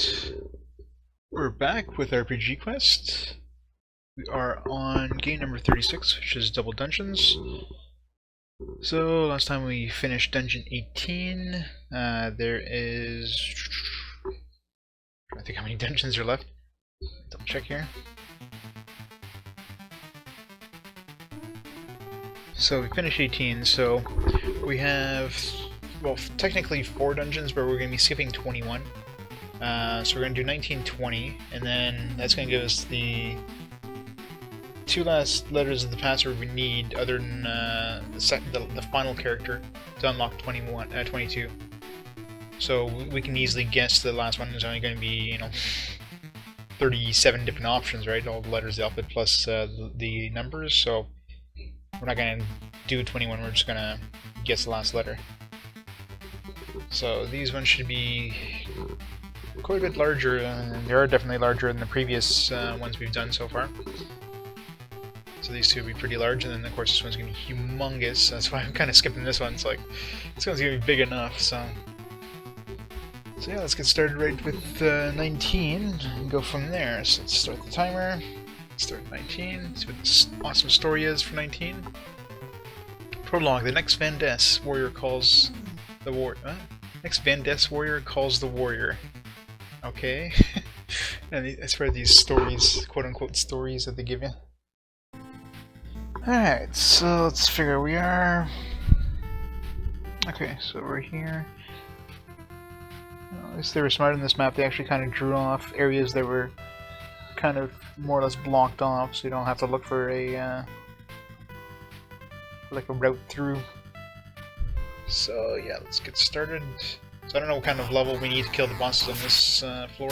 Alright, we're back with RPG Quest. We are on game number 36, which is Double Dungeons. So, last time we finished Dungeon 18. There is... I think how many dungeons are left. Double check here. So, we finished 18, so we have, well, technically 4 dungeons, but we're going to be skipping 21. So we're going to do 19, 20, and then that's going to give us the 2 last letters of the password we need, other than the final character, to unlock 22. So we can easily guess the last one is only going to be, 37 different options, right? All the letters of the alphabet plus the numbers, so we're not going to do 21, we're just going to guess the last letter. So these ones should be quite a bit larger, and they are definitely larger than the previous ones we've done so far. So these two will be pretty large, and then of course this one's going to be humongous. That's why I'm kind of skipping this one. It's like, this one's going to be big enough, so yeah, let's get started right with 19 and go from there. So let's start the timer, start 19, see what this awesome story is for 19. Prologue, the next Van Ness warrior calls the next Van Ness warrior calls the warrior. Okay. And as for these stories, quote-unquote stories that they give you. Alright, so let's figure we are... Okay, so we're here. Well, at least they were smart in this map. They actually kind of drew off areas that were kind of more or less blocked off, so you don't have to look for a like a route through. So yeah, let's get started. So I don't know what kind of level we need to kill the bosses on this floor.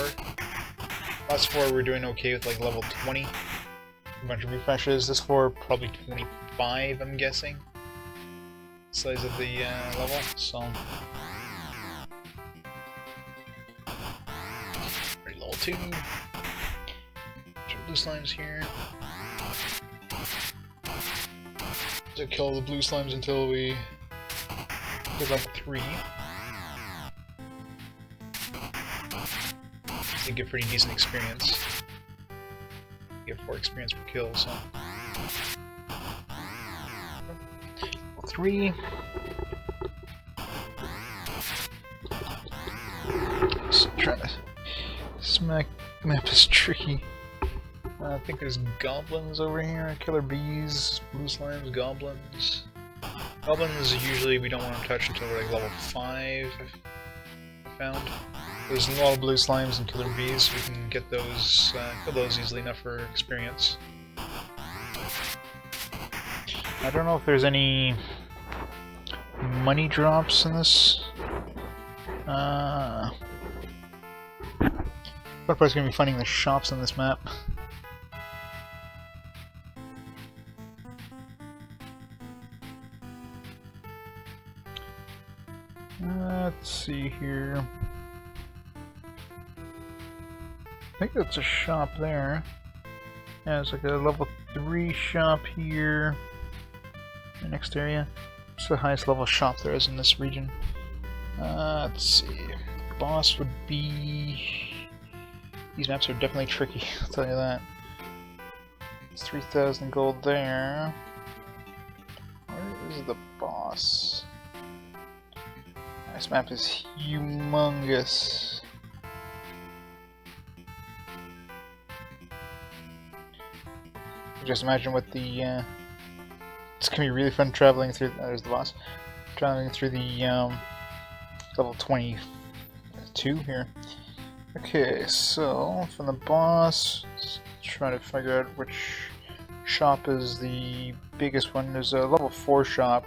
Last floor we're doing okay with like level 20. A bunch of refreshes. This floor probably 25, I'm guessing. Size of the level, so... Ready, level 2. Some blue slimes here. So kill the blue slimes until we get level 3. You get pretty decent experience. You get 4 experience per kill, so... 3. Just trying to smack the map is tricky. I think there's goblins over here, killer bees, blue slimes, goblins. Goblins usually we don't want to touch until we're like level 5, I found. There's a lot of blue slimes and killer bees, so we can get those, kill those easily enough for experience. I don't know if there's any money drops in this. But probably going to be finding the shops on this map. Let's see here. I think that's a shop there. Yeah, it's like a level 3 shop here. The next area. It's the highest level shop there is in this region. Let's see. Boss would be... These maps are definitely tricky, I'll tell you that. It's 3,000 gold there. Where is the boss? This map is humongous. Just imagine what the it's gonna be really fun traveling through. There's the boss. Traveling through the level 22 here. Okay, so from the boss, let's try to figure out which shop is the biggest one. There's a level 4 shop.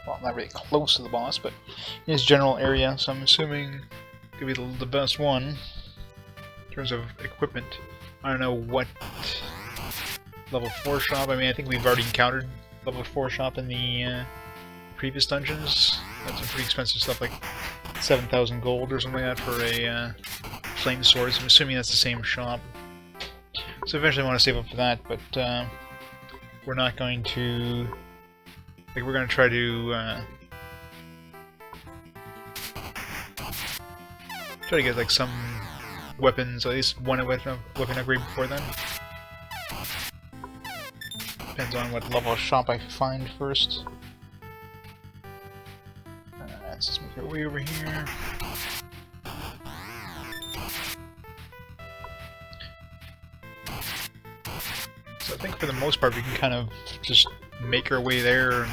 Well, not really close to the boss, but in his general area. So I'm assuming it could be the best one in terms of equipment. I don't know what. Level 4 shop, I mean, I think we've already encountered level 4 shop in the previous dungeons. That's some pretty expensive stuff, like 7,000 gold or something like that for a flame sword. So I'm assuming that's the same shop. So eventually I want to save up for that, but we're not going to... Like, we're going to try to Try to get like some weapons, at least one weapon upgrade before then. Depends on what level of shop I find first. Let's just make our way over here. So I think for the most part we can kind of just make our way there, and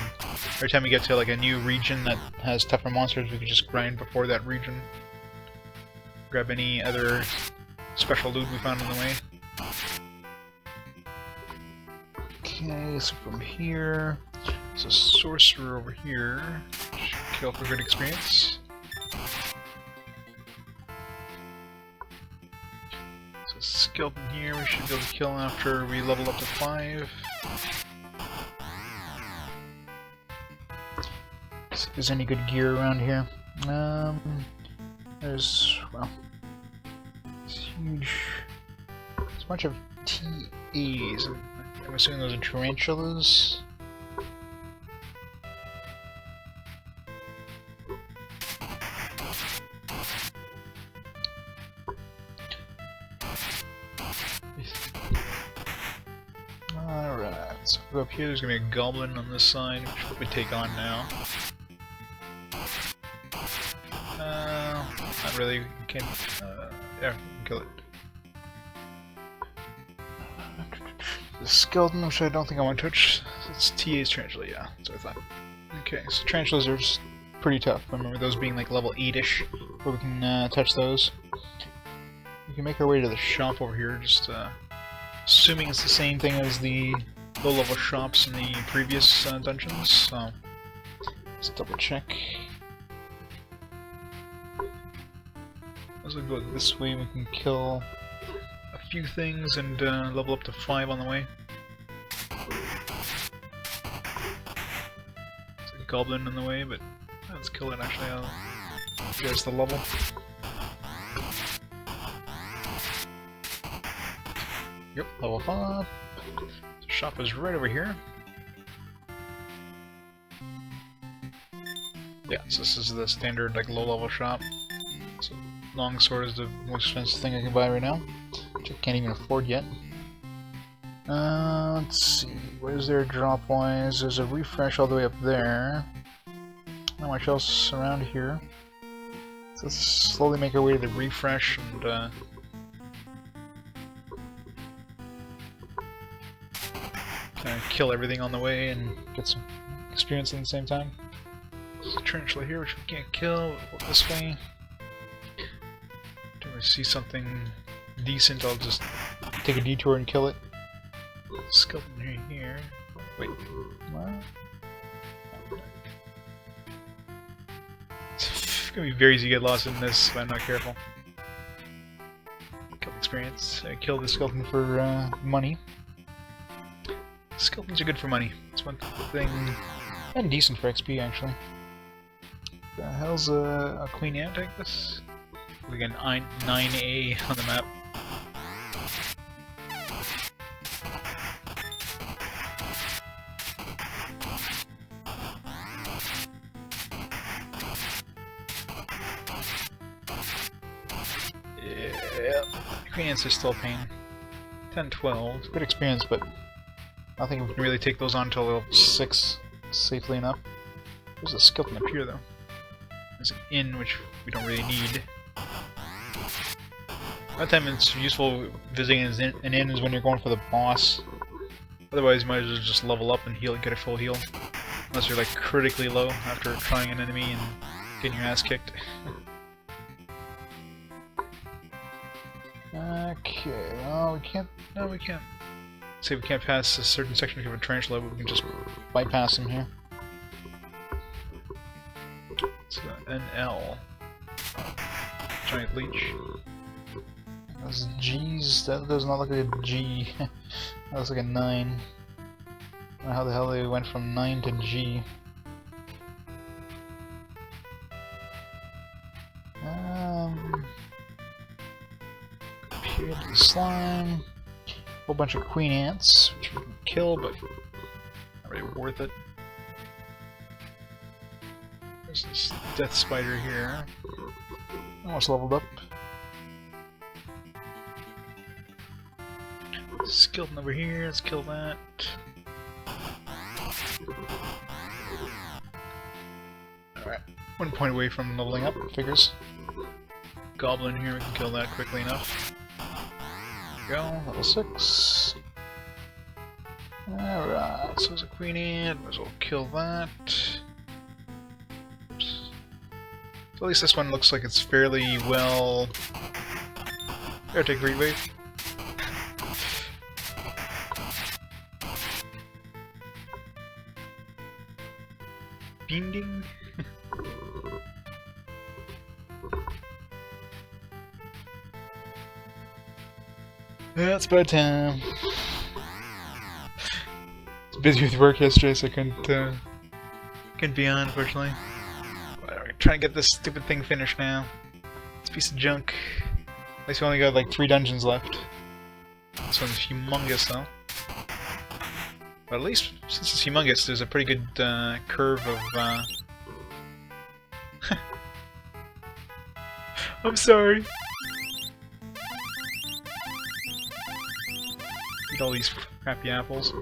every time we get to like a new region that has tougher monsters, we can just grind before that region. Grab any other special loot we found on the way. Okay, so from here, there's a sorcerer over here. Should kill for good experience. So skeleton here, we should be able to kill after we level up to 5. See if there's any good gear around here. There's, well, it's huge. There's a bunch of TAs. I'm assuming those are tarantulas. Alright, so if we go up here, there's gonna be a goblin on this side, which we take on now. Not really, can't, yeah, we can kill it. The skeleton, which I don't think I want to touch. It's TA's tarantula, yeah, that's what I thought. Okay, so tarantulas are just pretty tough. I remember those being like level 8-ish, where we can touch those. We can make our way to the shop over here, just assuming it's the same thing as the low-level shops in the previous dungeons, so let's double check. As we go this way, we can kill a few things and level up to 5 on the way. There's a goblin in the way, but let's kill it actually. I'll guess the level. Yep, level 5. The shop is right over here. Yeah, so this is the standard like low-level shop. So longsword is the most expensive thing I can buy right now, which I can't even afford yet. Let's see, what is there drop-wise? There's a refresh all the way up there. Not much else around here. So let's slowly make our way to the refresh and kind of kill everything on the way and get some experience at the same time. There's a tarantula here which we can't kill. We'll go this way. Do I see something decent? I'll just take a detour and kill it. Skeleton here. Wait, what? It's gonna be very easy to get lost in this if I'm not careful. Kill experience. I killed the skeleton for money. Skeletons are good for money. It's one thing, and decent for XP actually. The hell's a queen ant like this? We got 9A on the map. Yeah, queen ants are still a pain. 10, 12, good experience, but I don't think we can really take those on until level 6 safely enough. There's a skeleton up here though. There's an inn which we don't really need. One time it's useful visiting an inn is when you're going for the boss. Otherwise you might as well just level up and heal, get a full heal. Unless you're like critically low after trying an enemy and getting your ass kicked. Okay, oh we can't, no we can't. Say we can't pass a certain section of a tarantula, but we can just bypass him here. So NL. Giant leech. Those G's, that does not look like a G. That looks like a 9. I don't know how the hell they went from 9 to G. Here to the slime. Whole bunch of queen ants, which we can kill, but not really worth it. There's this death spider here. Almost leveled up. Skeleton over here, let's kill that. Alright, 1 point away from leveling up, figures. Goblin here, we can kill that quickly enough. There we go, level 6. Alright, so there's a queenie, might as well kill that. Oops. So at least this one looks like it's fairly well... Gotta take great wave. Binding. Yeah, it's about time. I was busy with work yesterday, so I couldn't be on, unfortunately. But we're trying to get this stupid thing finished now. It's a piece of junk. At least we only got like 3 dungeons left. This one's humongous, though. But at least, since it's humongous, there's a pretty good curve of... I'm sorry. Eat all these crappy apples.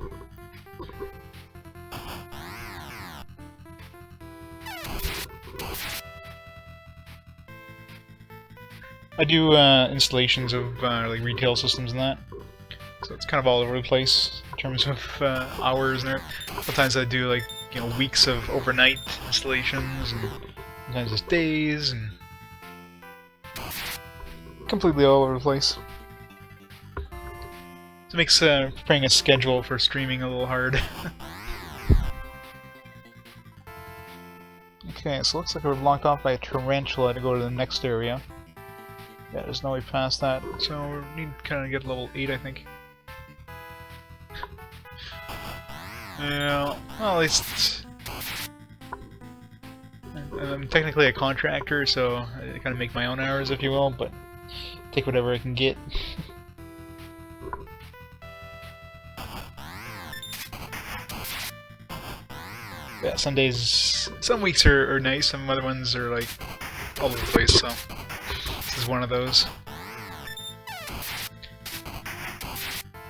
I do installations of like retail systems and that, so it's kind of all over the place in terms of hours and everything. Sometimes I do like weeks of overnight installations, and sometimes it's days, and completely all over the place. So it makes preparing a schedule for streaming a little hard. Okay, so it looks like we're blocked off by a tarantula to go to the next area. Yeah, there's no way past that, so we need to kind of get level 8, I think. Yeah, well, at least... I'm technically a contractor, so I kind of make my own hours, if you will, but take whatever I can get. Yeah, some days... Some weeks are nice, some other ones are like all over the place, so... This is one of those.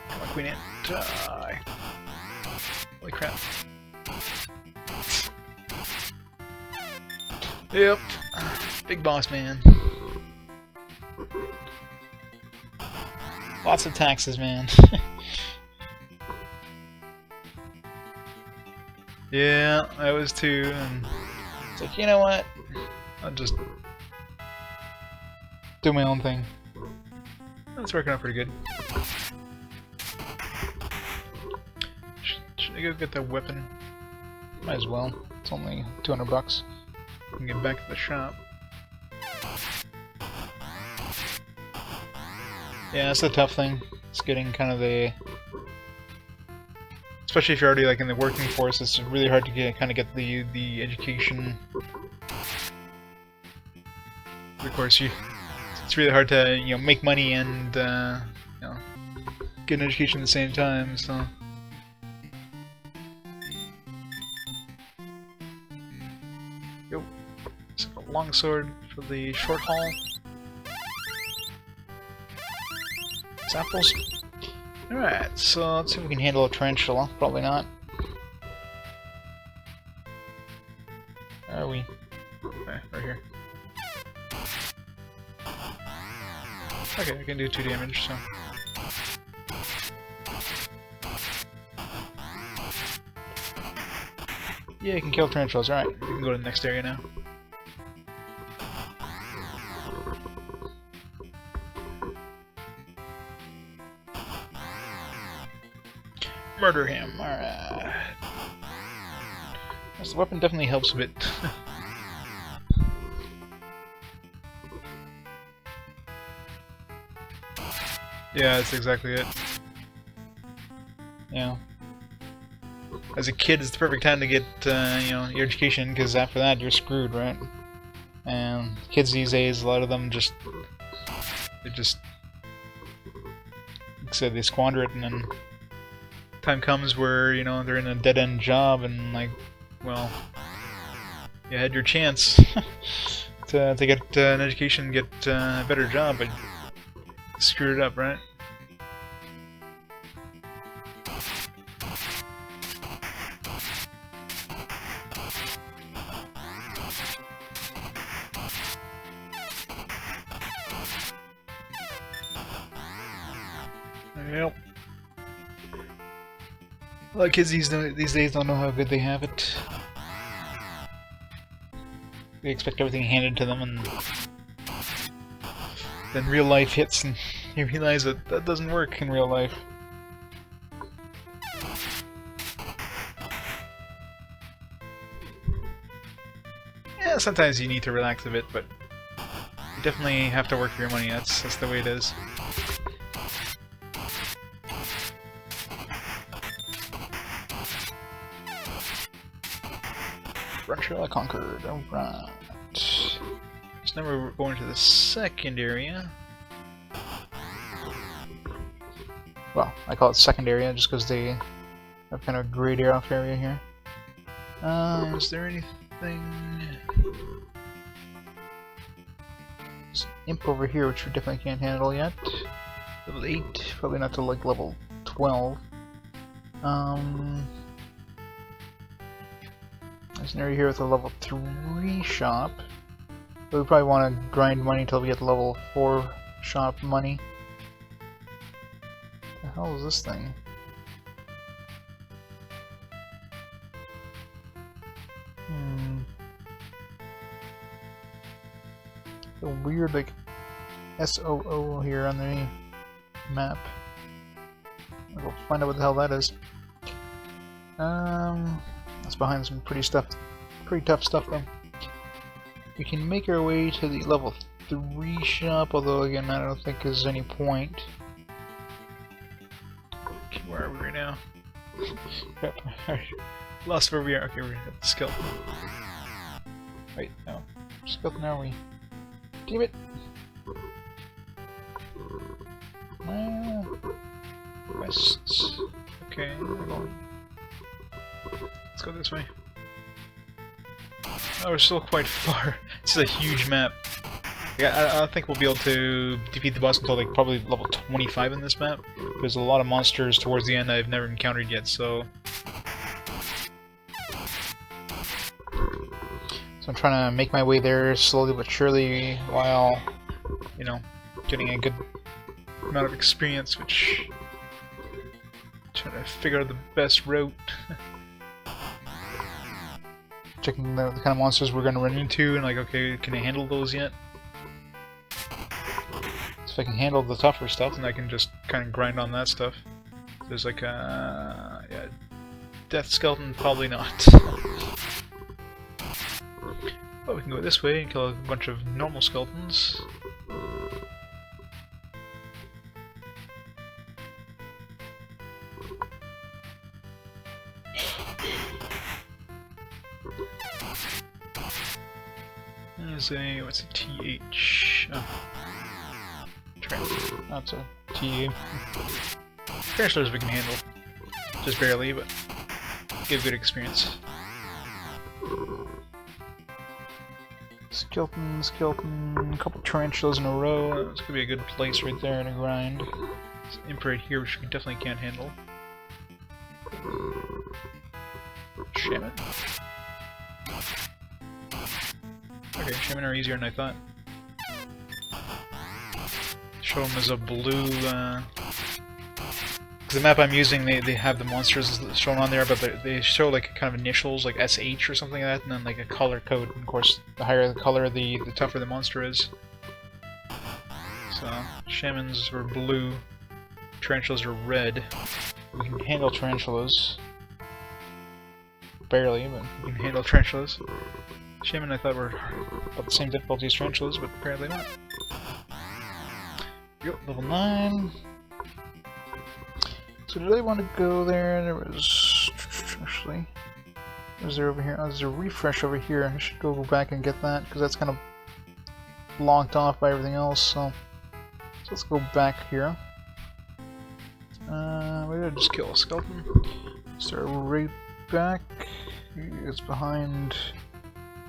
Come on, Queen Ant, die! Holy crap. Yep. Big boss man. Lots of taxes, man. Yeah, I was too, and it's like, you know what? I'll just do my own thing. That's working out pretty good. Should I go get that weapon? Might as well. It's only 200 bucks. I can get back to the shop. Yeah, that's the tough thing. It's getting kind of the... Especially if you're already like in the working force, it's really hard to get get the education. Of course, it's really hard to make money and get an education at the same time. So yo, so a longsword for the short haul. Samples. Alright, so let's see if we can handle a tarantula. Probably not. Where are we? Okay, right here. Okay, I can do 2 damage, so... Yeah, you can kill tarantulas, alright. We can go to the next area now. Murder him, alright. Yes, the weapon definitely helps a bit. Yeah, that's exactly it. Yeah. As a kid, it's the perfect time to get, your education, because after that, you're screwed, right? And kids these days, a lot of them just... like I said, they squander it, and then... time comes where, they're in a dead-end job, and like, well... you had your chance. to get an education, get a better job, but screwed it up, right? Yep. A lot of kids these days don't know how good they have it. They expect everything handed to them, and then real life hits, and you realize that that doesn't work in real life. Yeah, sometimes you need to relax a bit, but you definitely have to work for your money. That's the way it is. Russia conquered. Alright. So now we're going to the second area. Well, I call it second area just because they have kind of a grayed off area here. Is there anything? There's an imp over here which we definitely can't handle yet. Level 8, probably not till like level 12. There's an area here with a level 3 shop. But we probably want to grind money until we get level 4 shop money. What the hell is this thing? A weird like SOO here on the map. I'll go find out what the hell that is. That's behind some pretty tough stuff though. We can make our way to the level 3 shop, although again I don't think there's any point. Okay, where are we right now? Crap. Lost where we are. Okay, we're at the skeleton. Wait, no. Skeleton are we? Damn it! West. Okay, we're going. Let's go this way. Oh, we're still quite far. This is a huge map. Yeah, I don't think we'll be able to defeat the boss until like probably level 25 in this map. There's a lot of monsters towards the end I've never encountered yet, so... So I'm trying to make my way there slowly but surely while, you know, getting a good amount of experience, which... trying to figure out the best route. Checking the kind of monsters we're going to run into, and like, okay, can I handle those yet? So if I can handle the tougher stuff, then I can just kind of grind on that stuff. There's like a... yeah, death skeleton, probably not. But we can go this way and kill a bunch of normal skeletons. There's a... what's a TH? Oh. That's a TA. Tarantulas we can handle. Just barely, but give good experience. Skeleton, a couple tarantulas in a row. That's gonna be a good place right there to grind. There's an imp right here, which we definitely can't handle. Shaman. Okay, Shaman are easier than I thought. Show them as a blue, the map I'm using, they have the monsters shown on there, but they show like kind of initials, like SH or something like that, and then like a color code. And of course, the higher the color, the tougher the monster is. So, Shamans are blue, Tarantulas are red. We can handle Tarantulas. Barely, but we can handle Tarantulas. Shaman I thought were about the same difficulty as Tarantulas, but apparently not. Yep, level 9. So did I want to go there? There was... actually... what is there over here? Oh, there's a refresh over here. I should go back and get that, because that's kind of blocked off by everything else, so let's go back here. Where did I just kill a skeleton? Start right back. It's behind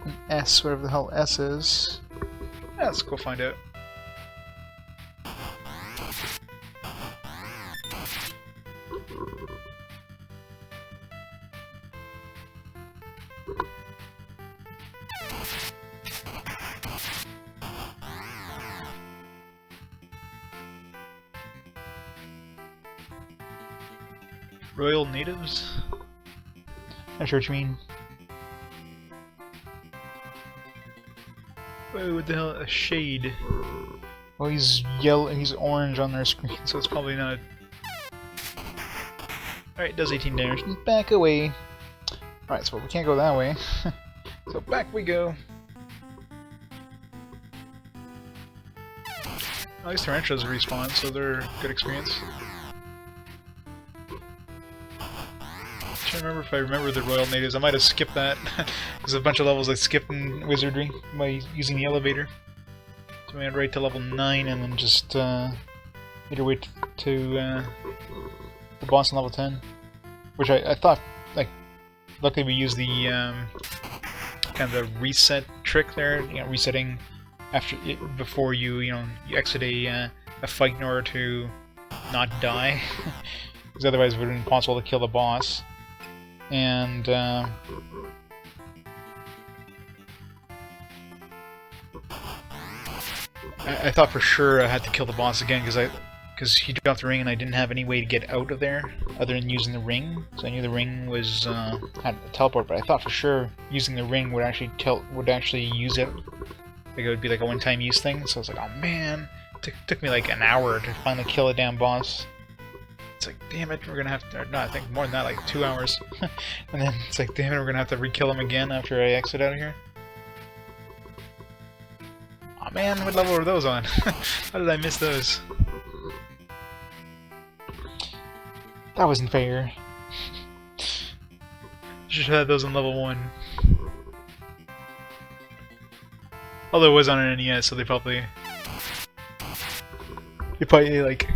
an S, whatever the hell S is. Yeah, let's go find out. Royal natives? Not sure what you mean. Whoa, what the hell? A shade. Well, he's yellow. He's orange on their screen, so it's probably not. Alright, does 18 damage. Back away. Alright, so we can't go that way. So back we go. At least tarantulas respawn, so they're good experience. I remember if I remember the Royal Natives. I might have skipped that. There's a bunch of levels I skipped in Wizardry by using the elevator. So we went right to level 9 and then just made our way to the boss in level 10. Which I thought, like, luckily we used the kind of the reset trick there, you know, resetting after before you exit a fight in order to not die, because otherwise it would have been impossible to kill the boss. And I thought for sure I had to kill the boss again because he dropped the ring and I didn't have any way to get out of there other than using the ring. So I knew the ring was had a teleport, but I thought for sure using the ring would actually use it. Like it would be like a one-time use thing. So I was like, oh man, it took me like an hour to finally kill a damn boss. It's like, damn it, we're gonna have to, no, I think more than that, like 2 hours. And then it's like, damn it, we're gonna have to re-kill him again after I exit out of here. Aw, man, what level were those on? How did I miss those? That wasn't fair. Should have had those on level 1. Although it was on an NES, so they probably like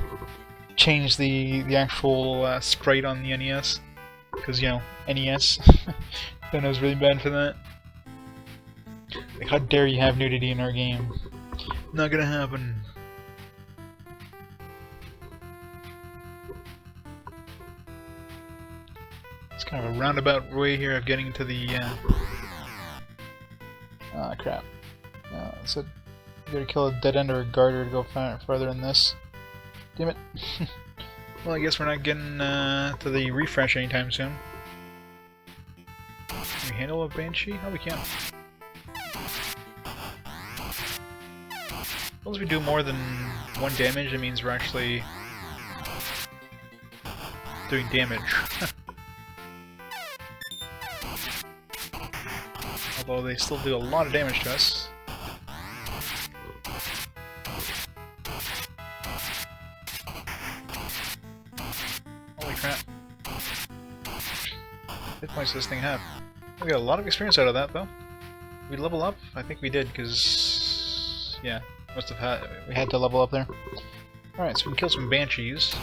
change the actual sprite on the NES, because you know, NES. Then it was really bad for that. Like, how dare you have nudity in our game? Not gonna happen. It's kind of a roundabout way here of getting to the ah, crap. So you gotta kill a dead end or a garter to go farther in this. Damn it. Well, I guess we're not getting to the refresh anytime soon. Can we handle a Banshee? Oh, we can. As long as we do more than 1 damage, it means we're actually doing damage. Although they still do a lot of damage to us. Holy crap. Hit points does this thing have? We got a lot of experience out of that, though. We level up? I think we did, because yeah, we had to level up there. Alright, so we can kill some Banshees.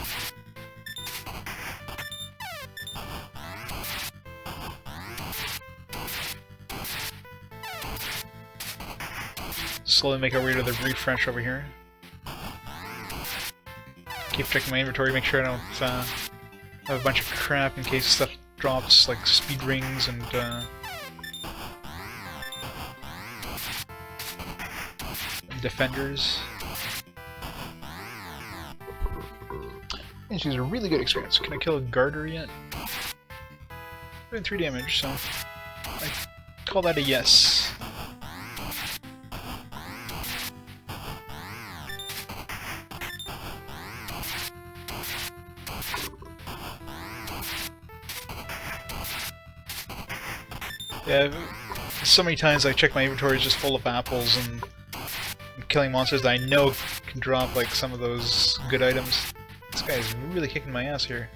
Slowly make our way to the refresh over here. Keep checking my inventory, make sure I don't have a bunch of crap in case stuff drops, like speed rings and defenders. And she's a really good experience. Can I kill a garter yet? Doing 3 damage, so I call that a yes. Yeah, so many times I check my inventory is just full of apples and I'm killing monsters that I know can drop like some of those good items. This guy is really kicking my ass here.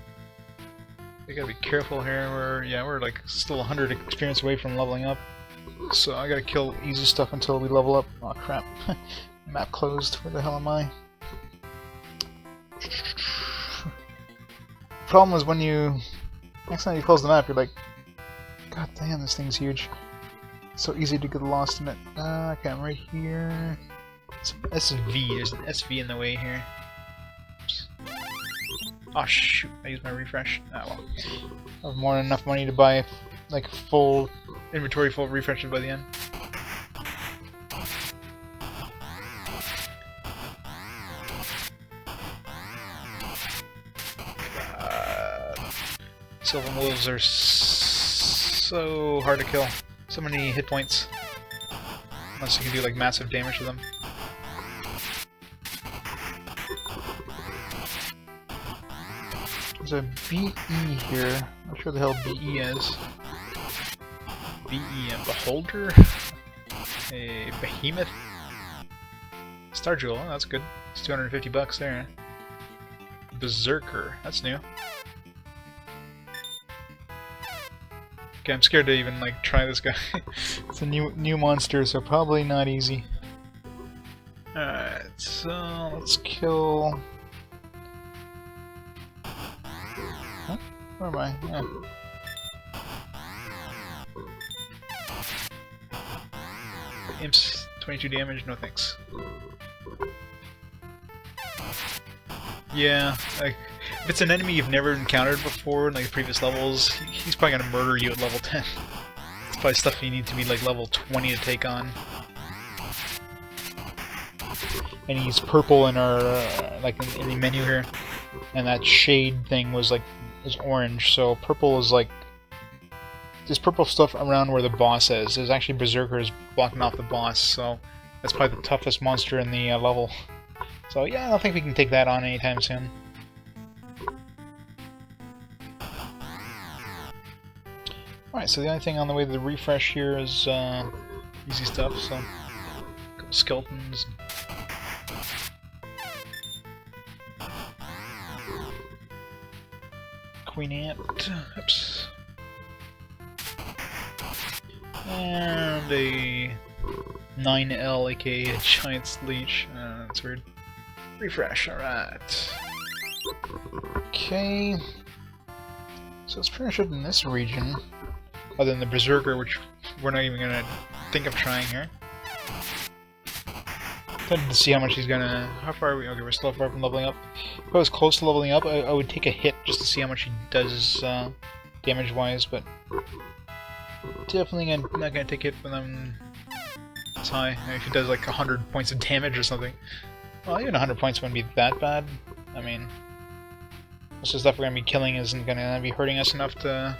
We gotta be careful here. We're like still 100 experience away from leveling up, so I gotta kill easy stuff until we level up. Oh crap! Map closed. Where the hell am I? Problem is when you next time you close the map, you're like, God damn, this thing's huge. So easy to get lost in it. Okay, I'm right here. It's SV. There's an SV in the way here. Oops. Oh shoot! I used my refresh. Ah well. I have more than enough money to buy like full inventory full of refreshes by the end. Sylvan wolves are so hard to kill. So many hit points. Unless you can do like massive damage to them. There's a BE here. I'm not sure what the hell BE is. BE, a beholder? A behemoth? Star Jewel, oh, that's good. It's 250 bucks there. Berserker, that's new. Okay, I'm scared to even like try this guy. It's a new monster, so probably not easy. Alright, so let's kill. Huh? Where am I? Yeah. Imps, 22 damage, no thanks. Yeah, like, if it's an enemy you've never encountered before in like previous levels, he's probably gonna murder you at level 10. It's probably stuff you need to be like level 20 to take on. And he's purple in our like in the menu here, and that shade thing was like is orange. So purple is like there's purple stuff around where the boss is. There's actually berserkers blocking off the boss, so that's probably the toughest monster in the level. So yeah, I don't think we can take that on anytime soon. Alright, so the only thing on the way to the refresh here is easy stuff, so a couple skeletons. Queen Ant, oops. And a 9L, aka a Giant's Leech. That's weird. Refresh, alright. Okay. So it's pretty much up in this region. Other than the Berserker, which we're not even gonna think of trying here. Tempted to see how much he's gonna. How far are we? Okay, we're still far from leveling up. If I was close to leveling up, I would take a hit just to see how much he does damage wise, but definitely not gonna take a hit from them. It's high. If he does like 100 points of damage or something. Well, even 100 points wouldn't be that bad. I mean, most of the stuff we're gonna be killing isn't gonna be hurting us enough to.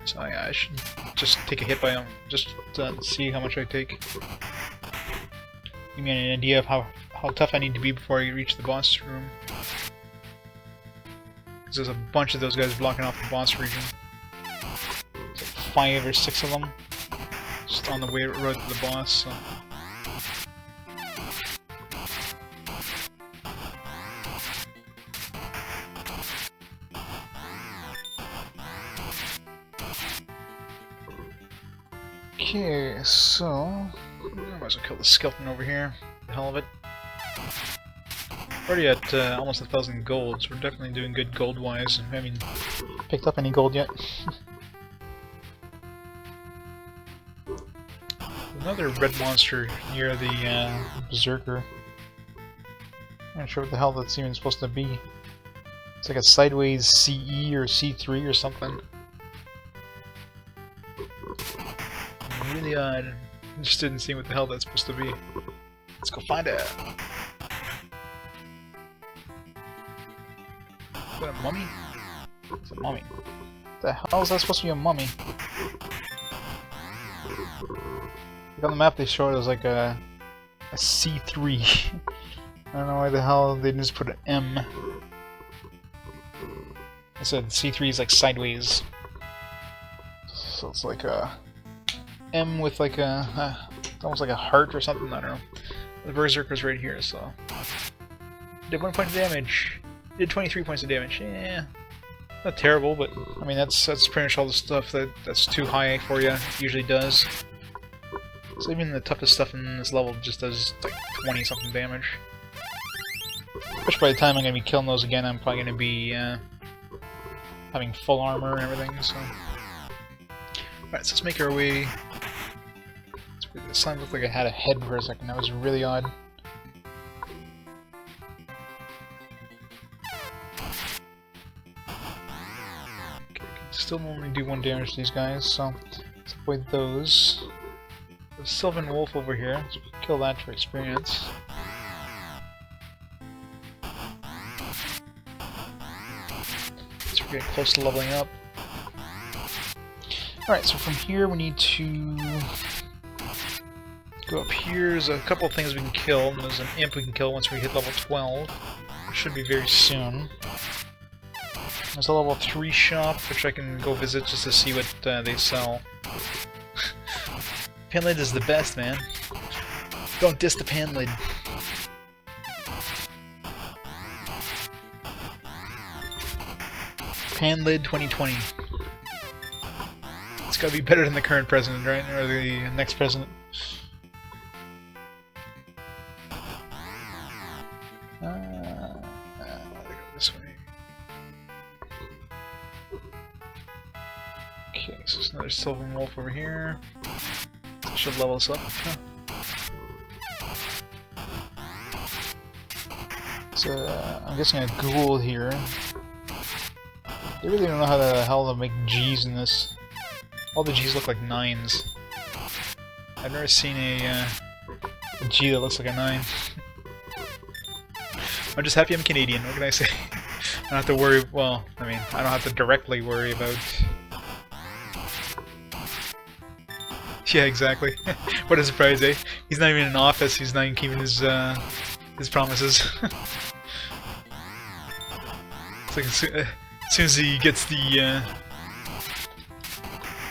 So yeah, I should just take a hit by him, just to see how much I take. Give me an idea of how tough I need to be before I reach the boss room. Because there's a bunch of those guys blocking off the boss region. There's like 5 or 6 of them. Just on the road to the boss, so. Okay, so I might as well kill the skeleton over here. The hell of it. Already at almost 1,000 gold, so we're definitely doing good gold-wise. I haven't picked up any gold yet. Another red monster near the Berserker. I'm not sure what the hell that's even supposed to be. It's like a sideways CE or C3 or something. Really odd. Interested in seeing what the hell that's supposed to be. Let's go find it. Is that a mummy? It's a mummy. What the hell is that supposed to be a mummy? Like on the map they show it as like a C3. I don't know why the hell they didn't just put an M. I said C3 is like sideways. So it's like a M with like a almost like a heart or something. I don't know. The Berserker's right here, so did 1 point of damage. Did 23 points of damage. Yeah, not terrible, but I mean that's pretty much all the stuff that's too high for you. It usually does. So even the toughest stuff in this level just does like 20 something damage. Which by the time I'm gonna be killing those again, I'm probably gonna be having full armor and everything. So alright, so let's make our way. Let's The slime looked like it had a head for a second. That was really odd. Okay, still only do 1 damage to these guys, so let's avoid those. The Sylvan Wolf over here. Let's kill that for experience. So we're getting close to leveling up. Alright, so from here we need to go up here. There's a couple of things we can kill. There's an imp we can kill once we hit level 12. Which should be very soon. There's a level 3 shop, which I can go visit just to see what they sell. Panlid is the best, man. Don't diss the Panlid. Panlid 2020. It's gotta be better than the current president, right? Or the next president. Go this way. Okay, so there's another Sylvan Wolf over here. This should level us up. Huh. So, I'm guessing a ghoul here. They really don't know how the hell to make G's in this. All the G's look like 9s. I've never seen a G that looks like a 9. I'm just happy I'm Canadian, what can I say? I don't have to worry, well, I mean, I don't have to directly worry about... Yeah, exactly. What a surprise, eh? He's not even in office, he's not even keeping his promises. It's like as soon as he gets the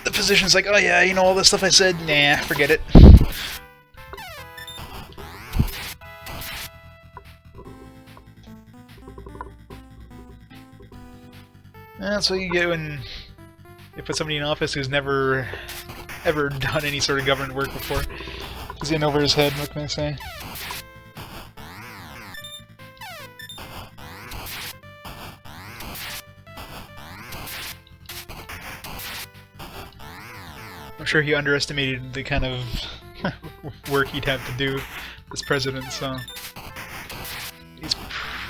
position, it's like, oh yeah, you know all this stuff I said? Nah, forget it. That's what you get when you put somebody in office who's never ever done any sort of government work before. He's in over his head, what can I say? I'm sure he underestimated the kind of work he'd have to do as president, so he's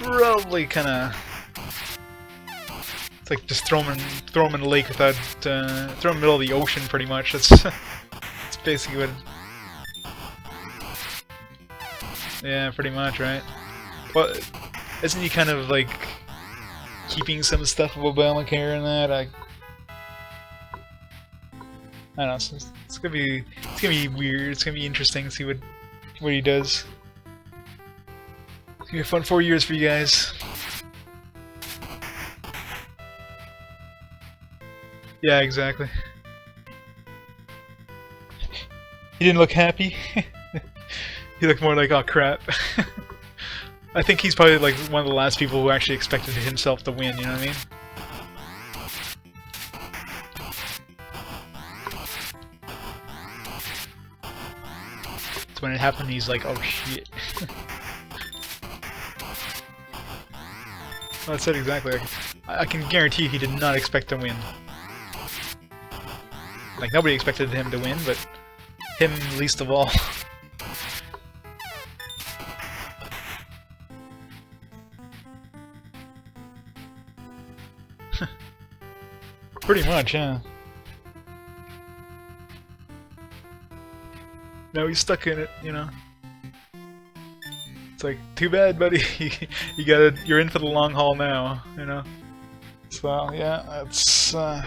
probably kind of, it's like just throw him in a lake without throw him in the middle of the ocean, pretty much. That's basically what. Yeah, pretty much, right? Well, isn't he kind of like keeping some stuff of Obamacare and that? I don't know. It's gonna be weird. It's gonna be interesting to see what he does. It's gonna be a fun 4 years for you guys. Yeah, exactly. He didn't look happy. He looked more like, oh crap. I think he's probably like one of the last people who actually expected himself to win, you know what I mean? So when it happened, he's like, oh shit. Well, that's it exactly. I can guarantee he did not expect to win. Like, nobody expected him to win, but him least of all. Pretty much, yeah. Now he's stuck in it, you know. It's like, too bad, buddy. You're in for the long haul now, you know. So yeah, that's not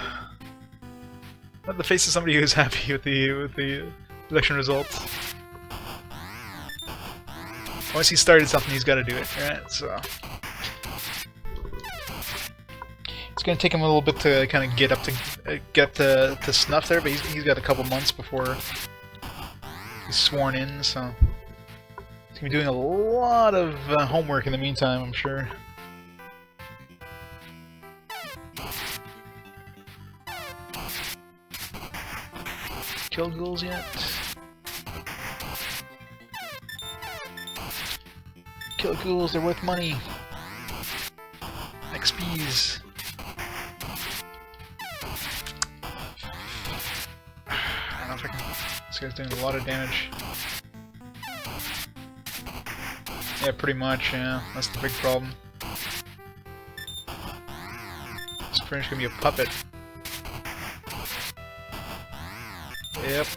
the face of somebody who's happy with the election results. Once he started something, he's got to do it, right? So it's gonna take him a little bit to kind of get up to snuff there, but he's got a couple months before he's sworn in, so he's gonna be doing a lot of homework in the meantime, I'm sure. Killed ghouls yet? Kill ghouls, they're worth money. XPs. I don't know if I can... This guy's doing a lot of damage. Yeah, pretty much, yeah. That's the big problem. This pretty much gonna be a puppet. Yep.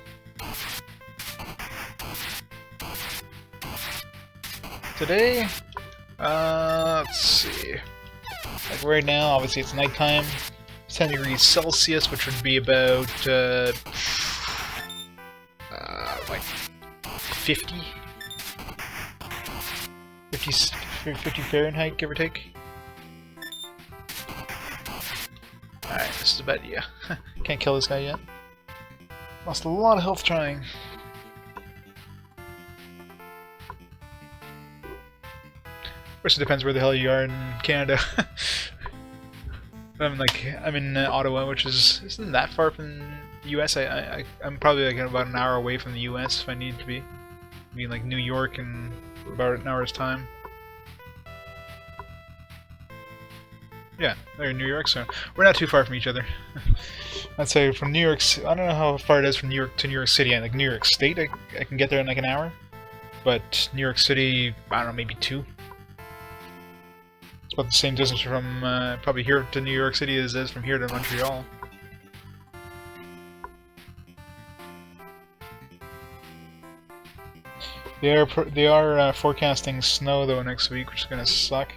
Today, let's see. Like right now, obviously it's nighttime. 10 degrees Celsius, which would be about like 50 Fahrenheit, give or take. Alright, this is a bad idea. Can't kill this guy yet. Lost a lot of health trying. Of course, it depends where the hell you are in Canada. I'm in Ottawa, which isn't that far from the U.S. I'm probably like about an hour away from the U.S. if I need to be. I mean, like New York in about an hour's time. Yeah, they're in New York, so we're not too far from each other. I'd say from New York, I don't know how far it is from New York to New York City. Like New York State, I can get there in like an hour, but New York City, I don't know, maybe 2. It's about the same distance from probably here to New York City as it is from here to Montreal. They are forecasting snow though next week, which is gonna suck.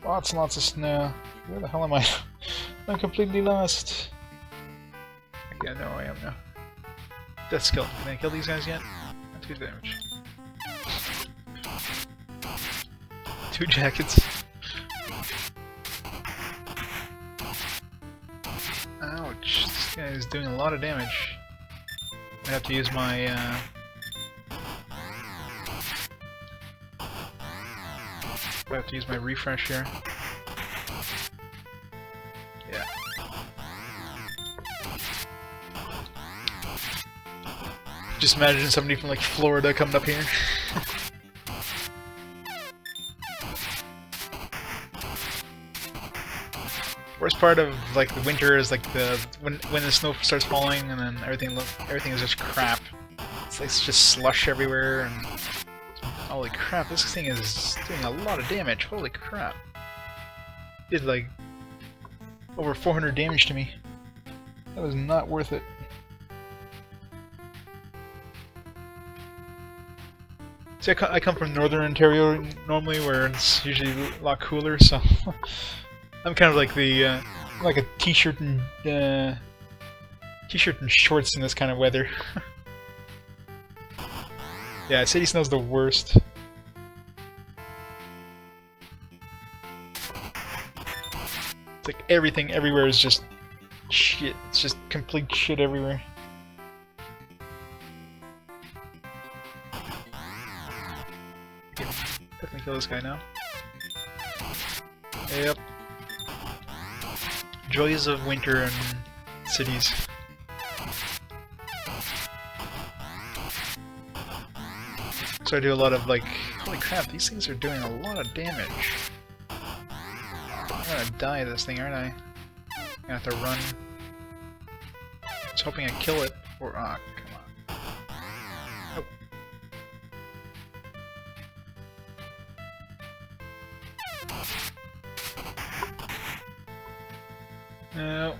Lots and lots of snow. Where the hell am I? I'm completely lost. Yeah, no, I am now. Death skill. Can I kill these guys yet? Not too damage. 2 jackets. Ouch. This guy is doing a lot of damage. I have to use my I have to use my refresh here. Yeah. Just imagine somebody from like Florida coming up here. Worst part of like the winter is like when the snow starts falling and then everything is just crap. It's just slush everywhere and holy crap, this thing is doing a lot of damage. Holy crap. Did like over 400 damage to me. That was not worth it. See, I come from Northern Ontario normally, where it's usually a lot cooler, so I'm kind of like the like a t-shirt and shorts in this kind of weather. Yeah, city snow's the worst. It's like everything everywhere is just shit. It's just complete shit everywhere. Okay, definitely kill this guy now. Yep. Joys of winter in cities. So I do a lot of like, holy crap, these things are doing a lot of damage. I'm gonna die of this thing, aren't I? I'm gonna have to run. I was hoping I'd kill it before. Ah, come on. Nope. No.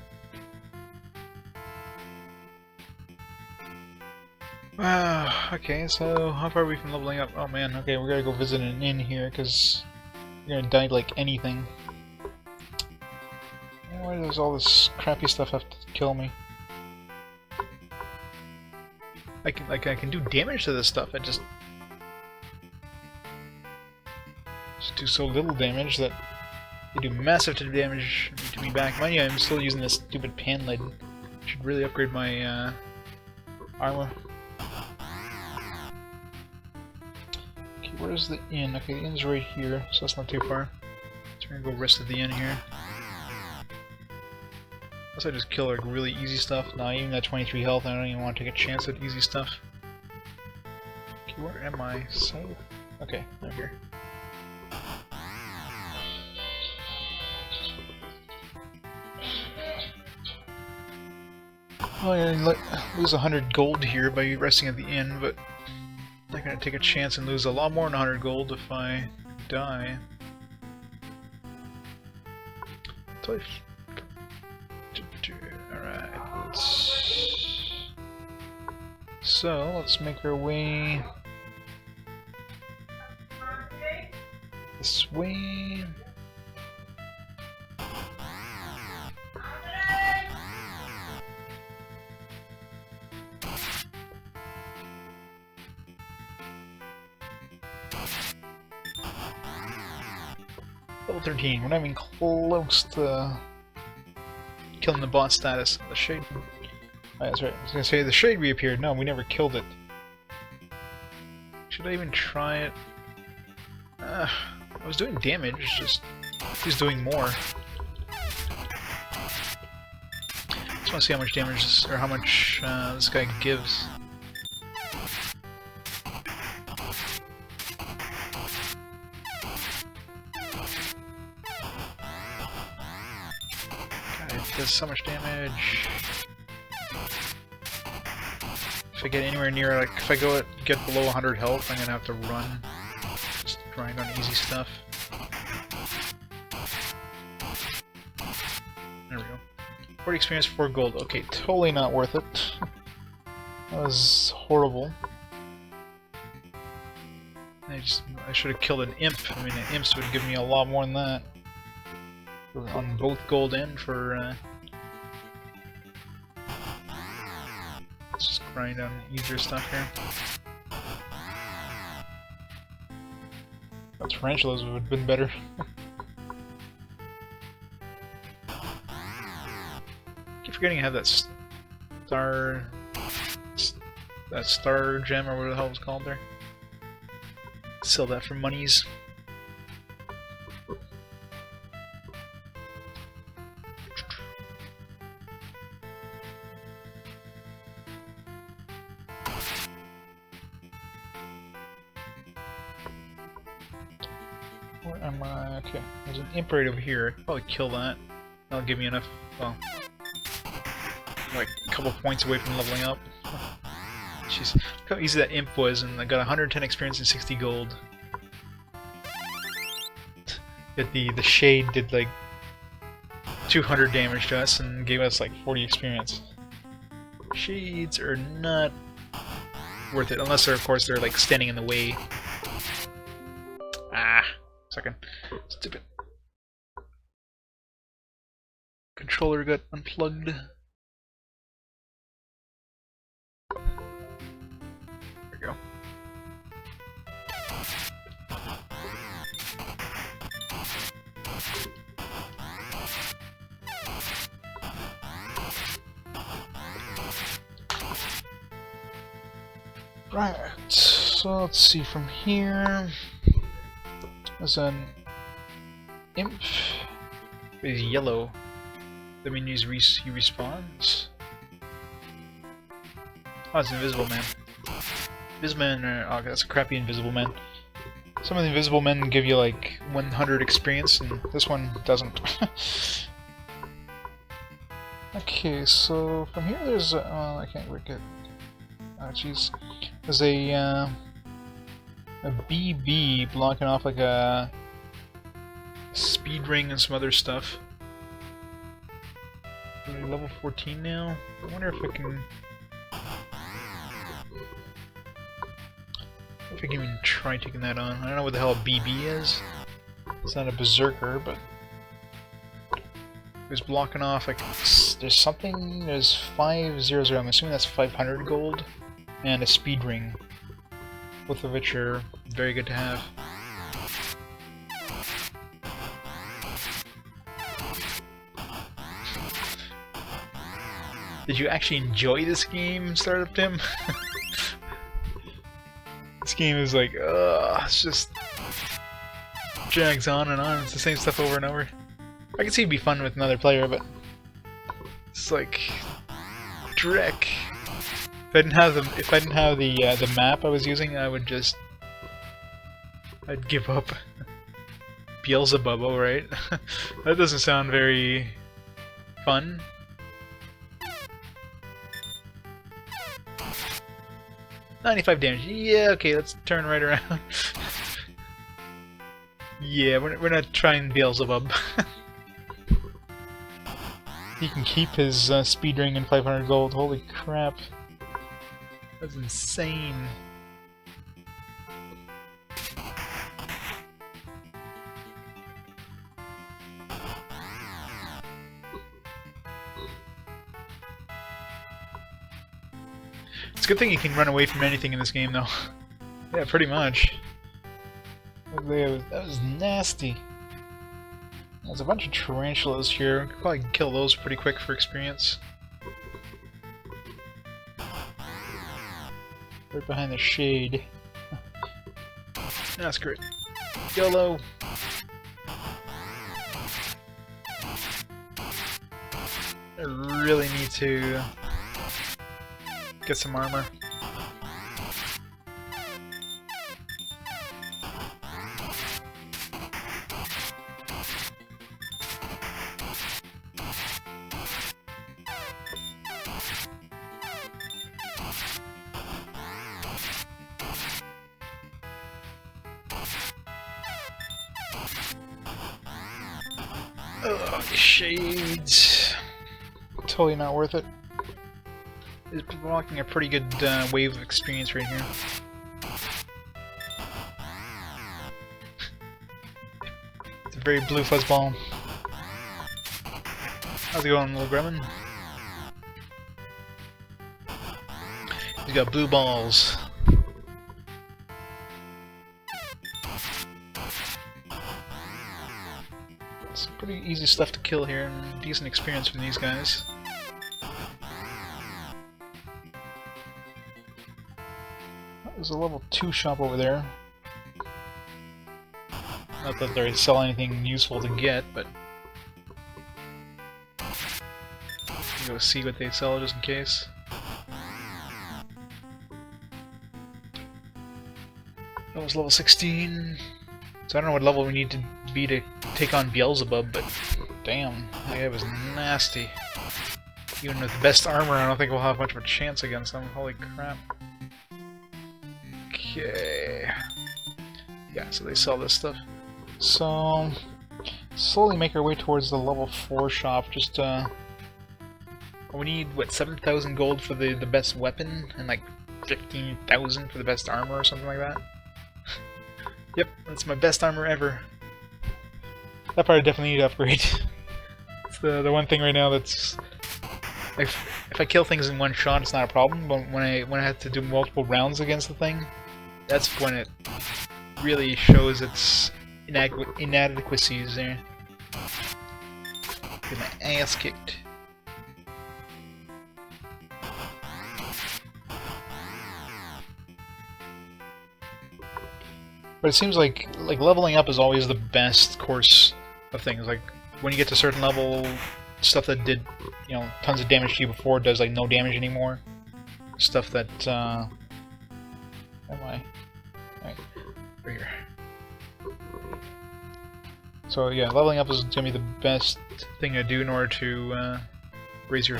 Okay, so how far are we from leveling up? Oh man, okay, we gotta go visit an inn here, because you're gonna die like anything. Why does all this crappy stuff have to kill me? I can do damage to this stuff, I just do so little damage that they do massive damage to me back. Mind you, I'm still using this stupid pan lid. Should really upgrade my armor. Okay, where's the inn? Okay, the inn's right here, so that's not too far. So we're gonna go rest at the inn here. Unless I just kill like really easy stuff. Nah, even at 23 health, I don't even want to take a chance at easy stuff. Okay, where am I? So, okay, I'm here. Oh yeah, lose 100 gold here by resting at the inn, but I'm not gonna take a chance and lose a lot more than 100 gold if I die. Alright, let's make our way this way. Level 13, we're not even close to killing the boss status. The shade. Oh, that's right. I was gonna say the shade reappeared. No, we never killed it. Should I even try it? I was doing damage, just he's doing more. Just want to see how much damage this, or how much this guy gives. God, it does so much damage. If I get anywhere near, like, if I get below 100 health, I'm gonna have to run. Just grind on easy stuff. There we go. 40 experience, 4 gold. Okay, totally not worth it. That was horrible. I should have killed an imp. I mean, an imps would give me a lot more than that. On both gold and for let's just grind on easier stuff here. Tarantulas would have been better. Keep forgetting I have that star gem or whatever the hell it's called there. Sell that for monies. Where am I? Okay, there's an imp right over here. I could probably kill that. That'll give me enough. Well, like a couple points away from leveling up. Jeez, look how easy that imp was, and I got 110 experience and 60 gold. Yet the shade did like 200 damage to us and gave us like 40 experience. Shades are not worth it, unless they're, of course, they're like standing in the way. Ah, second. Stupid. Controller got unplugged. Go. Right, so let's see from here. There's an imp. He's yellow. That means he respawns. Oh, it's Invisible Man. Invisible Men are, oh, that's a crappy Invisible Men. Some of the Invisible Men give you like 100 experience, and this one doesn't. Okay, so from here there's I can't get. Oh jeez, there's a BB blocking off like a speed ring and some other stuff. We're level 14 now. I wonder if I can. If I can even try taking that on. I don't know what the hell a BB is. It's not a berserker, but it's blocking off. Like there's something. There's 500. I'm assuming that's 500 gold, and a speed ring. Both of which are very good to have. Did you actually enjoy this game, Startup Tim? This game is like, it's just drags on and on. It's the same stuff over and over. I can see it'd be fun with another player, but it's like Drek. If I didn't have the map I was using, I'd give up. Beelzebub, right? That doesn't sound very fun. 95 damage. Yeah, okay, let's turn right around. Yeah, we're not trying Beelzebub. He can keep his speed ring and 500 gold. Holy crap. That's insane. It's a good thing you can run away from anything in this game, though. Yeah, pretty much. That was nasty. There's a bunch of tarantulas here. Could probably kill those pretty quick for experience. Right behind the shade. That's great. YOLO! I really need to get some armor. Ugh, shades. Totally not worth it. It's blocking a pretty good wave of experience right here. It's a very blue fuzzball. How's it going, little gremlin? He's got blue balls. It's pretty easy stuff to kill here, and decent experience from these guys. There's a level 2 shop over there. Not that they sell anything useful to get, but go see what they sell just in case. That was level 16. So I don't know what level we need to be to take on Beelzebub, but damn, that guy was nasty. Even with the best armor, I don't think we'll have much of a chance against him. Holy crap. Okay. Yeah, so they sell this stuff. So, slowly make our way towards the level 4 shop. Just, we need, what, 7,000 gold for the best weapon, and like 15,000 for the best armor or something like that. Yep, that's my best armor ever. That part I definitely need to upgrade. It's the one thing right now that's... If I kill things in one shot, it's not a problem, but when I have to do multiple rounds against the thing, that's when it really shows its inadequacies there. Get my ass kicked. But it seems like leveling up is always the best course of things. Like when you get to a certain level, stuff that did, you know, tons of damage to you before does like no damage anymore. Stuff that where am I? Right, right here. So yeah, leveling up is gonna be the best thing to do in order to raise your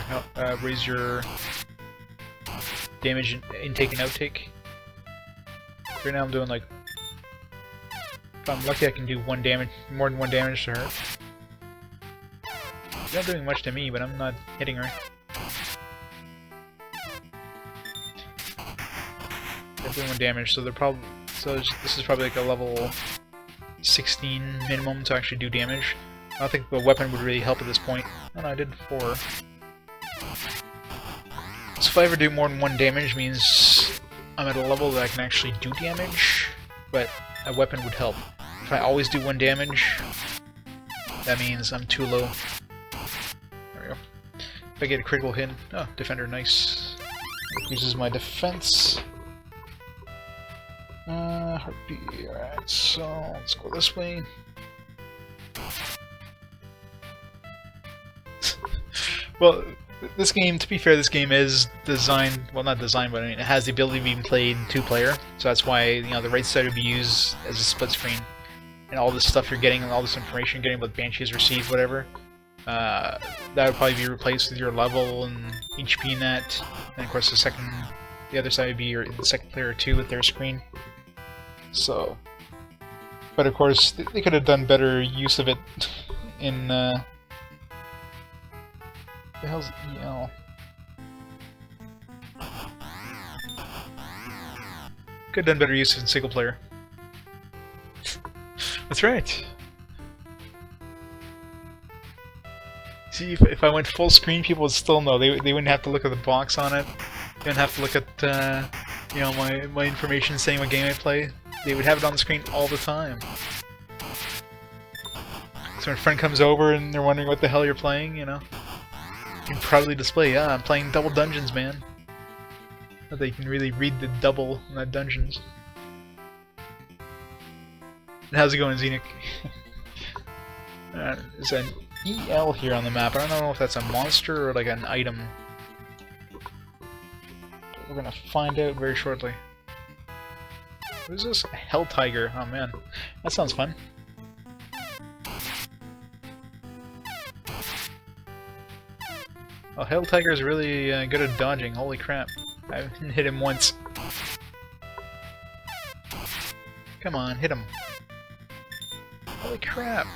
damage intake and outtake. Right now I'm doing like, if I'm lucky I can do more than one damage to her. She's not doing much to me, but I'm not hitting her. They're doing 1 damage, so this is probably like a level 16 minimum to actually do damage. I don't think the weapon would really help at this point. Oh no, I did 4. So if I ever do more than 1 damage, means I'm at a level that I can actually do damage, but a weapon would help. If I always do 1 damage, that means I'm too low. There we go. If I get a critical hit, oh, defender, nice. Increases my defense. Heartbeat, alright, so let's go this way. Well, this game, to be fair, this game is designed, well not designed, but I mean, it has the ability to be played 2-player, so that's why, you know, the right side would be used as a split screen. And all this stuff you're getting, and all this information you're getting about Banshees received, whatever, that would probably be replaced with your level and HP in that, and of course the second the other side would be the second player 2 with their screen. So, but of course they could have done better use of it in the hell's EL? Could have done better use in single player. That's right. See, if I went full screen, people would still know. They wouldn't have to look at the box on it. They wouldn't have to look at you know, my information saying what game I play. They would have it on the screen all the time. So when a friend comes over and they're wondering what the hell you're playing, you know, you can proudly display, yeah, I'm playing double dungeons, man. But they can really read the double in that dungeons. And how's it going, Xenic? There's an EL here on the map. I don't know if that's a monster or like an item. But we're gonna find out very shortly. What is this? A Hell Tiger. Oh man, that sounds fun. Oh, Hell Tiger is really good at dodging. Holy crap! I haven't hit him once. Come on, hit him! Holy crap!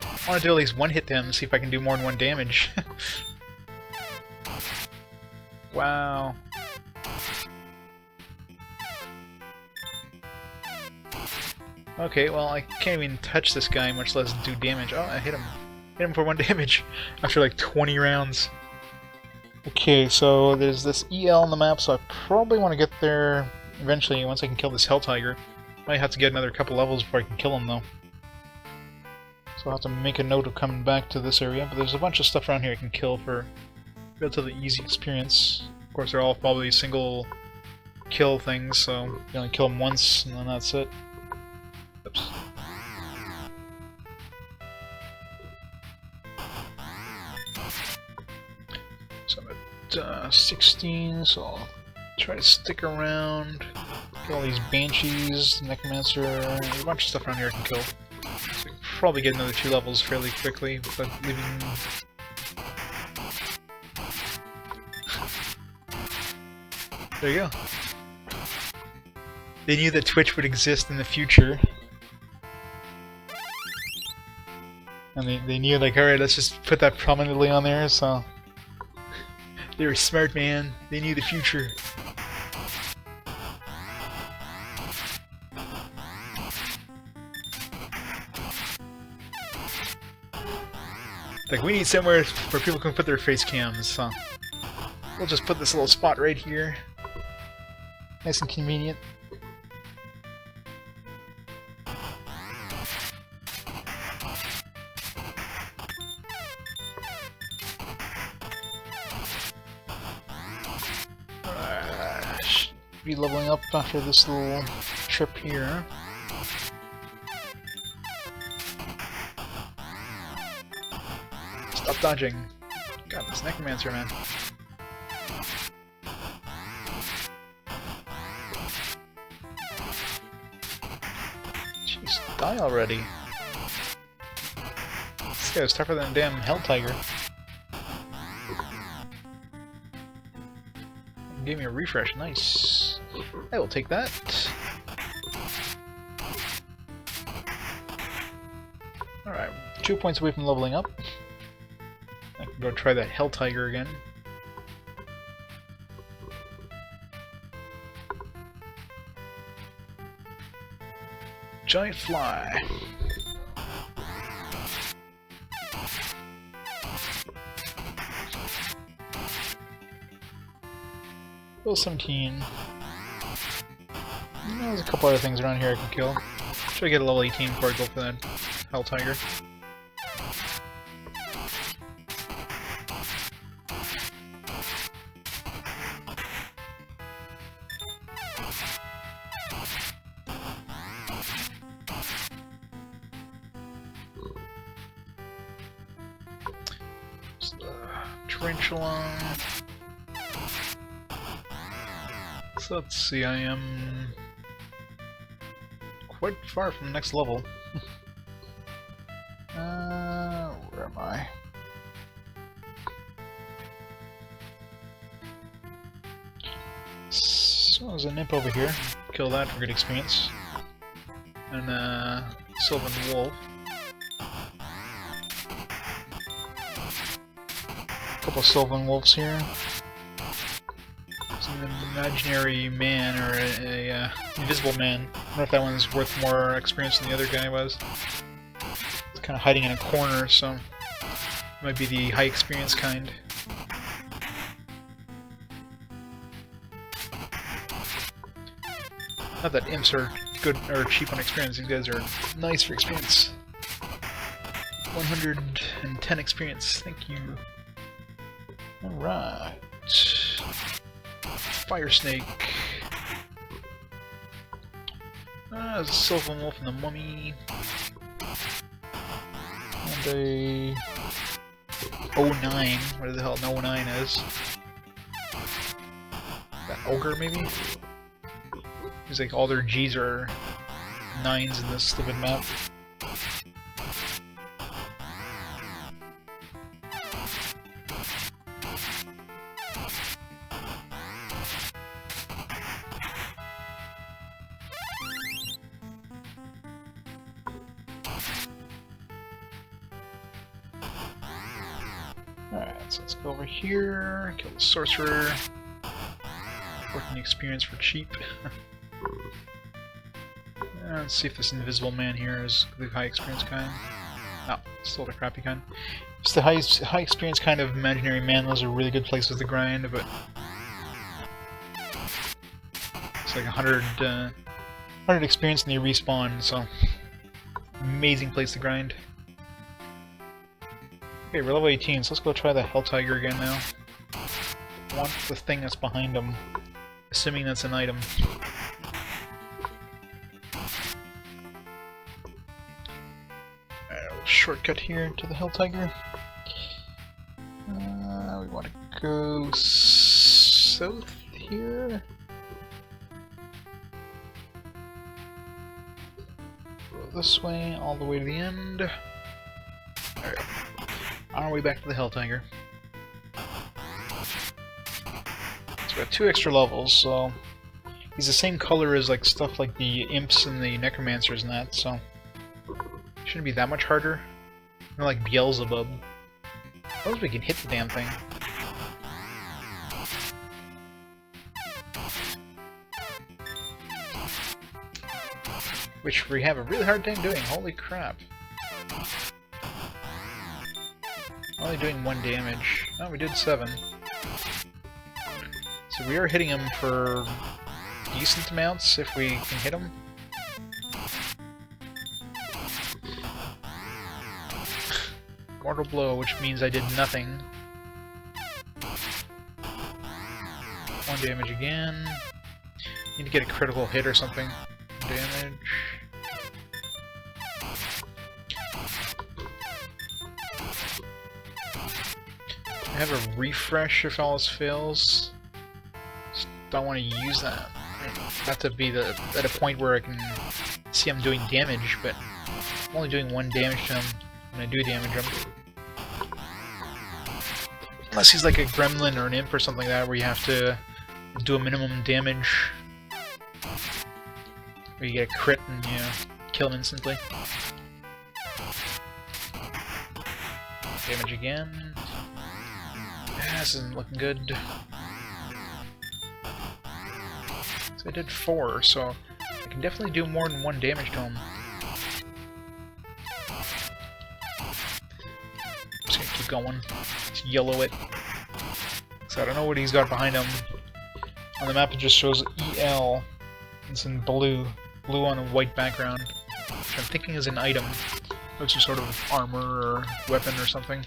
I want to do at least one hit to him, see if I can do more than 1 damage. Wow. Okay, well, I can't even touch this guy, much less do damage. Oh, I hit him. Hit him for 1 damage after like 20 rounds. Okay, so there's this EL on the map, so I probably want to get there eventually once I can kill this Hell Tiger. Might have to get another couple levels before I can kill him, though. So I'll have to make a note of coming back to this area, but there's a bunch of stuff around here I can kill for relatively easy experience. Of course, they're all probably single kill things, so you only kill them once and then that's it. Oops. So I'm at 16, so I'll try to stick around. Get all these Banshees, Necromancer, a bunch of stuff around here I can kill. So I can probably get another 2 levels fairly quickly without leaving. There you go. They knew that Twitch would exist in the future. And they knew, like, alright, let's just put that prominently on there, so... They were smart, man. They knew the future. Like, we need somewhere where people can put their face cams, so... We'll just put this little spot right here. Nice and convenient. Should be leveling up after this little trip here. Stop dodging. God, this Necromancer, man. Jeez, die already. This guy's tougher than a damn Hell Tiger. Gave me a refresh, nice. I will take that. Alright, 2 points away from leveling up. I can go try that Hell Tiger again. Giant fly. Level 17. There's a couple other things around here I can kill. Should I get a level 18 before I go for that Hell Tiger? Tarantula. So let's see, I am quite far from the next level. Where am I? So there's an imp over here. Kill that for good experience. And Sylvan Wolf. A couple of Sylvan Wolves here. There's an imaginary man, or a invisible man. I don't know if that one's worth more experience than the other guy was. It's kind of hiding in a corner, so it might be the high experience kind. Not that imps are good or cheap on experience, these guys are nice for experience. 110 experience, thank you. Alright. Fire snake. There's a Sylvan Wolf and the mummy. And a 09. What the hell an 09 is? That ogre maybe? It's like all their G's are 9s in this stupid map. Alright, so let's go over here, kill the sorcerer. Working experience for cheap. Let's see if this invisible man here is the high experience kind. No, still the crappy kind. It's the high experience kind of imaginary man. Those are really good places to grind, but it's like 100 experience and they respawn, so amazing place to grind. Okay, we're level 18, so let's go try the Hell Tiger again now. I want the thing that's behind him, assuming that's an item. Shortcut here to the Hell Tiger. We want to go south here. Go this way, all the way to the end. Alright. On our way back to the Hell Tiger. So we got 2 extra levels, so he's the same color as like stuff like the imps and the necromancers and that, so shouldn't be that much harder. Not like Beelzebub. As long as we can hit the damn thing. Which we have a really hard time doing, holy crap. Only doing 1 damage. Oh, we did 7. So we are hitting him for decent amounts if we can hit him. Mortal blow, which means I did nothing. 1 damage again. Need to get a critical hit or something. Damage. I have a refresh if all else fails. Just don't want to use that. I have to be at a point where I can see I'm doing damage, but I'm only doing 1 damage to him when I do damage him. Unless he's like a gremlin or an imp or something like that, where you have to do a minimum damage. Where you get a crit and you kill him instantly. Damage again. Yeah, this isn't looking good. So I did 4, so I can definitely do more than 1 damage to him. Just gonna keep going. Just yellow it. So I don't know what he's got behind him. On the map it just shows EL. It's in blue. Blue on a white background. Which I'm thinking is an item. Looks like sort of armor or weapon or something.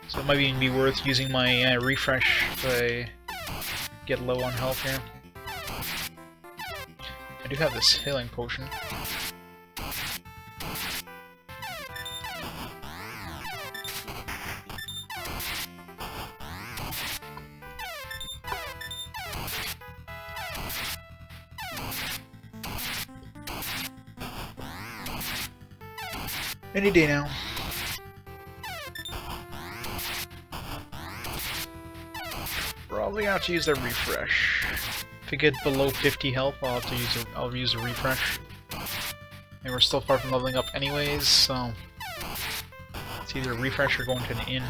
So it might even be worth using my refresh if I get low on health here. I do have this healing potion. Any day now. Probably have to use that refresh. If I get below 50 health, I'll use a refresh. And we're still far from leveling up anyways, so it's either a refresh or going to an inn.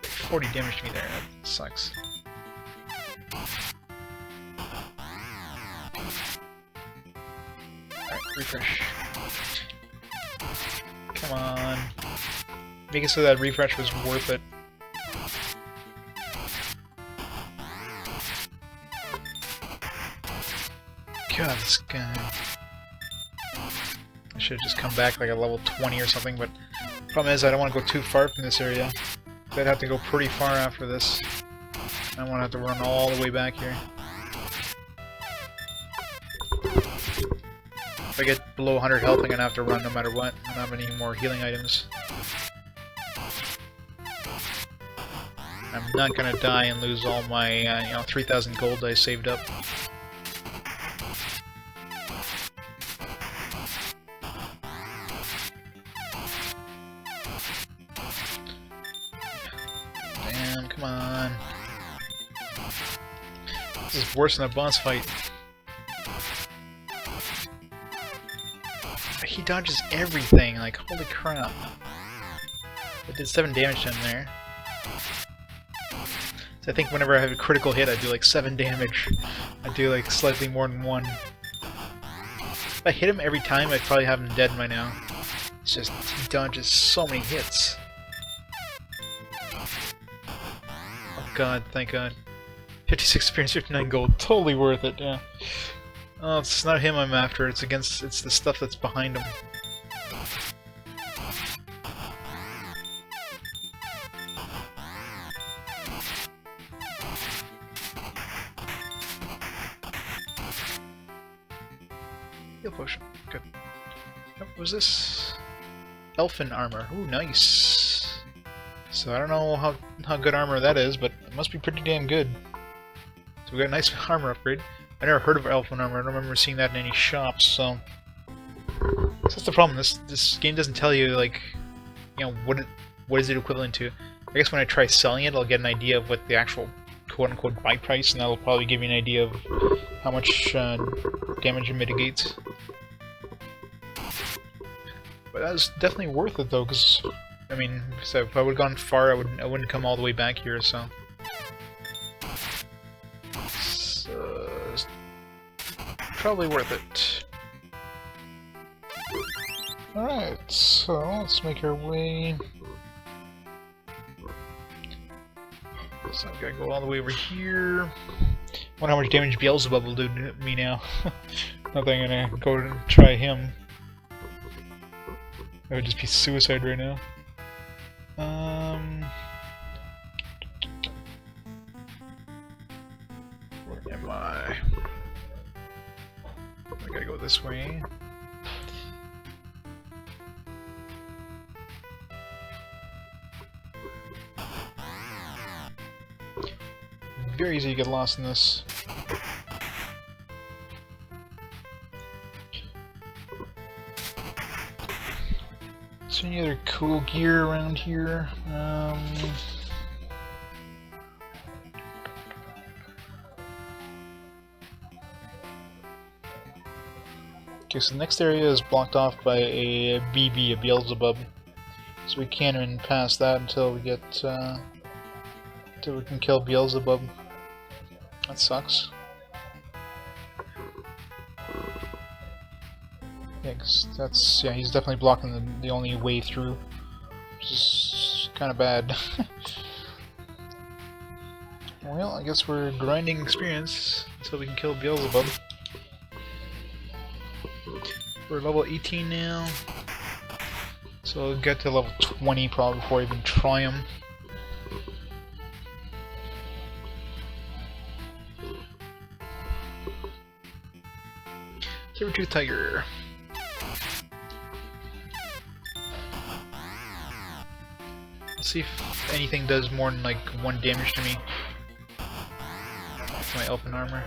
$40 damage to me there, that sucks. Alright, refresh. Come on. Make it so that refresh was worth it. God, this guy. I should have just come back like a level 20 or something, but the problem is I don't want to go too far from this area. So I'd have to go pretty far after this. I don't want to have to run all the way back here. If I get below 100 health, I'm gonna have to run no matter what. I don't have any more healing items. I'm not gonna die and lose all my, 3,000 gold I saved up. Damn, come on. This is worse than a boss fight. He dodges everything, like, holy crap. I did 7 damage to him there. So I think whenever I have a critical hit, I do like 7 damage. I do like slightly more than 1. If I hit him every time, I'd probably have him dead by now. It's just, he dodges so many hits. Oh god, thank god. 56 experience, 59 gold, totally worth it, yeah. Oh, it's not him I'm after, it's the stuff that's behind him. Heal potion, good. What was this? Elfin armor, ooh, nice. So I don't know how good armor that is, but it must be pretty damn good. So we got a nice armor upgrade. I never heard of elfin armor. I don't remember seeing that in any shops. So that's the problem. This game doesn't tell you like, what is it equivalent to. I guess when I try selling it, I'll get an idea of what the actual quote-unquote buy price, and that'll probably give me an idea of how much damage it mitigates. But that's definitely worth it though, because I mean, so if I would have gone far, I wouldn't come all the way back here. So. Probably worth it. Alright, so let's make our way. So I've got to go all the way over here. I wonder how much damage Beelzebub will do to me now. Not that I'm gonna go and try him. That would just be suicide right now. Where am I? I gotta go this way. Very easy to get lost in this. Is there any other cool gear around here? Okay, so the next area is blocked off by a BB, a Beelzebub. So we can't even pass that until we get, until we can kill Beelzebub. That sucks. Yeah, 'cause that's, yeah, he's definitely blocking the only way through, which is kind of bad. Well, I guess we're grinding experience until we can kill Beelzebub. We're level 18 now, so we'll get to level 20 probably before I even try him. Saber-tooth tiger. Let's see if anything does more than like 1 damage to me. My elfin armor.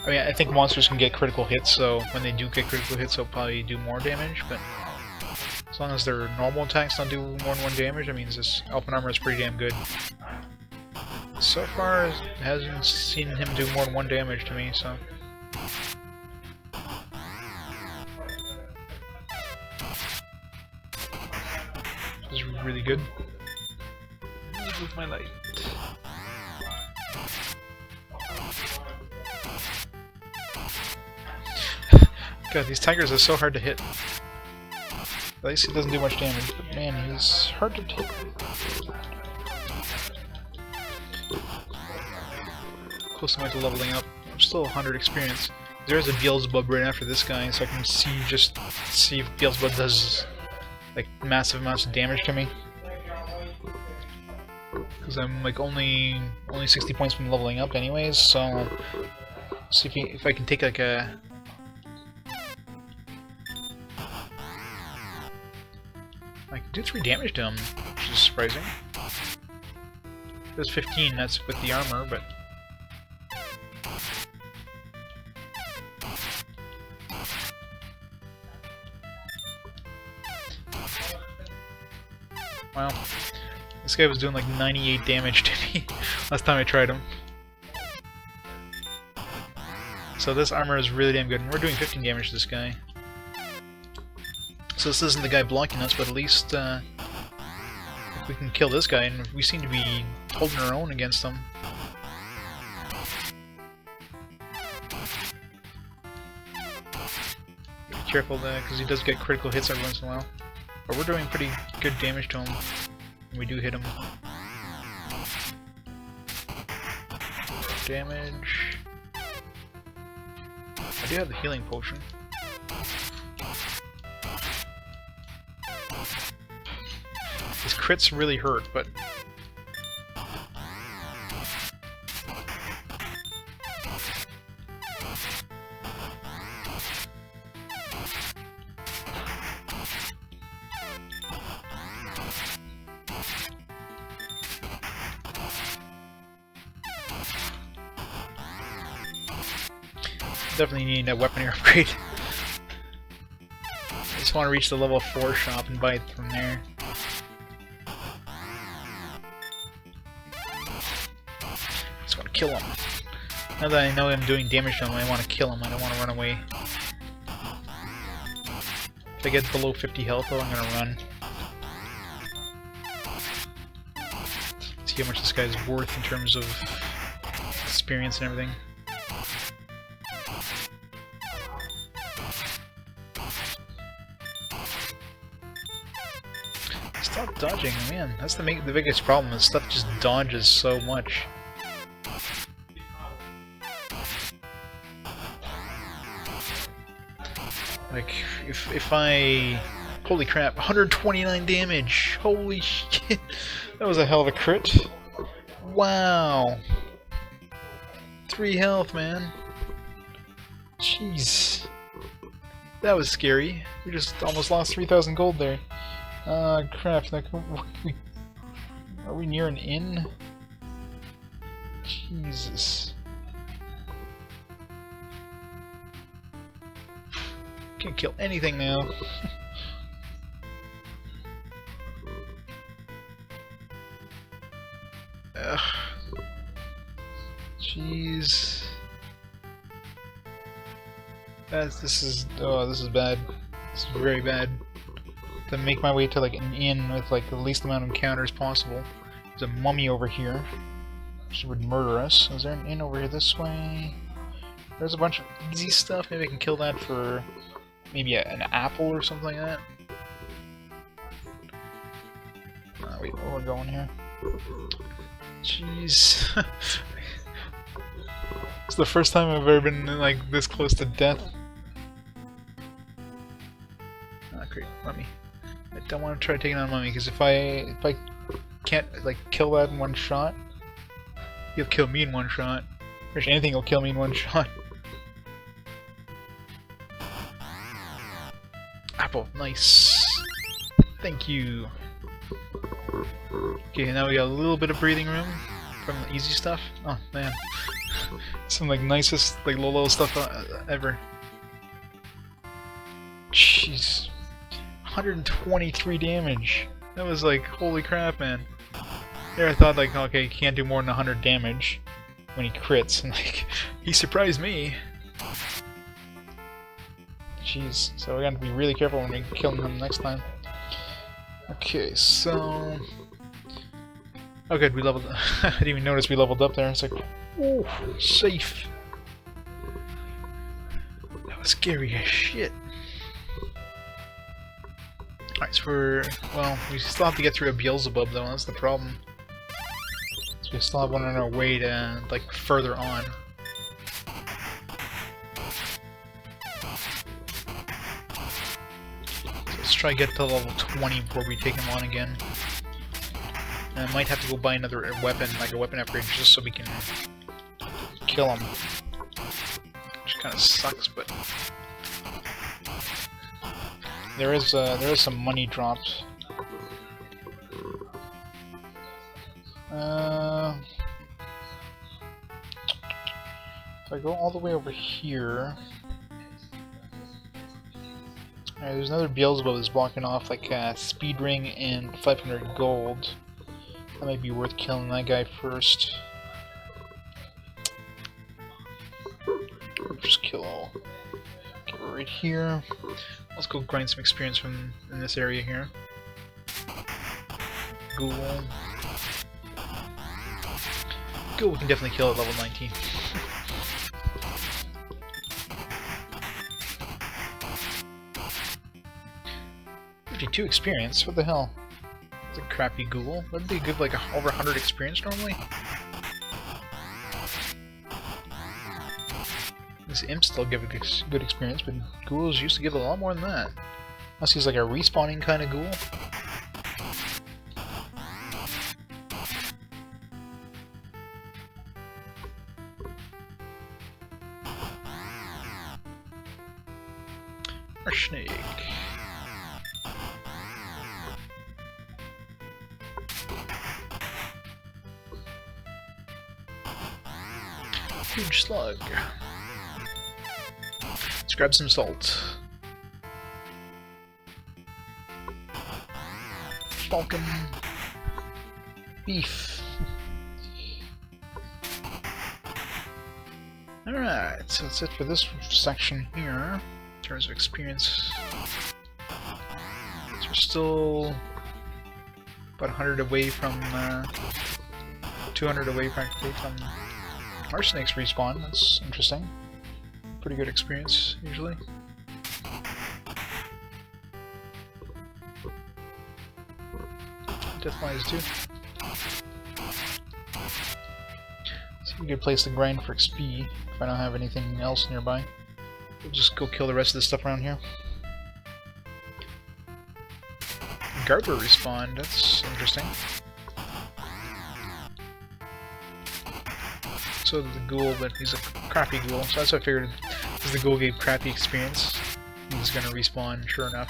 I mean, I think monsters can get critical hits, so when they do get critical hits, they'll probably do more damage, but as long as their normal attacks don't do more than 1 damage, that means this Alpine Armor is pretty damn good. So far, it hasn't seen him do more than 1 damage to me, so... This is really good. With my light. God, these tigers are so hard to hit. At least he doesn't do much damage, but man, he's hard to hit. Close to leveling up. I'm still 100 experience. There's a Beelzebub right after this guy, so I can see if Beelzebub does like massive amounts of damage to me. Because I'm like only 60 points from leveling up anyways, so see if I can take like a... I can do 3 damage to him, which is surprising. It was 15, that's with the armor, but... Wow. This guy was doing like 98 damage to me last time I tried him. So this armor is really damn good, and we're doing 15 damage to this guy. So this isn't the guy blocking us, but at least if we can kill this guy, and we seem to be holding our own against him. Be careful there, because he does get critical hits every once in a while. But we're doing pretty good damage to him. We do hit him. Damage. I do have the healing potion. His crits really hurt, but... Definitely need a weaponry upgrade. I just want to reach the level 4 shop and buy it from there. Just want to kill him. Now that I know I'm doing damage to him, I want to kill him. I don't want to run away. If I get below 50 health, though, I'm gonna run. See how much this guy's worth in terms of experience and everything. Stop dodging, man. That's the biggest problem. This stuff just dodges so much. Like, if I... Holy crap, 129 damage! Holy shit! That was a hell of a crit. Wow! 3 health, man. Jeez. That was scary. We just almost lost 3,000 gold there. Crap, like, are we near an inn? Jesus. Can't kill anything now. Ugh. Jeez. This is bad. This is very bad. To make my way to like an inn with like the least amount of encounters possible. There's a mummy over here. She would murder us. Is there an inn over here this way? There's a bunch of easy stuff. Maybe I can kill that for maybe an apple or something like that. Wait, where are we going here? Jeez. It's the first time I've ever been like this close to death. Ah, great, mummy. I don't want to try taking on mummy because if I can't like kill that in one shot, he'll kill me in one shot. Or anything will kill me in one shot. Apple, nice. Thank you. Okay, now we got a little bit of breathing room from the easy stuff. Oh man. Some like nicest like low level stuff ever. Jeez, 123 damage. That was like holy crap, man. There I thought like okay, he can't do more than 100 damage when he crits, and like he surprised me. Jeez, so we gotta be really careful when we kill him next time. Okay, so oh good, we leveled. I didn't even notice we leveled up there. It's like, ooh, safe. That was scary as shit. Alright, so well, we still have to get through a Beelzebub though, that's the problem. So we still have one on our way to, like, further on. So let's try to get to level 20 before we take him on again. And I might have to go buy another weapon, like a weapon upgrade, just so we can kill him. Which kinda sucks, but there is some money dropped. If I go all the way over here, alright, there's another Beelzebub that's blocking off like a speed ring and 500 gold. That might be worth killing that guy first. Or just kill. Get right here. Let's go grind some experience from in this area here. Ghoul. Ghoul we can definitely kill at level 19. 52 experience? What the hell? It's a crappy Ghoul. Wouldn't they give like over 100 experience normally? These imps still give a good experience, but ghouls used to give a lot more than that. Unless he's like a respawning kind of ghoul. Or snake. Huge slug. Let's grab some salt. Falcon. Beef. Alright, so that's it for this section here. In terms of experience. So we're still about 100 away from 200 away practically from our snakes respawn. That's interesting. Pretty good experience, usually. Deathflies too. See if we could place the grind for XP if I don't have anything else nearby. We'll just go kill the rest of the stuff around here. Garber respawned, that's interesting. So the ghoul, but he's a crappy ghoul, so that's what I figured. Because the ghoul gave crappy experience, he's gonna respawn, sure enough.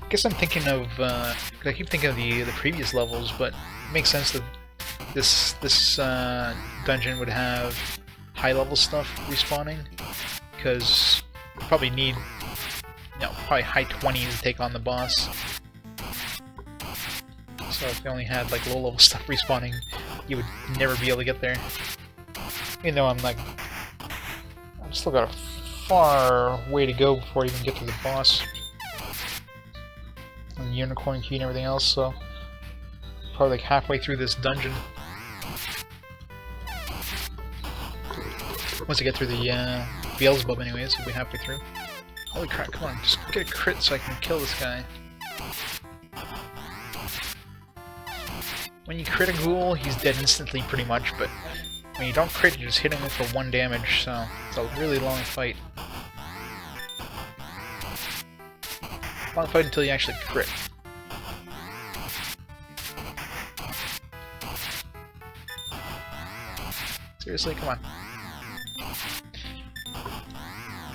I guess I'm thinking of, cause I keep thinking of the previous levels, but it makes sense that this dungeon would have high level stuff respawning, because you probably need, you know, probably high 20s to take on the boss. So if they only had like low level stuff respawning, you would never be able to get there. Even though I've still got a far way to go before I even get to the boss. And the unicorn key and everything else, so probably like halfway through this dungeon. Once I get through the Beelzebub anyways, we'll be halfway through. Holy crap, come on, just get a crit so I can kill this guy. When you crit a ghoul, he's dead instantly pretty much, but when you don't crit, you're just hitting him for 1 damage, so it's a really long fight. Long fight until you actually crit. Seriously, come on.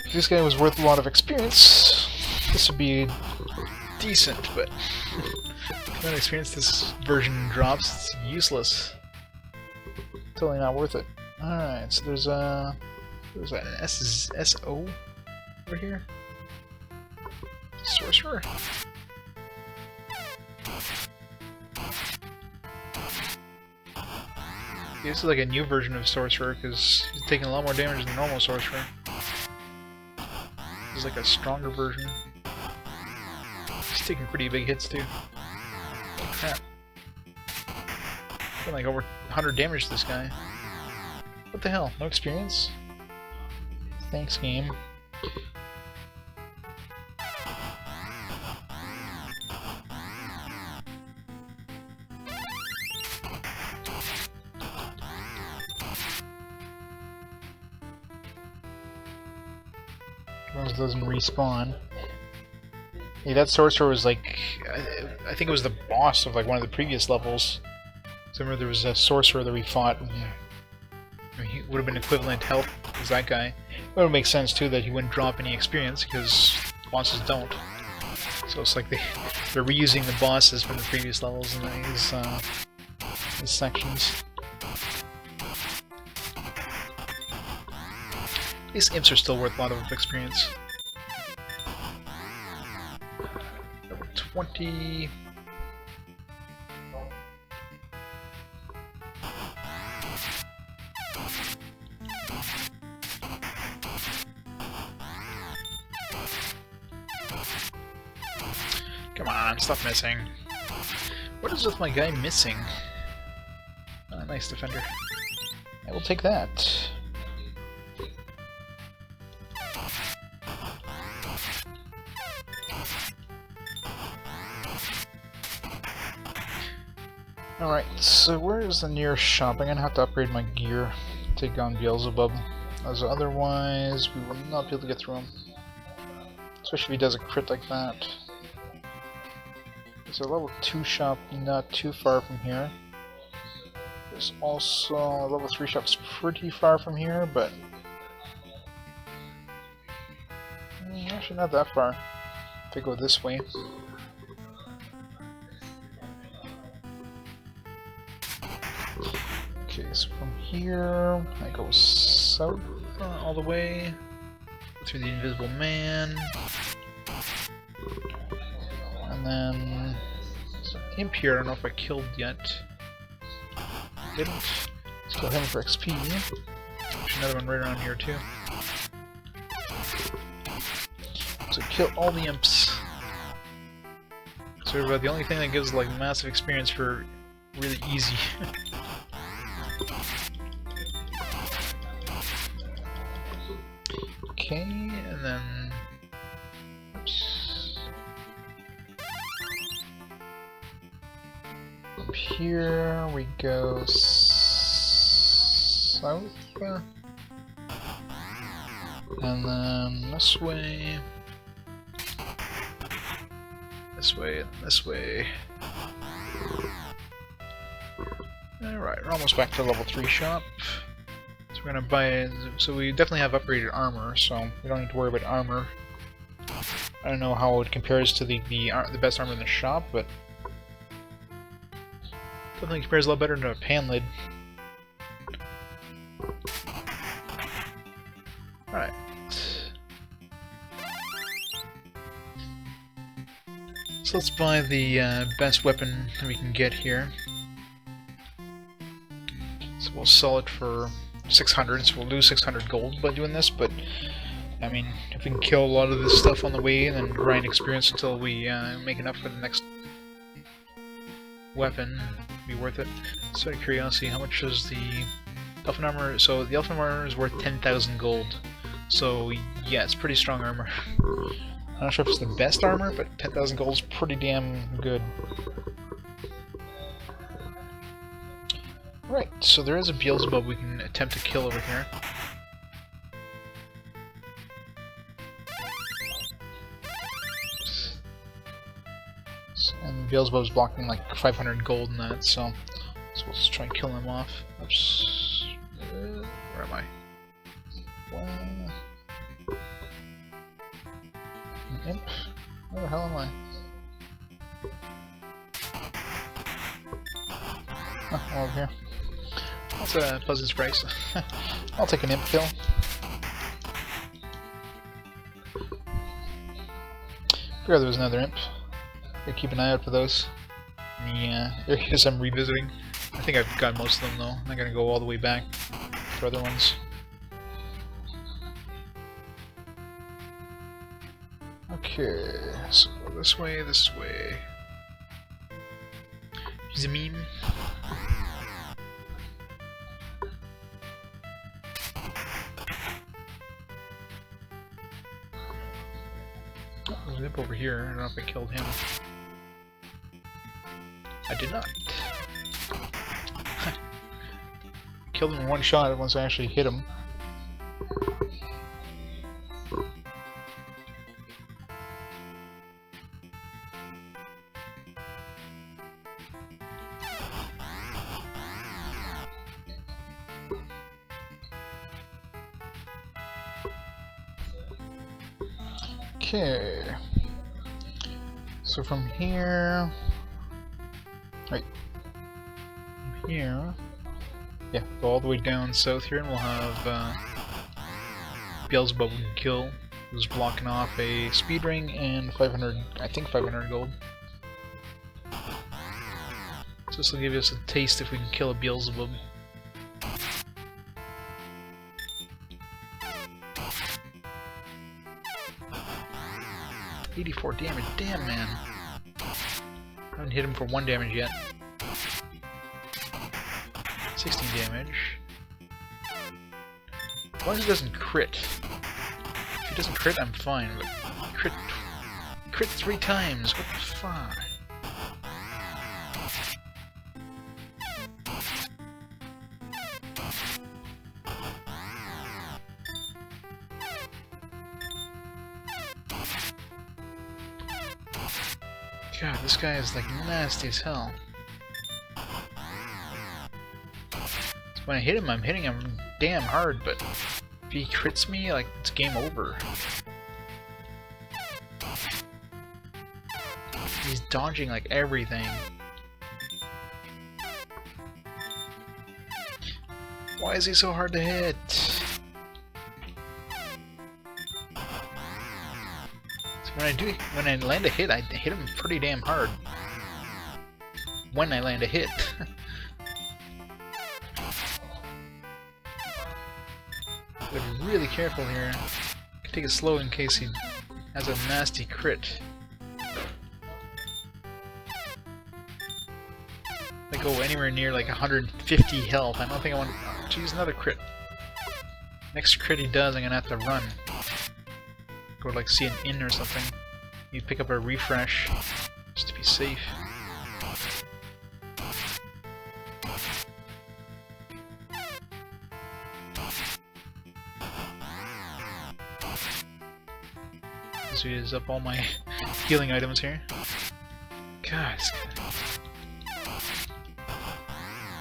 If this guy was worth a lot of experience, this would be decent, but if you don't experience this version drops, it's useless. Totally not worth it. Alright, so there's an SO over here. Sorcerer. This is like a new version of Sorcerer because he's taking a lot more damage than normal Sorcerer. This is like a stronger version. He's taking pretty big hits too. Oh, crap. Doing like over 100 damage to this guy. What the hell? No experience? Thanks, game. As long as it doesn't respawn. Yeah, that sorcerer was like, I think it was the boss of like one of the previous levels. So remember there was a sorcerer that we fought, and he would have been equivalent health as that guy. It would make sense too that he wouldn't drop any experience because bosses don't. So it's like they're reusing the bosses from the previous levels in these sections. These imps are still worth a lot of experience. Level 20. Come on, stop missing. What is with my guy missing? Oh, nice defender. I will take that. Alright, so where is the nearest shop? I'm gonna have to upgrade my gear to take on Beelzebub, as otherwise we will not be able to get through him. Especially if he does a crit like that. There's a level 2 shop not too far from here. There's also a level 3 shop's pretty far from here, but actually not that far if I go this way. Okay, so from here I go south all the way through the Invisible Man, and then there's an imp here. I don't know if I killed yet. Didn't. Let's kill him for XP. There's another one right around here too. So kill all the imps. So the only thing that gives like massive experience for really easy. Okay, and then oops. Up here we go south, and then this way, this way, and this way. Alright, we're almost back to level 3 shop. So we're gonna buy. So we definitely have upgraded armor, so we don't need to worry about armor. I don't know how it compares to the best armor in the shop, but definitely compares a lot better to a pan lid. Alright. So let's buy the best weapon that we can get here. So we'll sell it for 600, so we'll lose 600 gold by doing this, but I mean, if we can kill a lot of this stuff on the way and then grind experience until we make enough for the next weapon, it'll be worth it. So out of curiosity, how much is the Elfin armor? So the Elfin armor is worth 10,000 gold. So yeah, it's pretty strong armor. I'm not sure if it's the best armor, but 10,000 gold is pretty damn good. Right, so there is a Beelzebub we can attempt to kill over here. And Beelzebub's blocking like 500 gold in that, so we'll just try and kill him off. Oops. Where am I? Imp? Where the hell am I? Oh, over here. That's a pleasant surprise. I'll take an imp kill. Forgot there was another imp. Gotta keep an eye out for those. Yeah, areas I'm revisiting. I think I've got most of them though. I'm not gonna go all the way back for other ones. Okay, so this way, this way. He's a meme. Oh, there's an imp over here. I don't know if I killed him. I did not. Killed him in one shot once I actually hit him. Okay. So from here... Right. From here... Yeah, go all the way down south here and we'll have Beelzebub we can kill. Who's blocking off a speed ring and 500, I think 500 gold. So this will give us a taste if we can kill a Beelzebub. $84 damage, damn man. I haven't hit him for 1 damage yet. 16 damage. As long as he doesn't crit. If he doesn't crit, I'm fine, but crit 3 times, what the fuck? God, this guy is like nasty as hell. When I hit him, I'm hitting him damn hard, but if he crits me, like, it's game over. He's dodging, like, everything. Why is he so hard to hit? So when I land a hit, I hit him pretty damn hard. When I land a hit. Gotta be really careful here. Take it slow in case he has a nasty crit. If I go anywhere near like 150 health, I don't think I want to use another crit. Next crit he does, I'm gonna have to run. Go to like see an inn or something. You pick up a refresh just to be safe. So he use up all my healing items here. God, this guy.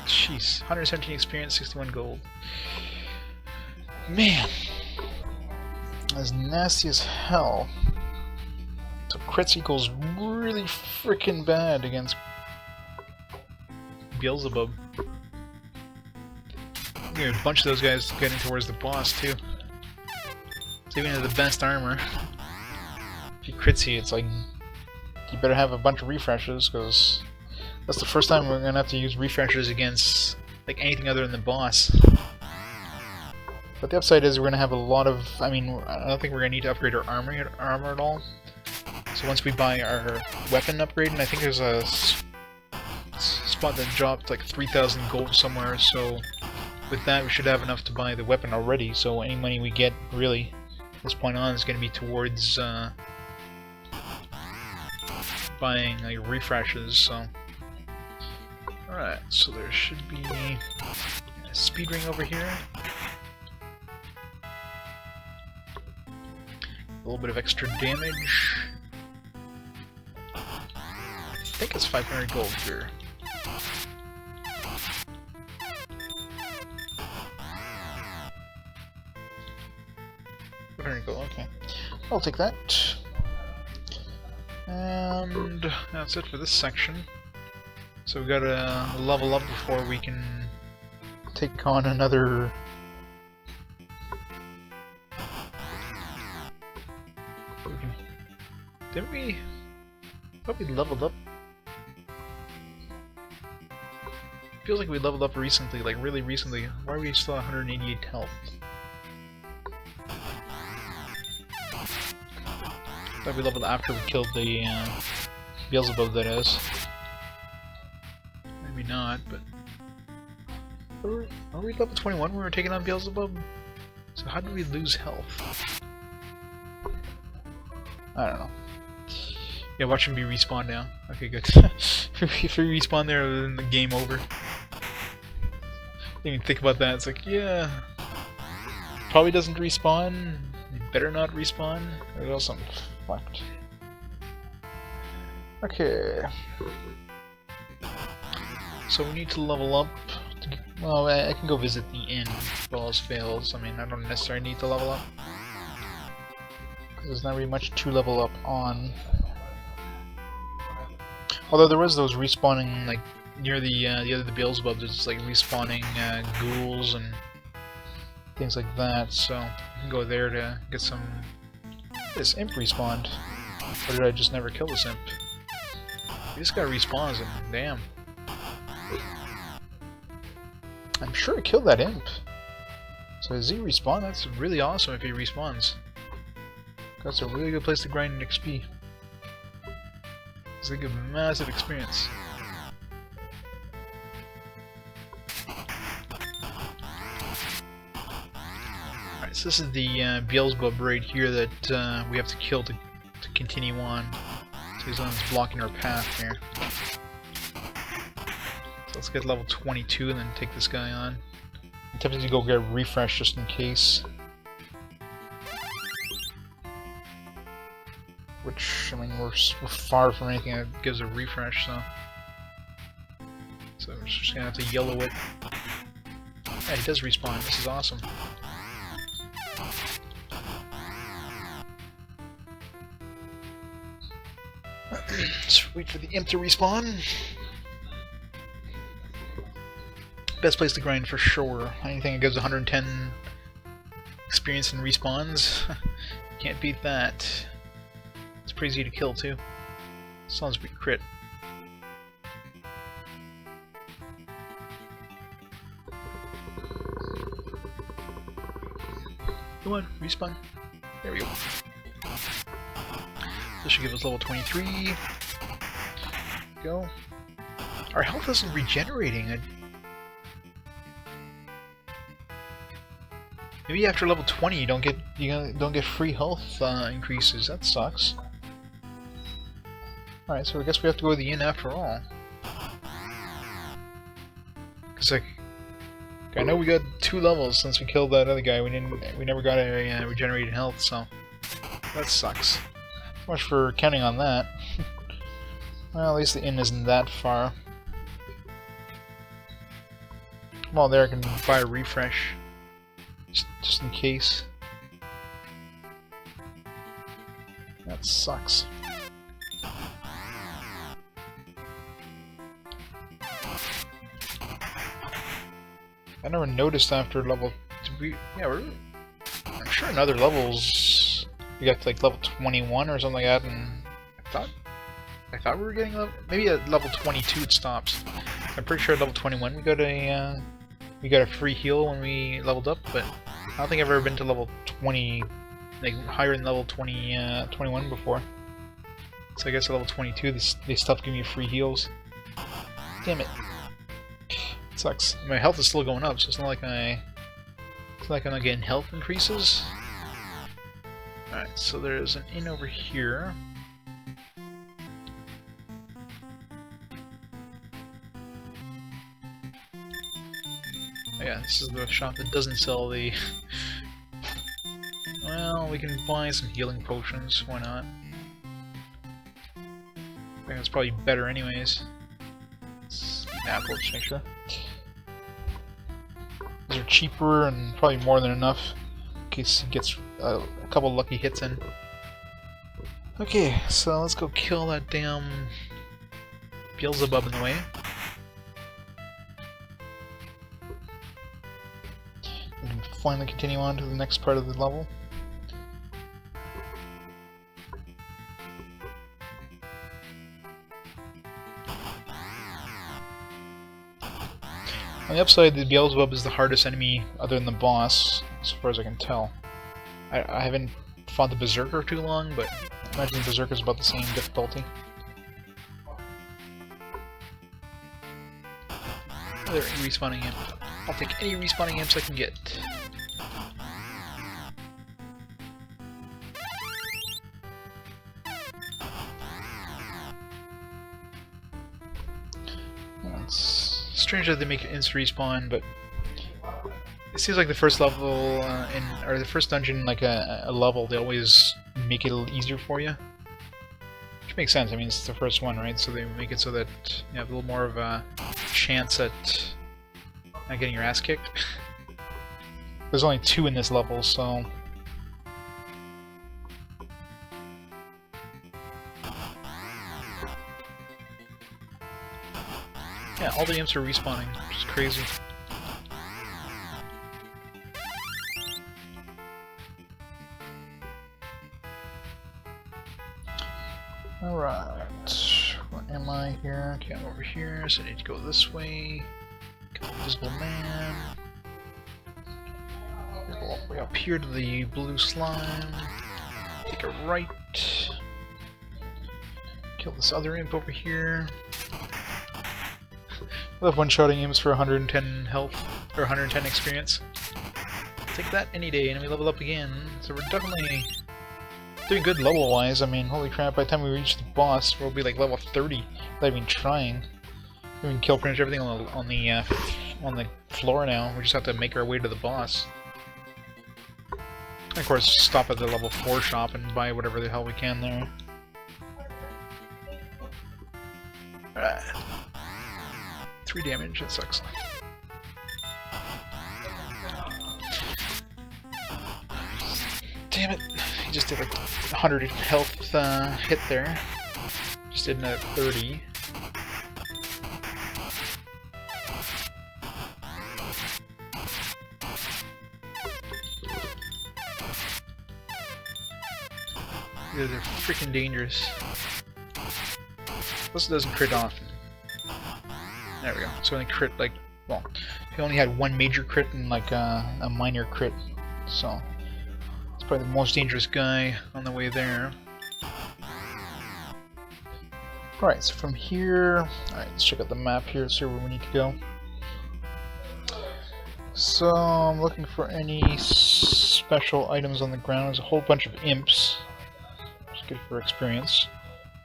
Jeez, 117 experience, 61 gold. Man, that's nasty as hell. So crits equals really freaking bad against Beelzebub. There's a bunch of those guys getting towards the boss too. So even with the best armor, if he crits you, it's like you better have a bunch of refreshes, because that's the first time we're gonna have to use refreshes against like anything other than the boss. But the upside is we're gonna have a lot of. I mean, I don't think we're gonna need to upgrade our armor at all. So once we buy our weapon upgrade, and I think there's a spot that dropped like 3,000 gold somewhere. So with that, we should have enough to buy the weapon already. So any money we get, really, from this point on, is gonna be towards buying like refreshes. So. Alright, so there should be a speed ring over here. A little bit of extra damage. I think it's 500 gold here. Okay. I'll take that. And that's it for this section. So we gotta level up before we can take on another... Didn't we... I thought we leveled up. Feels like we leveled up recently, like really recently. Why are we still at 188 health? I thought we leveled after we killed the Beelzebub, that is. Maybe not, but... Are we level 21 when we were taking on Beelzebub? So how did we lose health? I don't know. Yeah, watch him be respawned now. Okay, good. If we respawn there, then the game over. Didn't even think about that. It's like, yeah, probably doesn't respawn. You better not respawn, or else I'm fucked. Okay. So we need to level up. Well, I can go visit the inn if all else fails. I mean, I don't necessarily need to level up. There's not really much to level up on. Although there was those respawning, like, near the Beelzebub, there's like respawning ghouls and things like that, so you can go there to get some... This imp respawned. Or did I just never kill this imp? This guy respawns and damn. I'm sure I killed that imp. So does he respawn? That's really awesome if he respawns. That's a really good place to grind XP. It's like a massive experience. Alright, so this is the Beelzebub right here that we have to kill to continue on. So he's the one that's blocking our path here. So let's get level 22 and then take this guy on. I'm tempted to go get a refresh just in case. Which, I mean, we're far from anything that gives a refresh, so... So we're just gonna have to yellow it. Yeah, he does respawn. This is awesome. Just wait for the imp to respawn. Best place to grind for sure. Anything that gives 110 experience and respawns, can't beat that. It's pretty easy to kill too. Sounds pretty crit. Come on, respawn. There we go. This should give us level 23. Go. Our health isn't regenerating. Maybe after level 20 you don't get free health increases. That sucks. Alright, so I guess we have to go to the inn after all. Cause like, I know we got 2 levels since we killed that other guy. We never got a regenerated health, so that sucks. So much for counting on that. Well, at least the inn isn't that far. Well, there I can buy a refresh, just in case. That sucks. I never noticed after level... I'm sure in other levels we got to like level 21 or something like that, and I thought we were getting maybe at level 22 it stops. I'm pretty sure at level 21 we got a free heal when we leveled up, but I don't think I've ever been to level 20, like higher than level 21 before. So I guess at level 22 they stopped giving me free heals. Damn it. Sucks. My health is still going up, so it's not like I'm not getting health increases. Alright, so there's an inn over here. Oh yeah, this is the shop that doesn't sell the... Well, we can buy some healing potions, why not? I think that's probably better anyways. Apples, make sure. These are cheaper and probably more than enough in case he gets a couple lucky hits in. Okay, so let's go kill that damn Beelzebub in the way. finally continue on to the next part of the level. On the upside, the Beelzebub is the hardest enemy other than the boss, as far as I can tell. I haven't fought the Berserker too long, but I imagine the Berserker is about the same difficulty. Another respawning imp. I'll take any respawning imps I can get. It's strange that they make it insta respawn, but it seems like the first level or the first dungeon, like a level, they always make it a little easier for you. Which makes sense. I mean, it's the first one, right? So they make it so that you have a little more of a chance at not getting your ass kicked. There's only 2 in this level, so yeah, all the imps are respawning, which is crazy. Alright, where am I here? Okay, I'm over here, so I need to go this way. Kill the Invisible Man. Go all the way up here to the blue slime. Take a right. Kill this other imp over here. I love one-shotting imps for 110 health, or 110 experience. Take that any day, and we level up again. So we're definitely doing good level-wise. I mean, holy crap, by the time we reach the boss, we'll be like level 30 without even trying. We can kill pretty much everything on the floor now. We just have to make our way to the boss. And of course, stop at the level 4 shop and buy whatever the hell we can there. Alright. 3 damage, that sucks. Damn it! He just did a 100 health hit there. Just did another 30. Yeah, they're freaking dangerous. This doesn't crit often. There we go. So only crit like, well, he only had 1 major crit and like a minor crit. So it's probably the most dangerous guy on the way there. Alright, so from here, alright, let's check out the map here, see where we need to go. So I'm looking for any special items on the ground. There's a whole bunch of imps, which is good for experience.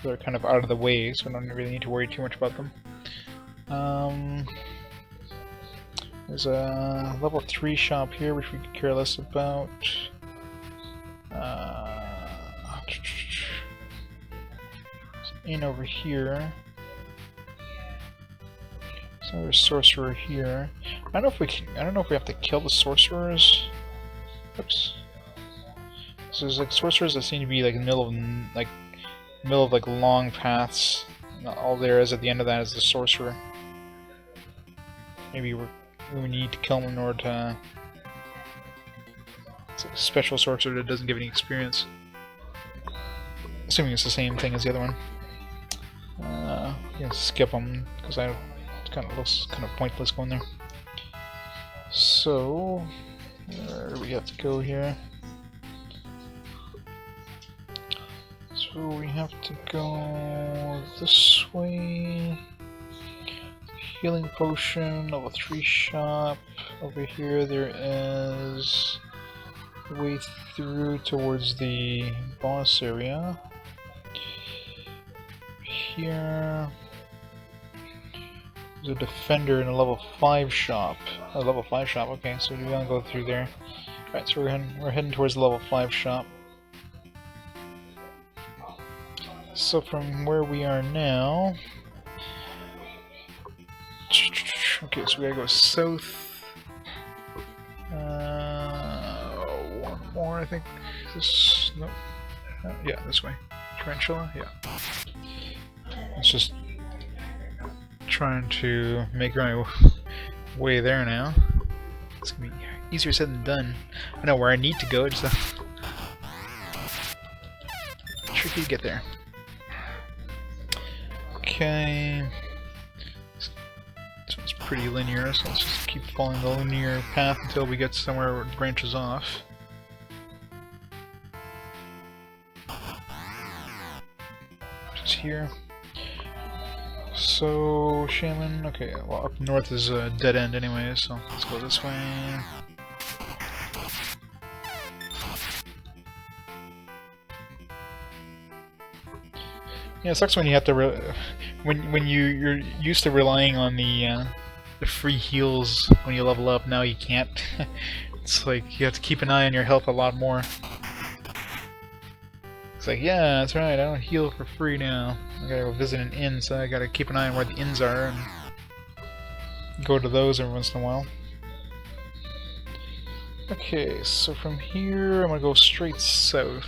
They're kind of out of the way, so I don't really need to worry too much about them. There's a level 3 shop here, which we could care less about. In over here. So there's a sorcerer here. I don't know if we have to kill the sorcerers. Oops. So there's like sorcerers that seem to be like in the middle of long paths. Not all there is at the end of that is the sorcerer. Maybe we need to kill him in order to. It's like a special sorcerer that doesn't give any experience. Assuming it's the same thing as the other one. Yeah, skip them because it's kind of pointless going there. So where do we have to go here? So we have to go this way. Healing potion, level 3 shop. Over here there is a way through towards the boss area. Here there's a defender in a level 5 shop. A level 5 shop, okay, so we're gonna go through there. Alright, so we're heading towards the level 5 shop. So from where we are now, okay, so we gotta go south. One more, I think. This, no, yeah, this way. Tarantula, yeah. It's just trying to make my way there now. It's gonna be easier said than done. I know where I need to go, it's tricky to get there. Okay. So it's pretty linear, so let's just keep following the linear path until we get somewhere where it branches off. Just here. So, Shaman, okay, well up north is a dead end anyway, so let's go this way. Yeah, it sucks when you have to when you're used to relying on the free heals when you level up. Now you can't. It's like you have to keep an eye on your health a lot more. It's like, yeah, that's right, I don't heal for free now. I gotta go visit an inn, so I gotta keep an eye on where the inns are and go to those every once in a while. Okay, so from here I'm gonna go straight south.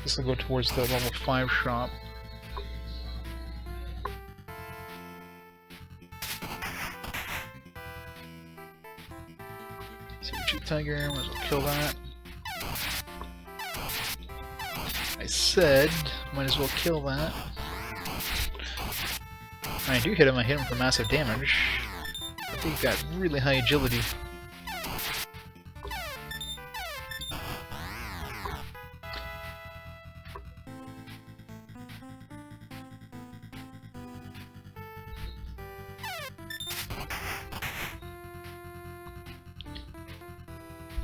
This will go towards the level 5 shop. Saber-tooth tiger, might as well kill that. I said, might as well kill that. When I do hit him, I hit him for massive damage. I think he's got really high agility.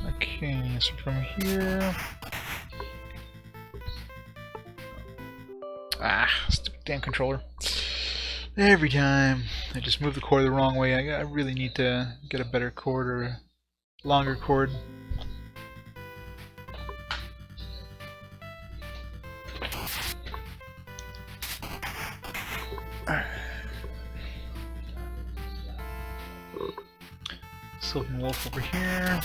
Okay, so from here... Ah, stupid damn controller. Every time I just move the cord the wrong way. I really need to get a better cord or a longer cord. Silken Wolf over here.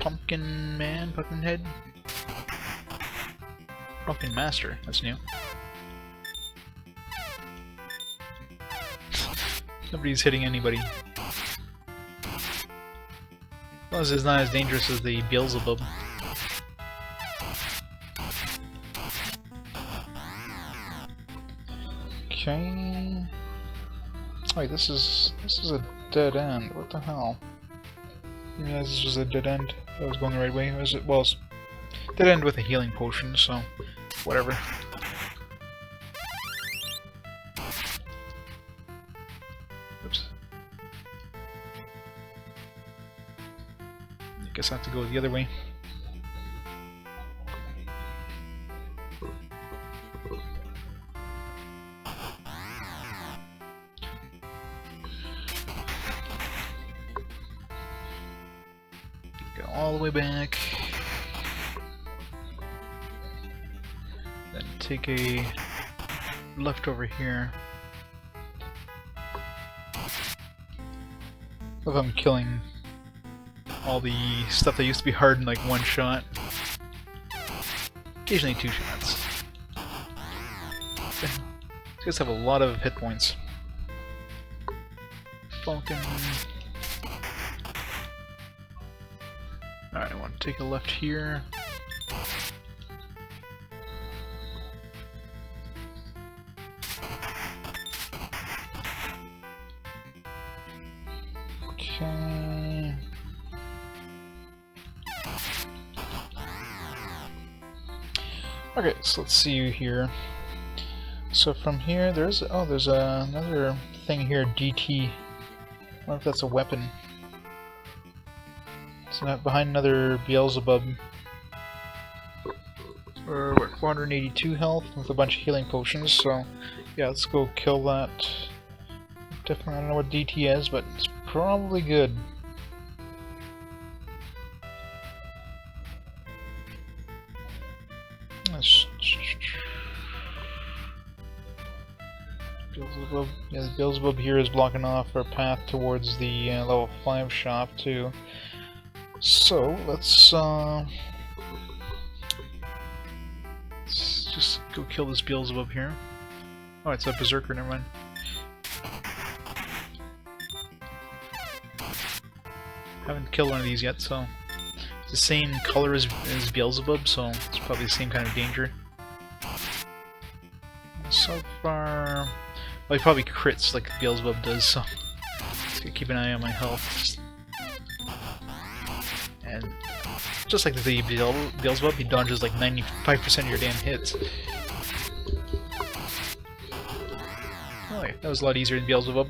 Pumpkin Man, Pumpkin Head. Pumpkin Master, that's new. Nobody's hitting anybody. Well, this is not as dangerous as the Beelzebub. Okay. Wait, this is a dead end. What the hell? I didn't realize this was a dead end. I was going the right way. Was it? Well, it's dead end with a healing potion, so whatever. Oops. I guess I have to go the other way. Go all the way back. Then take a left over here. If I'm killing all the stuff that used to be hard in like one shot. Occasionally 2 shots. These guys have a lot of hit points. Falcon. Alright, I want to take a left here. Okay. Okay, so let's see you here. So from here, there's another thing here, DT. I wonder if that's a weapon. It's not behind another Beelzebub. We're what, 482 health with a bunch of healing potions, so yeah, let's go kill that. Definitely, I don't know what DT is, but it's probably good. Beelzebub. Yeah, the Beelzebub here is blocking off our path towards the level 5 shop too. So let's just go kill this Beelzebub here. Oh, it's a Berserker, never mind. Haven't killed one of these yet, so it's the same color as Beelzebub, so it's probably the same kind of danger. So far, well, he probably crits like Beelzebub does, so just gotta keep an eye on my health. And just like the Beelzebub, he dodges like 95% of your damn hits. Oh yeah, that was a lot easier than Beelzebub.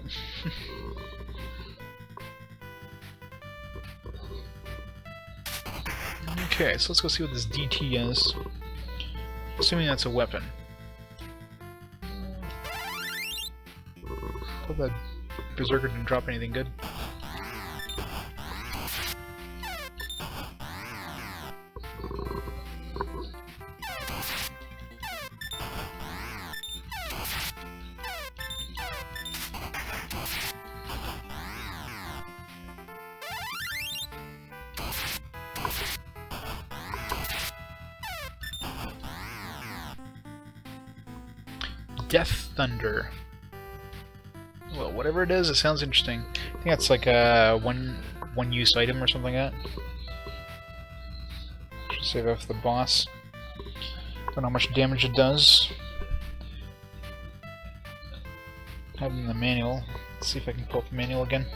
Okay, so let's go see what this DT is. Assuming that's a weapon. Hope that Berserker didn't drop anything good. Death Thunder. Well, whatever it is, it sounds interesting. I think that's like a one-use item or something like that. Should save that for the boss. Don't know how much damage it does. Have it in the manual. Let's see if I can pull up the manual again.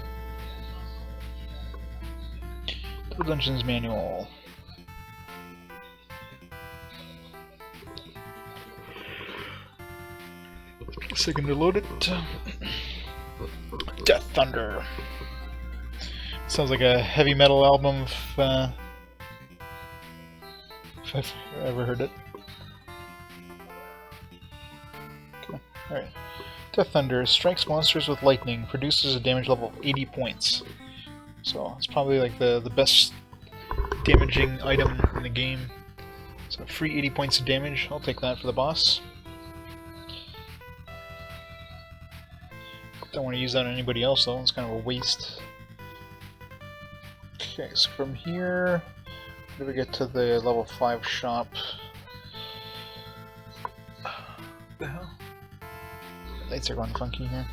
The Dungeons Manual. Second to load it. Death Thunder. Sounds like a heavy metal album if I've ever heard it. Okay, alright. Death Thunder strikes monsters with lightning, produces a damage level of 80 points. So it's probably like the best damaging item in the game. So free 80 points of damage, I'll take that for the boss. Don't want to use that on anybody else though, it's kind of a waste. Okay, so from here, how do we get to the level 5 shop? What the hell? The lights are going funky here.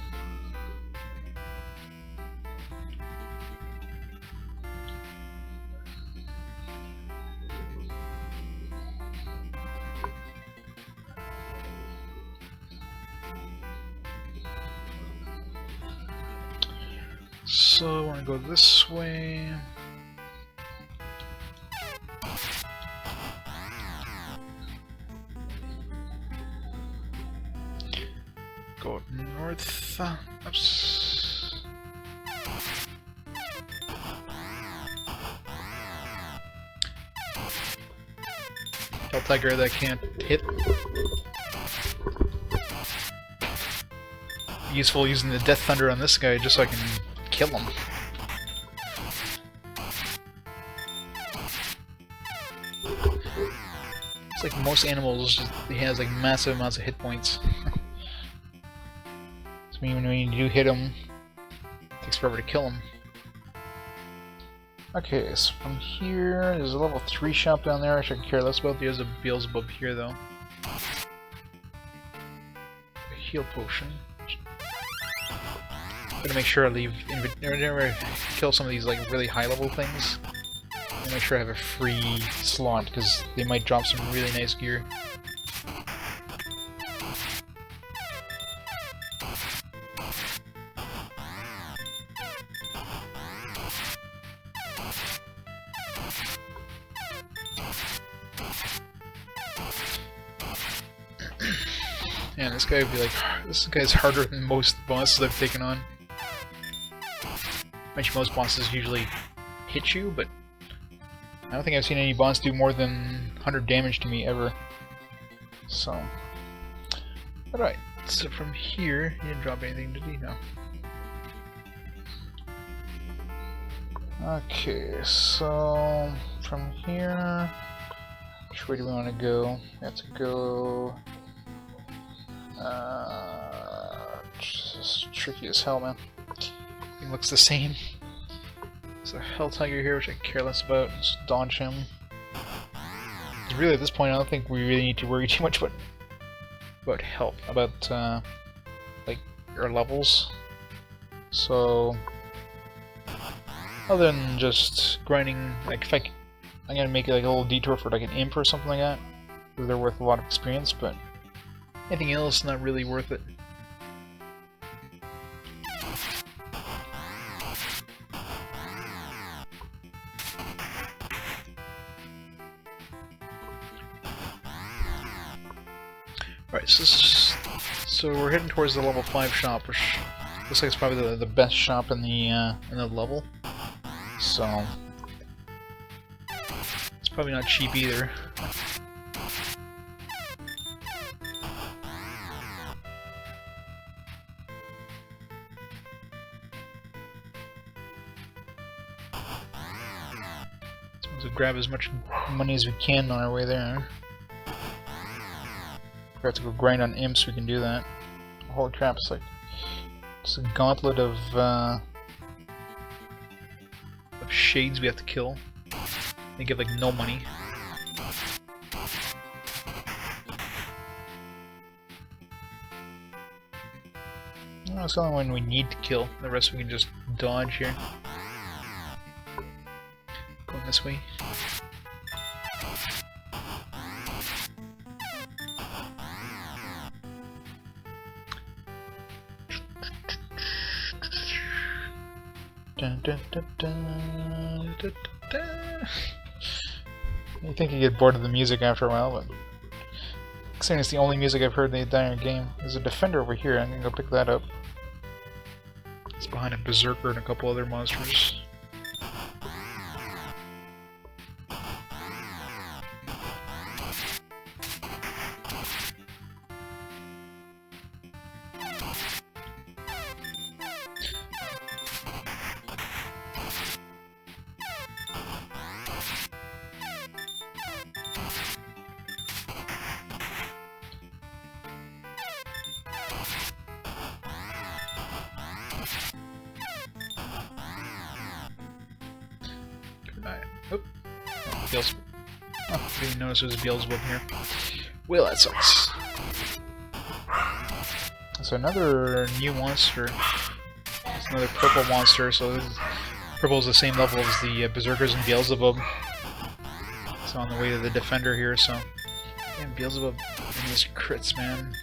So I want to go this way. Go north. Oops. Hell Tiger that can't hit. Useful using the Death Thunder on this guy just so I can kill him. It's like most animals, he has like massive amounts of hit points. So when you do hit him, it takes forever to kill him. Okay, so from here, there's a level 3 shop down there. I should care less about. There's a Beelzebub here though. A heal potion. I'm gonna make sure I leave never kill some of these like really high level things. And make sure I have a free slot because they might drop some really nice gear. Man, this guy would be like, this guy's harder than most bosses I've taken on. Most bosses usually hit you, but I don't think I've seen any boss do more than 100 damage to me ever. So, alright, so from here, he didn't drop anything, did he? No. Okay, so from here, which way do we want to go? We have to go. It's tricky as hell, man. Everything looks the same. There's a Hell Tiger here, which I care less about. Just dodge him. Really, at this point, I don't think we really need to worry too much about health, about like our levels. So Other than just grinding, like if I'm gonna make like a little detour for like an imp or something like that, because they're worth a lot of experience, but anything else not really worth it. Alright, so we're heading towards the level 5 shop, which looks like it's probably the best shop in the level. So it's probably not cheap either. So we'll grab as much money as we can on our way there. If we have to go grind on imps, we can do that. Holy crap, it's a gauntlet of shades we have to kill. They give like no money. That's the only one we need to kill. The rest we can just dodge here. Going this way. Dun, dun, dun, dun, dun, dun. You think you get bored of the music after a while, but considering it's the only music I've heard in the entire game. There's a defender over here, I'm gonna go pick that up. It's behind a berserker and a couple other monsters. Oh, Beelzebub. Oh, didn't notice there was a Beelzebub here. Well, that sucks. So another new monster. It's another purple monster, so purple is the same level as the Berserkers and Beelzebub. So on the way to the Defender here, so... Damn, Beelzebub and his crits, man.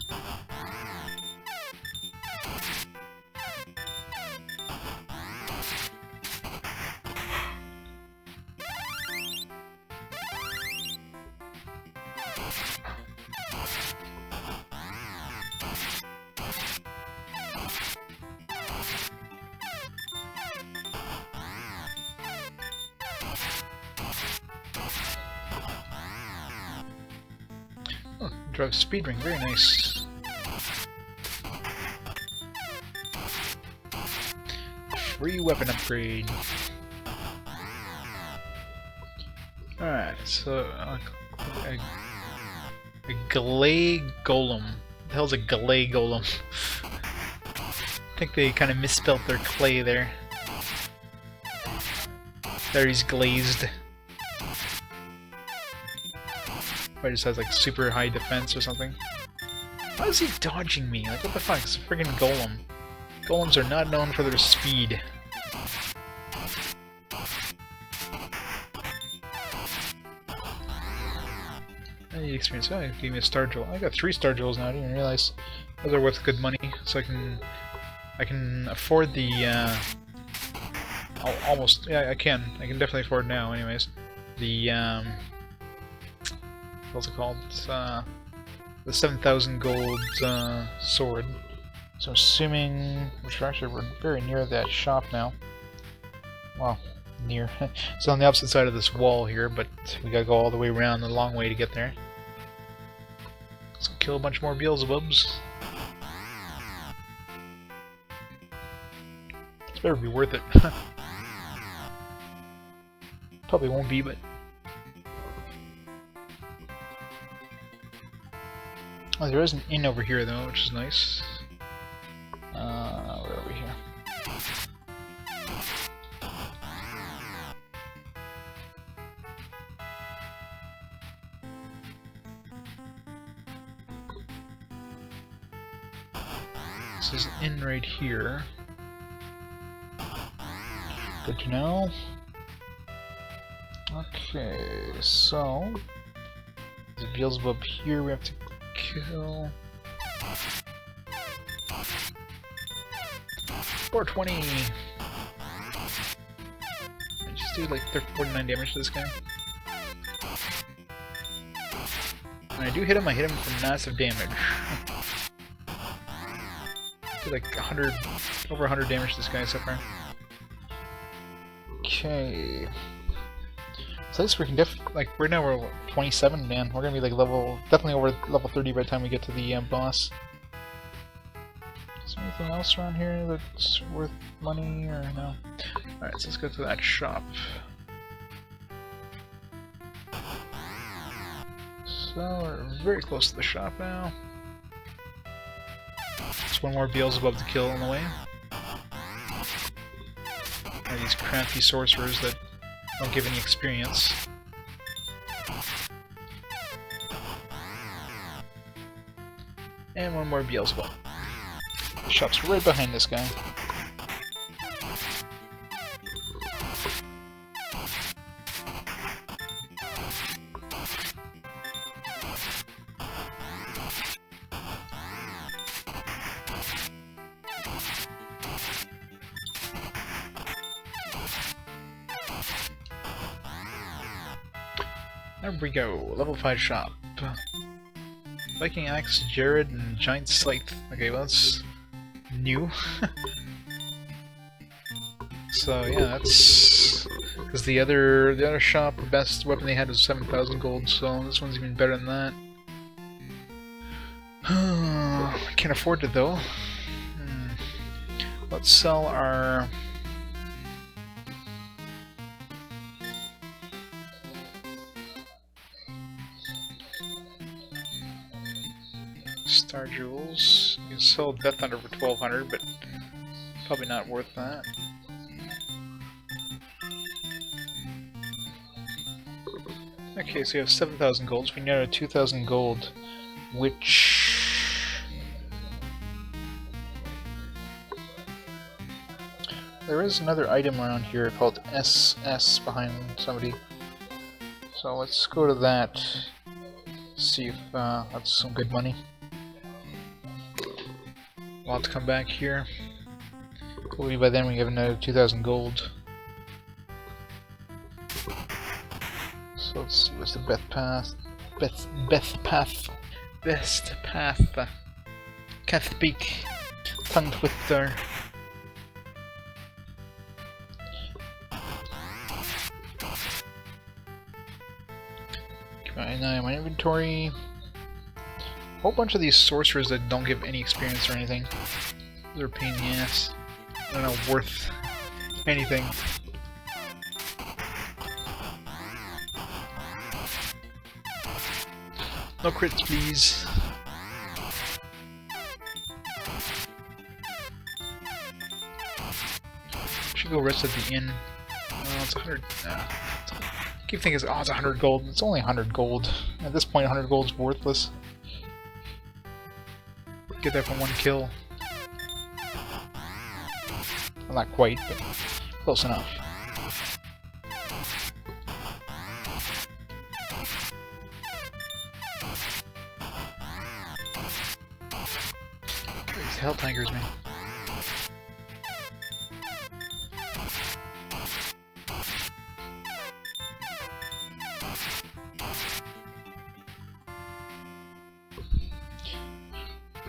Oh, drug speed ring, very nice. Free weapon upgrade. Alright, so a Glay Golem. What the hell's a Glay Golem? I think they kind of misspelled their clay there. There he's glazed. Probably just has like super high defense or something. Why is he dodging me? Like what the fuck? It's a friggin' golem. Golems are not known for their speed. I need experience. Oh, it gave me a star jewel. I got 3 star jewels now. I didn't even realize those are worth good money. So I can afford the almost, yeah, I can definitely afford now. Anyways, the what's it called? It's, the 7,000 gold sword. So I'm assuming, which actually we're very near that shop now. Well, near. It's on the opposite side of this wall here, but we gotta go all the way around the long way to get there. Let's kill a bunch more Beelzebubs. This better be worth it. Probably won't be, but... Oh, there is an inn over here though, which is nice. Where are we here? This is an inn right here. Good to know. Okay, so the Beelzebub here we have to kill. 420. I just do like 49 damage to this guy. When I do hit him, I hit him for massive damage. Do like 100, over 100 damage to this guy so far. Okay. So this we can like right now we're 27, man. We're gonna be like definitely over level 30 by the time we get to the boss. Is there anything else around here that's worth money or no? Alright, so let's go to that shop. So we're very close to the shop now. Just one more Beelzebub to kill on the way. Are these crafty sorcerers that don't give any experience. And one more Beelzebub. The shop's right behind this guy. There we go, level 5 shop. Viking Axe, Jared, and Giant Scythe. Okay, well that's new. So yeah, that's because the other shop, the best weapon they had was 7,000 gold, so this one's even better than that. Can't afford it though. Let's sell our Star Jewels. You can sell Death Thunder for 1,200, but probably not worth that. Okay, so you have 7,000 gold, so we need another 2,000 gold, which... There is another item around here called SS behind somebody. So let's go to that, see if that's some good money. We'll have to come back here. Hopefully by then we have another 2,000 gold. So let's see, what's the best path? Best path. Can't speak. Tongue twister. Right now my inventory. A whole bunch of these sorcerers that don't give any experience or anything. They're a pain in the ass. They're not worth anything. No crits, please. Should go rest at the inn. It's 100. I keep thinking, oh, it's 100 gold. It's only 100 gold. At this point, 100 gold is worthless. Get that from one kill. Well, not quite, but close enough. These hell tankers, man.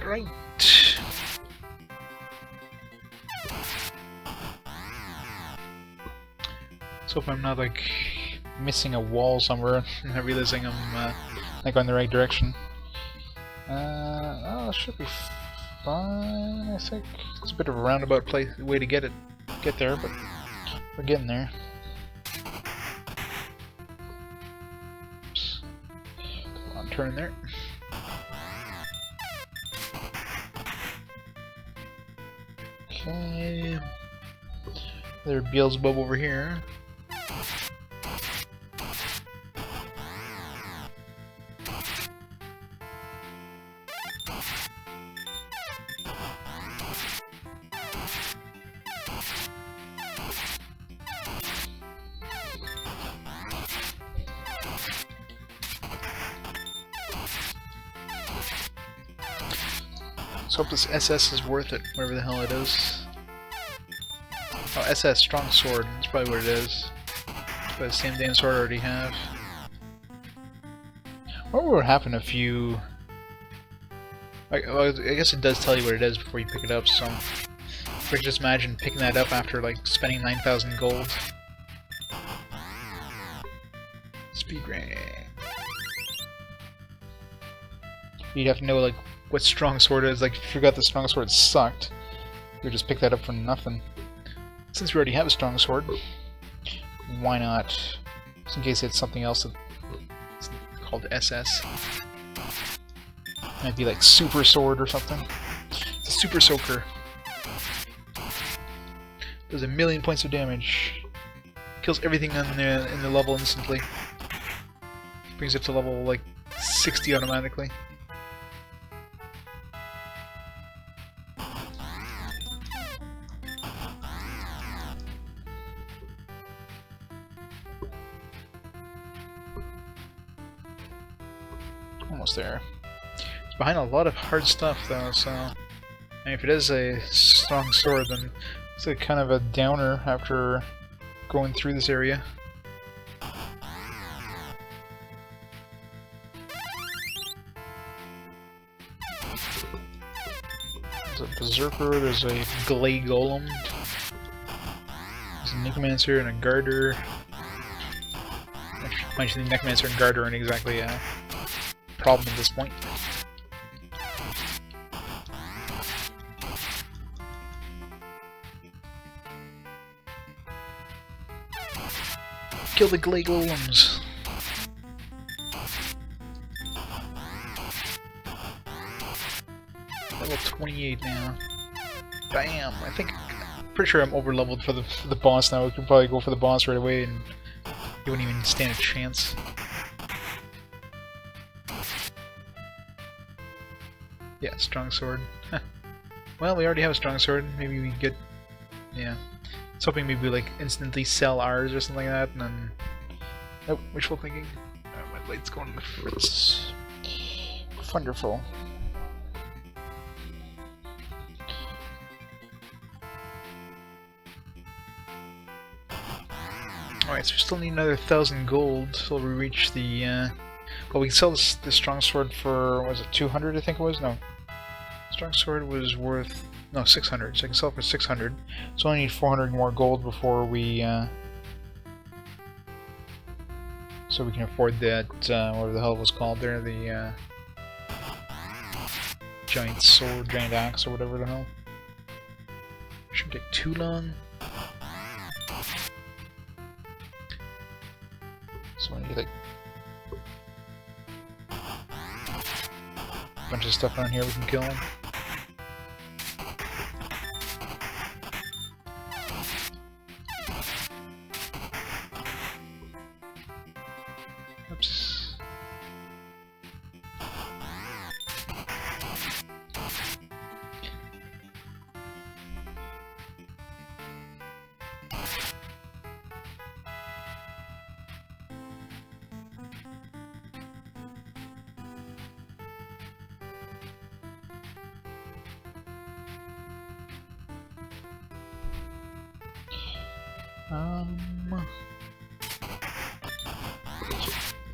Right. So if I'm not like missing a wall somewhere and realizing I'm not going the right direction. Oh, it should be fine, I think. It's a bit of a roundabout way to get there, but we're getting there. Oops. Come on, turn there. Okay. There's Beelzebub over here. Let's hope this SS is worth it, whatever the hell it is. Oh, SS, strong sword, that's probably what it is. It's probably the same damn sword I already have. What would happen if you... I guess it does tell you what it is before you pick it up, so... I could just imagine picking that up after, like, spending 9,000 gold. Speed rank. You'd have to know, like, what strong sword is. Like, if you forgot the strong sword sucked, you would just pick that up for nothing. Since we already have a strong sword, why not? Just in case it's something else that's called SS. Might be like super sword or something. It's a super soaker. Does 1,000,000 points of damage. Kills everything in the level instantly. Brings it to level like 60 automatically. Almost there. It's behind a lot of hard stuff though, so I mean, if it is a strong sword, then it's a kind of a downer after going through this area. There's a berserker, there's a glay golem, there's a necromancer and a garter. Actually, the necromancer and garter aren't exactly a problem at this point. Kill the glay golems. Level 28 now. Bam! I'm pretty sure I'm over leveled for the boss now. We could probably go for the boss right away and you wouldn't even stand a chance. Yeah, strong sword. Well, we already have a strong sword. Maybe we get... yeah. I was hoping maybe we like instantly sell ours or something like that, and then... nope, wishful thinking. My light's going to the fritz. Wonderful. Alright, so we still need another 1,000 gold until we reach the... well, we can sell this strong sword for... was it 200, I think it was? No. Strong sword was worth... no, 600, so I can sell it for 600. So I only need 400 more gold before we... so we can afford that, whatever the hell it was called there, the giant sword, giant axe, or whatever the hell. Shouldn't take too long. So I need like a bunch of stuff around here we can kill him. Oops.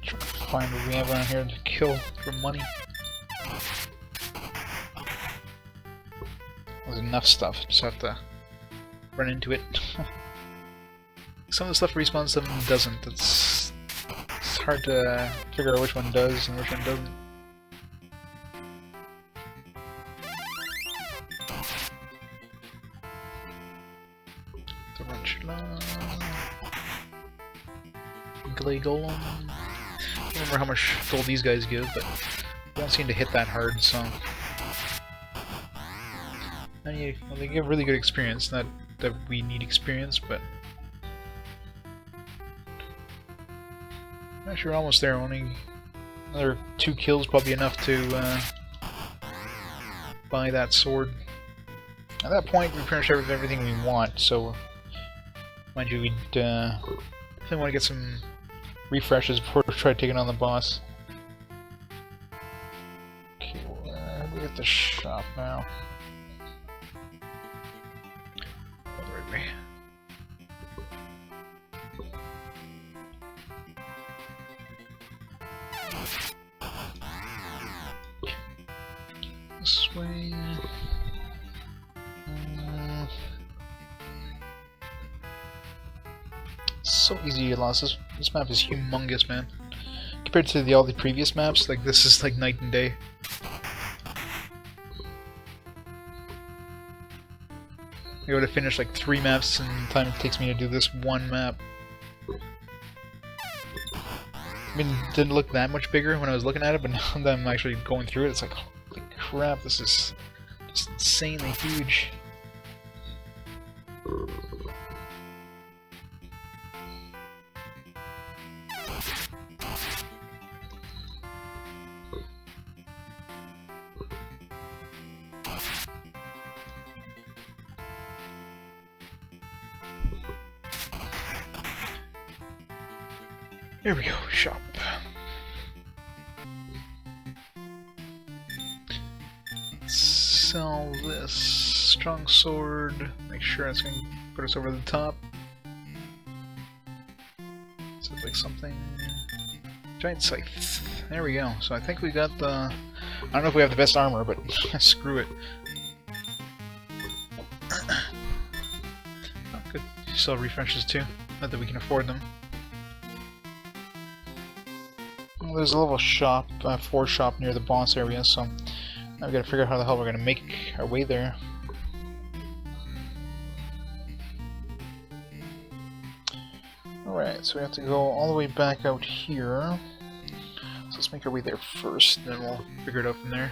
Try to find what we have around here to kill for money. There's enough stuff, just have to run into it. Some of the stuff respawns, some doesn't. It's hard to figure out which one does and which one doesn't. Glay golem. I don't remember how much gold these guys give, but they don't seem to hit that hard, so... well, they give really good experience, not that we need experience, but... actually, we're almost there, only another 2 kills probably enough to buy that sword. At that point, we pretty much have everything we want, so... mind you, we'd definitely want to get some refreshes before we try taking on the boss. Okay, we get the shop now. Right way. This way. So easy to get lost. This map is humongous, man. Compared to all the previous maps, like this is like night and day. I would have finished like 3 maps in the time it takes me to do this one map. I mean, it didn't look that much bigger when I was looking at it, but now that I'm actually going through it, it's like, holy crap, this is just insanely huge. Here we go, shop. Sell this strong sword. Make sure it's going to put us over the top. Is it like something? Giant scythe. There we go. So I think we got the. I don't know if we have the best armor, but screw it. Oh, good. You sell refreshes too. Not that we can afford them. Well, there's a little shop, 4 shop near the boss area, so now we gotta figure out how the hell we're gonna make our way there. Alright, so we have to go all the way back out here. So let's make our way there first, then we'll figure it out from there.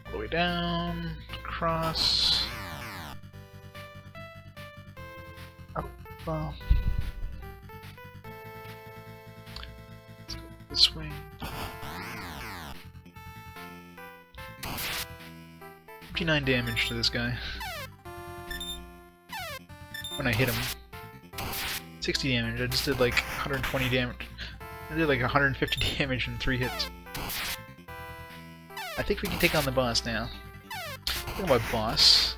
All the way down, across, up, let's go this way. 59 damage to this guy when I hit him. 60 damage, I just did like 120 damage. I did like 150 damage in 3 hits. I think we can take on the boss now. Think about boss.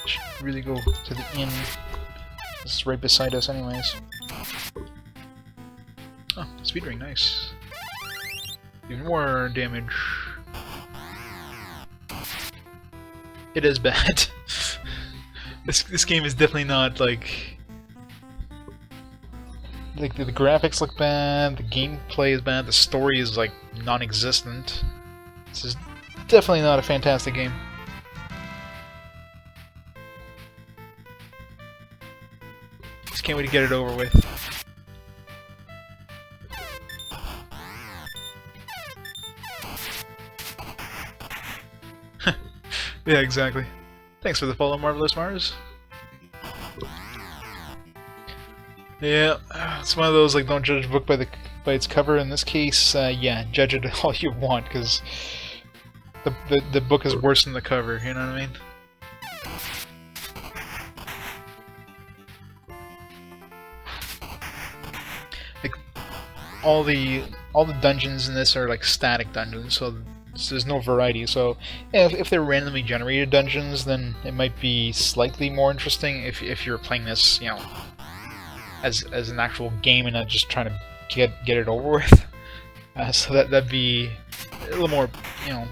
Should really go to the inn. This is right beside us anyways. Oh, speed ring, nice. Even more damage. It is bad. This game is definitely not like the graphics look bad, the gameplay is bad, the story is like non-existent. This is definitely not a fantastic game. Just can't wait to get it over with. Yeah, exactly. Thanks for the follow, Marvelous Mars. Yeah, it's one of those like don't judge a book by its cover. In this case, yeah, judge it all you want, because the book is worse than the cover. You know what I mean? Like all the dungeons in this are like static dungeons, so there's no variety. So yeah, if they're randomly generated dungeons, then it might be slightly more interesting if you're playing this, you know, as an actual game and not just trying to get it over with. So that'd be a little more, you know, a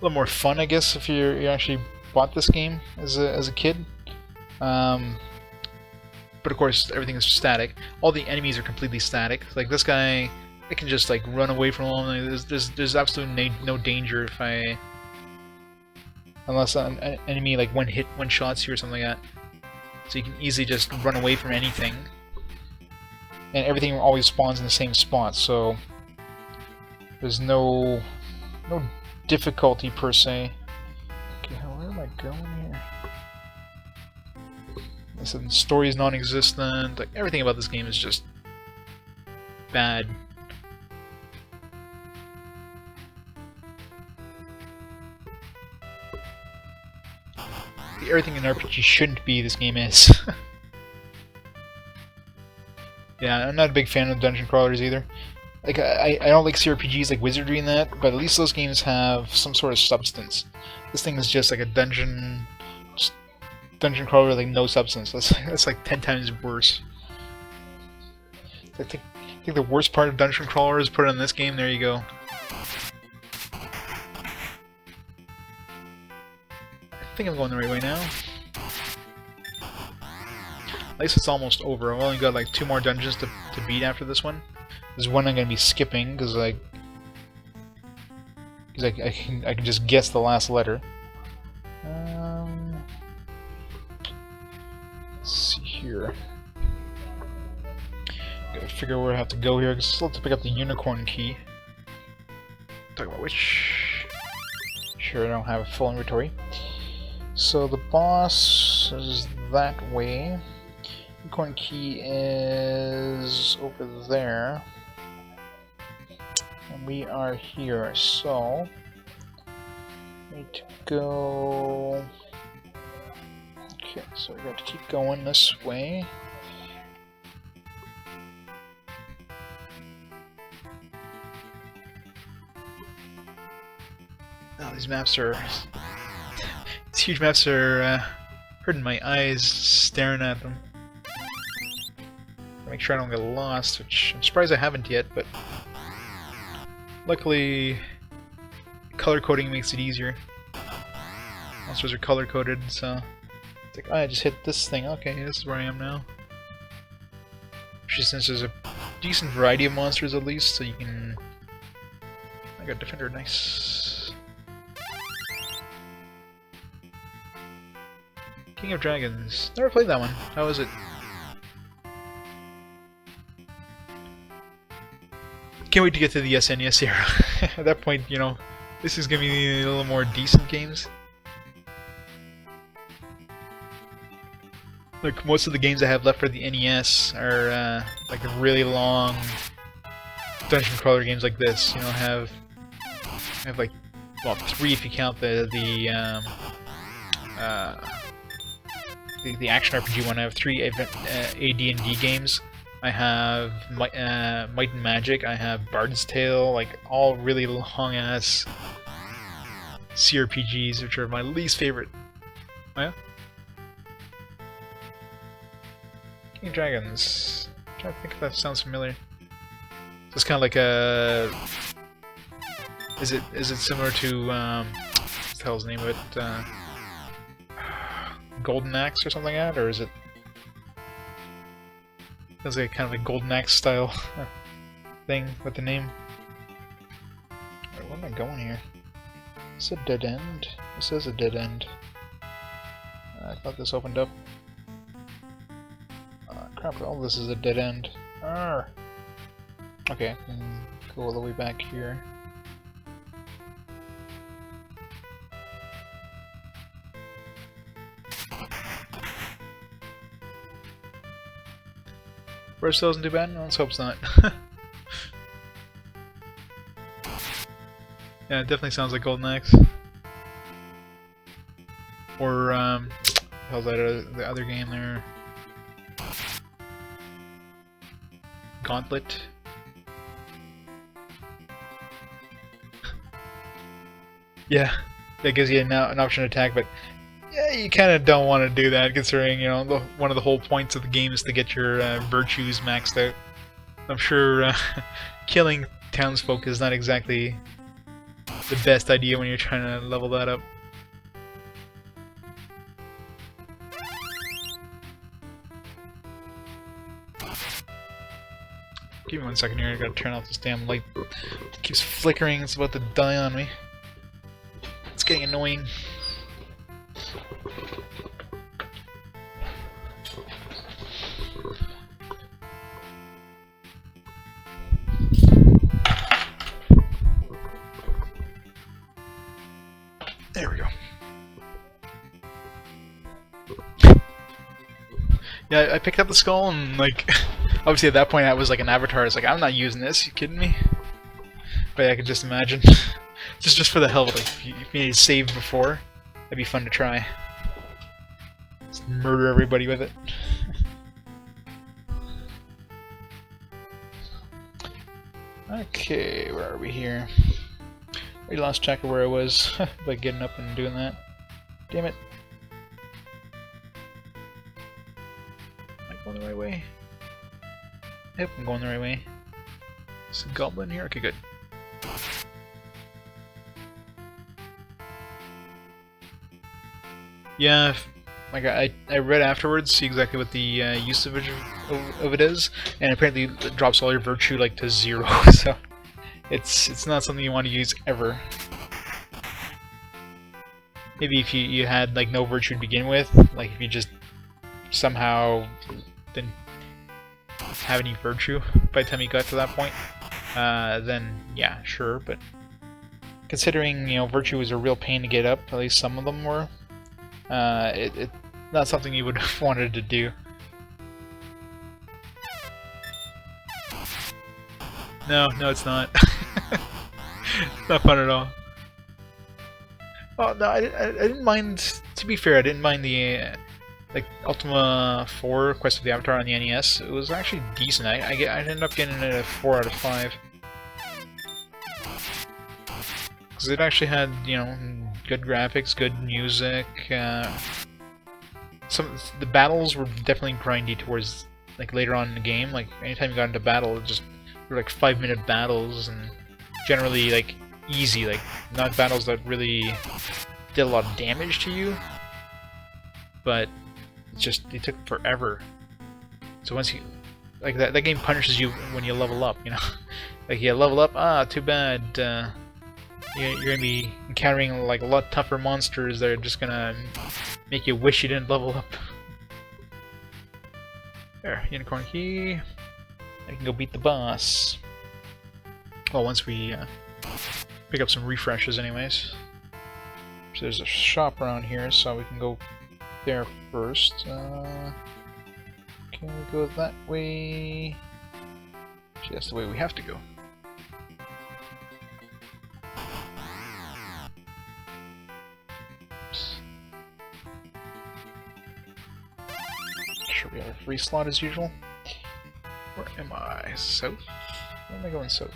little more fun, I guess, if you actually bought this game as a kid. But of course, everything is static. All the enemies are completely static. Like this guy, I can just like run away from him. There's absolutely no danger if unless an enemy like one shots you or something like that. So you can easily just run away from anything, and everything always spawns in the same spot. So there's no difficulty per se. Okay, where am I going here? I said the story is non-existent. Like everything about this game is just bad. everything an RPG shouldn't be, this game is. Yeah, I'm not a big fan of dungeon crawlers either. Like, I don't like CRPGs like Wizardry and that, but at least those games have some sort of substance. This thing is just like a dungeon crawler with like no substance. That's like 10 times worse. I think the worst part of dungeon crawler is put it in this game. There you go. I think I'm going the right way now. At least it's almost over. I've only got like 2 more dungeons to beat after this one. There's one I'm gonna be skipping because I can just guess the last letter. Let's see here. Gotta figure where I have to go here. I still have to pick up the unicorn key. Talk about which. Sure, I don't have a full inventory. So the boss is that way. Unicorn key is over there. And we are here, so need to go. Okay, so we got to keep going this way. Oh, these maps are. These huge maps are hurting my eyes staring at them. Make sure I don't get lost, which I'm surprised I haven't yet, but luckily color coding makes it easier. Monsters are color coded, so it's like, oh, I just hit this thing. Okay, this is where I am now. Especially since there's a decent variety of monsters at least, so you can. I got Defender, nice. King of Dragons. Never played that one. How is it? Can't wait to get to the SNES era. At that point, you know, this is gonna be a little more decent games. Like, most of the games I have left for the NES are like really long dungeon crawler games like this. You know, I have like, well, 3 if you count the action RPG one. I have 3 AD&D games. I have Might and Magic, I have Bard's Tale, like all really long-ass CRPGs, which are my least favorite. Oh yeah? King of Dragons. I'm trying to think if that sounds familiar. So it's kind of like a... Is it similar to, what the hell's the name of it? Golden Axe or something like that, or is it... Sounds like kind of a Golden Axe style thing with the name. Wait, where am I going here? It's a dead end. This is a dead end. I thought this opened up. Crap, all this is a dead end. Arr! Okay, I can go all the way back here. Brush doesn't do bad? No, let's hope it's not. Yeah, it definitely sounds like Golden Axe. Or, how's that the other game there? Gauntlet? Yeah, that gives you an option to attack, but yeah, you kind of don't want to do that, considering, you know, one of the whole points of the game is to get your virtues maxed out. I'm sure killing townsfolk is not exactly the best idea when you're trying to level that up. Give me 1 second here, I gotta turn off this damn light. It keeps flickering, it's about to die on me. It's getting annoying. There we go. Yeah, I picked up the skull and, like, obviously at that point I was like an avatar. It's like, I'm not using this, you kidding me? But yeah, I could just imagine. just for the hell of it, if you need to save before, that'd be fun to try. Just murder everybody with it. Okay, where are we here? I lost track of where I was by getting up and doing that. Damn it. Am I going the right way? Yep, I'm going the right way. Is a goblin here? Okay, good. Yeah, like I read afterwards, see exactly what the use of it is, and apparently it drops all your virtue like to 0, so it's not something you want to use ever. Maybe if you had like no virtue to begin with, like if you just somehow didn't have any virtue by the time you got to that point, then yeah, sure. But considering virtue was a real pain to get up, at least some of them were. It's not something you would have wanted to do. No, it's not. It's not fun at all. Oh no, I didn't mind. To be fair, I didn't mind the like Ultima 4 Quest of the Avatar on the NES. It was actually decent. I ended up getting it a 4 out of 5 because it actually had good graphics, good music. The battles were definitely grindy towards like later on in the game. Like anytime you got into battle, it just were like 5-minute battles and generally like easy, like not battles that really did a lot of damage to you, but they took forever. So once you like that game punishes you when you level up, like you level up, too bad. You're gonna be encountering like a lot tougher monsters that are just gonna make you wish you didn't level up. There, unicorn key. I can go beat the boss. Well, once we pick up some refreshes anyways. So there's a shop around here, so we can go there first. Can we go that way? Actually, that's the way we have to go. Sure, we have a free slot as usual. Where am I? South? Where am I going south?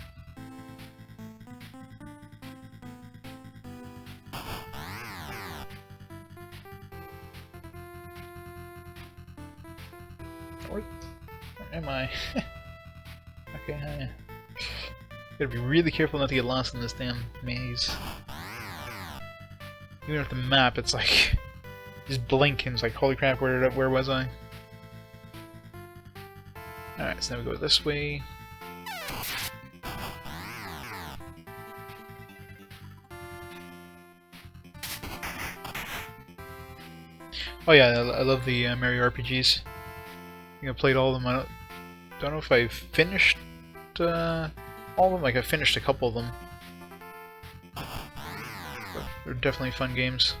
Where am I? Okay, gotta be really careful not to get lost in this damn maze. Even with the map, it's like just blink and it's like, holy crap, where was I? Alright, so now we go this way. Oh yeah, I love the Mario RPGs. I think I played all of them. I don't know if I finished all of them. Like I finished a couple of them. But they're definitely fun games.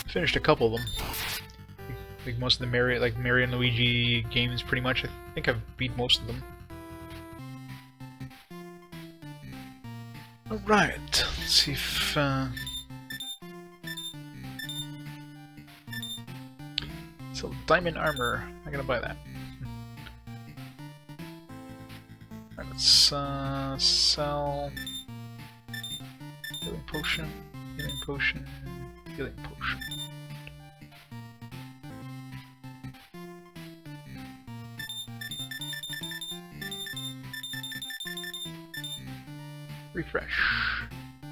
Finished a couple of them. Like most of the Mario and Luigi games, pretty much. I think I've beat most of them. Alright, let's see if so diamond armor. I'm gonna buy that. Alright, let's sell healing potion, healing potion, healing potion. Refresh,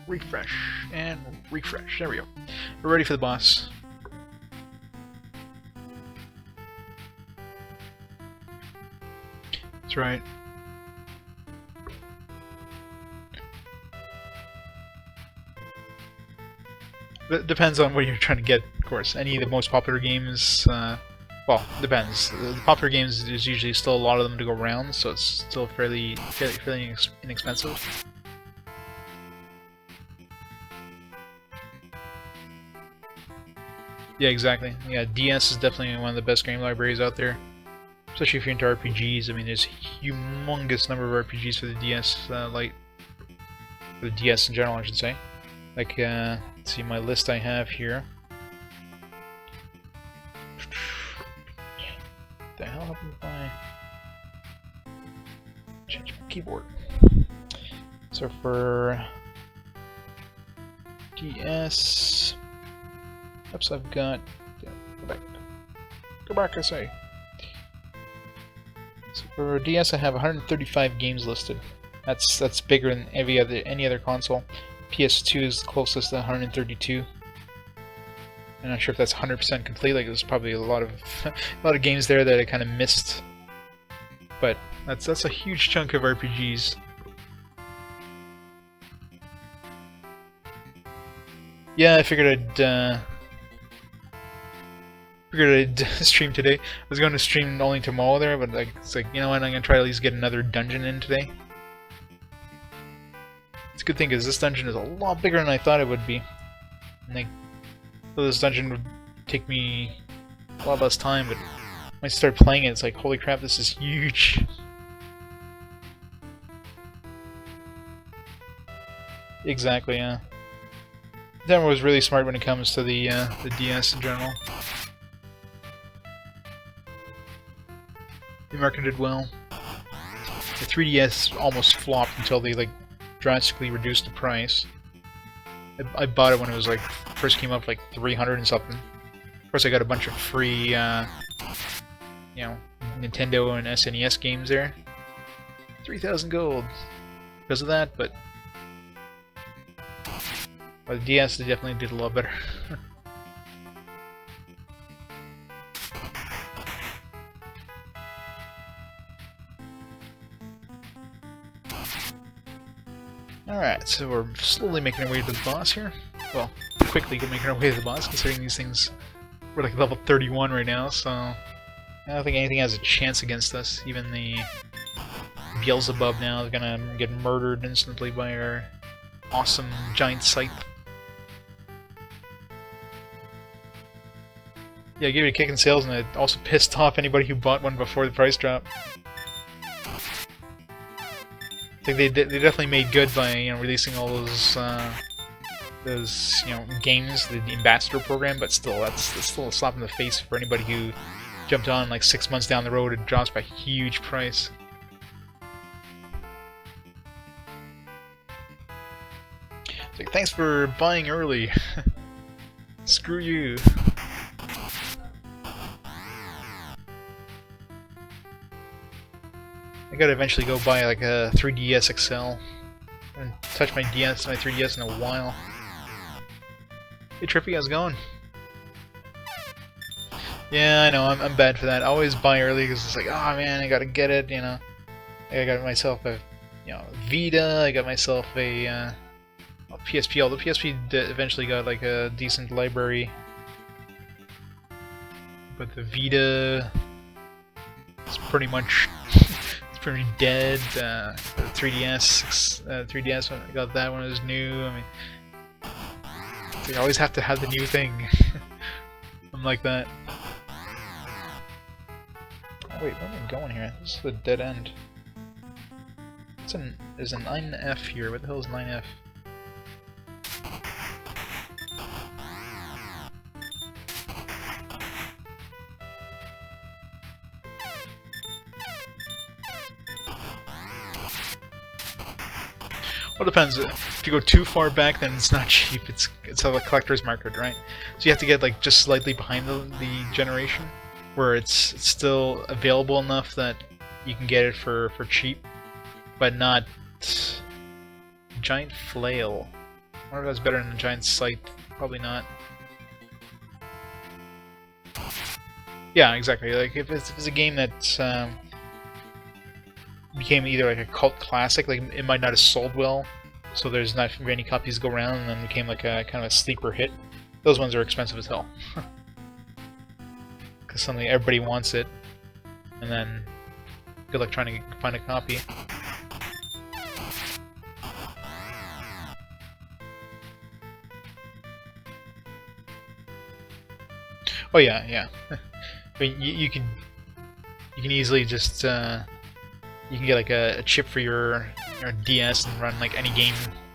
refresh, and refresh. There we go. We're ready for the boss. That's right. That depends on what you're trying to get, of course. Any of the most popular games, well, depends. The popular games, there's usually still a lot of them to go around, so it's still fairly inexpensive. Yeah, exactly. Yeah, DS is definitely one of the best game libraries out there. Especially if you're into RPGs. I mean, there's a humongous number of RPGs for the DS Lite. For the DS in general, I should say. Like, let's see my list I have here. What the hell happened if I change my keyboard? So for DS, oops, I've got, go back, I say. So for DS, I have 135 games listed. That's bigger than any other console. PS2 is closest to 132. I'm not sure if that's 100% complete. Like, there's probably a lot of games there that I kind of missed, but that's a huge chunk of RPGs. Yeah, I figured I'd stream today. I was going to stream only tomorrow there, but like, it's like, you know what? I'm gonna try to at least get another dungeon in today. It's a good thing because this dungeon is a lot bigger than I thought it would be. And like, so this dungeon would take me a lot less time, but when I start playing it, it's like, holy crap, this is huge. Exactly, yeah. Nintendo was really smart when it comes to the DS in general. They marketed well. The 3DS almost flopped until they like drastically reduced the price. I bought it when it was like first came up like 300 and something. Of course, I got a bunch of free, you know, Nintendo and SNES games there. 3,000 gold because of that, but the DS they definitely did a lot better. Alright, so we're slowly making our way to the boss here. Well, quickly making our way to the boss, considering these things... We're like level 31 right now, so... I don't think anything has a chance against us. Even the Beelzebub now is gonna get murdered instantly by our awesome giant scythe. Yeah, give it a kick in sales, and it also pissed off anybody who bought one before the price drop. I think they definitely made good by, you know, releasing all those you know, games, the ambassador program, but still, that's still a slap in the face for anybody who jumped on like 6 months down the road and drops by a huge price. It's like, thanks for buying early. Screw you. I gotta eventually go buy like a 3DS XL. I haven't touched my 3DS in a while. Hey Trippy, how's it going? Yeah, I know, I'm bad for that. I always buy early because it's like, oh man, I gotta get it, you know. I got myself a, you know, Vita, I got myself a PSP, although PSP eventually got like a decent library. But the Vita is pretty much pretty dead. The 3DS, when I got that when it was new. I mean, so you always have to have the new thing. I'm like that. Oh, wait, where am I going here? This is a dead end. There's a 9F here. What the hell is 9F? Well, it depends. If you go too far back, then it's not cheap. It's a collector's market, right? So you have to get like just slightly behind the generation, where it's still available enough that you can get it for cheap, but not giant flail. I wonder if that's better than a giant scythe. Probably not. Yeah, exactly. Like if it's a game that became either like a cult classic, like it might not have sold well, so there's not very many copies to go around, and then became like a kind of a sleeper hit. Those ones are expensive as hell. Because suddenly everybody wants it, and then good luck trying to find a copy. Oh yeah, yeah. I mean, you can easily just you can get like a chip for your DS and run like any game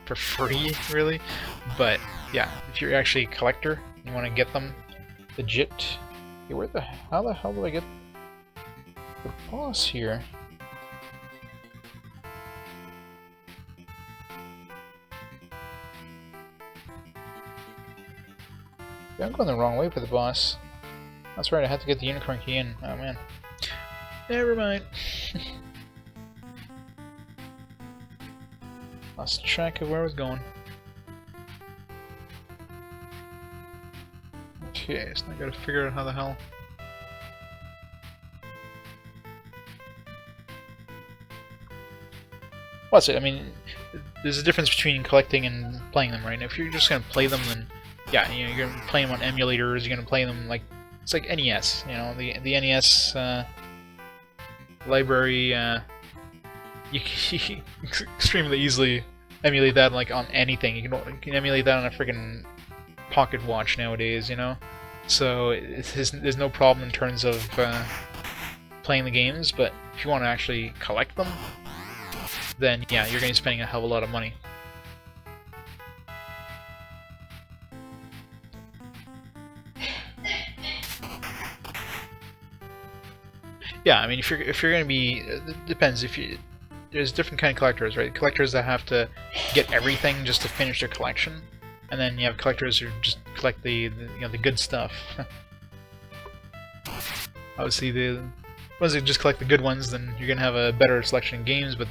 for free, really. But yeah, if you're actually a collector, you want to get them legit. Hey, how the hell do I get the boss here? Yeah, I'm going the wrong way for the boss. That's right, I had to get the unicorn key in. Oh man. Never mind. Lost track of where I was going. Okay, so I gotta figure out how the hell. Well, that's it. I mean, there's a difference between collecting and playing them, right? If you're just gonna play them, then yeah, you know, you're gonna play them on emulators. You're gonna play them like it's like NES. You know, the NES library. You can extremely easily emulate that like on anything. You can emulate that on a freaking pocket watch nowadays. You know, so there's no problem in terms of playing the games. But if you want to actually collect them, then yeah, you're going to be spending a hell of a lot of money. Yeah, I mean, if you're going to be, it depends. There's different kind of collectors, right? Collectors that have to get everything just to finish their collection, and then you have collectors who just collect the you know, the good stuff. Obviously, the ones that just collect the good ones, then you're going to have a better selection of games, but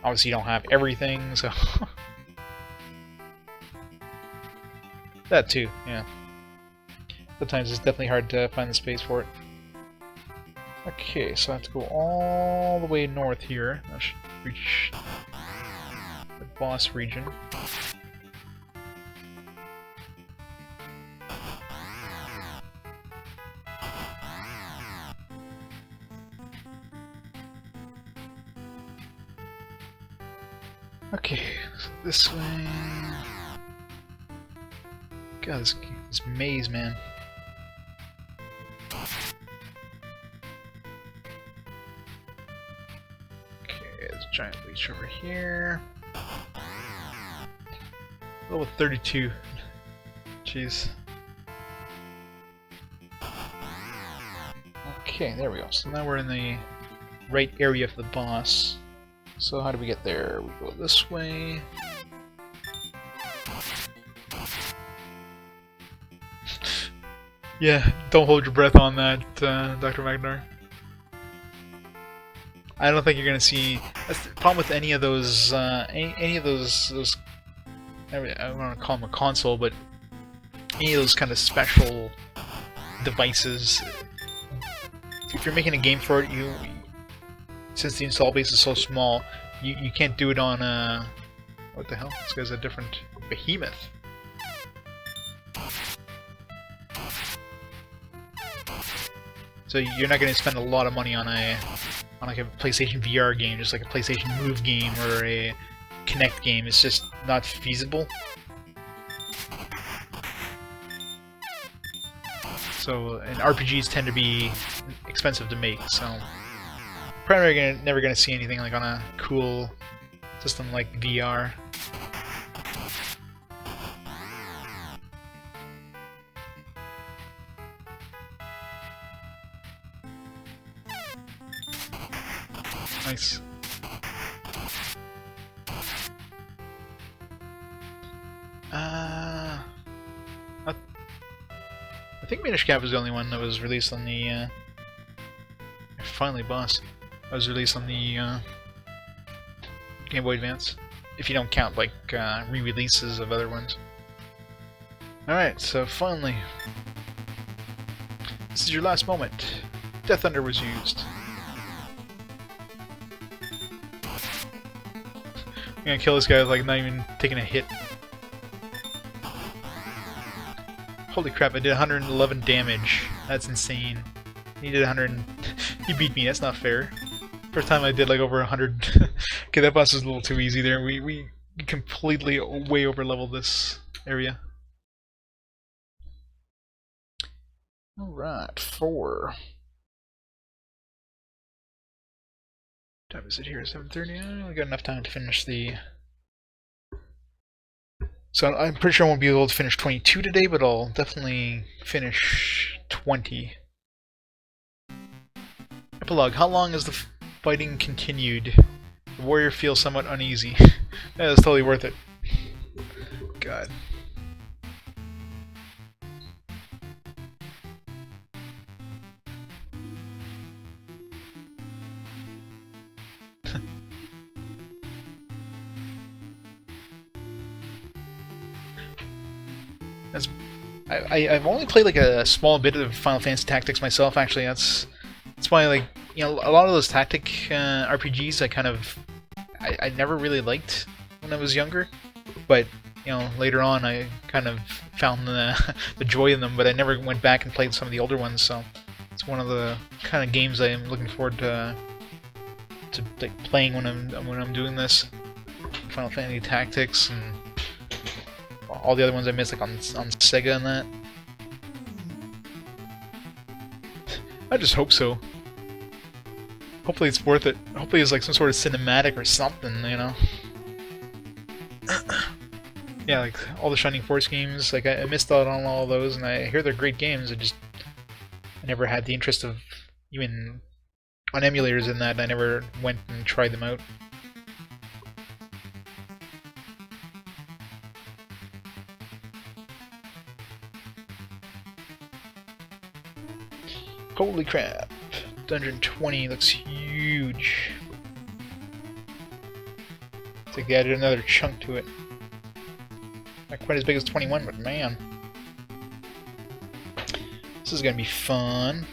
obviously you don't have everything, so that too, yeah. Sometimes it's definitely hard to find the space for it. Okay, so I have to go all the way north here. I should reach the boss region. Okay, so this way. God, this maze, man. Okay, there's a giant leech over here. Level 32. Jeez. Okay, there we go. So now we're in the right area for the boss. So how do we get there? We go this way. Yeah, don't hold your breath on that, Dr. Magnar. I don't think you're gonna see. That's the problem with any of those. Any of those. I don't want to call them a console, but any of those kind of special devices. If you're making a game for it, since the install base is so small, you can't do it on what the hell? This guy's a different behemoth. So you're not going to spend a lot of money on like a PlayStation VR game, just like a PlayStation Move game or a Kinect game. It's just not feasible. So, and RPGs tend to be expensive to make, so probably never gonna see anything like on a cool system like VR. Nice. I think Minish Cap was the only one that was released on the finally boss. That was released on the Game Boy Advance. If you don't count like re-releases of other ones. Alright, so finally. This is your last moment. Death Thunder was used. I'm gonna kill this guy with like not even taking a hit. Holy crap, I did 111 damage. That's insane. He did 100 he beat me, that's not fair. First time I did like over 100. Okay, that boss was a little too easy there. We completely way over leveled this area. Alright, 4. Time is it here? 7:30. We got enough time to finish the. So I'm pretty sure I won't be able to finish 22 today, but I'll definitely finish 20. Epilogue. How long has the fighting continued? The warrior feels somewhat uneasy. Yeah, that's totally worth it. God. I've only played like a small bit of Final Fantasy Tactics myself. Actually, that's why, like, you know, a lot of those tactic RPGs I never really liked when I was younger, but you know, later on I kind of found the joy in them. But I never went back and played some of the older ones, so it's one of the kind of games I am looking forward to like, playing when I'm doing this. Final Fantasy Tactics and all the other ones I missed, like on Sega and that. I just hope so. Hopefully it's worth it. Hopefully it's like some sort of cinematic or something, you know? Yeah, like all the Shining Force games, like I missed out on all those, and I hear they're great games. I never had the interest of even on emulators in that. I never went and tried them out. Holy crap. Dungeon 20 looks huge. It's like they added another chunk to it. Not quite as big as 21, but man. This is gonna be fun.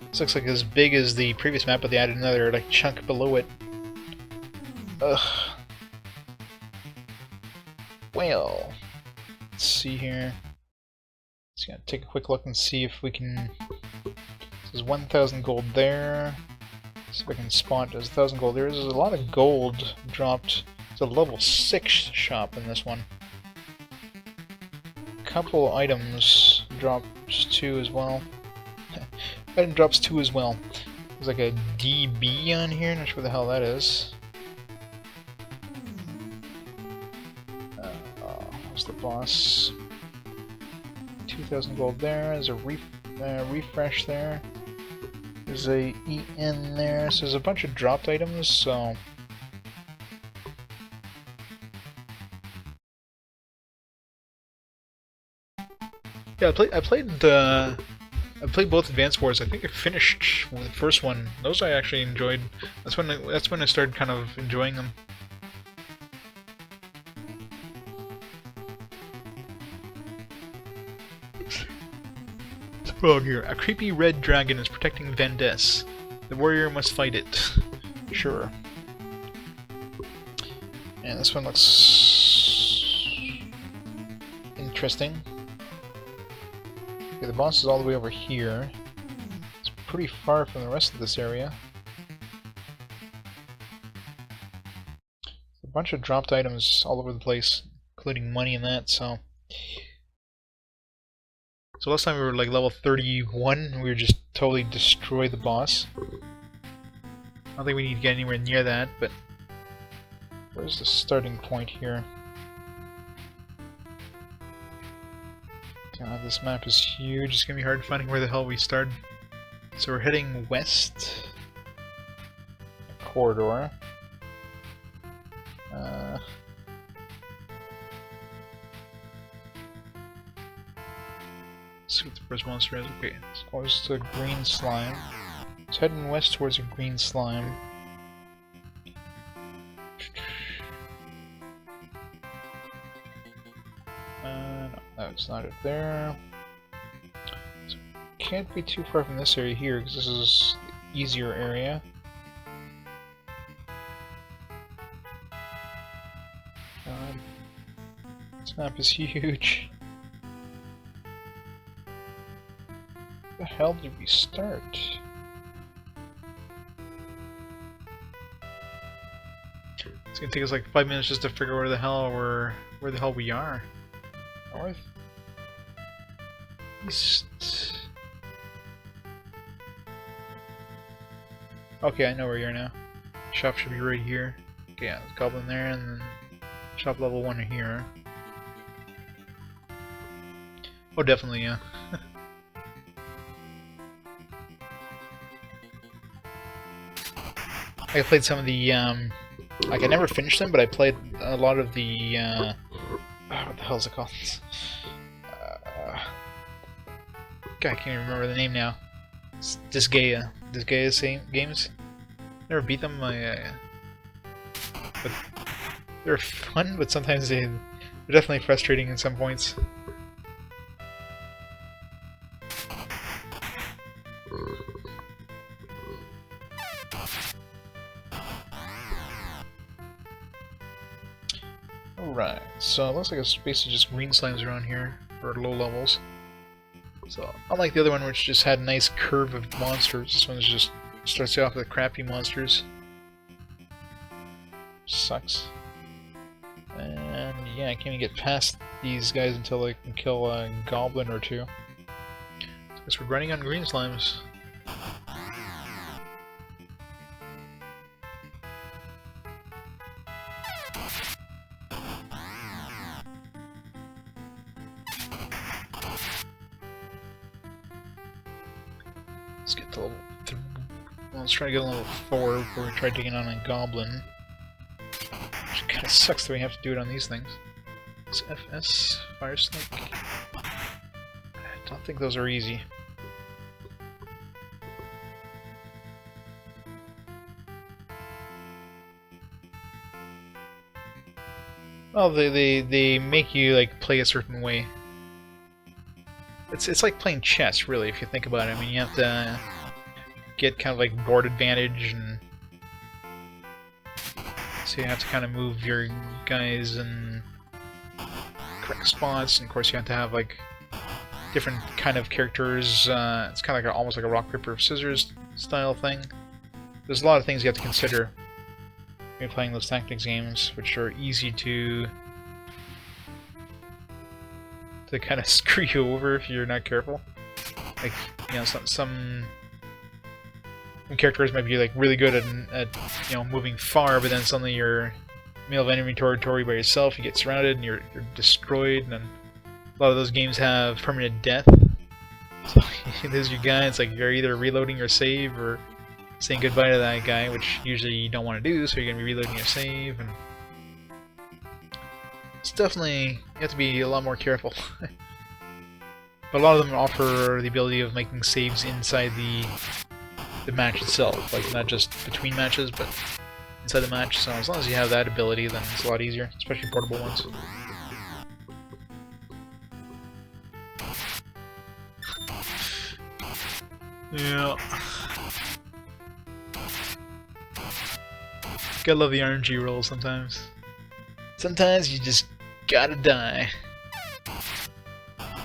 This looks like as big as the previous map, but they added another like chunk below it. Ugh. Well, let's see here. Just gonna take a quick look and see if we can. There's 1,000 gold there. See if I can spot. There's 1,000 gold there. There's a lot of gold dropped. It's a level 6 shop in this one. A couple items dropped too as well. Item drops 2 as well. There's like a DB on here. Not sure what the hell that is. Where's the boss? 2,000 gold there. There's a refresh there. There's a EN there. So there's a bunch of dropped items. So yeah, I played both Advance Wars. I think I finished the first one. Those I actually enjoyed. That's when I started kind of enjoying them. Oh, here. A creepy red dragon is protecting Vendess. The warrior must fight it. Sure. And this one looks interesting. Okay, the boss is all the way over here. It's pretty far from the rest of this area. A bunch of dropped items all over the place, including money and that, so... So last time we were like level 31, and we were just totally destroyed the boss. I don't think we need to get anywhere near that, but... Where's the starting point here? God, this map is huge. It's gonna be hard finding where the hell we start. So we're heading west. Corridor. Let's see what the first monster is. Okay, so it's a green slime. It's heading west towards a green slime. No, it's not it there. So can't be too far from this area here, because this is the easier area. God. This map is huge. Where the hell did we start? It's gonna take us like 5 minutes just to figure out where the hell we are. North? East? Okay, I know where you are now. Shop should be right here. Okay, yeah, there's a goblin there, and then shop level 1 here. Oh, definitely, yeah. I played some of the, like, I never finished them, but I played a lot of the, what the hell is it called? God, I can't even remember the name now. It's Disgaea same games. Never beat them, but they're fun, but sometimes they're definitely frustrating in some points. Alright, so it looks like it's basically just green slimes around here for low levels. So, unlike the other one, which just had a nice curve of monsters, this one just starts you off with crappy monsters. Sucks. And yeah, I can't even get past these guys until I can kill a goblin or two. So I guess we're running on green slimes. Let's get to level 3. Well, let's try to get to level 4 before we try taking on a goblin. Which kinda sucks that we have to do it on these things. It's FS, Fire Snake. I don't think those are easy. Well, they make you like play a certain way. It's like playing chess, really, if you think about it. I mean, you have to get kind of like board advantage, and so you have to kind of move your guys in correct spots, and of course you have to have like different kind of characters. It's kind of like almost like a rock paper scissors style thing. There's a lot of things you have to consider when you're playing those tactics games, which are easy to kind of screw you over if you're not careful. Like, you know, some characters might be like really good at you know, moving far, but then suddenly you're middle of enemy territory by yourself, you get surrounded and you're destroyed, and then a lot of those games have permanent death. So you lose your guy, it's like you're either reloading your save or saying goodbye to that guy, which usually you don't want to do, so you're going to be reloading your save, and it's definitely, you have to be a lot more careful. But a lot of them offer the ability of making saves inside the match itself, like not just between matches, but inside the match. So as long as you have that ability, then it's a lot easier, especially portable ones. Yeah. Gotta love the RNG roll sometimes. Sometimes you just gotta die.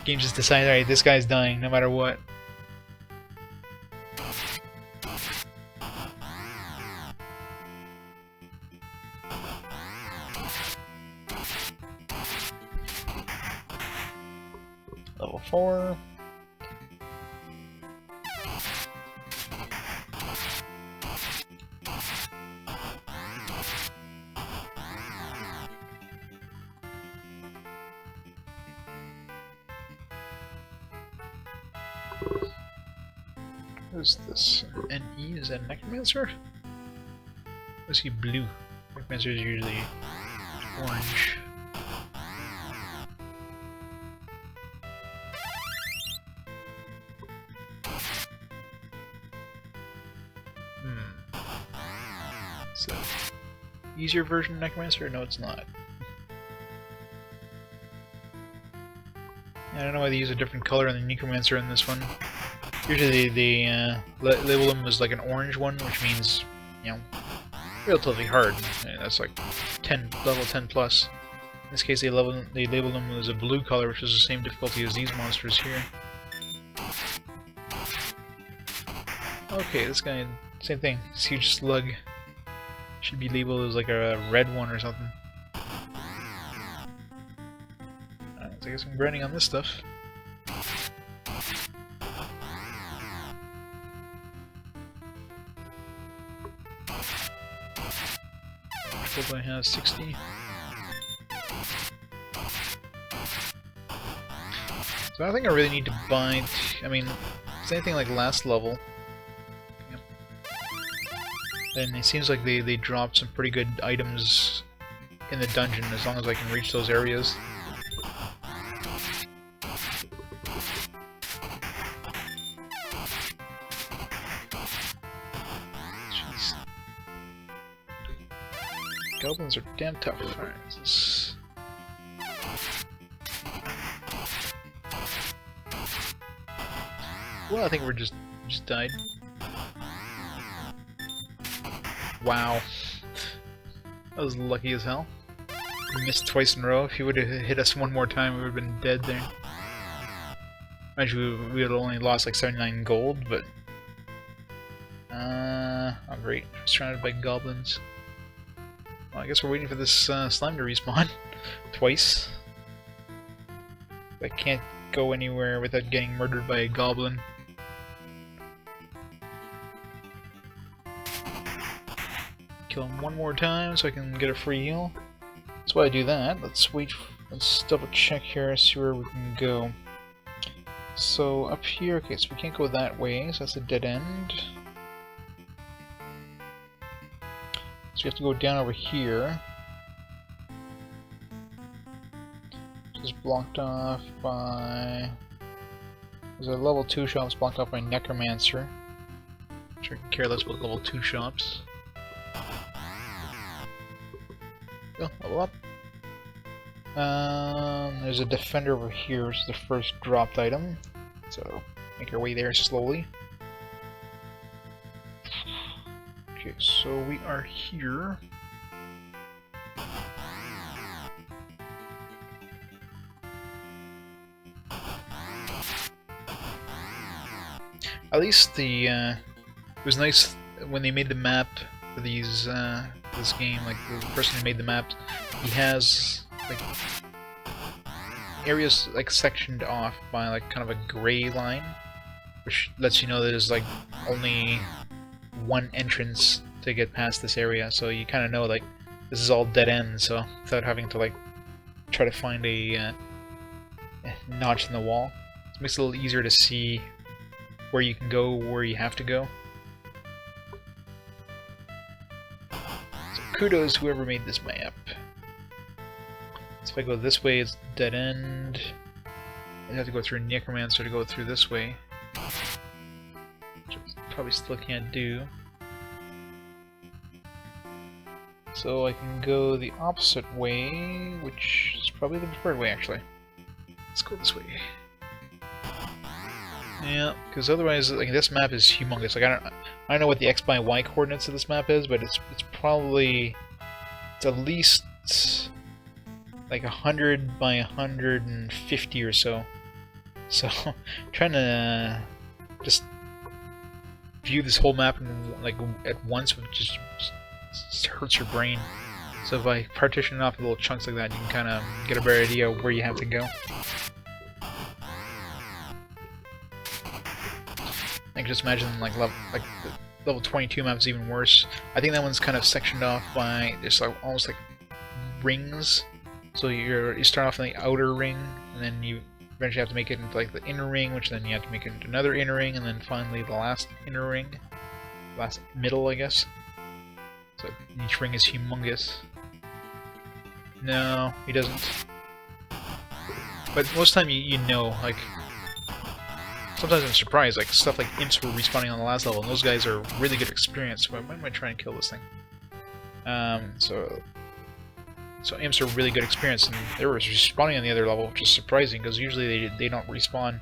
Game just decides, alright, this guy's dying no matter what. Level 4. What is this? NE? Is that Necromancer? Let's see, blue. Necromancer is usually orange. So, easier version of Necromancer? No, it's not. I don't know why they use a different color on the Necromancer in this one. Usually they label them as like an orange one, which means, you know, relatively hard. That's like level 10 plus. In this case, they label them as a blue color, which is the same difficulty as these monsters here. Okay, this guy, same thing. This huge slug should be labeled as like a red one or something. Alright, so I guess I'm grinding on this stuff. Gold I have 60. So I don't think I really need to buy. I mean, if it's anything like last level, yeah. Then it seems like they dropped some pretty good items in the dungeon as long as I can reach those areas. Jeez. Goblins are damn tough. Alright, this... Well, I think we're just died. Wow. That was lucky as hell. We missed twice in a row. If he would have hit us one more time, we would have been dead there. Actually, we would have only lost like 79 gold, but... oh great. Surrounded by goblins. Well, I guess we're waiting for this slime to respawn. Twice. I can't go anywhere without getting murdered by a goblin. Kill him one more time so I can get a free heal. That's why I do that. Let's double check here, see where we can go. So up here, okay, so we can't go that way, so that's a dead end. So we have to go down over here. Just blocked off by... There's a level 2 shop's blocked off by Necromancer. Which I can care less about level 2 shops. Oh, level up. There's a defender over here, which is the first dropped item. So, make our way there slowly. Okay, so we are here. At least the it was nice when they made the map for these this game. Like the person who made the map, he has like areas like sectioned off by like kind of a gray line, which lets you know there's like only one entrance to get past this area. So you kind of know like this is all dead end. So without having to like try to find a notch in the wall, it makes it a little easier to see where you can go, where you have to go. So kudos whoever made this map. So if I go this way, it's dead end. I'd have to go through Necromancer to go through this way. Which I probably still can't do. So I can go the opposite way, which is probably the preferred way actually. Let's go this way. Yeah, because otherwise, like this map is humongous. Like I don't know what the X by Y coordinates of this map is, but it's probably at least like 100 by 150 or so. So trying to just view this whole map like at once just hurts your brain. So if I partition it off in little chunks like that, you can kind of get a better idea of where you have to go. I can just imagine like the level 22 map is even worse. I think that one's kind of sectioned off by there's like almost like rings. So you start off in the outer ring, and then you eventually have to make it into like the inner ring, which then you have to make it into another inner ring, and then finally the last inner ring, last middle, I guess. So each ring is humongous. No, he doesn't. But most of the time you know, like. Sometimes I'm surprised, like stuff like imps were respawning on the last level, and those guys are really good experience. So I might try and kill this thing. So imps are really good experience, and they were respawning on the other level, which is surprising because usually they don't respawn.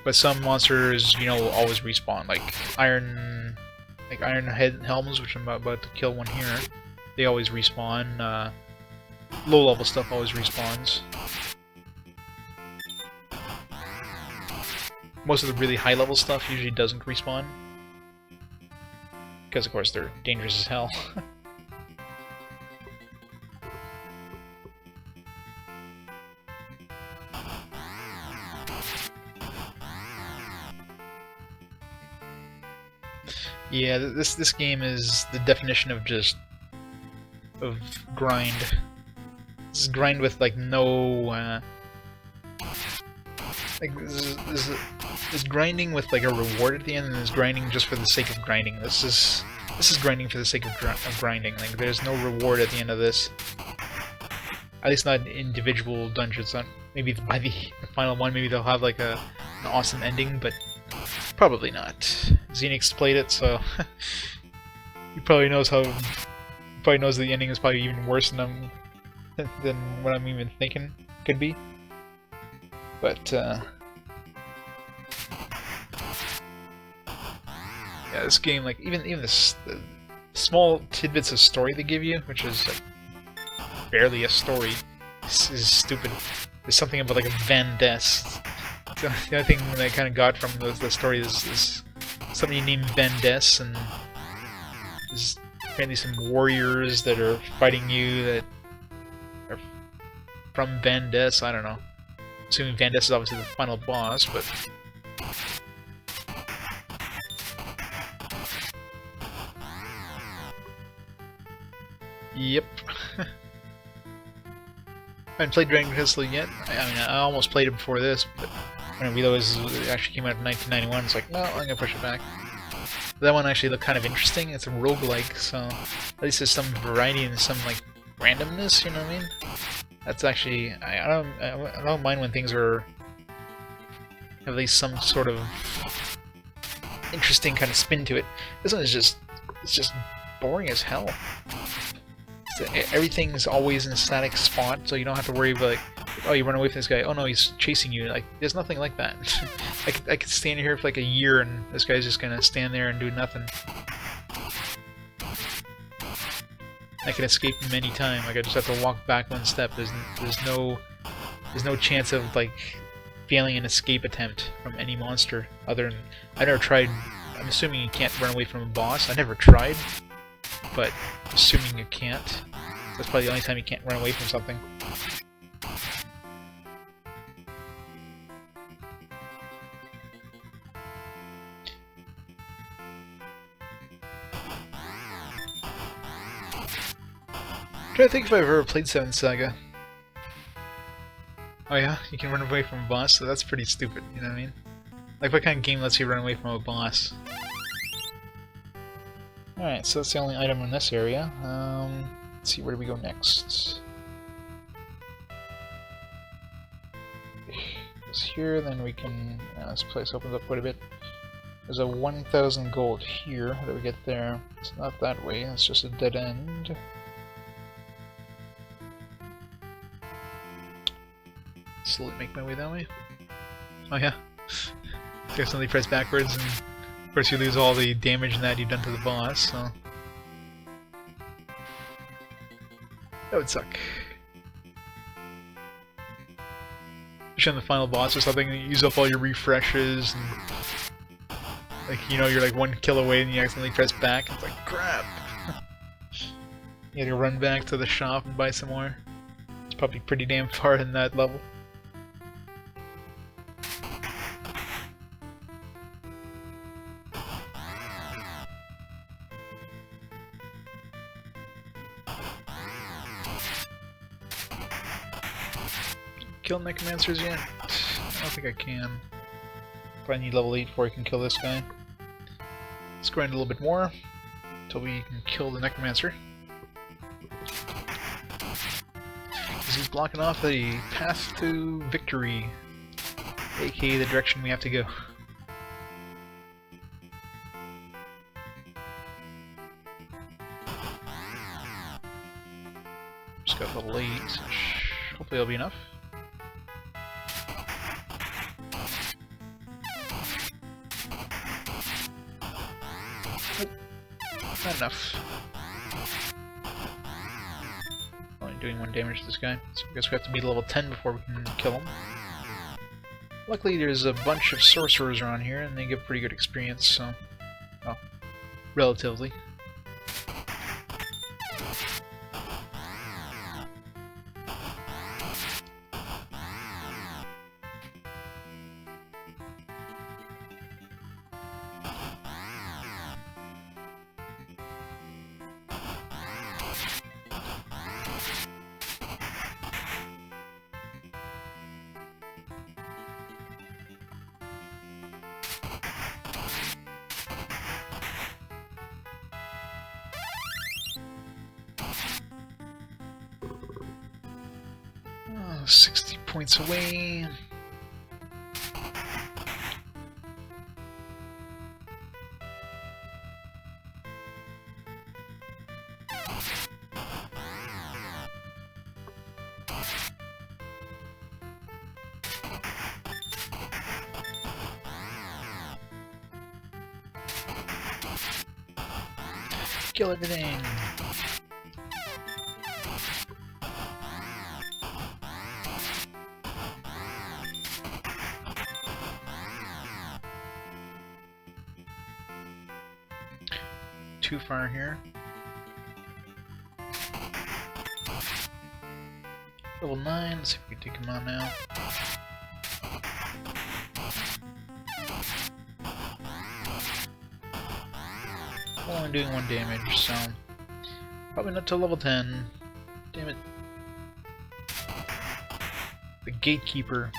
But some monsters, you know, will always respawn, like iron head helms, which I'm about to kill one here. They always respawn. Low level stuff always respawns. Most of the really high level stuff usually doesn't respawn. Because of course they're dangerous as hell. Yeah, this game is the definition of just grind. This is grind with like no like this grinding with like a reward at the end, and this grinding just for the sake of grinding. This is grinding for the sake of grinding. Like there's no reward at the end of this. At least not individual dungeons. Not maybe by the final one. Maybe they'll have like an awesome ending, but probably not. Xenix played it, so he probably knows how. Probably knows the ending is probably even worse than what I'm even thinking could be. But yeah, this game, like even the small tidbits of story they give you, which is like barely a story, is stupid. There's something about like a Van Dess. The only thing that I kind of got from the story is somebody named Van Dess, and there's apparently some warriors that are fighting you that are from Van Dess. I don't know. Assuming Van Dess is obviously the final boss, but yep. I haven't played Dragon Crystal yet. I mean, I almost played it before this, but when it actually came out in 1991, it's like, no, I'm gonna push it back. That one actually looked kind of interesting. It's a roguelike, so at least there's some variety and some like randomness. You know what I mean? That's actually I don't mind when things are have at least some sort of interesting kind of spin to it. This one is just boring as hell. Everything's always in a static spot, so you don't have to worry about like, oh, you run away from this guy. Oh no, he's chasing you. Like, there's nothing like that. I could stand here for like a year, and this guy's just gonna stand there and do nothing. I can escape him any time. Like, I just have to walk back one step. There's no chance of like failing an escape attempt from any monster. Other than I never tried. I'm assuming you can't run away from a boss. I never tried, but assuming you can't, that's probably the only time you can't run away from something. I'm trying to think if I've ever played Seven Saga. Oh yeah, you can run away from a boss, so that's pretty stupid, you know what I mean? Like, what kind of game lets you run away from a boss? Alright, so that's the only item in this area. Let's see, where do we go next? It's here, then we can... this place opens up quite a bit. There's a 1,000 gold here. How do we get there? It's not that way, it's just a dead end. Slowly make my way that way. Oh yeah. Definitely press backwards, and of course you lose all the damage that you've done to the boss, so... that would suck. Especially on the final boss or something, you use up all your refreshes, and... like, you know, you're like one kill away and you accidentally press back, and it's like, crap! You gotta run back to the shop and buy some more. It's probably pretty damn far in that level. Kill necromancers yet? I don't think I can. Probably need level 8 before I can kill this guy. Let's grind a little bit more until we can kill the necromancer. Because he's blocking off the path to victory, aka the direction we have to go. Just got level 8, hopefully that'll be enough. Not enough. Only doing 1 damage to this guy, so I guess we have to be level 10 before we can kill him. Luckily there's a bunch of sorcerers around here, and they give pretty good experience, so... well, relatively. 60 points away. Kill everything. Too far here. Level 9, let's see if we can take him on now. Only doing 1 damage, so probably not till level 10. Damn it. The Gatekeeper.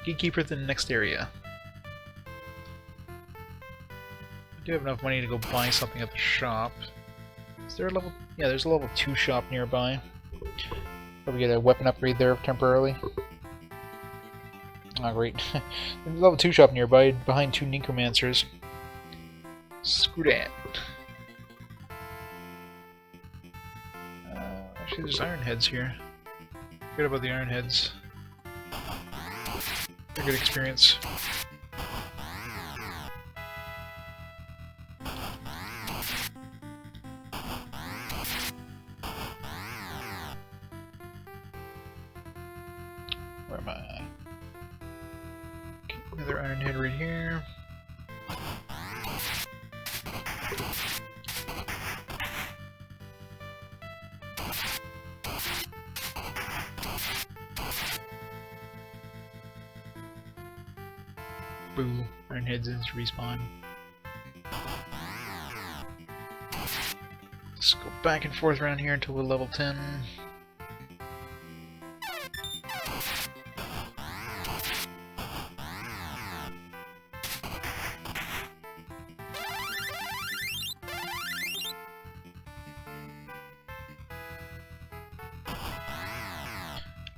Gatekeeper to the next area. I do have enough money to go buy something at the shop. Is there a level... Yeah, there's a level 2 shop nearby. Probably get a weapon upgrade there temporarily. Oh, great. There's a level 2 shop nearby, behind 2 necromancers. Screw that. Actually, there's iron heads here. Forget about the iron heads. They're good experience. Where am I? Okay, another iron head right here. Boo, iron heads is respawn. Let's go back and forth around here until we're level 10.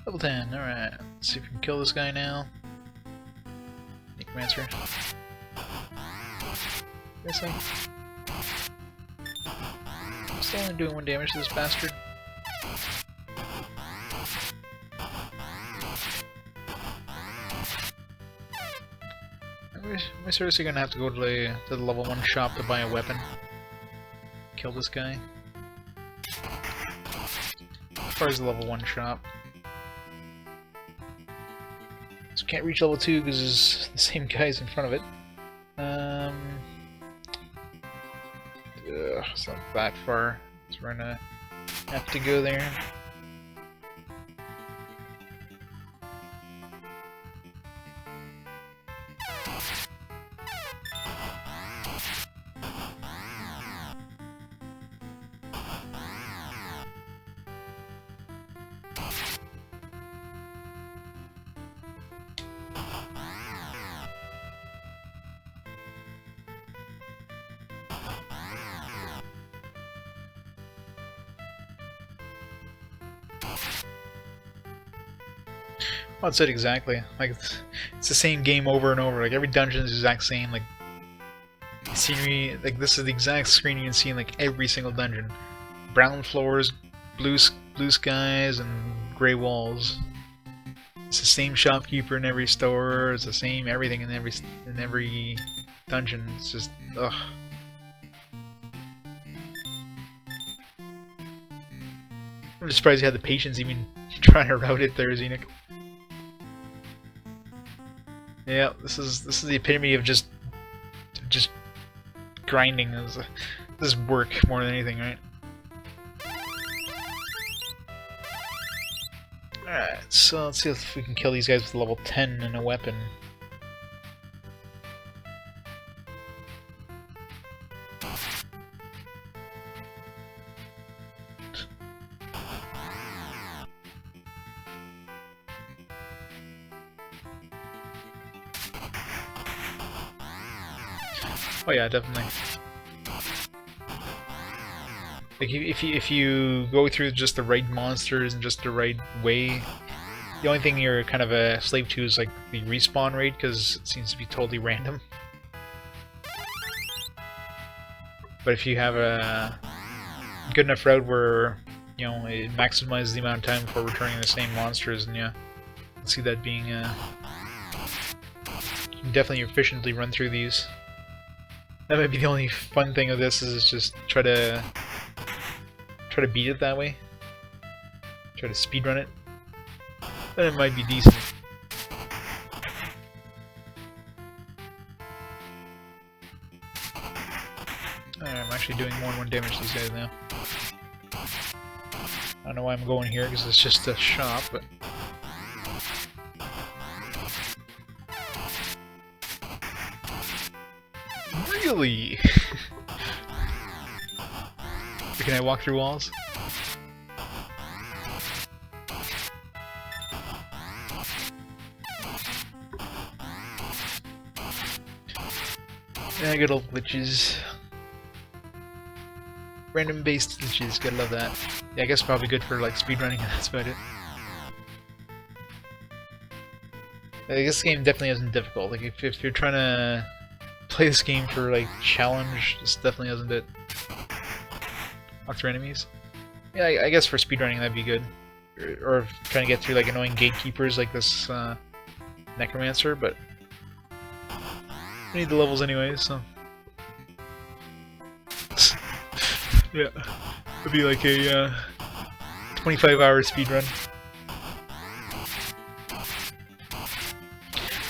Level 10, alright. Let's see if we can kill this guy now. Necromancer. Missing. I'm still only doing 1 damage to this bastard. Am I seriously gonna have to go to the level 1 shop to buy a weapon? Kill this guy? As far as the level 1 shop. So can't reach level 2 because there's the same guys in front of it. It's not that far, so we're gonna have to go there. Well, that's it exactly. Like it's the same game over and over. Like every dungeon is the exact same. Like scenery. Like this is the exact screen you can see in like every single dungeon. Brown floors, blue skies, and gray walls. It's the same shopkeeper in every store. It's the same everything in every dungeon. It's just ugh. I'm just surprised you had the patience even trying to route it there, Xenic. Yeah, this is the epitome of just grinding. This is work more than anything, right? Alright, so let's see if we can kill these guys with level 10 and a weapon. Oh yeah, definitely. Like if you go through just the right monsters and just the right way, the only thing you're kind of a slave to is like the respawn rate, because it seems to be totally random. But if you have a good enough route where, you know, it maximizes the amount of time before returning the same monsters, and yeah, I can see that being you can definitely efficiently run through these. That might be the only fun thing of this, is just try to beat it that way. Try to speedrun it. Then it might be decent. I'm actually doing more than 1 damage to these guys now. I don't know why I'm going here, because it's just a shop, but... Really? Can I walk through walls? Yeah, good old glitches. Random based glitches, gotta love that. Yeah, I guess probably good for like speedrunning, and that's about it. I guess this game definitely isn't difficult. Like if you're trying to play this game for like challenge, this definitely isn't it. Walk through enemies. Yeah, I guess for speedrunning that'd be good. Or trying to get through like annoying gatekeepers like this necromancer, but I need the levels anyways, so yeah, it'd be like a 25-hour speedrun.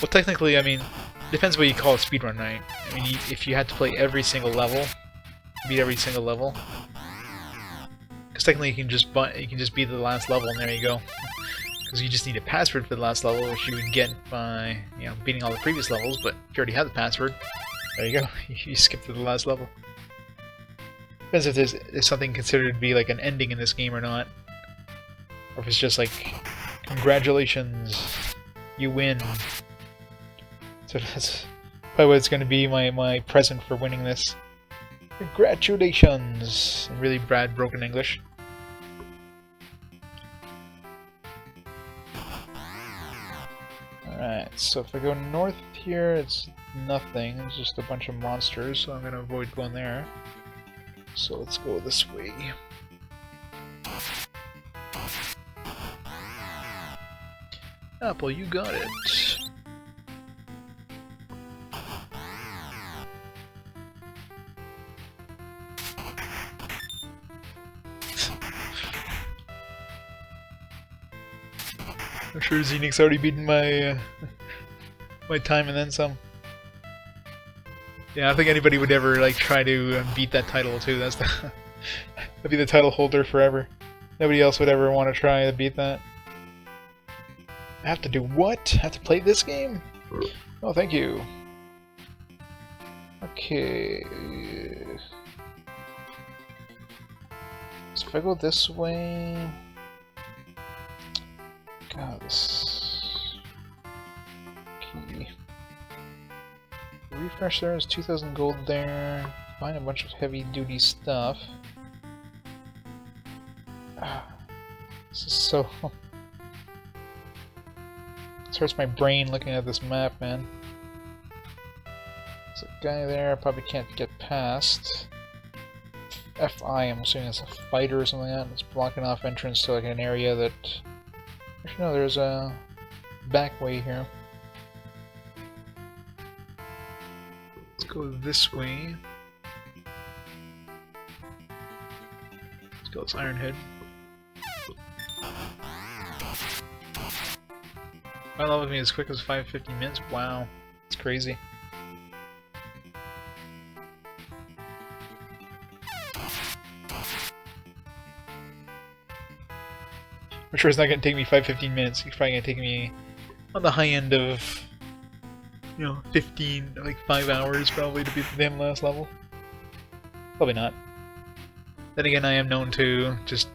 Well, technically, I mean, depends what you call a speedrun, right? I mean, if you had to play every single level, beat every single level, because technically you can just beat the last level and there you go. Because you just need a password for the last level, which you would get by, you know, beating all the previous levels. But if you already have the password, there you go. You skip to the last level. Depends if there's something considered to be like an ending in this game or not, or if it's just like, congratulations, you win. So that's probably what it's going to be, my present for winning this. Congratulations! In really bad broken English. Alright, so if I go north here, it's nothing. It's just a bunch of monsters, so I'm going to avoid going there. So let's go this way. Apple, you got it. I'm sure Zenix's already beaten my my time and then some. Yeah, I don't think anybody would ever like try to beat that title too. That's the that'd be the title holder forever. Nobody else would ever want to try to beat that. I have to do what? I have to play this game? Oh, thank you. Okay. So if I go this way... God, this... Key. Refresh there is 2,000 gold there. Find a bunch of heavy-duty stuff. This is so... This hurts my brain looking at this map, man. There's a guy there I probably can't get past. FI, I'm assuming it's a fighter or something like that. It's blocking off entrance to like an area that... Actually no, there's a back way here. Let's go this way. Let's go, it's Iron Head. My level me as quick as 550 minutes? Wow, it's crazy. I'm sure it's not going to take me 5-15 minutes. It's probably going to take me on the high end of, you know, 15, like 5 hours probably to beat the damn last level. Probably not. Then again, I am known to just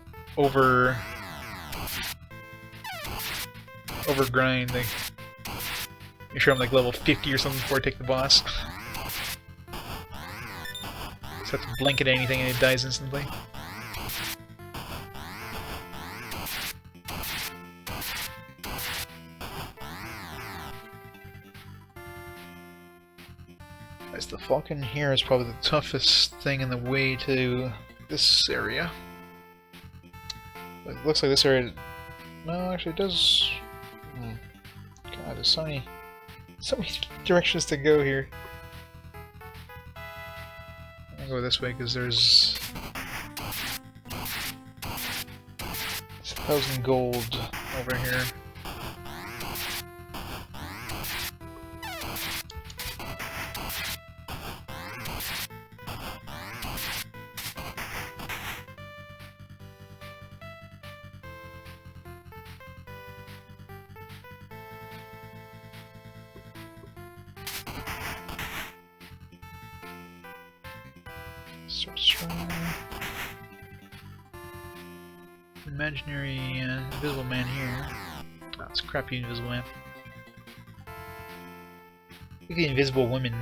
grind, like, make sure I'm like level 50 or something before I take the boss. Just have to blink at anything and it dies instantly. As the Falcon here is probably the toughest thing in the way to this area. It looks like this area... No, actually it does... God, there's so many directions to go here. I'm gonna go this way because there's 1,000 gold over here. Imaginary invisible man here. Oh, it's a crappy invisible man. I think the invisible women,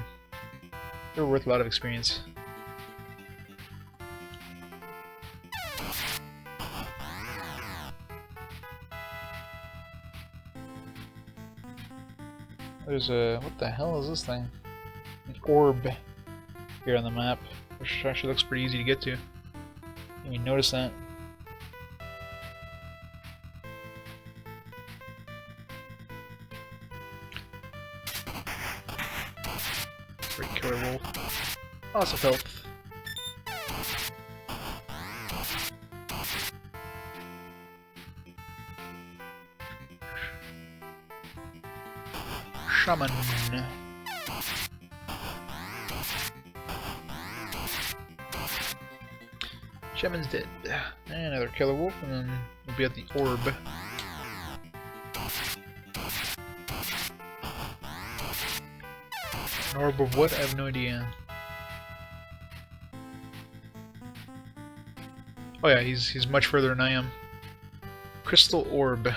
they're worth a lot of experience. There's a... what the hell is this thing? An orb here on the map, which actually looks pretty easy to get to. Didn't even notice that. Great killer wolf. Lots of health. Shaman. Shaman's dead. And another killer wolf, and then we'll be at the orb. An orb of what? I have no idea. Oh yeah, he's much further than I am. Crystal orb.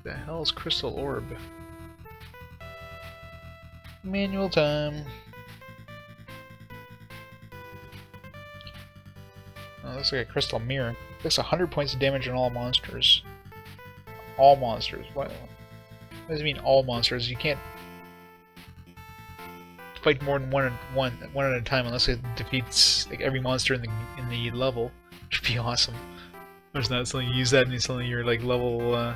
The hell is crystal orb? Manual time. Oh, looks like a crystal mirror. Takes 100 points of damage on all monsters. All monsters. What does it mean? All monsters? You can't fight more than one at a time unless it defeats like every monster in the level, which would be awesome. There's not something you use that and suddenly you're like level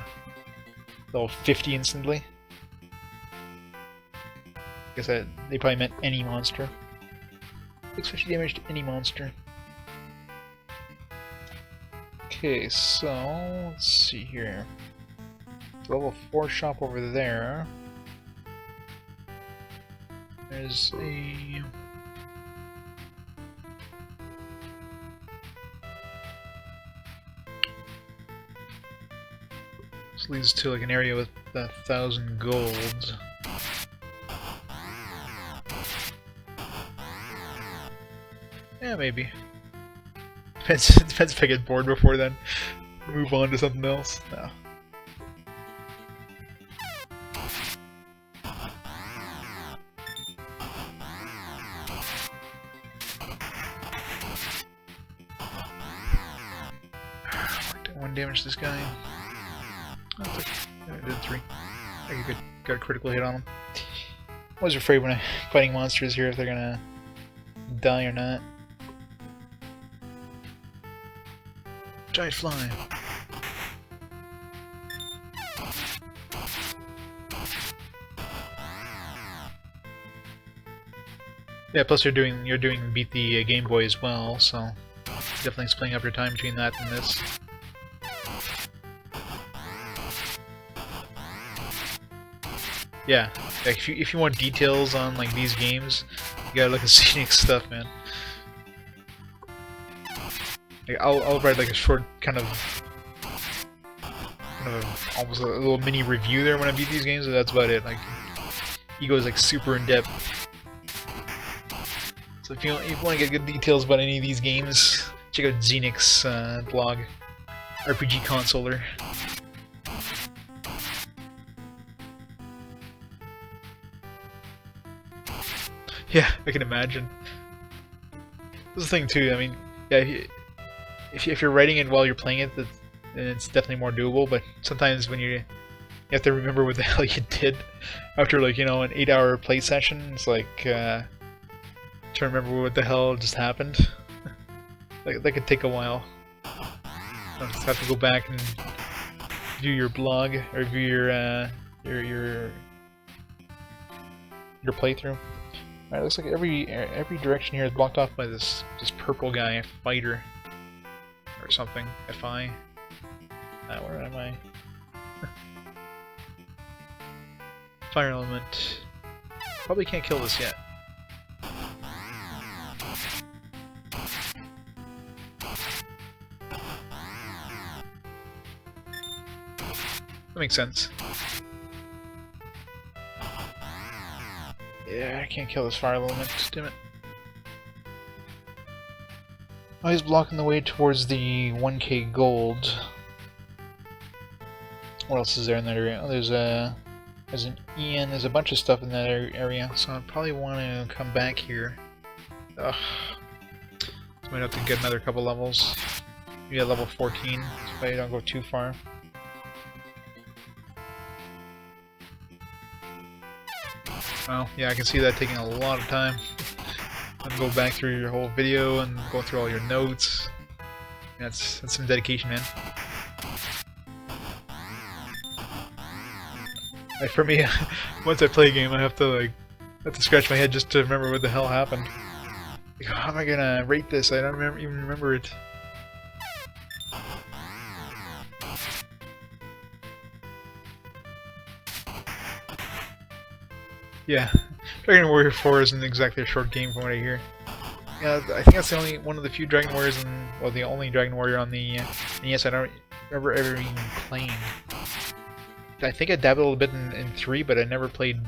50 instantly. I guess that they probably meant any monster. Takes 50 damage to any monster. Okay, so let's see here. Level 4 shop over there. There's a... This leads to like an area with 1,000 gold. Yeah, maybe. Depends if I get bored before then. Move on to something else. No. One damage to this guy. Oh, I did 3. I got a critical hit on him. I was afraid when I'm fighting monsters here if they're gonna die or not. Giant fly. Yeah, plus you're doing beat the Game Boy as well, so definitely splitting up your time between that and this. Yeah, like if you want details on like these games, you gotta look at scenic stuff, man. Like, I'll write like a short kind of almost a little mini review there when I beat these games, but that's about it. Like, he goes like super in depth. So if you want to get good details about any of these games, check out Xenix's blog, RPG Consoler. Yeah, I can imagine. This is the thing too. I mean, yeah, if you're writing it while you're playing it, then it's definitely more doable. But sometimes when you You have to remember what the hell you did after, like, you know, an 8-hour play session. It's like, trying to remember what the hell just happened. Like, that could take a while. I'll just have to go back and view your blog, or view your playthrough. Alright, looks like every direction here is blocked off by this purple guy, fighter, or something. FI. Where am I? Fire element. Probably can't kill this yet. That makes sense. Yeah, I can't kill this fire element, damn it. Oh, he's blocking the way towards the 1k gold. What else is there in that area? Oh, there's an Ian, there's a bunch of stuff in that area, so I probably want to come back here. Ugh. So might have to get another couple levels. Maybe at level 14, if I don't go too far. Well, yeah, I can see that taking a lot of time. And go back through your whole video and go through all your notes. That's some dedication, man. Like for me, once I play a game, I have to scratch my head just to remember what the hell happened. Like, how am I gonna rate this? I don't even remember it. Yeah, Dragon Warrior 4 isn't exactly a short game from what I hear. Yeah, I think that's the only one of the few Dragon Warriors, well, the only Dragon Warrior on the NES I don't remember ever even playing. I think I dabbled a little bit in 3, but I never played,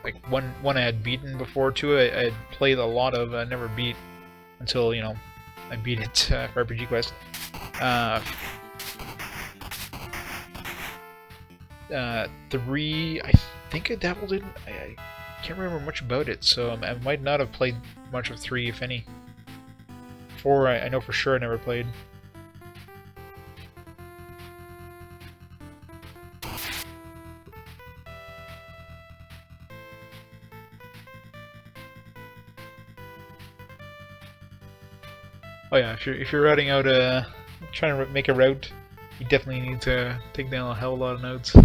like, one I had beaten before, 2 I had played a lot of, I never beat, until, you know, I beat it for RPG Quest. 3, I think I dabbled in, I can't remember much about it, so I might not have played much of 3, if any. 4, I know for sure I never played. Oh yeah, if you're routing out trying to make a route, you definitely need to take down a hell of a lot of notes.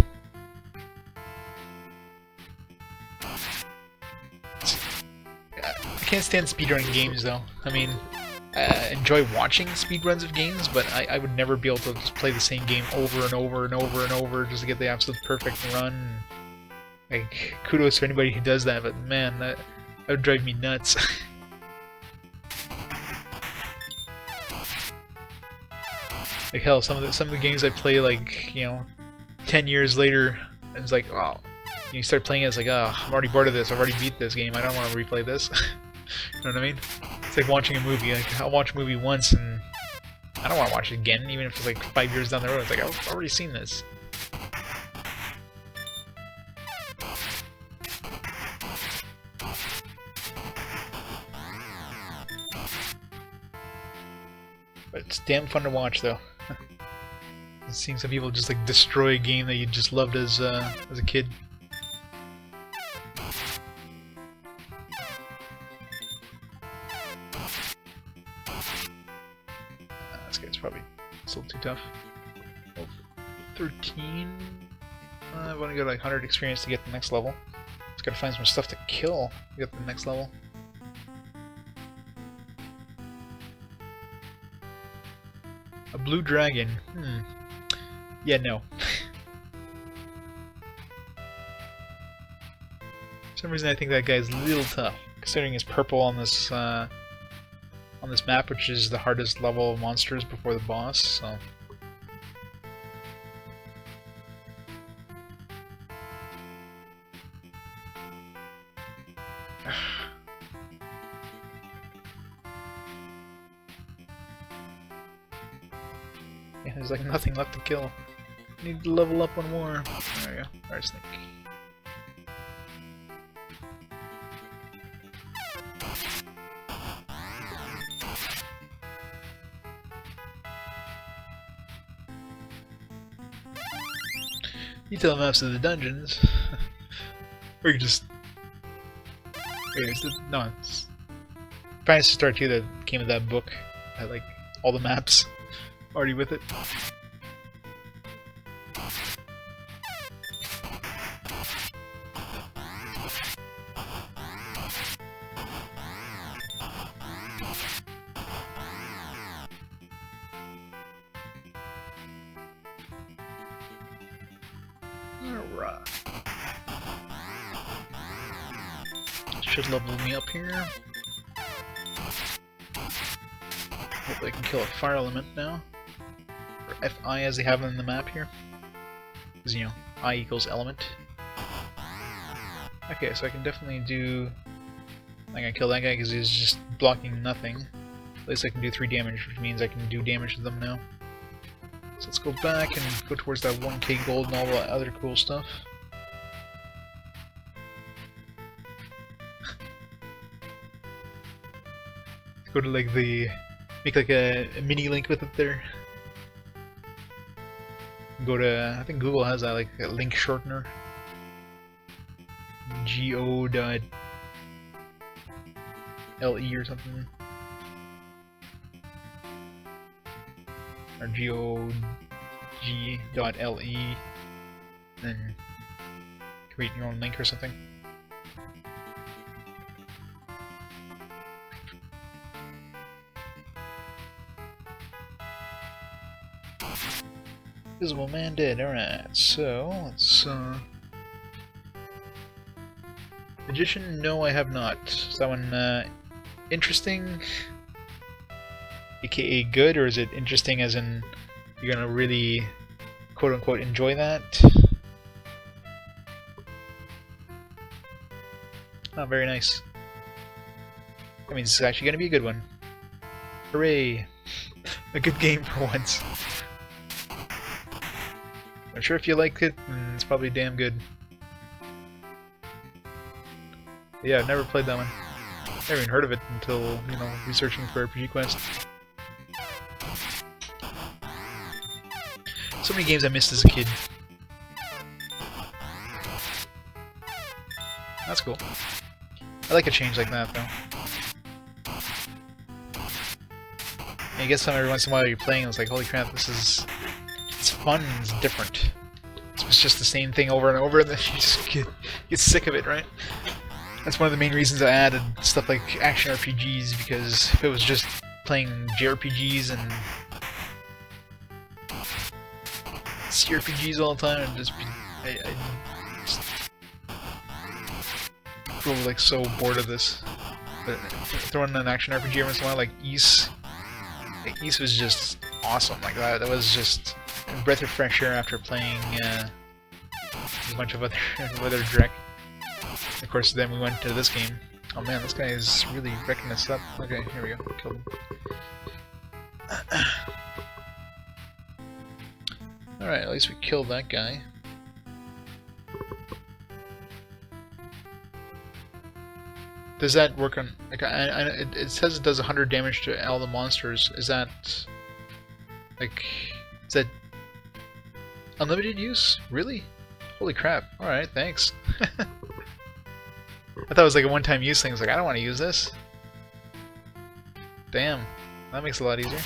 I can't stand speedrunning games though. I mean, I enjoy watching speedruns of games, but I would never be able to just play the same game over and over and over and over just to get the absolute perfect run. Like, kudos for anybody who does that, but man, that would drive me nuts. Like hell, some of the games I play, like, you know, 10 years later, and it's like, oh, you start playing it, it's like, oh, I'm already bored of this, I've already beat this game, I don't want to replay this. You know what I mean? It's like watching a movie. Like, I'll watch a movie once and I don't want to watch it again, even if it's like 5 years down the road. It's like, I've already seen this. But it's damn fun to watch, though. Seeing some people just like destroy a game that you just loved as a kid. This guy's probably still too tough. Oh, 13. I've only got like 100 experience to get the next level. Just gotta find some stuff to kill to get the next level. A blue dragon. Yeah, no. For some reason I think that guy's a little tough, considering he's purple on this map, which is the hardest level of monsters before the boss, so... Yeah, there's like nothing left to kill. Need to level up one more. There we go. Alright, Snake. detail maps of the dungeons. Or you just... Wait, is it... No, it's... Fantasy Star 2 that came with that book. Had, like, all the maps already with it. Alright. Should level me up here. Hopefully I can kill a fire element now. Or FI as they have in the map here. Because, you know, I equals element. Okay, so I can definitely do... I'm gonna kill that guy because he's just blocking nothing. At least I can do 3 damage, which means I can do damage to them now. So let's go back and go towards that 1k gold and all that other cool stuff. Go to like the... make like a mini link with it there. Go to... I think Google has that, like a link shortener. go.le or something. Or gog.le. Then create your own link or something. Visible man dead, alright, so let's Magician, no I have not. Is that one interesting? AKA good, or is it interesting as in you're gonna really quote unquote enjoy that? Oh, very nice. That means it's actually gonna be a good one. Hooray! A good game for once. I'm sure if you liked it, it's probably damn good. But yeah, I've never played that one. Never even heard of it until, you know, researching for RPG Quest. So many games I missed as a kid. That's cool. I like a change like that, though. And you get some every once in a while you're playing, and it's like, holy crap, this is... it's fun, it's different. It's just the same thing over and over, and then you just get sick of it, right? That's one of the main reasons I added stuff like action RPGs, because if it was just playing JRPGs and CRPGs all the time, I'd just be... I just feel like so bored of this. But throwing an action RPG every once in a while, like Ys. Like, Ys was just awesome. Like that was just a breath of fresh air after playing a bunch of other Drek. Of course, then we went to this game. Oh man, this guy is really wrecking us up. Okay, here we go. Killed him. Alright, at least we killed that guy. Does that work on... like, it says it does 100 damage to all the monsters. Is that... like... is that... unlimited use? Really? Holy crap. Alright, thanks. I thought it was like a one-time use thing. I was like, I don't want to use this. Damn. That makes it a lot easier.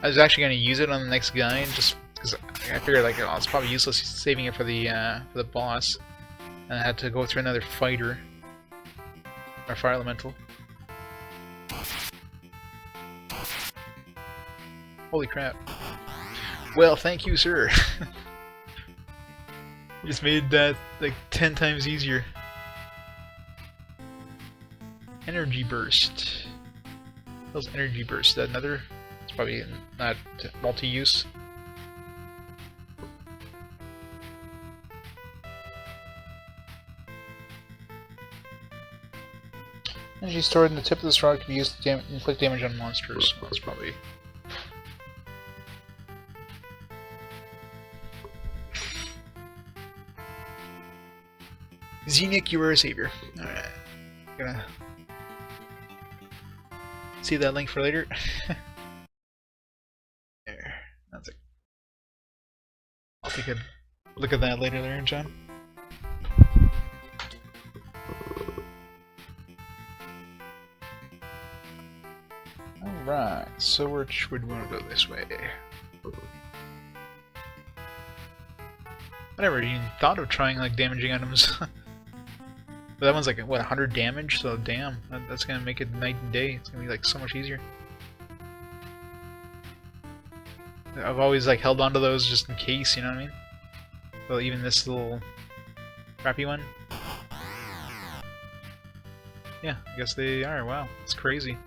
I was actually going to use it on the next guy, just because I figured like, oh, it's probably useless saving it for the boss. And I had to go through another fighter. Or fire elemental. Holy crap. Well, thank you, sir. You just made that like 10 times easier. Energy burst. Those energy burst. Is that another? It's probably not multi-use. Energy stored in the tip of this rod can be used to inflict damage on monsters. Well, that's probably... Xenic, you were a savior. Alright. Gonna... see that link for later. There. That's it. I'll take a look at that later there, John. Alright, so which would we want to go this way? I never even thought of trying like damaging items. But that one's like, what, 100 damage? So damn, that's gonna make it night and day. It's gonna be like so much easier. I've always like held onto those just in case, you know what I mean? Well, even this little crappy one. Yeah, I guess they are. Wow, it's crazy.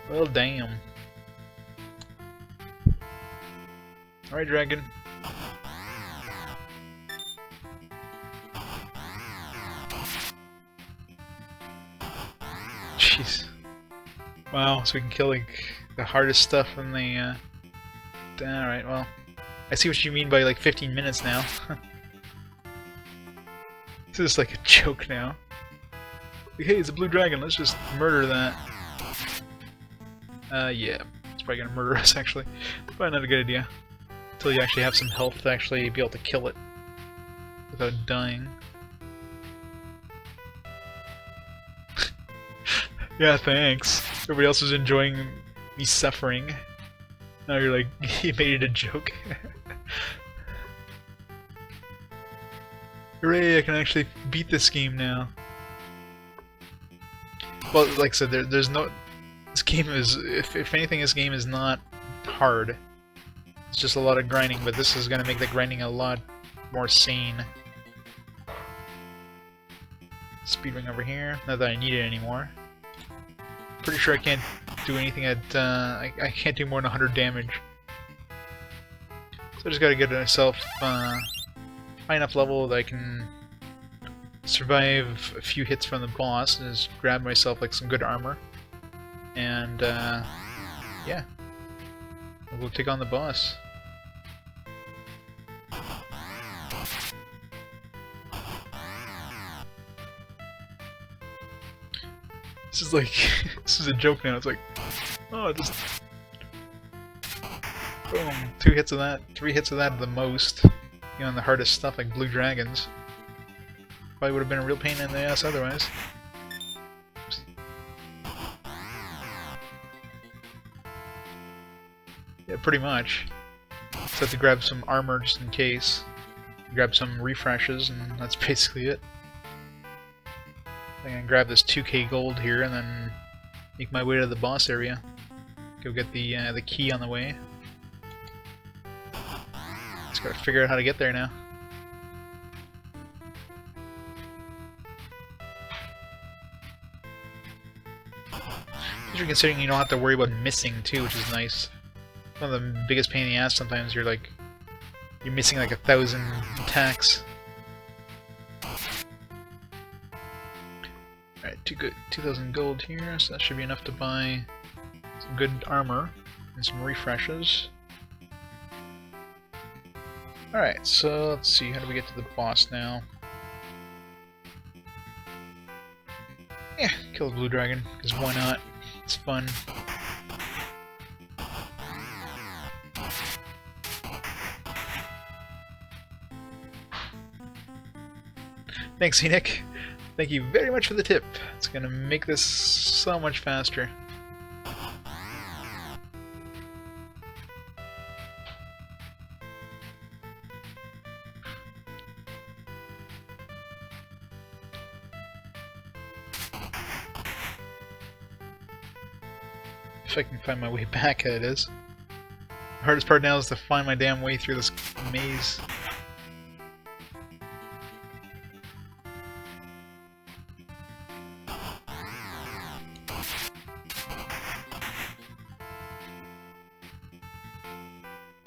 Well, damn. Alright, dragon. Jeez. Wow, so we can kill like the hardest stuff in the alright, well. I see what you mean by like 15 minutes now. This is like a joke now. Like, hey, it's a blue dragon, let's just murder that. Yeah. It's probably gonna murder us actually. Probably not a good idea. Until you actually have some health to actually be able to kill it without dying. Yeah, thanks. Everybody else is enjoying me suffering. Now you're like, you made it a joke. Hooray, I can actually beat this game now. Well, like I said, there's no... This game is... If anything, this game is not hard. It's just a lot of grinding, but this is gonna make the grinding a lot more sane. Speedrun over here. Not that I need it anymore. Pretty sure I can't do anything at... I can't do more than 100 damage. So I just gotta get myself high enough level that I can survive a few hits from the boss and just grab myself like some good armor. And yeah. We'll take on the boss. This is like, this is a joke now. It's like, oh, just boom, 2 hits of that, 3 hits of that at the most. You know, on the hardest stuff like blue dragons. Probably would have been a real pain in the ass otherwise. Yeah, pretty much. Just have to grab some armor just in case. Grab some refreshes, and that's basically it. I'm gonna grab this 2k gold here, and then make my way to the boss area. Go get the key on the way. Just gotta figure out how to get there now. Especially considering you don't have to worry about missing too, which is nice. One of the biggest pain in the ass sometimes you're missing like 1,000 attacks. Alright, 2,000 gold here, so that should be enough to buy some good armor and some refreshes. Alright, so let's see, how do we get to the boss now? Yeah, kill the blue dragon, because why not? It's fun. Thanks, Enoch. Thank you very much for the tip. It's gonna make this so much faster. If I can find my way back, it is. The hardest part now is to find my damn way through this maze.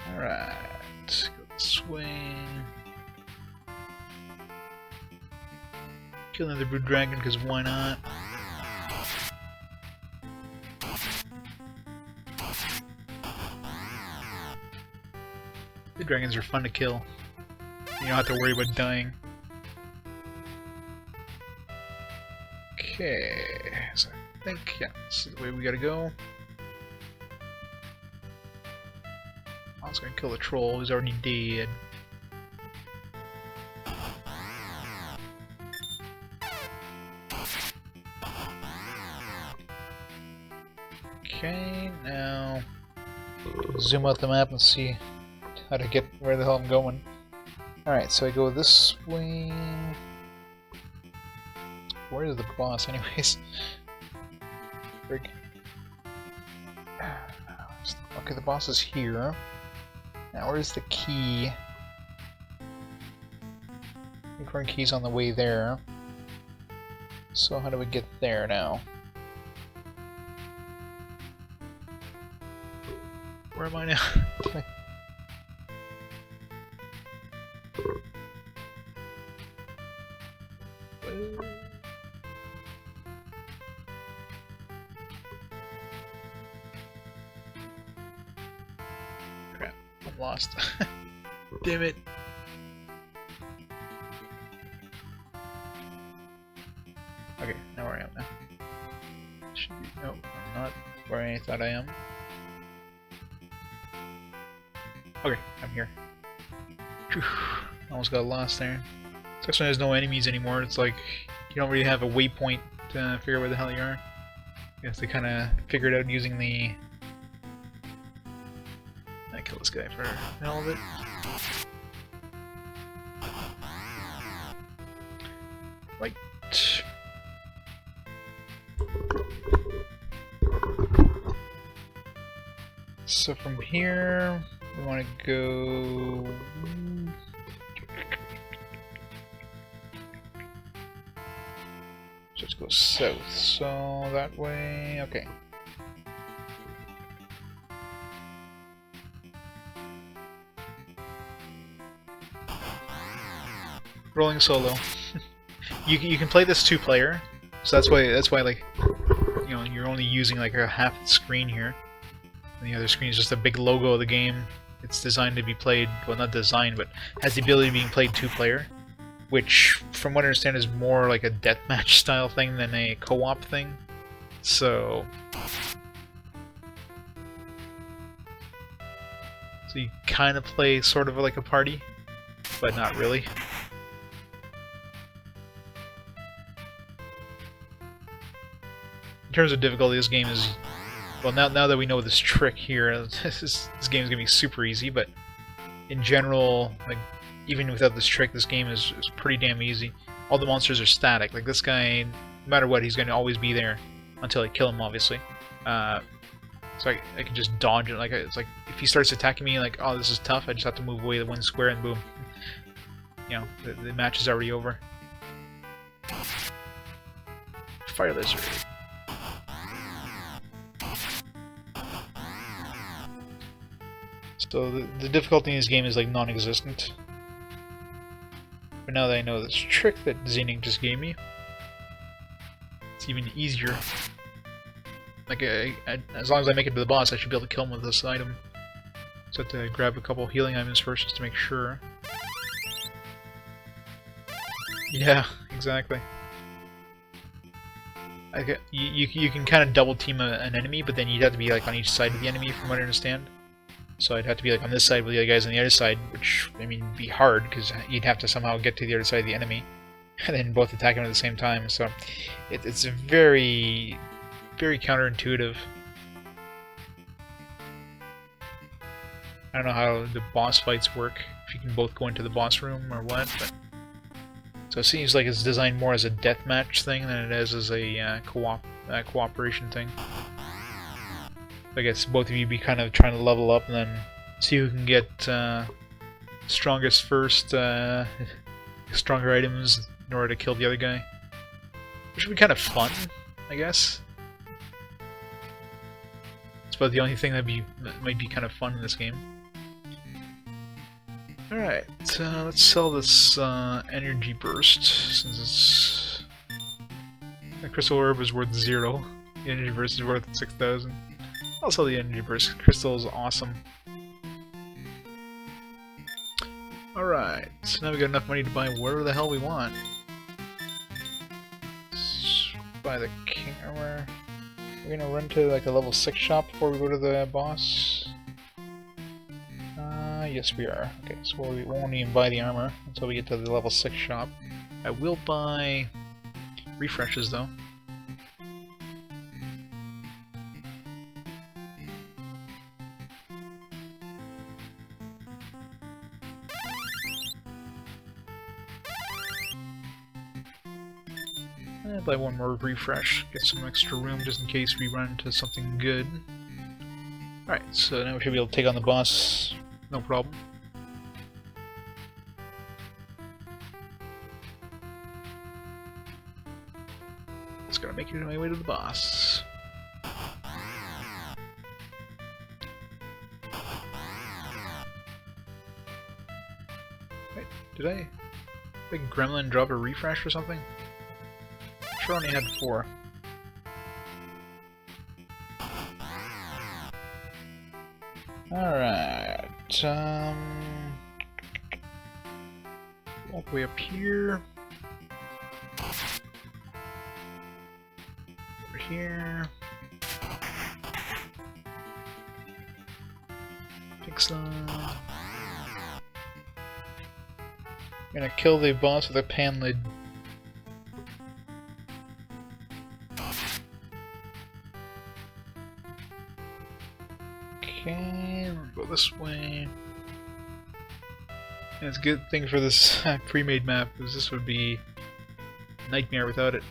Alright, go this way. Kill another blue dragon, because why not? The dragons are fun to kill. You don't have to worry about dying. Okay, so I think, yeah, this is the way we gotta go. it's gonna kill the troll who's already dead. Okay, now zoom out the map and see how to get where the hell I'm going. Alright, so I go this way. Where is the boss anyways? Frig. Okay, the boss is here. Now where's the key? The current key's on the way there. So how do we get there now? Where am I now? Crap, I'm lost. Damn it. Okay, now where I am now. Should be, nope, I'm not where I thought I am. Okay, I'm here. Whew, almost got lost there. Sucks when there's no enemies anymore. It's like you don't really have a waypoint to figure out where the hell you are. You have to kind of figure it out using the... I kill this guy for the hell of it. Right. So from here, we want to go... Let's go south, so that way, okay. Rolling solo. you can play this 2-player, so that's why like, you know, you're only using like a half the screen here. And the other screen is just a big logo of the game. It's designed to be played, well, not designed, but has the ability of being played 2-player. Which, from what I understand, is more like a deathmatch style thing than a co-op thing. So you kind of play sort of like a party, but not really. In terms of difficulty, this game is... Well, now that we know this trick here, this game is going to be super easy, but in general, like, even without this trick, this game is pretty damn easy. All the monsters are static. Like this guy, no matter what, he's going to always be there until I kill him, obviously. So I can just dodge it. Like it's like if he starts attacking me, like, oh, this is tough. I just have to move away the one square and boom. You know, the match is already over. Fire lizard. So the difficulty in this game is like non-existent. But now that I know this trick that Xening just gave me, it's even easier. Like, as long as I make it to the boss, I should be able to kill him with this item. So I have to grab a couple healing items first just to make sure. Yeah, exactly. You can kind of double team an enemy, but then you'd have to be like on each side of the enemy, from what I understand. So I'd have to be like on this side with the other guys on the other side, which, I mean, would be hard, because you'd have to somehow get to the other side of the enemy, and then both attack him at the same time, so it's very, very counterintuitive. I don't know how the boss fights work, if you can both go into the boss room or what, but... So it seems like it's designed more as a deathmatch thing than it is as a cooperation thing. I guess both of you be kind of trying to level up and then see who can get strongest first, stronger items in order to kill the other guy. Which would be kind of fun, I guess. It's about the only thing that might be kind of fun in this game. Alright, let's sell this energy burst, since it's... The crystal orb is worth 0. The energy burst is worth 6,000. I'll sell the energy burst. Crystal is awesome. Alright, so now we got enough money to buy whatever the hell we want. Let's buy the king armor. We're gonna run to like a level 6 shop before we go to the boss. Yes, we are. Okay, so we won't even buy the armor until we get to the level 6 shop. I will buy refreshes, though. I'll buy one more refresh, get some extra room just in case we run into something good. Alright, so now we should be able to take on the boss, no problem. Just gotta make it my way to the boss. Wait, did I... Big gremlin drop a refresh or something? I'm sure I only had 4. Alright, all the way up here. Over here. Take some. Gonna kill the boss with a pan lid. Okay, we'll go this way. And it's a good thing for this pre-made map, because this would be a nightmare without it.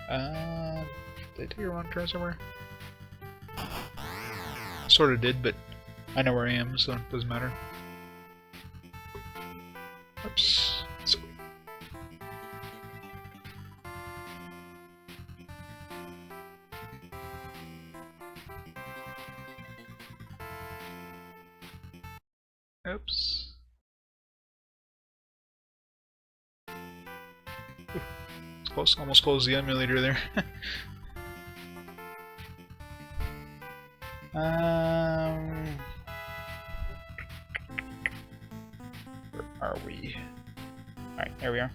Did I take a wrong turn somewhere? Sorta did, but I know where I am, so it doesn't matter. Oops. So oops. Ooh, it's close. Almost closed the emulator there. Where are we? Alright, there we are.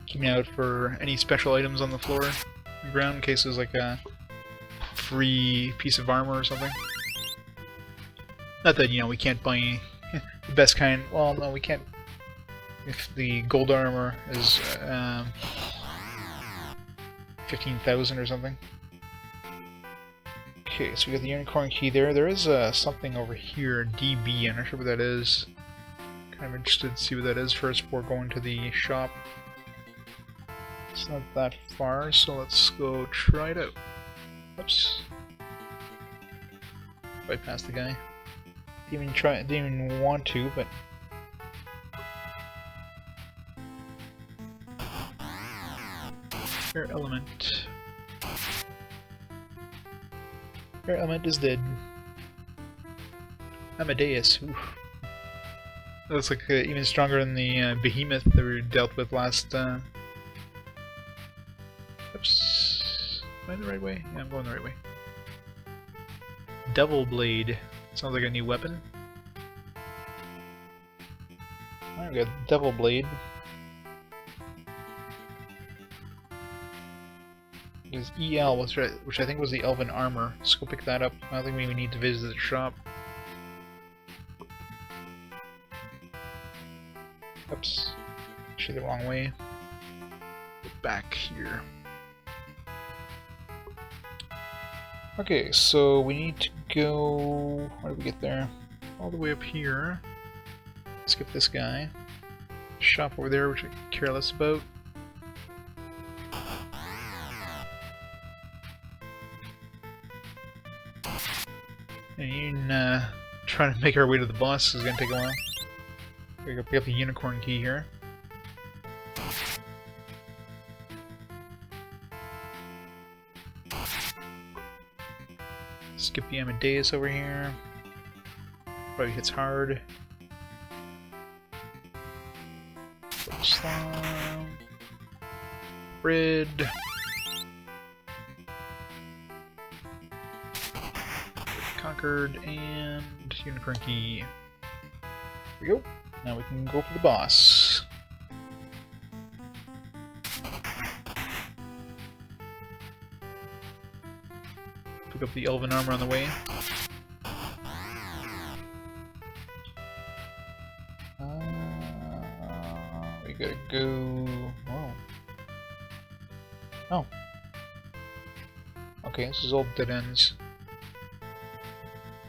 Keeping out for any special items on the floor and ground in case there's like a free piece of armor or something. Not that, you know, we can't buy the best kind. Well, no, we can't. If the gold armor is 15,000 or something. Okay, so we got the unicorn key there. There is something over here, DB. I'm not sure what that is. Kind of interested to see what that is first before going to the shop. It's not that far, so let's go try it out. Oops. Bypass the guy. Didn't even want to, but Air element. Air element is dead. Amadeus. Ooh. That looks like even stronger than the behemoth that we dealt with last. Oops. Am I the right way? Yeah, I'm going the right way. Devil Blade. Sounds like a new weapon. Alright, we got Devil Blade. Is EL, which I think was the Elven Armor. Let's go pick that up. I don't think we need to visit the shop. Oops. Actually, the wrong way. Get back here. Okay, so we need to go... How do we get there? All the way up here. Skip this guy. Shop over there, which I care less about. And even trying to make our way to the boss is going to take a while. We gotta pick up the unicorn key here. Skip the Amadeus over here. Probably hits hard. Slime. Red. Conquered and unicorn key. Here we go. Now we can go for the boss. pick up the elven armor on the way. We gotta go... Whoa. Oh. Okay, this is all dead ends.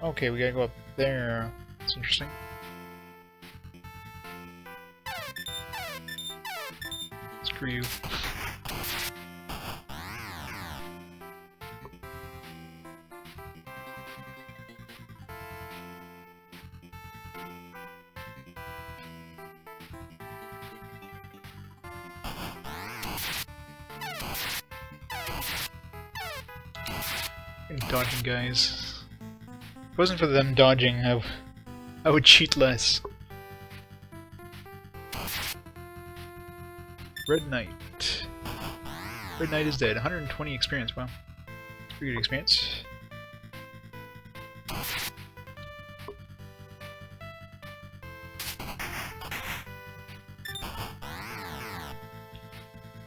Okay, we gotta go up there. That's interesting. Screw you. Dodging guys. If it wasn't for them dodging, I would cheat less. Red Knight. Red Knight is dead. 120 experience. Wow. Pretty good experience.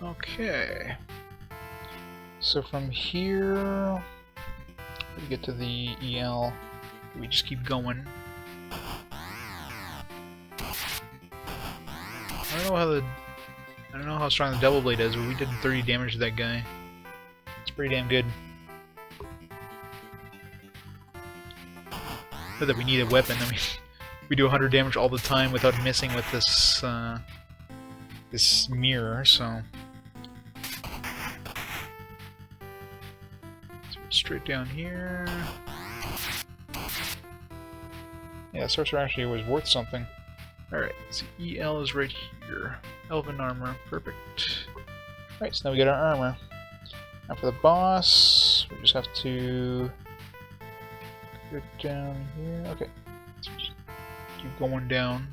Okay. So from here, we get to the EL. We just keep going. I don't know how strong the Double Blade is, but we did 30 damage to that guy. It's pretty damn good. Not that we need a weapon. I mean, we do 100 damage all the time without missing with this this mirror. So straight down here. Yeah, Sorcerer actually was worth something. Alright, so EL is right here. Elven armor, perfect. Alright, so now we get our armor. Now for the boss, we just have to go down here. Okay, so just keep going down.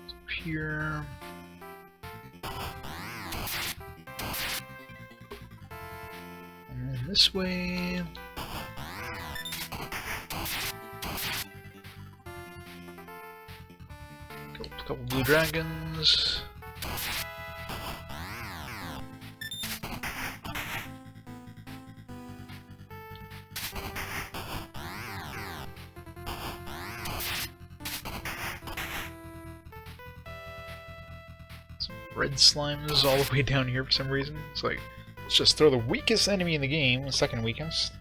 Up here. And then this way. Couple blue dragons. Some red slimes all the way down here for some reason. It's like, let's just throw the weakest enemy in the game, the second weakest,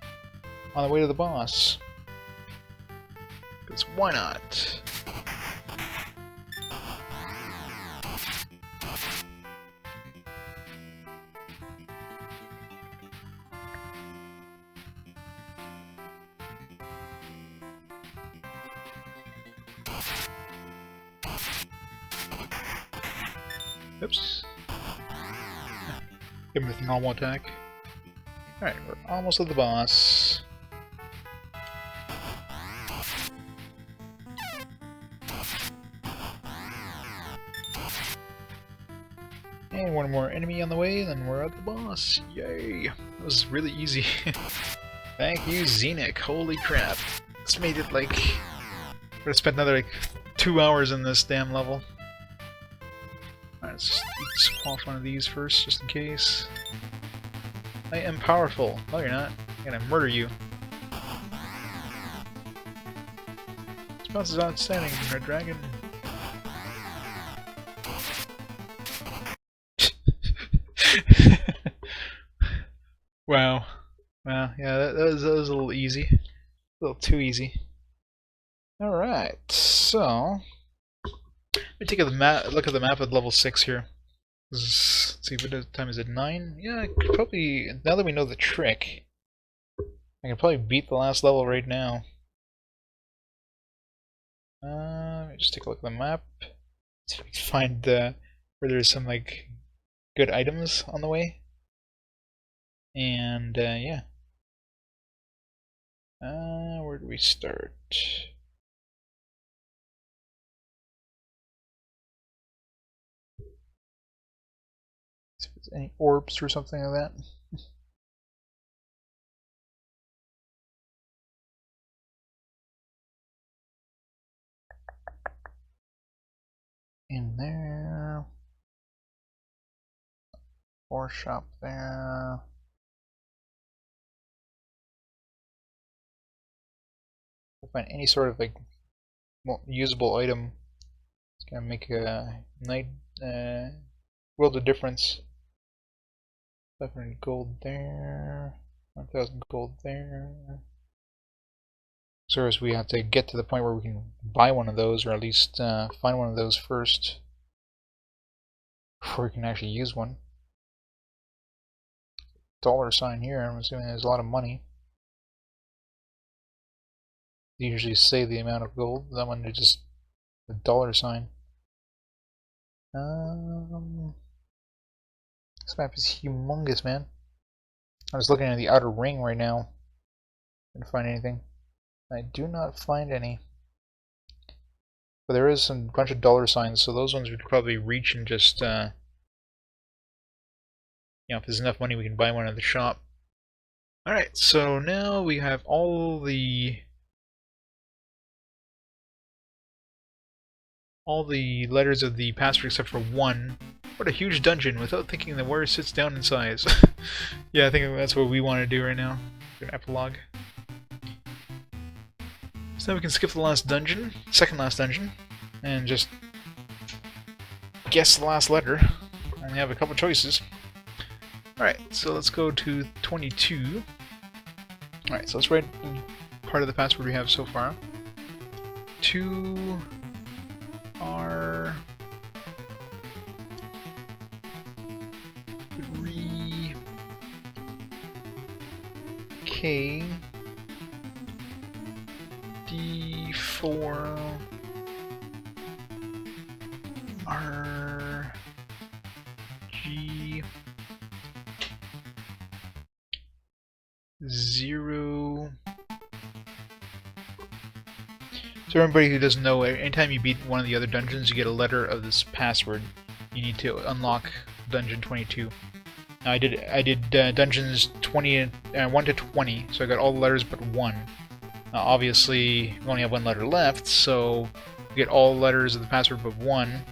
on the way to the boss. Because why not? Oops. Give him with normal attack. Alright, we're almost at the boss. And one more enemy on the way, then we're at the boss. Yay! That was really easy. Thank you, Xenic. Holy crap. This made it like... We're gonna spend another like 2 hours in this damn level. Alright, let's just squash one of these first, just in case. I am powerful. No, you're not. I'm gonna murder you. This boss is outstanding, Red Dragon. Wow. Wow, yeah, that was a little easy. A little too easy. Alright, so... Let me take a look at the map at level 6 here. Let's see, what time is it? 9? Yeah, I could probably, now that we know the trick, I can probably beat the last level right now. Let me just take a look at the map. See if we can find where there's some like good items on the way. And yeah. Where do we start? See if there's any orbs or something like that. In there. Or shop there. Find any sort of like usable item. It's gonna make a night world of difference. 500 gold there. 1,000 gold there. So as we have to get to the point where we can buy one of those, or at least find one of those first before we can actually use one. $sign here. I'm assuming there's a lot of money. They usually say the amount of gold. That one is just a $sign. This map is humongous, man. I'm just looking at the outer ring right now. Didn't find anything. I do not find any. But there is a bunch of $signs, so those ones we could probably reach and just, you know, if there's enough money we can buy one at the shop. Alright, so now we have all the letters of the password except for one. What a huge dungeon, without thinking the warrior sits down in size. Yeah, I think that's what we want to do right now. An epilogue. So now we can skip the last dungeon, second last dungeon, and just guess the last letter. And we have a couple choices. Alright, so let's go to 22. Alright, so let's write part of the password we have so far. 2 R 3 K D4 R G 0. So everybody who doesn't know, anytime you beat one of the other dungeons, you get a letter of this password. You need to unlock dungeon 22. Now I did dungeons 1 to 20, so I got all the letters but 1. Obviously, we only have 1 letter left, so we get all the letters of the password but 1.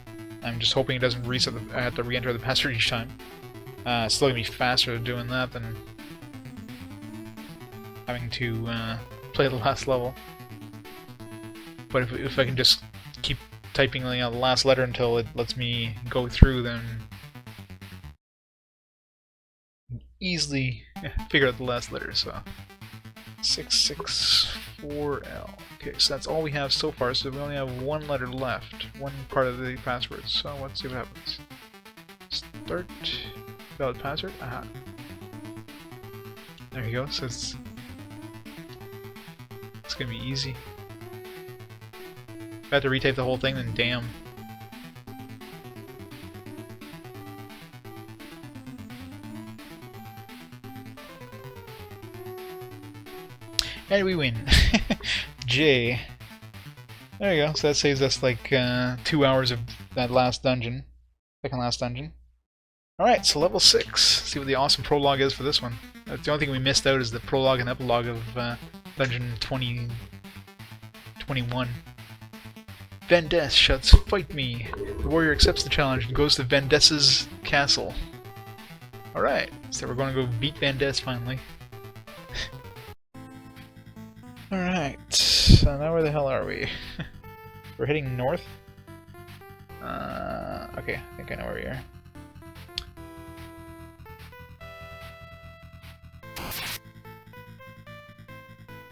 I'm just hoping it doesn't reset. I have to re-enter the password each time. It's still gonna be faster doing that than having to play the last level. But if I can just keep typing the last letter until it lets me go through, then easily figure out the last letter. So 664L. Okay, so that's all we have so far. So we only have 1 letter left, 1 part of the password. So let's see what happens. Start valid password. Aha. There you go. So it's gonna be easy. If I have to retype the whole thing, then damn. And we win. J. There you go. So that saves us like 2 hours of that last dungeon. Second last dungeon. Alright, so level 6. Let's see what the awesome prologue is for this one. That's the only thing we missed out is the prologue and epilogue of dungeon 21. Vendess shouts, "Fight me!" The warrior accepts the challenge and goes to Vendess's castle. Alright, so we're going to go beat Vendess finally. Alright, so now where the hell are we? We're heading north? Okay, I think I know where we are.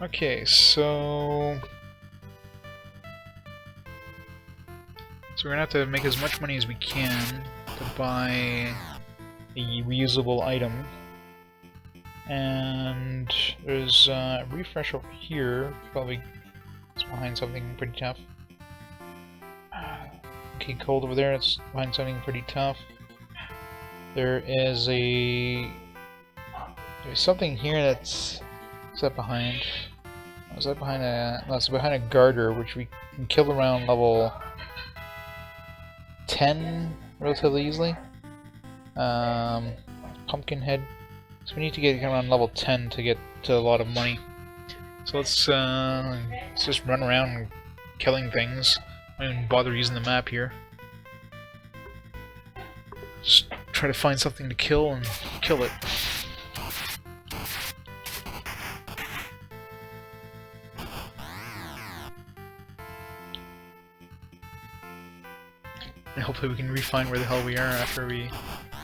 Okay, so we're gonna have to make as much money as we can to buy a reusable item. And there's a refresh over here. Probably it's behind something pretty tough. Okay, cold over there. It's behind something pretty tough. There's something here that's. What's that behind? Was that behind a? No, it's behind a garter, which we can kill around level 10 relatively easily. Pumpkinhead. So we need to get around level 10 to get to a lot of money. So let's just run around killing things. I don't even bother using the map here. Just try to find something to kill and kill it. And hopefully we can refine where the hell we are after we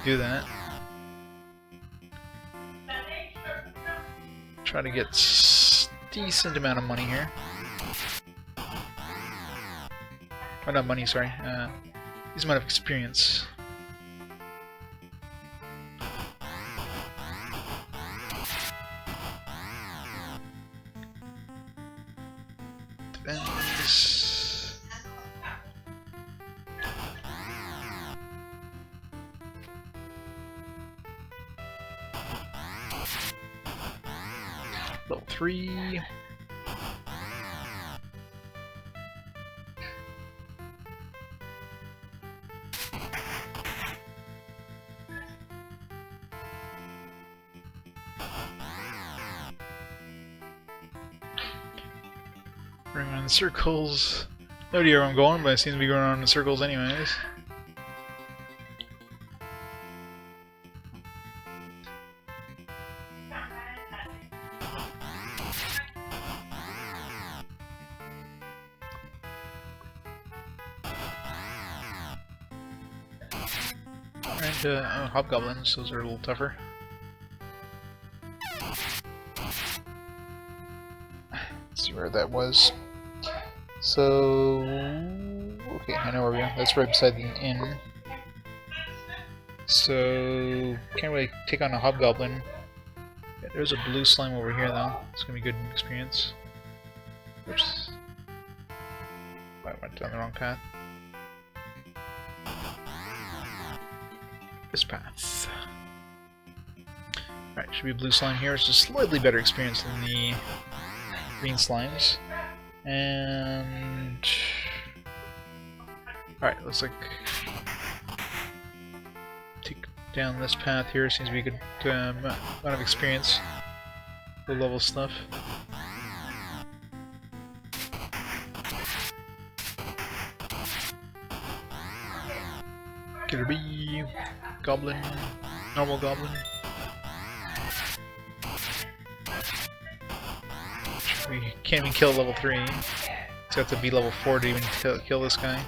do that. Try to get decent amount of money here. Or not money, sorry. Decent amount of experience. Depends. Level 3. Ring around in circles. No idea where I'm going, but I seem to be going around in circles anyways. And oh, hobgoblins, those are a little tougher. Let's see where that was. So, okay, I know where we are. That's right beside the inn. So, can't really take on a hobgoblin. Yeah, there's a blue slime over here though. It's gonna be good experience. Oops. I went down the wrong path. This path. Alright, should be blue slime here. It's just slightly better experience than the green slimes. And alright, looks like take down this path here. Seems to be a good amount of experience. Low level stuff. Killer bee, goblin, normal goblin. We can't even kill level 3. It's got to be level 4 to even kill this guy.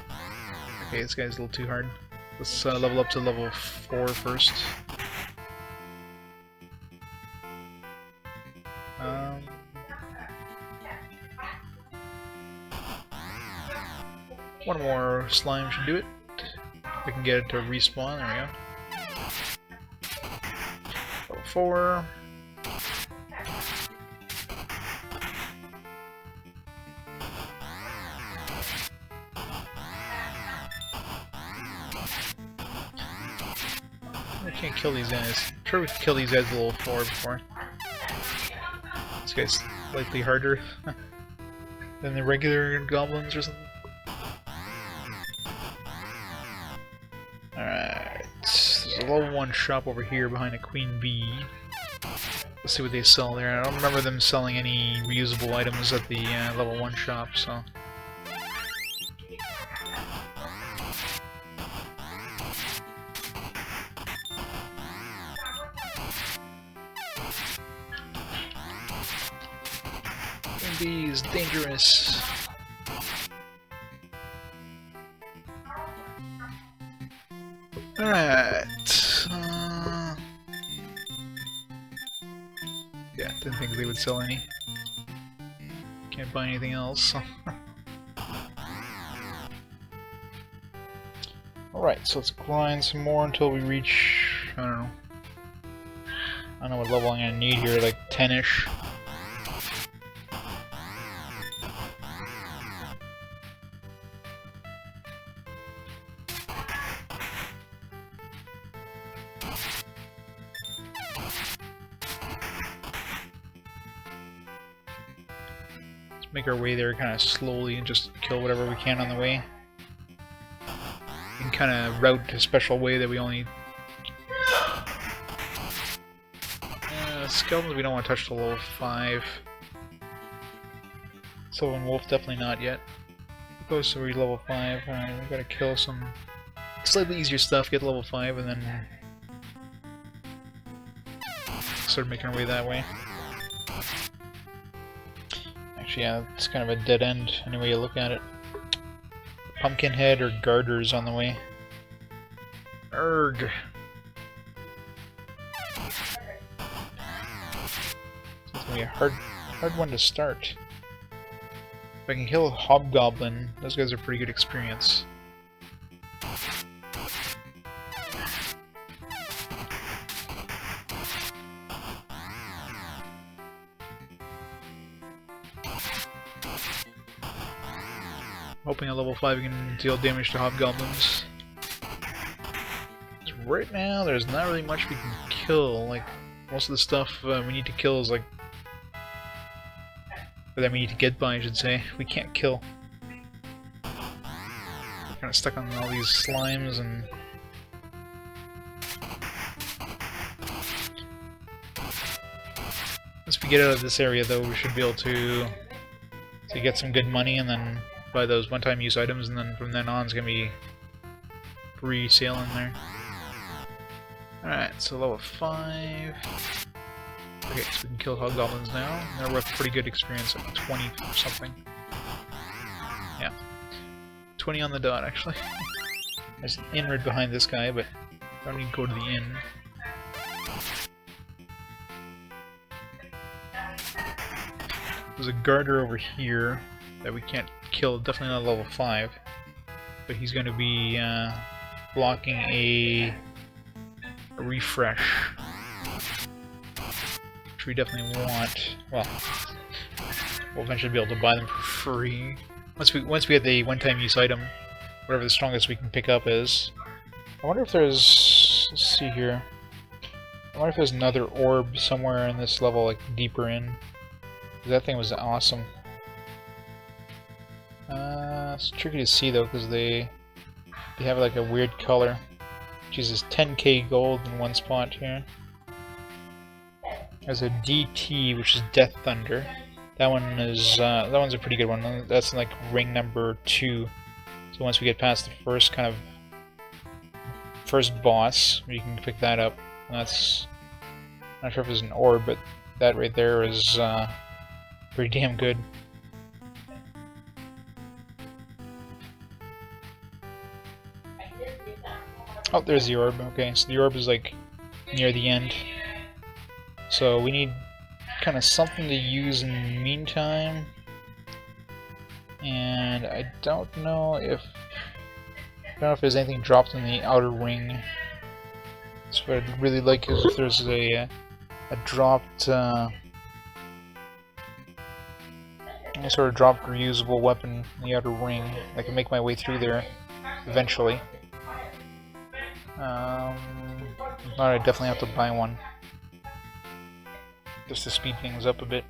Okay, this guy's a little too hard. Let's level up to level 4 first. One more slime should do it. We can get it to respawn. There we go. Level 4. I can't kill these guys. I'm sure we can kill these guys at level 4 before. This guy's slightly harder than the regular goblins or something. Alright. There's a level 1 shop over here behind a queen bee. Let's see what they sell there. I don't remember them selling any reusable items at the level 1 shop, so... Bee is dangerous. Alright. Yeah, didn't think they would sell any. Can't buy anything else. Alright, so let's grind some more until we reach... I don't know what level I'm gonna need here, like 10-ish. Make our way there kind of slowly and just kill whatever we can on the way. And kind of route a special way that we only... skeletons we don't want to touch till level 5. Sylvan Wolf definitely not yet. Close to level 5. We gotta kill some slightly easier stuff, get level 5, and then start making our way that way. Actually, yeah, it's kind of a dead end any way you look at it. Pumpkinhead or Garter's on the way. Erg. It's gonna be a hard one to start. If I can kill a Hobgoblin, those guys are pretty good experience. Hoping at level 5 we can deal damage to Hobgoblins. Right now, there's not really much we can kill. Like, most of the stuff we need to kill is like... Or that we need to get by, I should say. We can't kill. We're kind of stuck on all these slimes and... Once we get out of this area, though, we should be able to get some good money and then buy those one-time use items, and then from then on it's gonna be free sailing there. Alright, so level 5. Okay, so we can kill Hobgoblins now. They're worth pretty good experience at 20 or something. Yeah. 20 on the dot, actually. There's an inn right behind this guy, but I don't need to go to the inn. There's a Garter over here that we can't kill, definitely not level 5. But he's going to be blocking a refresh. Which we definitely want. Well, we'll eventually be able to buy them for free. Once we get the one-time use item, whatever the strongest we can pick up is. I wonder if there's... let's see here. I wonder if there's another orb somewhere in this level, like deeper in. That thing was awesome. It's tricky to see though, because they have like a weird color. Jesus, 10k gold in one spot here. There's a DT, which is Death Thunder. That one is that one's a pretty good one. That's like ring number 2. So once we get past the first boss, we can pick that up. And that's, I'm not sure if it's an orb, but that right there is pretty damn good. Oh, there's the orb. Okay, so the orb is like near the end. So we need kind of something to use in the meantime. And I don't know if there's anything dropped in the outer ring. So what I'd really like is if there's a dropped any sort of dropped reusable weapon in the outer ring. I can make my way through there eventually. If not, I definitely have to buy one. Just to speed things up a bit.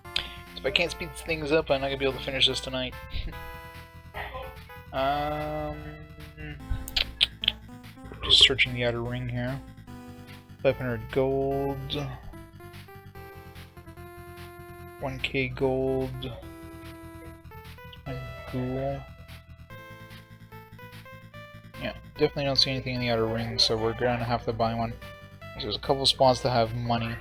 So if I can't speed things up, I'm not gonna be able to finish this tonight. 'Just searching the outer ring here. 500 gold. 1k gold. And ghoul. Yeah, definitely don't see anything in the outer ring, so we're gonna have to buy one. There's a couple spots that have money.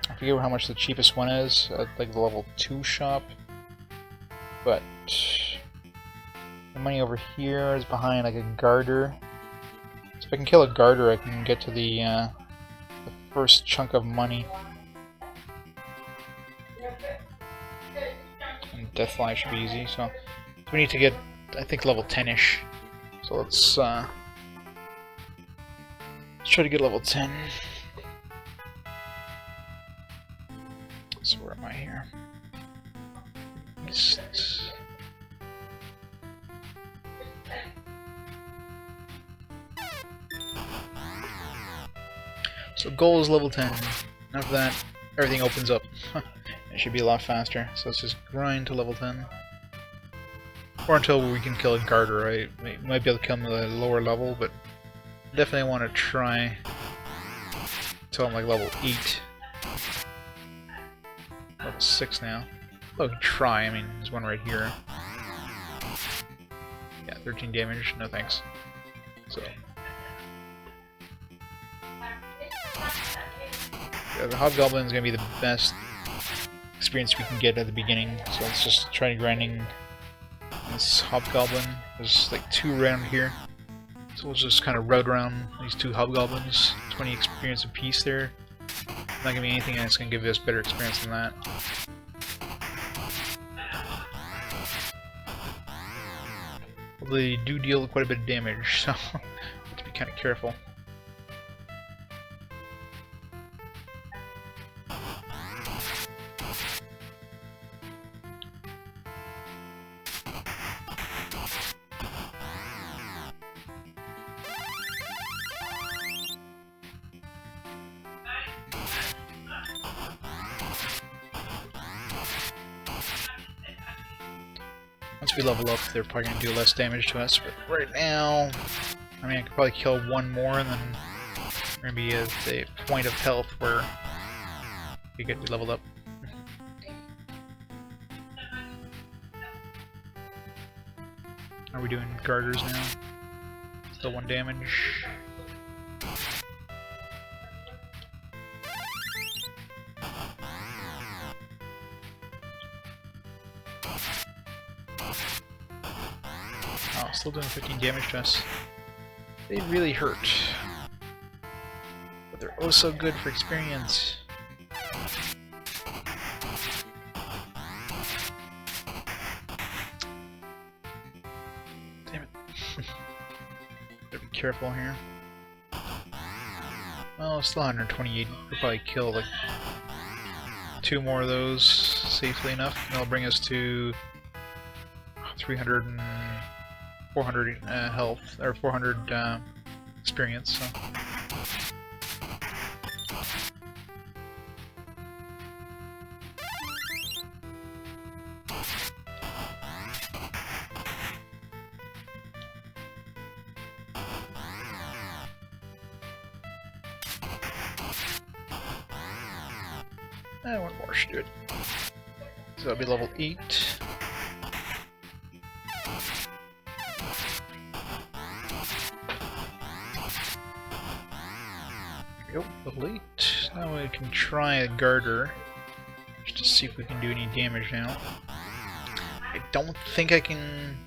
I forget how much the cheapest one is, at like the level 2 shop. But the money over here is behind like a Garter. So if I can kill a Garter, I can get to the first chunk of money. And Deathfly should be easy, so we need to get, I think, level 10-ish. So let's try to get level 10. So where am I here? East. So goal is level 10. After that, everything opens up. It should be a lot faster. So let's just grind to level 10. Or until we can kill a Garter, right? We might be able to kill him at a lower level, but definitely want to try until I'm like level 8. Level 6 now. Oh, we can try, I mean, there's one right here. Yeah, 13 damage, no thanks. So, The Hobgoblin is going to be the best experience we can get at the beginning, so let's just try grinding this Hobgoblin. There's like 2 around here, so we'll just kind of route around these 2 Hobgoblins. 20 experience apiece there. Not going to be anything that's going to give us better experience than that. Well, they do deal quite a bit of damage, so have to be kind of careful. Once we level up, they're probably going to do less damage to us, but right now, I mean, I could probably kill 1 more, and then we're going to be at the point of health where we get leveled up. Are we doing garters now? Still 1 damage. Oh, still doing 15 damage to us. They really hurt. But they're oh so good for experience. Damn it. Better be careful here. Oh, still 128. We'll probably kill like 2 more of those safely enough, and that'll bring us to 300 and 400 health, or 400 experience. So. One more should do it. So that'll be level 8. There we go, level 8. Now we can try a garter, just to see if we can do any damage now. I don't think I can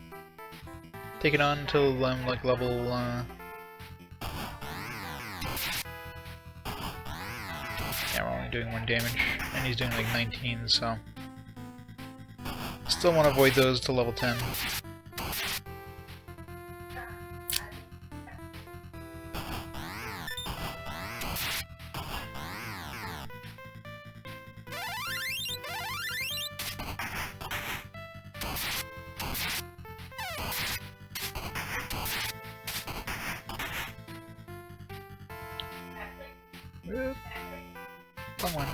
take it on until I'm like level yeah, we're only doing 1 damage, and he's doing like 19, so still want to avoid those to level 10. Wrong one.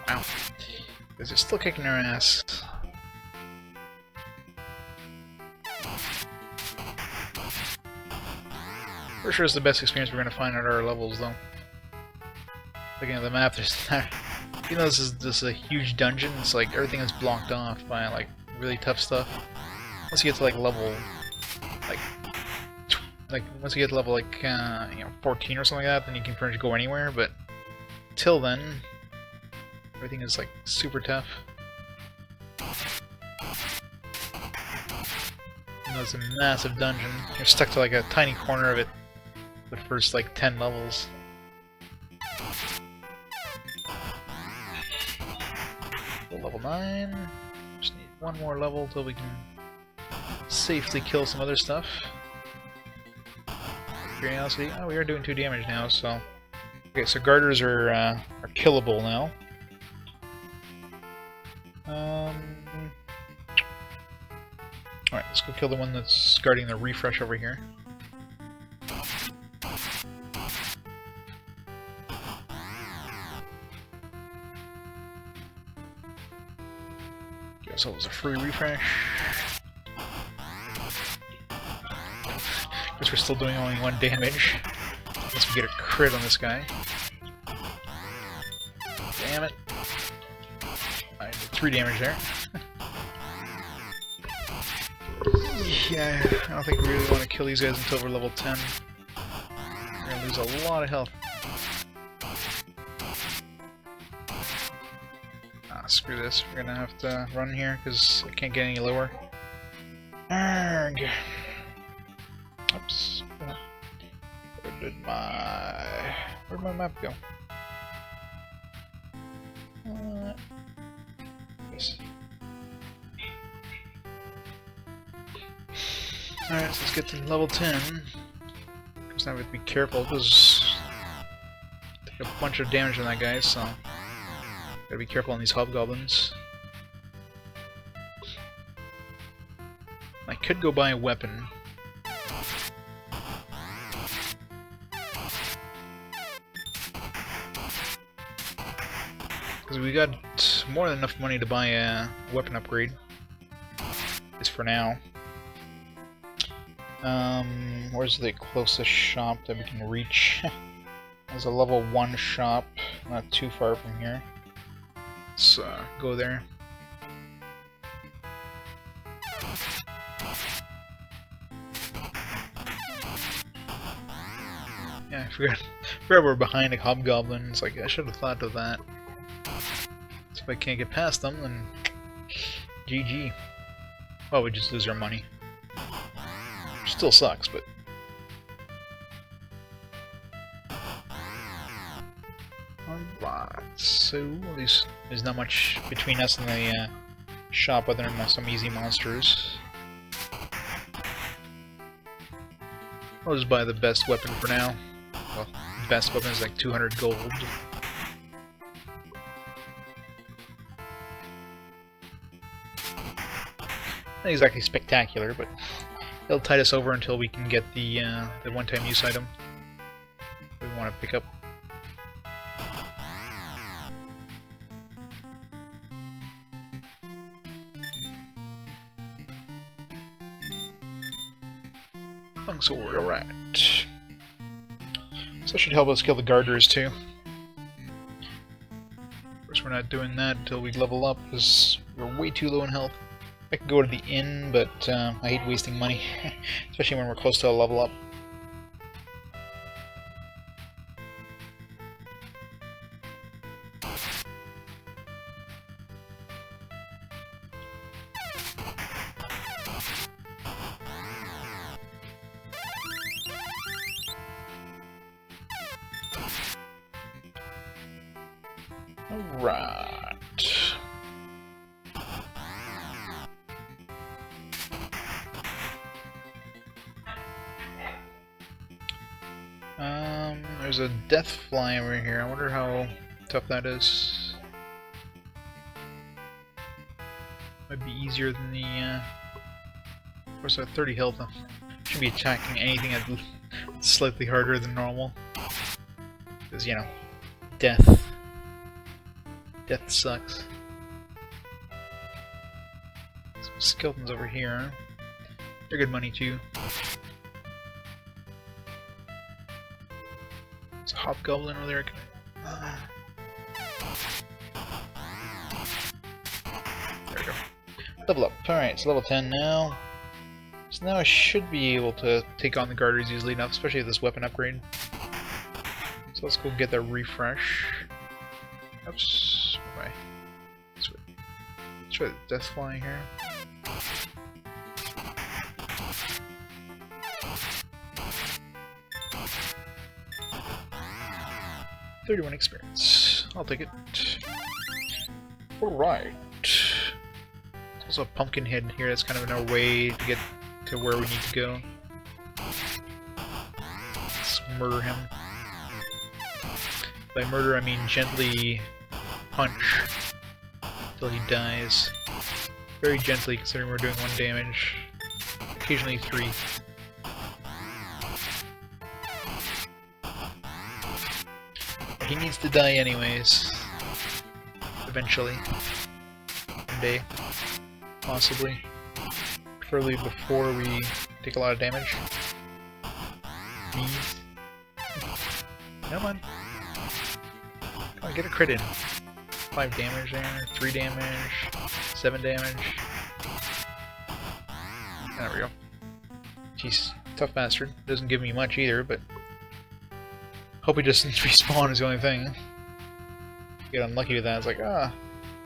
Wow. They're still kicking their ass. For sure it's the best experience we're going to find at our levels, though. Looking at the map, there's that. Even though this is just a huge dungeon, it's like everything is blocked off by like really tough stuff. Once you get to like level, once you get to level like 14 or something like that, then you can pretty much go anywhere. But till then, everything is like super tough. You know, it's a massive dungeon. You're stuck to like a tiny corner of it. The first like 10 levels. Level 9. Just need 1 more level till we can safely kill some other stuff. Curiosity. Oh, we are doing 2 damage now, so. Okay, so garters are killable now. Alright, let's go kill the one that's guarding the refresh over here. Guess it was a free refresh. Guess we're still doing only 1 damage. Unless we get a crit on this guy. Damn it. I did 3 damage there. Yeah, I don't think we really want to kill these guys until we're level 10. We're gonna lose a lot of health. Ah, screw this. We're gonna have to run here because I can't get any lower. Arrgh. Oops. Where'd my map go? Yes. Alright, so let's get to level 10. Because now we have to be careful because take a bunch of damage on that guy, so gotta be careful on these hobgoblins. I could go buy a weapon. Because we got more than enough money to buy a weapon upgrade. At least for now. Where's the closest shop that we can reach? There's a level 1 shop, not too far from here. Let's go there. Yeah, I forgot we're behind a hobgoblin. It's like, I should have thought of that. So if I can't get past them, then GG. Well, we just lose our money. Which still sucks, but... Alright, so at least there's not much between us and the shop other than some easy monsters. I'll just buy the best weapon for now. Well, the best weapon is like 200 gold. Not exactly spectacular, but it'll tide us over until we can get the one-time use item we want to pick up. Sword, alright. So that should help us kill the garters too. Of course we're not doing that until we level up because we're way too low in health. I could go to the inn, but I hate wasting money, especially when we're close to a level up. Alright. There's a death fly over here. I wonder how tough that is. Might be easier than the, of course, I have 30 health. Should be attacking anything that's slightly harder than normal. Because, you know, death. Death sucks. Some skeletons over here. They're good money too. There's a hobgoblin over there. There we go. Level up. Alright, it's level 10 now. So now I should be able to take on the garters easily enough, especially with this weapon upgrade. So let's go get that refresh. Oops. Bye. Let's try the death fly here. $31 experience. I'll take it. Alright. There's also a pumpkin head here that's kind of in our way to get to where we need to go. Let's murder him. By murder I mean gently punch until he dies. Very gently, considering we're doing 1 damage. Occasionally 3. He needs to die anyways. Eventually. One day. Possibly. Preferably before we take a lot of damage. Please. Come on. Come on, get a crit in. 5 damage there, 3 damage, 7 damage. There we go. Jeez, tough bastard. Doesn't give me much either, but hope he doesn't respawn is the only thing. Get unlucky with that. It's like,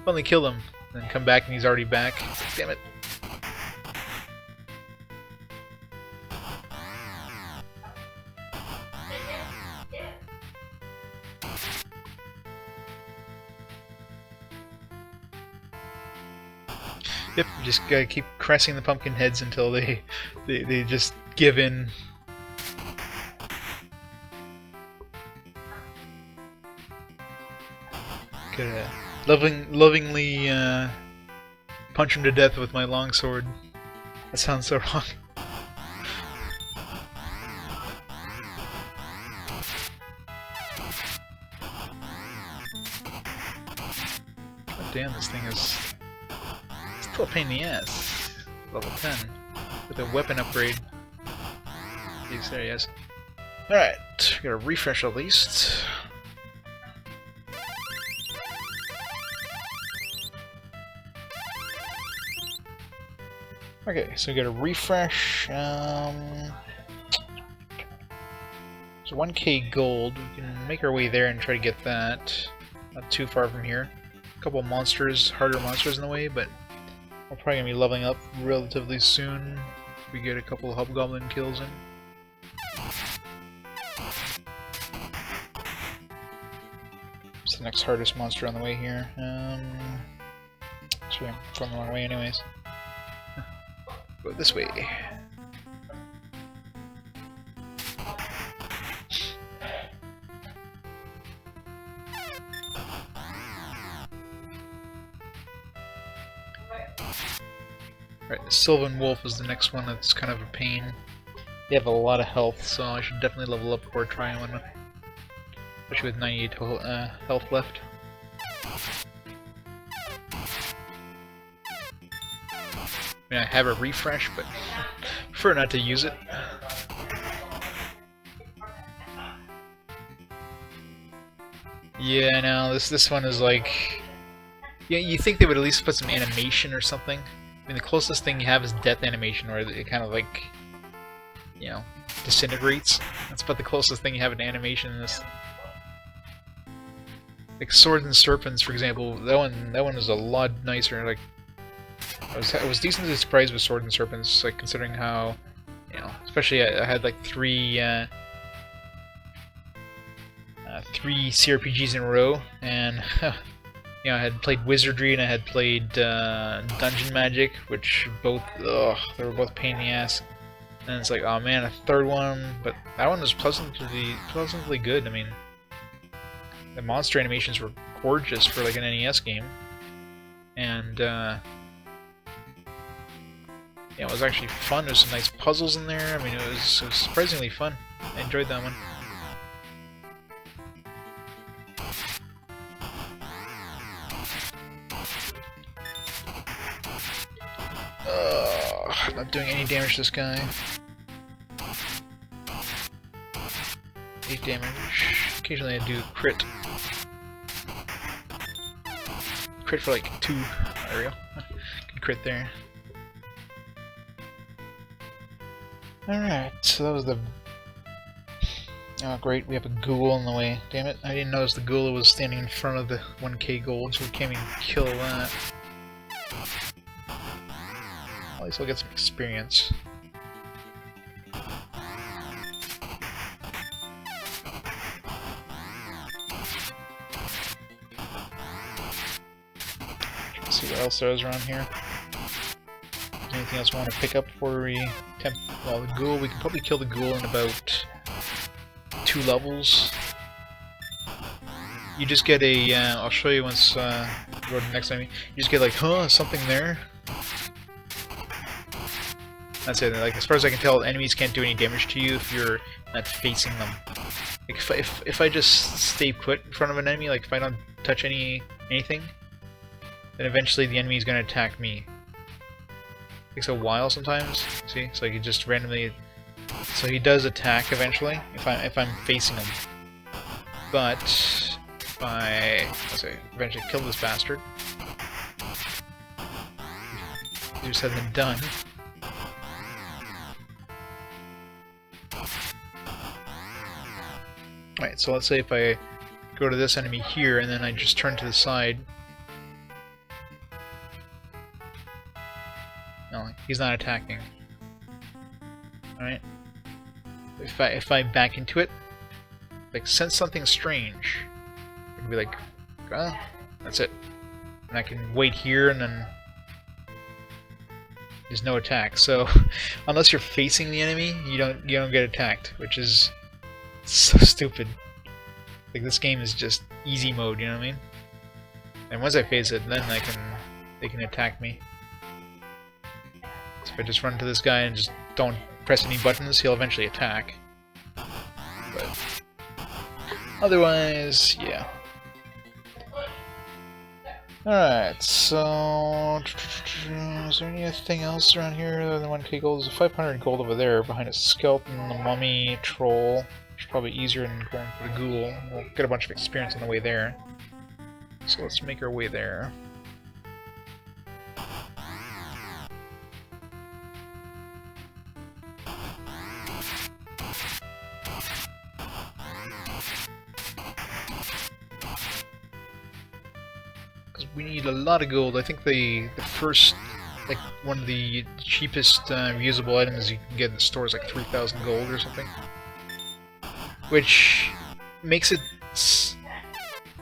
finally killed him. Then come back and he's already back. Damn it. Yep, you just gotta keep caressing the pumpkin heads until they just give in. Gotta lovingly punch him to death with my longsword. That sounds so wrong. God damn, this thing is still a pain in the ass. Level 10 with a weapon upgrade. Jeez, there he is. Alright, gotta refresh at least. Okay, so we got a refresh. So 1k gold. We can make our way there and try to get that. Not too far from here. A couple of monsters, harder monsters in the way, but we're probably gonna be leveling up relatively soon. If we get a couple of hobgoblin kills in. It's the next hardest monster on the way here. Sorry, I'm going the wrong way anyways. Go this way. Alright, the Sylvan Wolf is the next one that's kind of a pain. They have a lot of health, so I should definitely level up before trying one. Especially with 98 health left. I mean, I have a refresh, but prefer not to use it. Yeah, no, this one is like... Yeah, you think they would at least put some animation or something. I mean, the closest thing you have is death animation, where it kind of like, you know, disintegrates. That's about the closest thing you have in animation in this. Like Swords and Serpents, for example, that one is a lot nicer. Like, I was decently surprised with Swords and Serpents, like considering how, you know, especially I had like three CRPGs in a row, and you know, I had played Wizardry and I had played Dungeon Magic, which both, they were both pain in the ass. And it's like, oh man, a third one, but that one was pleasantly good. I mean, the monster animations were gorgeous for like an NES game, and yeah, it was actually fun. There's some nice puzzles in there. I mean, it was surprisingly fun. I enjoyed that one. Not doing any damage to this guy. 8 damage. Occasionally I do crit. Crit for like 2. There we go. Good crit there. Alright, so that was the... Oh great, we have a ghoul in the way. Damn it, I didn't notice the ghoul was standing in front of the 1k gold, so we can't even kill that. At least I'll get some experience. Let's see what else there is around here. Anything else we want to pick up before we attempt... Well, the ghoul, we can probably kill the ghoul in about 2 levels. You just get a... I'll show you once go to the next enemy. You just get like, huh, something there. That's it. Like, as far as I can tell, enemies can't do any damage to you if you're not facing them. Like, if I just stay put in front of an enemy, like if I don't touch anything, then eventually the enemy is going to attack me. It takes a while sometimes. See, so he just randomly. So he does attack eventually if I'm facing him. But if I, let's say, eventually kill this bastard, easier said than done. Alright, so let's say if I go to this enemy here and then I just turn to the side. No, he's not attacking. Alright. If I back into it, like sense something strange, I can be like, ah, that's it. And I can wait here and then there's no attack. So unless you're facing the enemy, you don't get attacked, which is so stupid. Like, this game is just easy mode, you know what I mean? And once I face it, then they can attack me. So if I just run to this guy and just don't press any buttons, he'll eventually attack. But otherwise, yeah. Alright, so is there anything else around here other than 1k gold? There's a 500 gold over there behind a skeleton, the mummy, troll. It's probably easier than going for the ghoul. We'll get a bunch of experience on the way there. So let's make our way there. Because we need a lot of gold. I think the first, like, one of the cheapest reusable items you can get in the store is like 3,000 gold or something. Which makes it,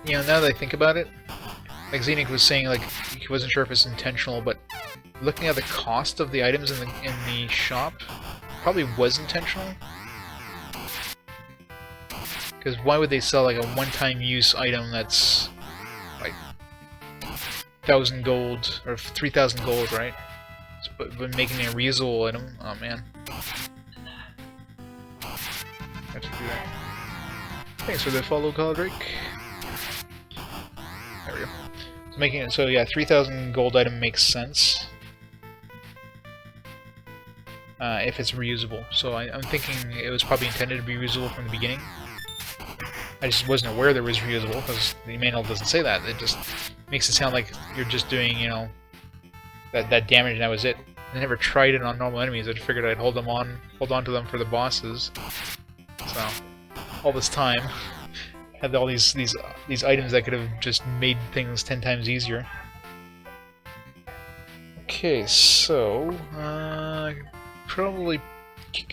you know, now that I think about it, like Xenic was saying, like, he wasn't sure if it's intentional, but looking at the cost of the items in the shop, probably was intentional. Because why would they sell like a one-time use item that's like 1,000 gold or 3,000 gold, right? But making it a reusable item, oh man. Have to do that. Thanks for the follow, Caldrake. There we go. So making it so, yeah, 3,000 gold item makes sense if it's reusable. So I'm thinking it was probably intended to be reusable from the beginning. I just wasn't aware there was reusable because the manual doesn't say that. It just makes it sound like you're just doing, you know, that damage and that was it. I never tried it on normal enemies. I figured I'd hold on to them for the bosses. So all this time, had all these items that could have just made things 10 times easier. Okay, so probably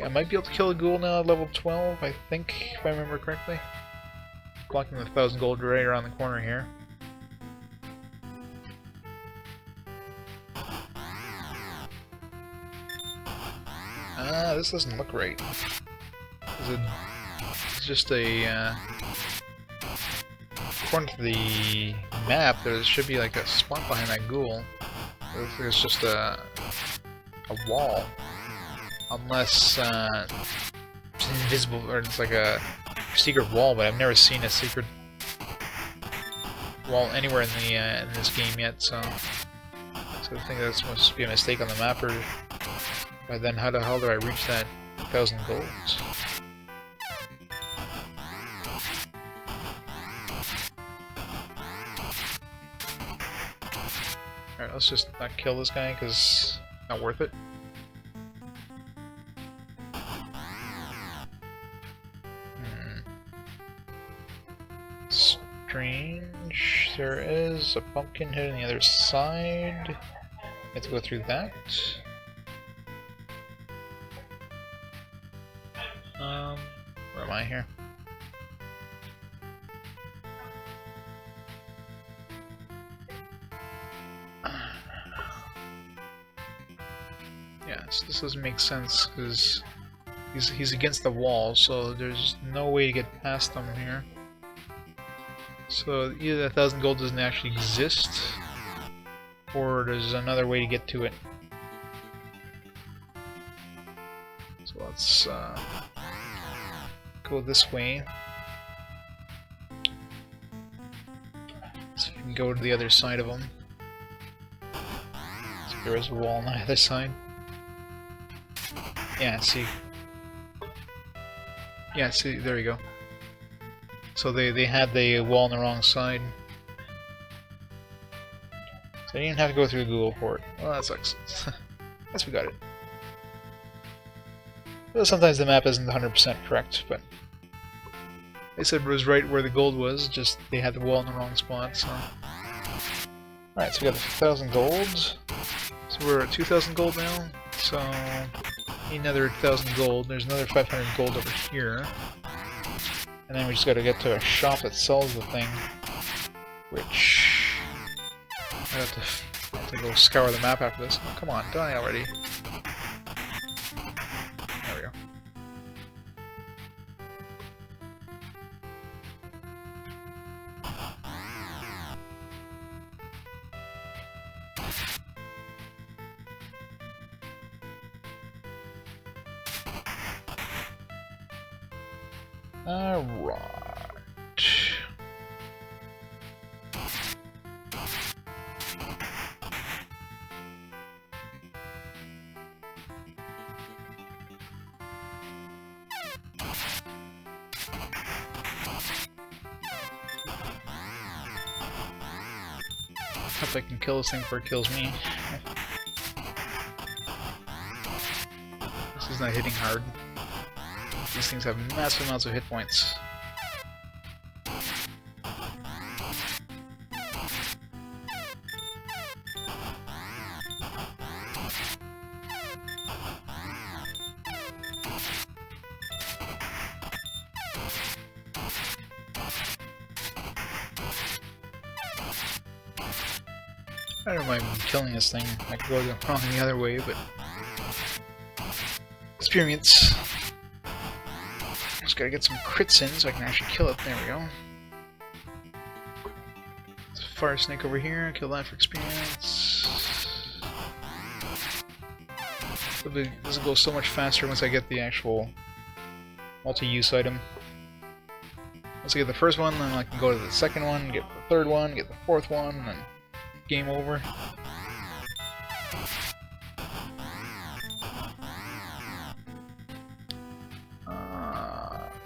I might be able to kill a ghoul now at level 12. I think, if I remember correctly. Blocking the 1,000 gold right around the corner here. This doesn't look right. It's just a according to the map, there should be like a spot behind that ghoul. It's just a wall, unless it's invisible or it's like a secret wall. But I've never seen a secret wall anywhere in the in this game yet. So I think that must be a mistake on the map. Or but then how the hell do I reach that 1,000 gold? Alright, let's just not kill this guy because it's not worth it. Strange. There is a pumpkin head on the other side. Let's go through that. Where am I here? Yeah, so this doesn't make sense because he's against the wall, so there's no way to get past him here. So either 1,000 gold doesn't actually exist, or there's another way to get to it. So let's go this way. So you can go to the other side of them. So there is a wall on the other side. Yeah, see. Yeah, see, there you go. So they had the wall on the wrong side. So you didn't have to go through the Google port. Well, that sucks. Guess we got it. Well, sometimes the map isn't 100% correct, but They said it was right where the gold was, just they had the wall in the wrong spot, so... Alright, so we got the 1,000 gold. So we're at 2,000 gold now, so... Need another 1,000 gold. There's another 500 gold over here. And then we just gotta get to a shop that sells the thing. Which... I have to go scour the map after this. Oh, come on, die already. There we go. Alright. Hope I can kill this thing before it kills me. This is not hitting hard. These things have massive amounts of hit points. I don't mind killing this thing. I could go wrong the other way, but experience. Just gotta get some crits in so I can actually kill it. There we go. There's a fire snake over here. Kill that for experience. This will go so much faster once I get the actual multi-use item. Once I get the first one, then I can go to the second one, get the third one, get the fourth one, and game over.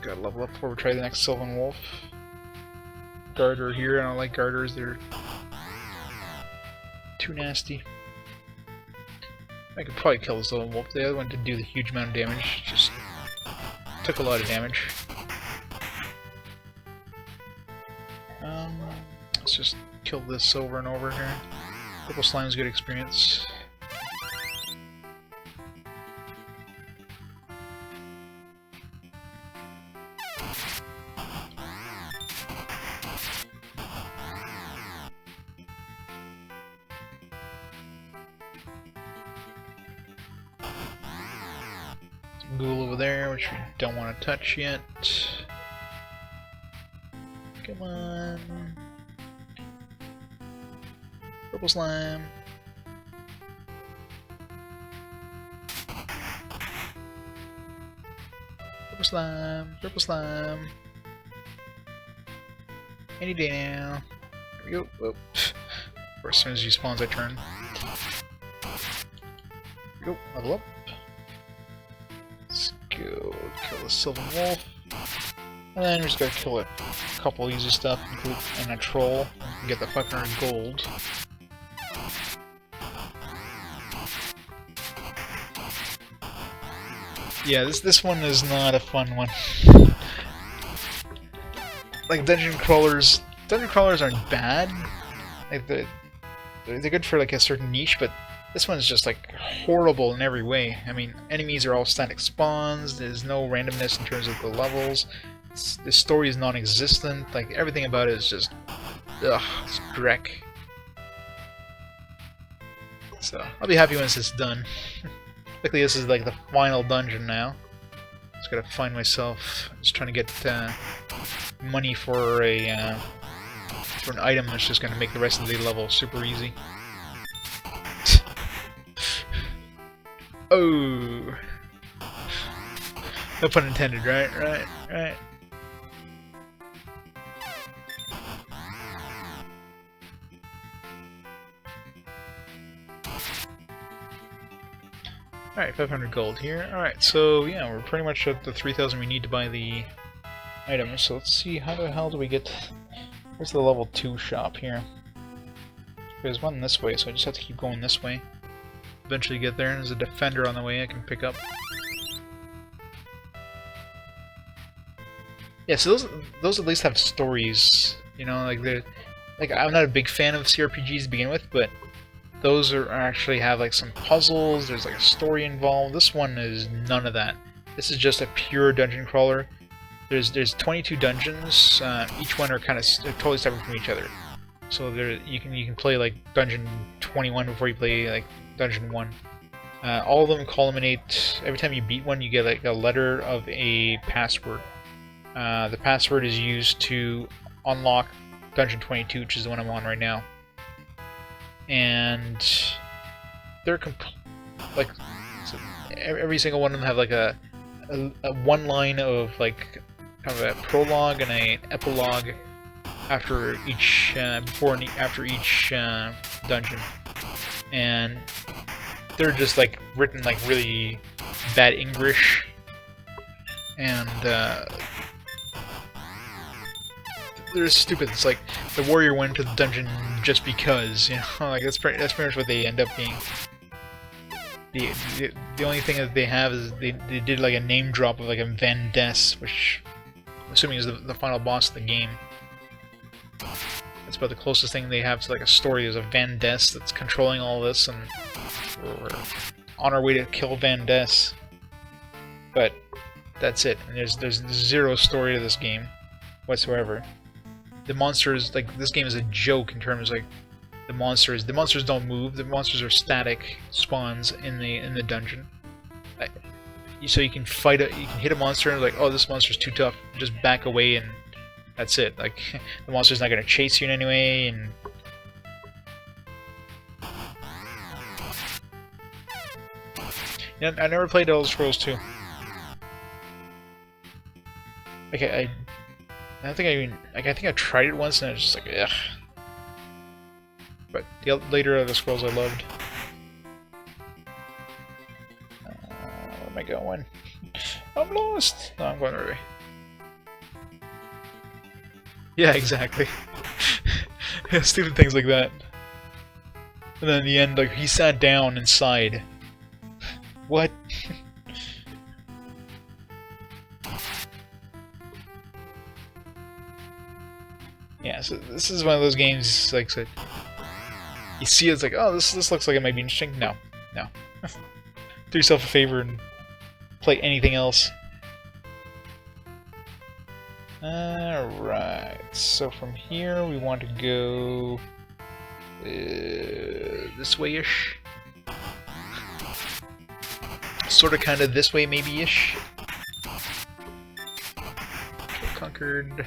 Gotta level up before we try the next Sylvan Wolf. Garter here, I don't like garters, they're too nasty. I could probably kill the Sylvan Wolf. The other one didn't do the huge amount of damage, just took a lot of damage. Let's just kill this over and over here. Purple slime's good experience. Some ghoul over there, which we don't want to touch yet. Come on. Purple slime. Purple slime. Purple slime. Any day now. There we go. Whoop. Of course, as soon as he spawns, I turn. Go. Level up. Let's go kill the Sylvan Wolf. And then we just gotta kill a couple easy stuff, and a troll, and get the 500 gold. Yeah, this one is not a fun one. Like dungeon crawlers aren't bad. Like they're good for like a certain niche, but this one's just like horrible in every way. I mean, enemies are all static spawns. There's no randomness in terms of the levels. The story is non-existent. Like everything about it is just, ugh, it's dreck. So I'll be happy once it's done. Luckily, this is like the final dungeon now. Just gotta find myself. Just trying to get money for an item that's just gonna make the rest of the level super easy. Oh, no pun intended, right? Right. Alright, 500 gold here. Alright, so yeah, we're pretty much at the 3,000 we need to buy the items. So let's see, how the hell do we get... Where's the level 2 shop here? There's one this way, so I just have to keep going this way. Eventually get there, and there's a defender on the way I can pick up. Yeah, so those at least have stories. You know, like they're like I'm not a big fan of CRPGs to begin with, but those are actually have like some puzzles. There's like a story involved. This one is none of that. This is just a pure dungeon crawler. There's 22 dungeons. Each one are kind of totally separate from each other. So there you can play like dungeon 21 before you play like dungeon 1. All of them culminate every time you beat one. You get like a letter of a password. The password is used to unlock dungeon 22, which is the one I'm on right now. And they're like so every single one of them have like a one line of like kind of a prologue and an epilogue after each before and after each dungeon, and they're just like written like really bad English, and they're stupid. It's like the warrior went to the dungeon just because, you know, like that's pretty much what they end up being. The only thing that they have is they did like a name drop of like a Van Ness, which I'm assuming is the final boss of the game. That's about the closest thing they have to like a story. There's a Van Ness that's controlling all this, and we're on our way to kill Van Ness. But that's it. And there's zero story to this game whatsoever. The monsters, like, this game is a joke in terms of, like, the monsters don't move. The monsters are static spawns in the dungeon. So you can fight you can hit a monster and like, oh, this monster's too tough. Just back away and that's it. Like, the monster's not gonna chase you in any way. And yeah, I never played Elder Scrolls 2. Okay, I don't think I even like. I think I tried it once and I was just like, ugh. But the later Elder Scrolls I loved. Where am I going? I'm lost. No, I'm going right away. Yeah, exactly. Stupid things like that. And then in the end, like, he sat down and sighed. What? Yeah, so this is one of those games, like, so you see it's like, oh, this looks like it might be interesting. No, no. Do yourself a favor and play anything else. Alright, so from here we want to go this way-ish. Sort of, kind of this way, maybe-ish. Conquered.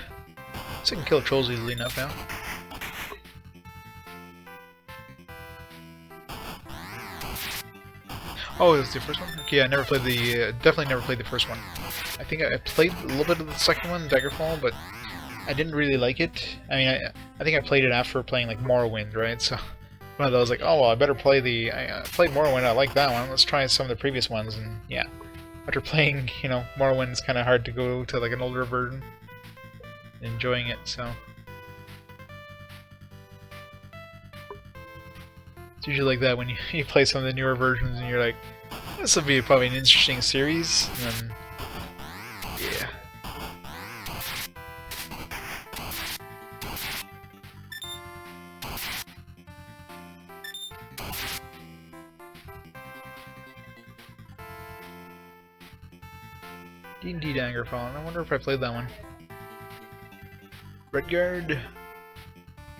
So I can kill trolls easily enough now. Oh, it was the first one? Okay, I never played the... definitely never played the first one. I think I played a little bit of the second one, Daggerfall, but I didn't really like it. I mean, I think I played it after playing, like, Morrowind, right? So, one of those, like, oh, well, I better play the... I played Morrowind, I like that one, let's try some of the previous ones, and yeah. After playing, you know, Morrowind, it's kind of hard to go to, like, an older version. Enjoying it, so... It's usually like that when you play some of the newer versions and you're like, this will be probably an interesting series, and then, yeah. D&D Daggerfall, I wonder if I played that one. Redguard?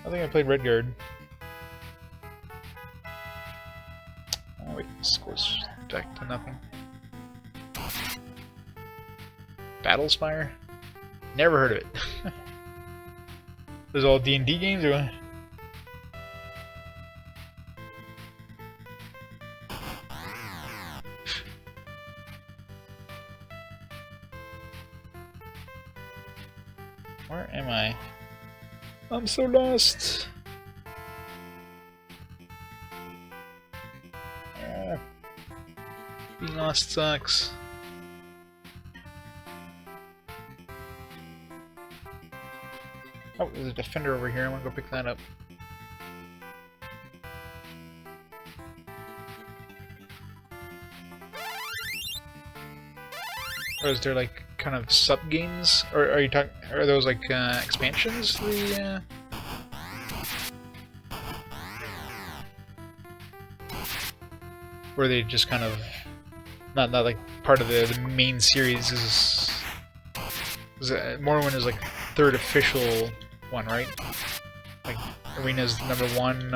I think I played Redguard. Oh wait, this goes back to nothing. Battlespire? Never heard of it. Those all D&D games or what? Where am I? I'm so lost! Being lost sucks. Oh, there's a defender over here. I want to go pick that up. Or is there like kind of sub games? Or are you talking? Are those like expansions? The or they just kind of not like part of the main series? Is Morrowind is like third official one, right? Like Arena's number 1,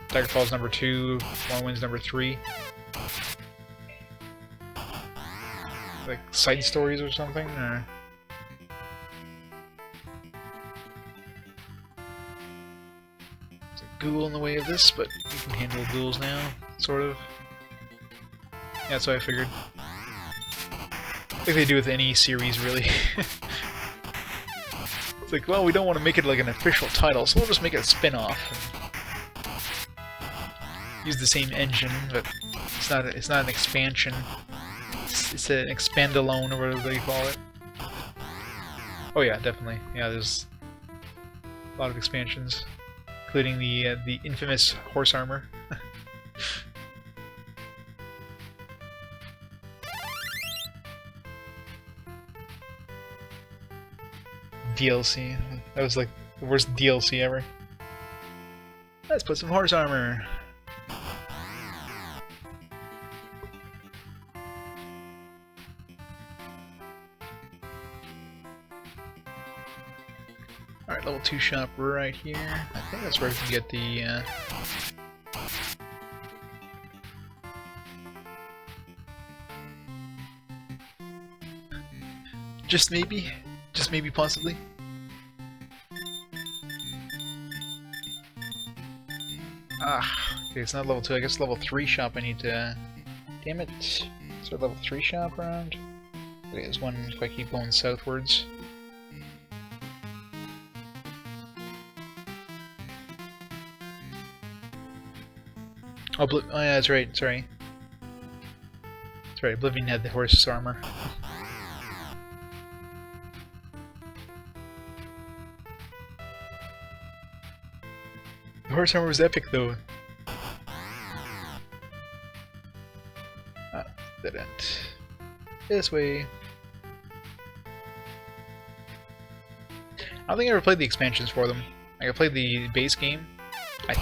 Daggerfall's number 2, Morrowind's number 3. Like side stories or something, or there's a ghoul in the way of this, but you can handle ghouls now, sort of. Yeah, that's what I figured. Like they do with any series, really. It's like, well, we don't want to make it like an official title, so we'll just make it a spin-off. Use the same engine, but it's not an expansion. It's an expand-alone, or whatever they call it. Oh yeah, definitely. Yeah, there's a lot of expansions, including the infamous horse armor. DLC. That was like the worst DLC ever. Let's put some horse armor. Alright, level 2 shop right here. I think that's where we can get the just maybe possibly. Okay, it's not level 2, I guess level 3 shop I need to... Damn it. Is there a level 3 shop around? Okay, there's one if I keep going southwards. Oh, oh yeah, that's right, sorry. That's right, Oblivion had the horse armor. The horse armor was epic, though. Dead end. This way. I don't think I ever played the expansions for them. Like, I played the base game. I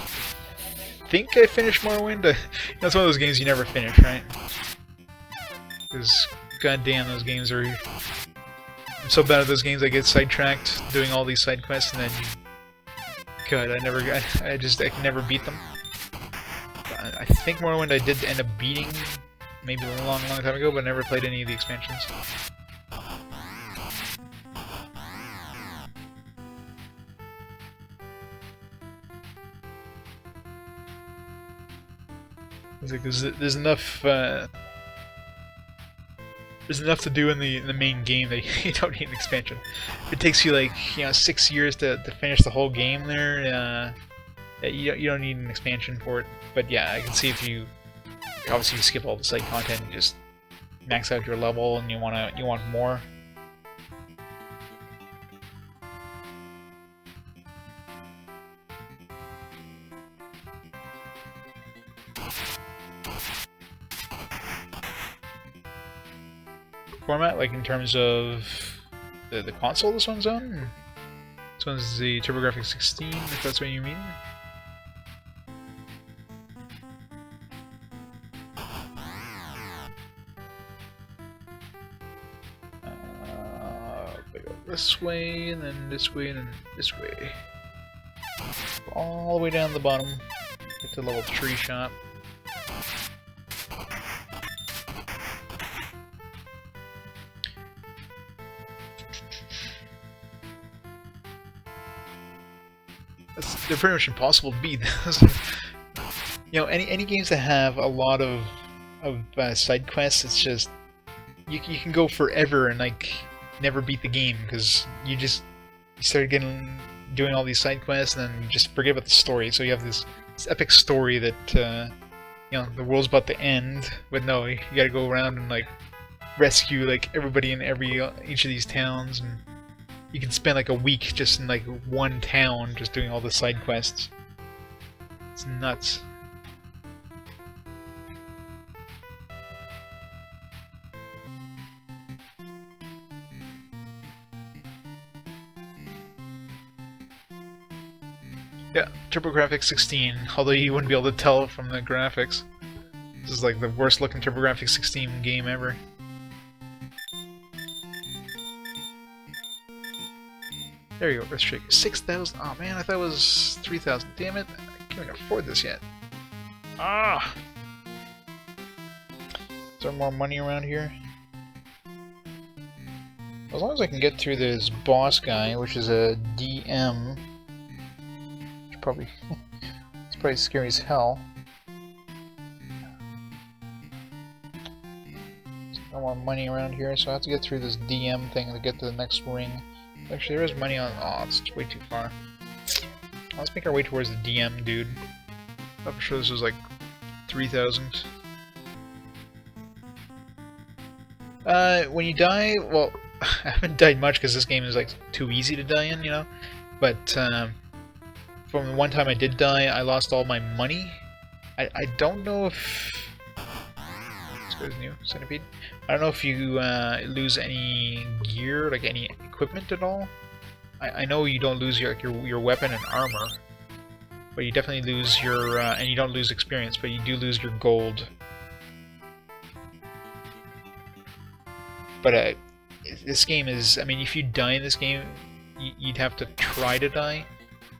think I finished Morrowind. That's one of those games you never finish, right? Because, goddamn, those games are... I'm so bad at those games, I get sidetracked doing all these side quests, and then... God, I can never beat them. I think Morrowind I did end up beating, maybe a long time ago, but I never played any of the expansions. It's like there's enough to do in the main game that you don't need an expansion. If it takes you like 6 years to finish the whole game there, you don't need an expansion for it. But yeah, I can see if you obviously you skip all the side content and just max out your level and you want more. Format, like in terms of the console this one's on? This one's the TurboGrafx-16, if that's what you mean. They go this way, and then this way, and then this way. All the way down to the bottom. Get to level 3 shop. They're pretty much impossible to beat. Any games that have a lot of side quests, it's just you can go forever and like never beat the game because you start doing all these side quests and then you just forget about the story. So you have this epic story that the world's about to end, but no, you gotta go around and like rescue like everybody in each of these towns, and you can spend like a week just in like one town just doing all the side quests. It's nuts. Yeah, TurboGrafx-16, although you wouldn't be able to tell from the graphics. This is like the worst looking TurboGrafx-16 game ever. There you go, Earthshake. 6,000. Oh man, I thought it was 3,000. Damn it, I can't even afford this yet. Ah! Is there more money around here? As long as I can get through this boss guy, which is a DM, which probably it's probably scary as hell. There's no more money around here, so I have to get through this DM thing to get to the next ring. Actually, there is money on. Oh, it's way too far. Let's make our way towards the DM, dude. I'm sure this was like 3,000. When you die, well, I haven't died much because this game is like too easy to die in, you know. But from the one time I did die, I lost all my money. I don't know if this guy's new centipede. I don't know if you lose any gear, like any equipment at all. I know you don't lose your weapon and armor, but you definitely lose your and you don't lose experience, but you do lose your gold. But this game is, I mean, if you die in this game, you'd have to try to die.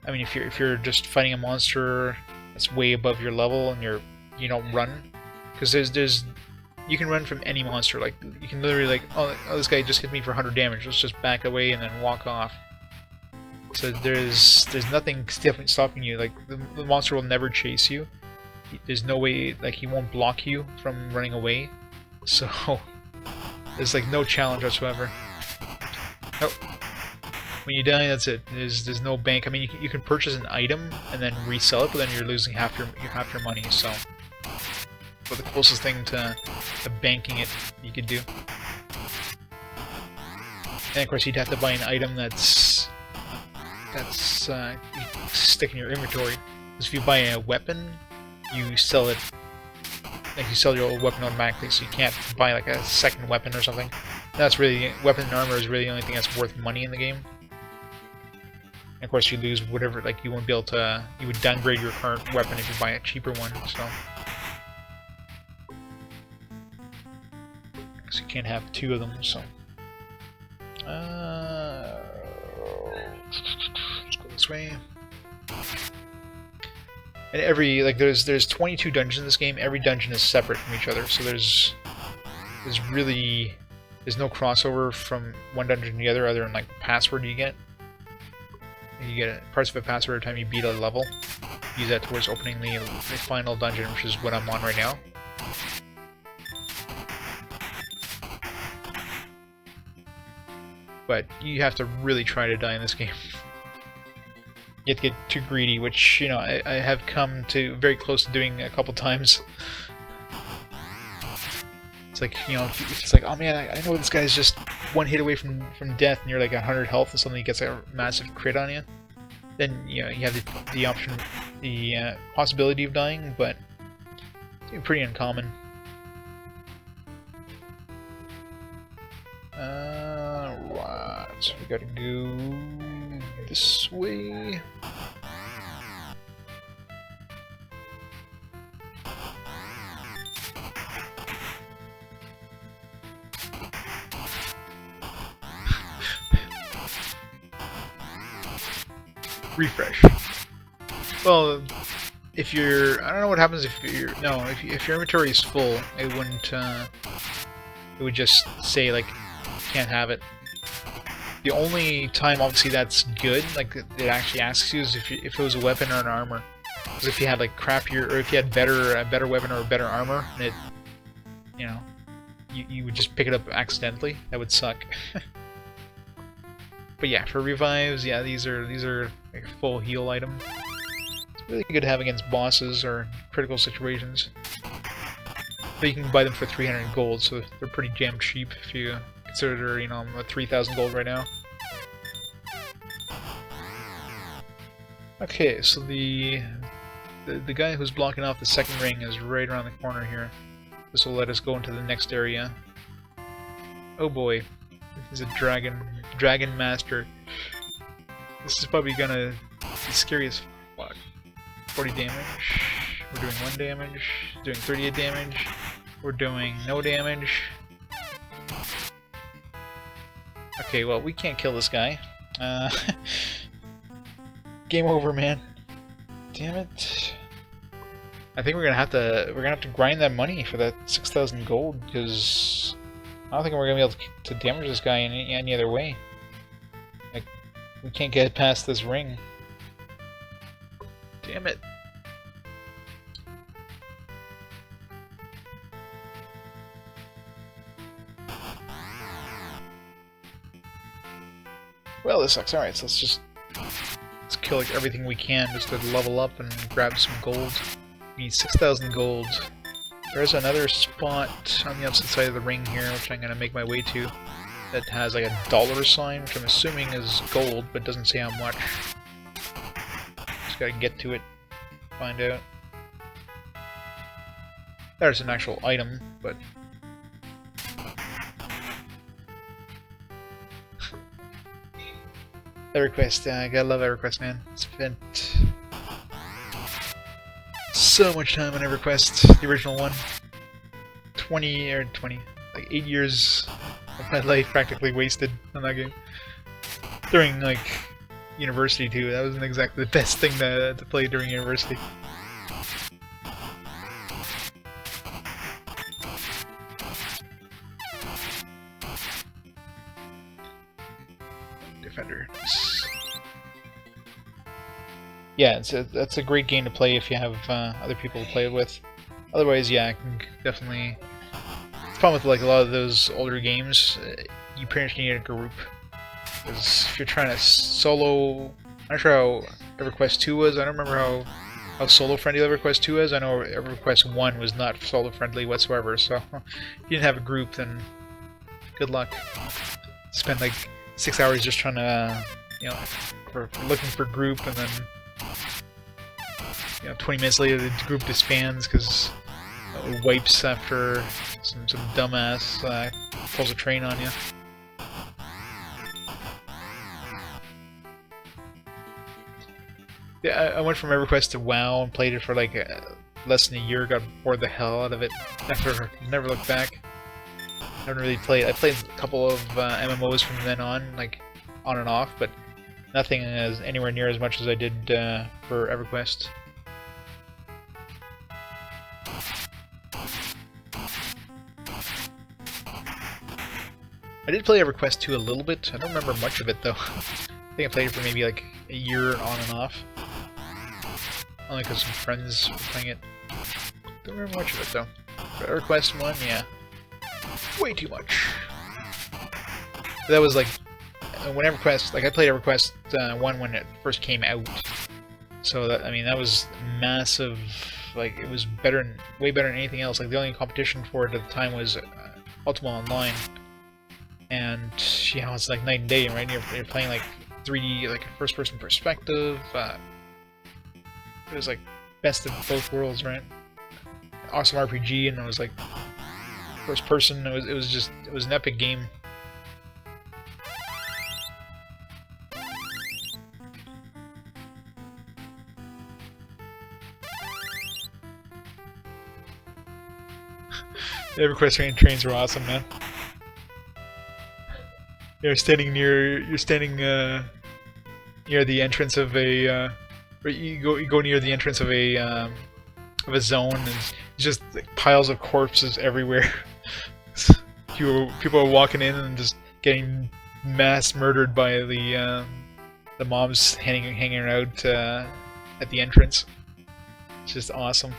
I mean, if you're just fighting a monster that's way above your level and you don't run, because there's you can run from any monster. Like you can literally like, oh this guy just hit me for 100 damage. Let's just back away and then walk off. So there's nothing stopping you. Like the monster will never chase you. There's no way, like he won't block you from running away. So there's like no challenge whatsoever. Oh, when you die, that's it. There's no bank. I mean, you can purchase an item and then resell it, but then you're losing half your money. So, but the closest thing to banking it you could do. And of course, you'd have to buy an item that's you stick in your inventory. Because if you buy a weapon, you sell it. Like you sell your old weapon automatically, so you can't buy like a second weapon or something. That's really, weapon and armor is really the only thing that's worth money in the game. And of course, you lose whatever, like you won't be able to. You would downgrade your current weapon if you buy a cheaper one. So. Because you can't have two of them, so. Let's go this way. And there's 22 dungeons in this game. Every dungeon is separate from each other, so there's no crossover from one dungeon to the other than like the password you get. You get parts of a password every time you beat a level. Use that towards opening the final dungeon, which is what I'm on right now. But you have to really try to die in this game. You have to get too greedy, which, you know, I have come to very close to doing a couple times. It's like, you know, it's like, oh man, I know this guy's just one hit away from death, and you're like 100 health, and suddenly he gets a massive crit on you. Then, you know, you have the option, the possibility of dying, but it's pretty uncommon. Right, we gotta go this way. Refresh. Well, if you're, I don't know what happens if you're, no, if your inventory is full, it wouldn't, it would just say like, can't have it. The only time obviously that's good, like it actually asks you, is if it was a weapon or an armor. Because if you had like crappier, or if you had a better weapon or better armor, and it, you know, you would just pick it up accidentally. That would suck. But yeah, for revives, yeah, these are like a full heal item. It's really good to have against bosses or critical situations. But you can buy them for 300 gold, so they're pretty damn cheap if you consider, you know, I'm at 3,000 gold right now. Okay, so the guy who's blocking off the second ring is right around the corner here. This will let us go into the next area. Oh boy, he's a dragon master. This is probably gonna be scary as what, 40 damage. We're doing 1 damage. Doing 38 damage. We're doing no damage. Okay, well, we can't kill this guy. Game over, man. Damn it. I think we're gonna have to grind that money for that 6,000 gold, because I don't think we're gonna be able to damage this guy in any other way. Like, we can't get past this ring. Damn it. Well, this sucks. Alright, so let's kill like everything we can just to level up and grab some gold. We need 6,000 gold. There's another spot on the opposite side of the ring here, which I'm gonna make my way to, that has like a dollar sign, which I'm assuming is gold, but doesn't say how much. Just gotta get to it, find out. There's an actual item, but EverQuest, I gotta love EverQuest, man. Spent so much time on EverQuest, the original one. 8 years of my life practically wasted on that game. During, like, university, too. That wasn't exactly the best thing to play during university. Defender. Yeah, that's a great game to play if you have other people to play it with. Otherwise, yeah, I can definitely. The problem with like a lot of those older games, you pretty much need a group. Because if you're trying to solo, I'm not sure how EverQuest 2 was. I don't remember how solo friendly EverQuest 2 is. I know EverQuest 1 was not solo friendly whatsoever. So if you didn't have a group, then good luck. Spend like 6 hours just trying to, you know, for looking for group, and then, you know, 20 minutes later the group disbands because it wipes after some dumbass pulls a train on you. Yeah, I went from EverQuest to WoW and played it for like less than a year. Got bored the hell out of it. Never looked back. I haven't really played. I played a couple of MMOs from then on, like on and off, but nothing as anywhere near as much as I did for EverQuest. I did play EverQuest 2 a little bit. I don't remember much of it though. I think I played it for maybe like a year on and off. Only because some friends were playing it. Don't remember much of it though. But EverQuest 1, yeah. Way too much. That was like when EverQuest, like I played EverQuest 1 when it first came out. So that, I mean, that was massive. Like it was better, way better than anything else. Like the only competition for it at the time was Ultima Online, and you know, it's like night and day, right? You're playing like 3D, like a first-person perspective. It was like best of both worlds, right? Awesome RPG, and it was like first person. It was an epic game. The EverQuest trains were awesome, man. You're standing near the entrance of a or you go near the entrance of a zone, and just like, piles of corpses everywhere. People are walking in and just getting mass murdered by the mobs hanging out at the entrance. It's just awesome.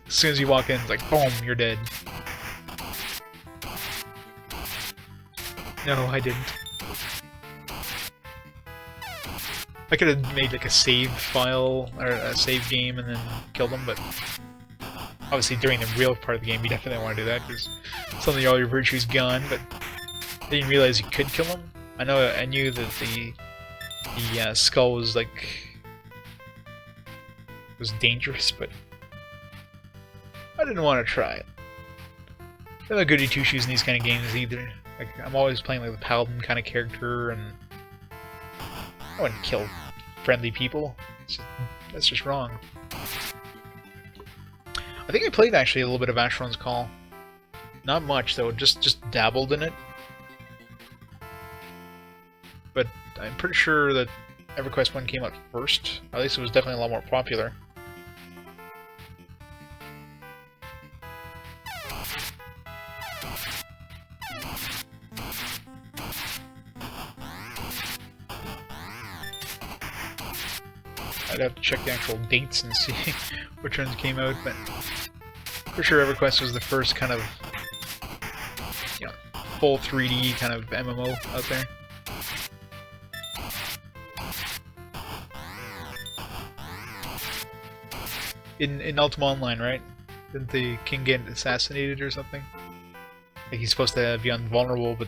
As soon as you walk in, it's like boom, you're dead. No, I didn't. I could have made like a save file or a save game and then killed them, but obviously during the real part of the game you definitely don't want to do that because suddenly all your virtue's gone. But I didn't realize you could kill them. I knew that the skull was dangerous, but I didn't want to try it. I'm not goody two shoes in these kind of games either. Like I'm always playing like the paladin kind of character, and I wouldn't kill friendly people. That's just wrong. I think I played actually a little bit of Asheron's Call. Not much though, just dabbled in it. But I'm pretty sure that EverQuest 1 came out first. At least it was definitely a lot more popular. I'd have to check the actual dates and see which ones came out, but for sure EverQuest was the first kind of, you know, full 3D kind of MMO out there. In Ultima Online, right? Didn't the king get assassinated or something? Like he's supposed to be invulnerable, but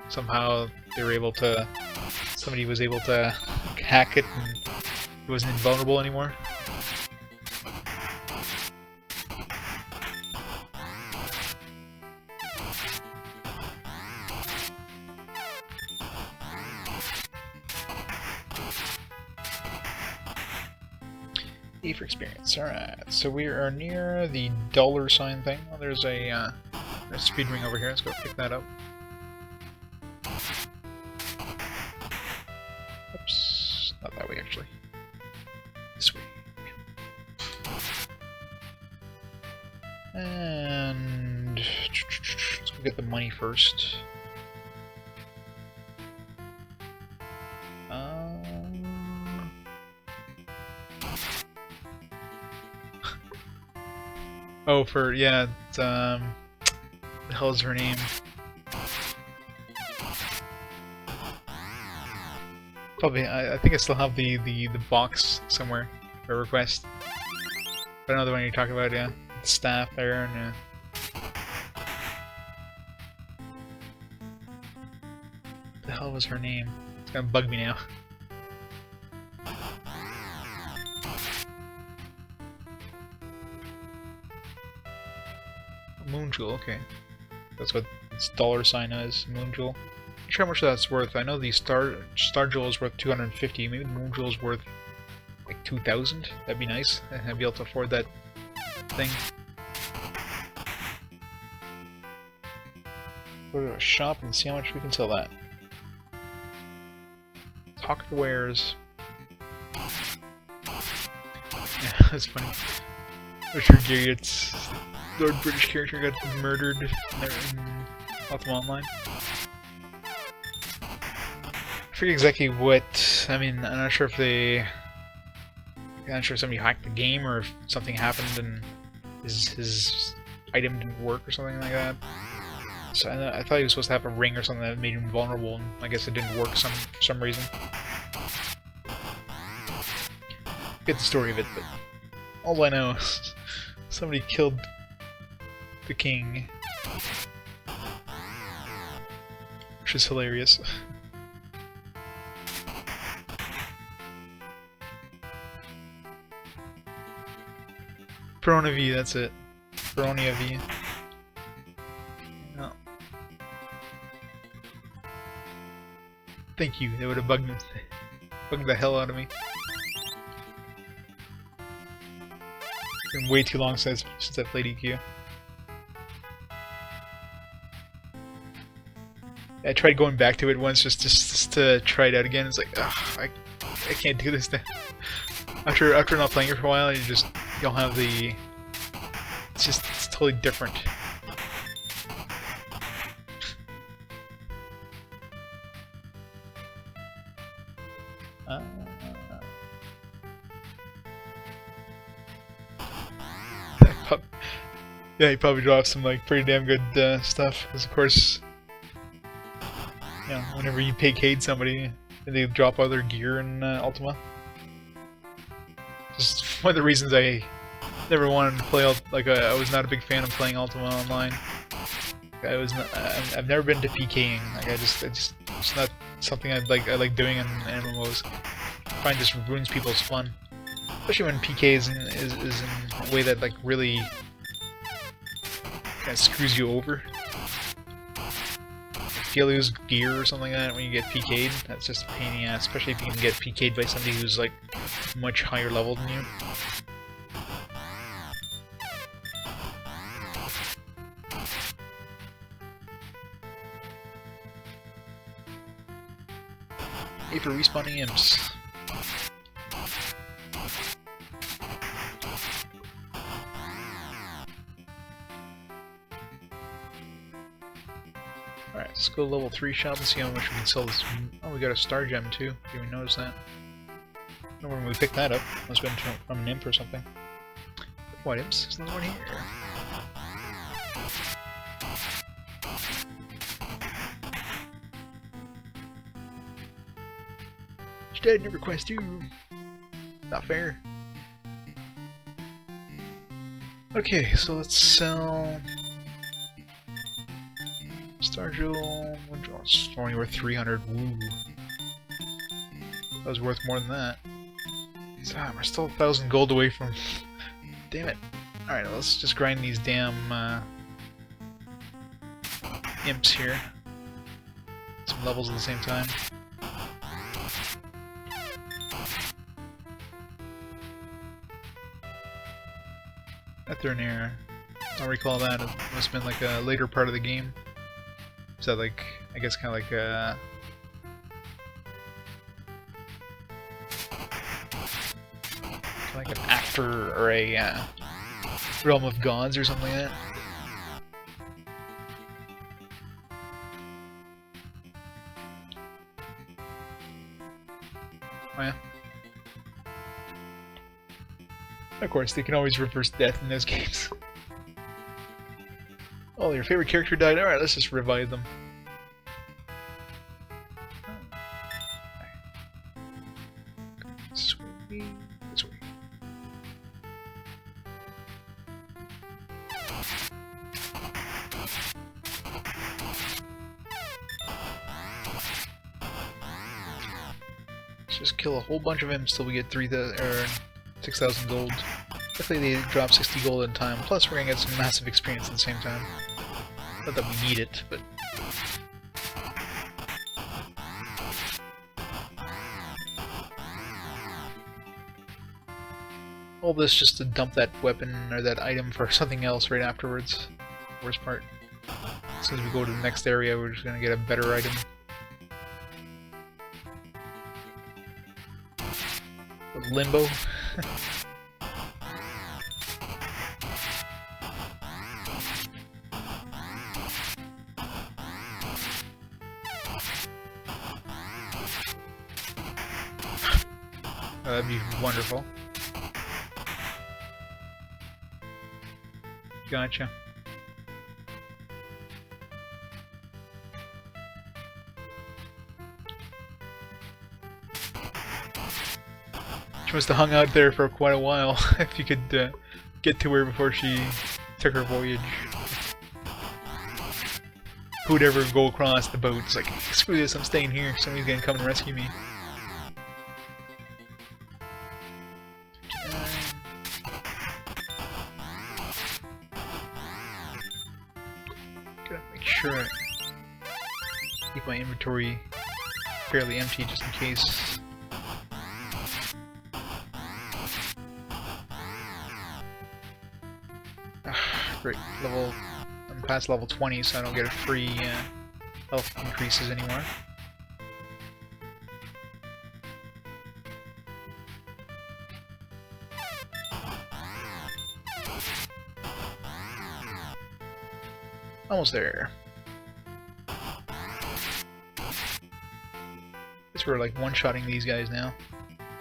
somehow they were able to... Somebody was able to hack it and he wasn't invulnerable anymore. E for experience. Alright, so we are near the $sign thing. Well, there's a speed ring over here. Let's go pick that up. Oops, not that way actually. This way. And let's go get the money first. Oh, for, yeah, it's, what the hell is her name? Probably, I think I still have the box somewhere for request. But another one you're talking about, yeah. The staff there, and what the hell was her name? It's gonna bug me now. Moon Jewel, okay. That's what its $sign is, Moon Jewel. I'm not sure how much that's worth. I know the Star Jewel is worth 250, maybe the Moon Jewel is worth like 2,000. That'd be nice. I'd be able to afford that thing. Go to a shop and see how much we can sell that. Talk to wares. Yeah, that's funny. Richard Garrett's Lord British character got murdered in Ultima Online. I forget exactly what. I mean, I'm not sure if I'm not sure if somebody hacked the game or if something happened and his item didn't work or something like that. So I thought he was supposed to have a ring or something that made him vulnerable, and I guess it didn't work for some reason. Get the story of it, but all I know is somebody killed the king, which is hilarious. Perona V, that's it. Peronia V. No. Thank you, that would have bugged the hell out of me. It's been way too long since I played EQ. I tried going back to it once just to try it out again. It's like, ugh, I can't do this now. After not playing it for a while, you'll have the... It's totally different. Yeah, he probably dropped some like pretty damn good stuff, because of course, you know, whenever you pay somebody, they drop all their gear in Ultima. Just one of the reasons I never wanted to play I was not a big fan of playing Ultima Online. I've never been to PKing. Like it's not something I like doing in MMOs. I find this ruins people's fun, especially when PK is in a way that like really kind of screws you over. if you lose gear or something like that when you get PK'd, that's just a pain in the ass, especially if you can get PK'd by somebody who's like much higher level than you. Hey, for respawning imps. Alright, let's go to level 3 shop and see how much we can sell this. Oh, we got a star gem too. Didn't even notice that. I don't know when we picked that up. Must have been from an imp or something. What imps? There's another one here. She's dead, never quest you. Not fair. Okay, so let's sell Star Jewel. It's only worth 300. Woo. That was worth more than that. We're still 1,000 gold away from. Damn it. Alright, let's just grind these damn imps here. Some levels at the same time. Ethernir. I don't recall that. It must have been like a later part of the game. So like, I guess kind of like a... like an actor or a Realm of Gods or something like that. Oh yeah. Of course, they can always reverse death in those games. Oh, your favorite character died? Alright, let's just revive them. Sweet. This way. Let's just kill a whole bunch of imps till we get 6,000 gold. Definitely they drop 60 gold at a time, plus we're gonna get some massive experience at the same time. Not that we need it, but... all this just to dump that weapon or that item for something else right afterwards. Worst part. As soon as we go to the next area, we're just gonna get a better item. Limbo. That'd be wonderful. Gotcha. She must have hung out there for quite a while, if you could get to her before she took her voyage. Who would ever go across the boat? It's like, screw this, I'm staying here, somebody's gonna come and rescue me. Gotta make sure I keep my inventory fairly empty just in case. Great, I'm past level 20, so I don't get a free health increases anymore. Almost there. Guess we're like one-shotting these guys now.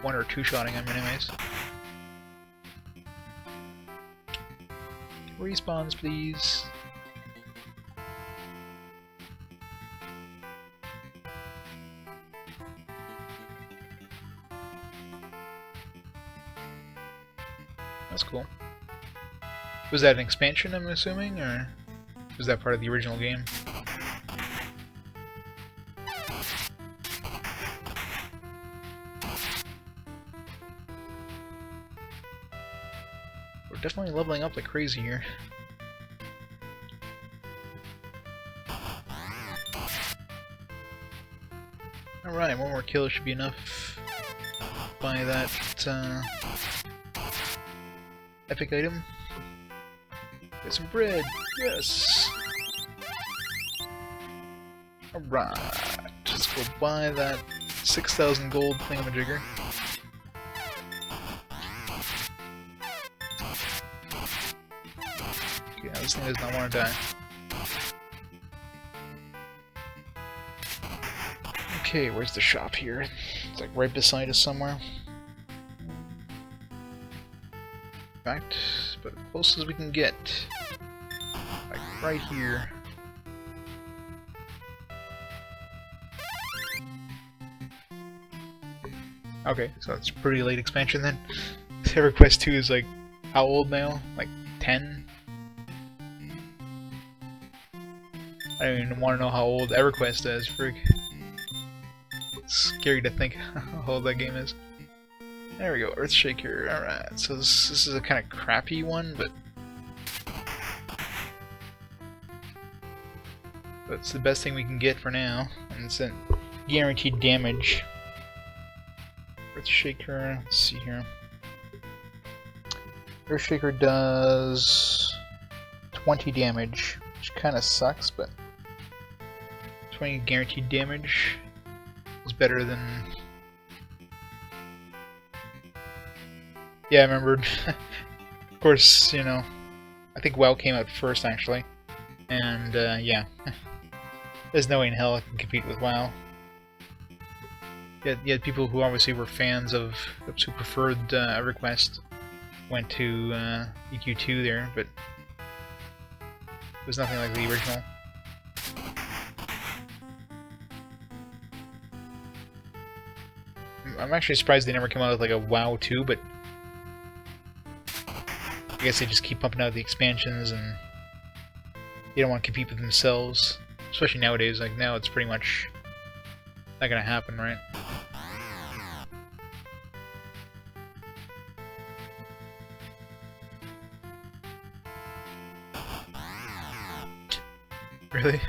One or two-shotting them anyways. Respawns, please. That's cool. Was that an expansion, I'm assuming, or was that part of the original game? We're definitely leveling up like crazy here. Alright, one more kill should be enough. Buy that epic item. Get some bread. Yes. Alright. Let's go buy that 6,000 gold thingamajigger. Okay, now this thing does not want to die. Okay, where's the shop here? It's like right beside us somewhere. In fact, but as close as we can get. Like right here. Okay, so it's a pretty late expansion then. EverQuest 2 is like, how old now? Like 10? I don't even want to know how old EverQuest is, frig. It's scary to think how old that game is. There we go, Earthshaker. Alright, so this is a kind of crappy one, but it's the best thing we can get for now, and it's a guaranteed damage. Earthshaker, let's see here. Earthshaker does 20 damage, which kind of sucks, but 20 guaranteed damage is better than... Yeah, I remembered. Of course, you know, I think WoW came out first, actually. And, yeah. There's no way in hell I can compete with WoW. You had people who obviously were fans of, who preferred EverQuest, went to EQ2 there, but it was nothing like the original. I'm actually surprised they never came out with like a WoW 2, but I guess they just keep pumping out the expansions and they don't want to compete with themselves. Especially nowadays, like now it's pretty much not gonna happen, right? Really?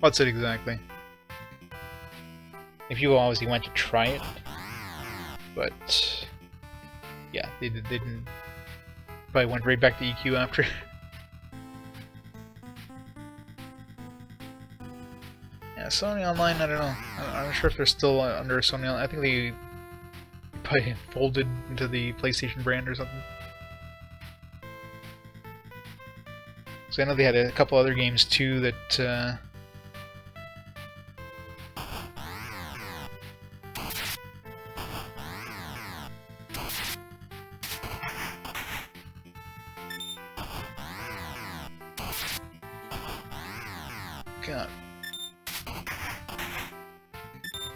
What's it exactly? If you obviously went to try it, but yeah, they didn't. Probably went right back to EQ after. Yeah, Sony Online, I don't know. I'm not sure if they're still under Sony Online. I think they probably folded into the PlayStation brand or something. So I know they had a couple other games too that. God. I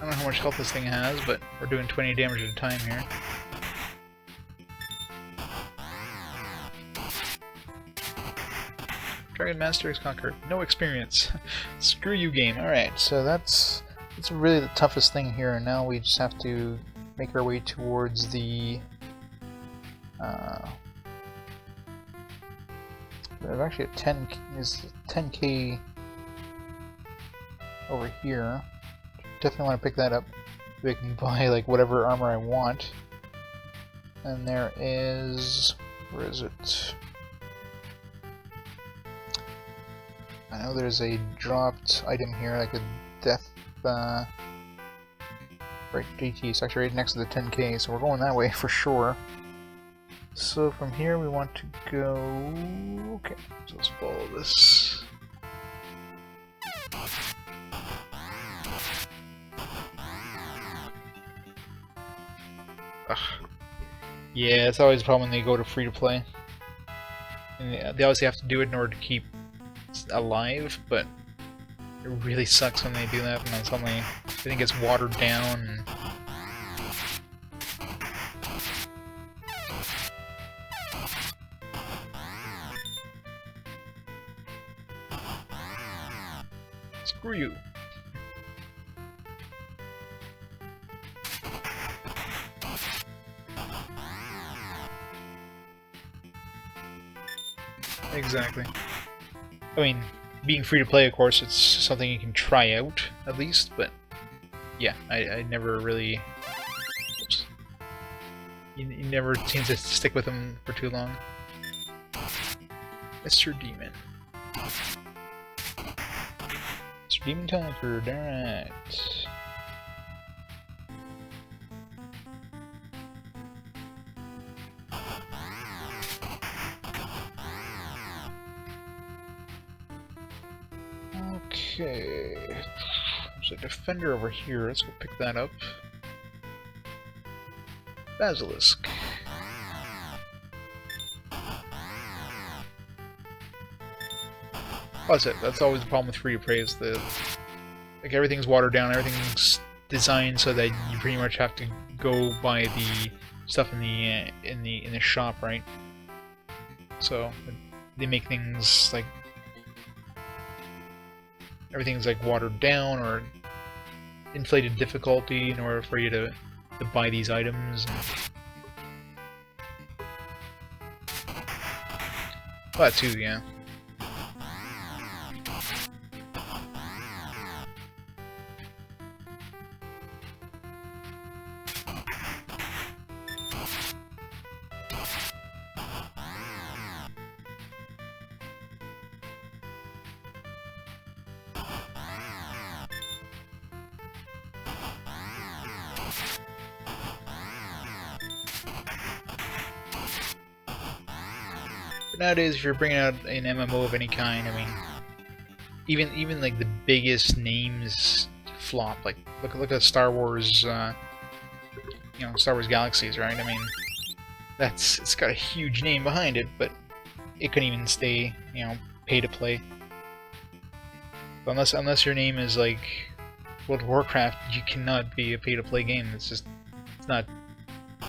don't know how much health this thing has, but we're doing 20 damage at a time here. Dragon Master is conquered. No experience. Screw you, game. Alright, so that's really the toughest thing here, and now we just have to make our way towards the... there's actually a 10k over here. Definitely want to pick that up. We can buy like whatever armor I want. And there is... where is it? I know there's a dropped item here, like a death... right, GT. It's actually right next to the 10k, so we're going that way for sure. So from here we want to go... okay, so let's follow this. Ugh. Yeah, it's always a problem when they go to free-to-play. They obviously have to do it in order to keep alive, but it really sucks when they do that, and then suddenly everything gets watered down. And... screw you. exactly. I mean, being free to play, of course, it's something you can try out, at least, but yeah, I never really... Oops. You never seem to stick with them for too long. Mr. Demon. Mr. Demon conquered, alright. Okay. There's a defender over here, let's go pick that up. Basilisk. That's it. That's always the problem with free-to-play is like everything's watered down, everything's designed so that you pretty much have to go buy the stuff in the shop, right? So they make things like everything's like watered down or inflated difficulty in order for you to buy these items. Well, that too, yeah. But nowadays, if you're bringing out an MMO of any kind, I mean, even like the biggest names flop. Like look at Star Wars, Star Wars Galaxies, right? I mean, it's got a huge name behind it, but it couldn't even stay, pay to play. But unless your name is like World of Warcraft, you cannot be a pay to play game. It's not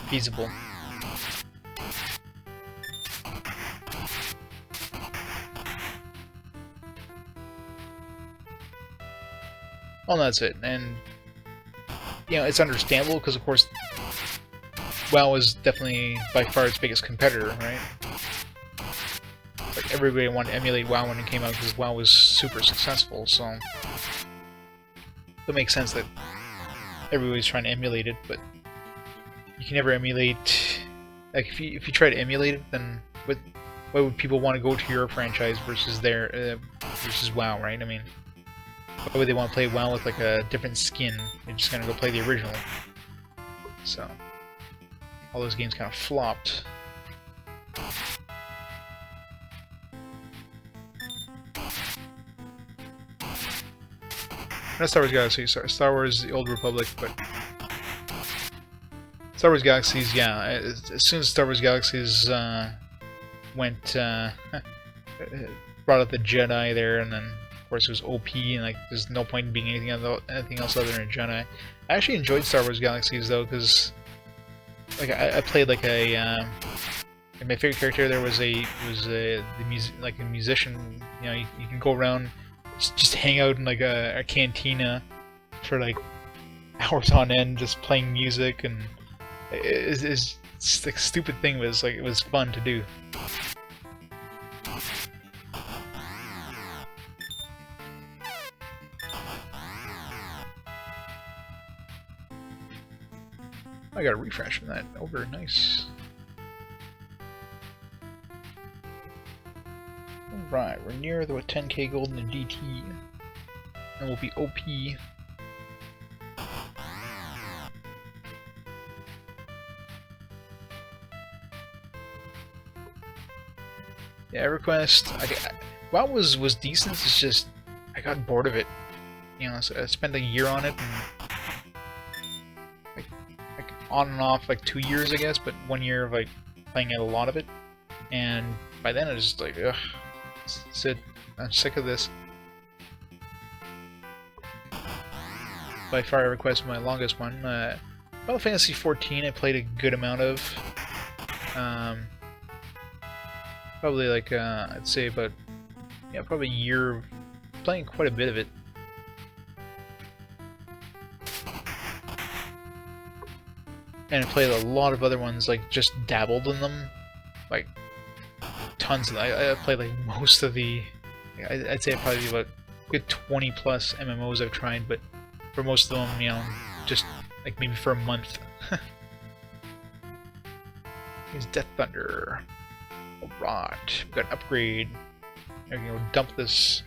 feasible. Well, that's it, and it's understandable because, of course, WoW is definitely by far its biggest competitor, right? Like everybody wanted to emulate WoW when it came out because WoW was super successful, so it makes sense that everybody's trying to emulate it. But you can never emulate. Like if you try to emulate it, then why would people want to go to your franchise versus versus WoW, right? I mean, why would they want to play WoW with like a different skin? They're just gonna go play the original. So all those games kind of flopped. Not Star Wars Galaxies, sorry, Star Wars The Old Republic, but Star Wars Galaxies, yeah. As soon as Star Wars Galaxies went, brought up the Jedi there, and then of course it was OP, and like there's no point in being anything else other than a Jedi. I actually enjoyed Star Wars Galaxies though, because like I played like my favorite character there was a musician. You can go around, just hang out in like a cantina for like hours on end, just playing music, and it's like a stupid thing, but it was fun to do. I got a refresh from that ogre, nice. Alright, we're near the 10k gold in the DT, and we'll be OP. Yeah, EverQuest, WoW was decent, it's just, I got bored of it. So I spent a year on it, and like on and off, like 2 years I guess, but 1 year of like playing out a lot of it, and by then I was just like, ugh, I'm sick of this. By far EverQuest my longest one. Final Fantasy 14 I played a good amount of. Probably like, I'd say about, probably a year, playing quite a bit of it. And I played a lot of other ones, like, just dabbled in them. Like, tons of that. I played like most of the. I'd say probably about a good 20 plus MMOs I've tried, but for most of them, you know, just like maybe for a month. Here's Death Thunder. Alright, we got an upgrade. We're gonna dump this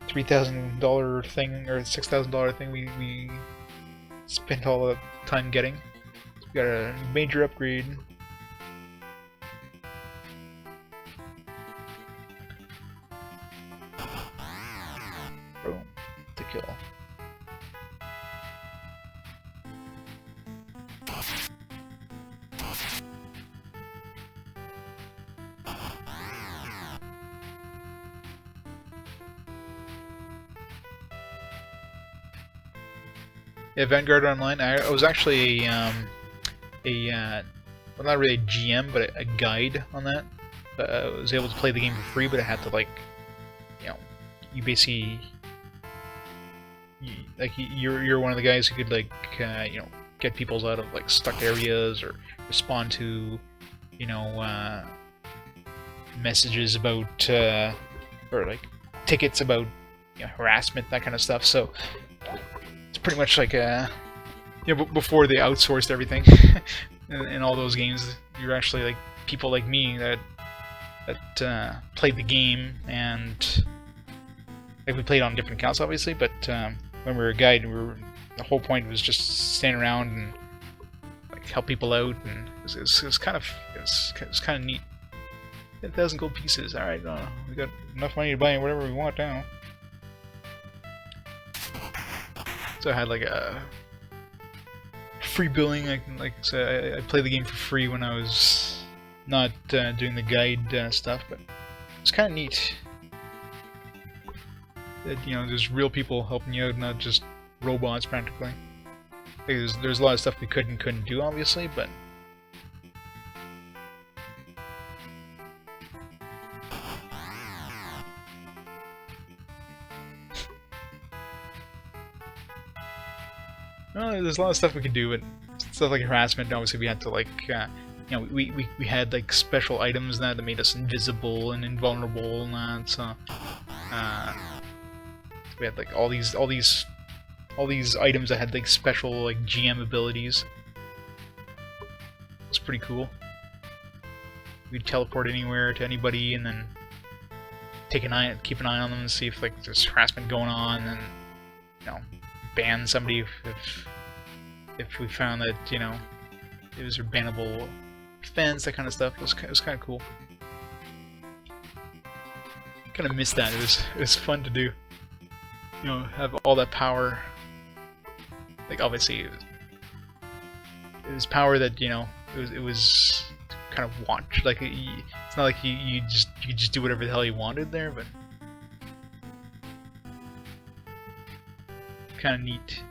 $3,000 thing or $6,000 thing we spent all the time getting. We got a major upgrade. Boom, to kill. Yeah, Vanguard Online. I was actually well, not really a GM, but a guide on that. I was able to play the game for free, but I had to like, you know, you basically, you're one of the guys who could like, you know, get people out of like stuck areas or respond to, you know, messages about or like tickets about, you know, harassment, that kind of stuff. So it's pretty much like a, you know, before they outsourced everything in all those games, you're actually like people like me that played the game, and like we played on different accounts obviously, but when we were a guide, the whole point was just stand around and like help people out, and it was kind of neat. 10,000 gold pieces. All right, we got enough money to buy whatever we want now. So I had like a free billing. I played the game for free when I was not doing the guide stuff, but it's kind of neat that, you know, there's real people helping you out, not just robots practically. There's a lot of stuff we couldn't do obviously, but well, there's a lot of stuff we could do, but stuff like harassment, obviously we had to like, you know, we had like special items that made us invisible and invulnerable and that, so we had like all these items that had like special like GM abilities. It's pretty cool. We'd teleport anywhere to anybody and then keep an eye on them and see if like there's harassment going on, and, you know, ban somebody if we found that, you know, it was a bannable offense, that kind of stuff. It was kind of cool. Kind of missed that. It was fun to do. You know, have all that power. Like obviously, it was power that, you know, it was kind of watched. Like it's not like you could just do whatever the hell you wanted there, but kind of neat.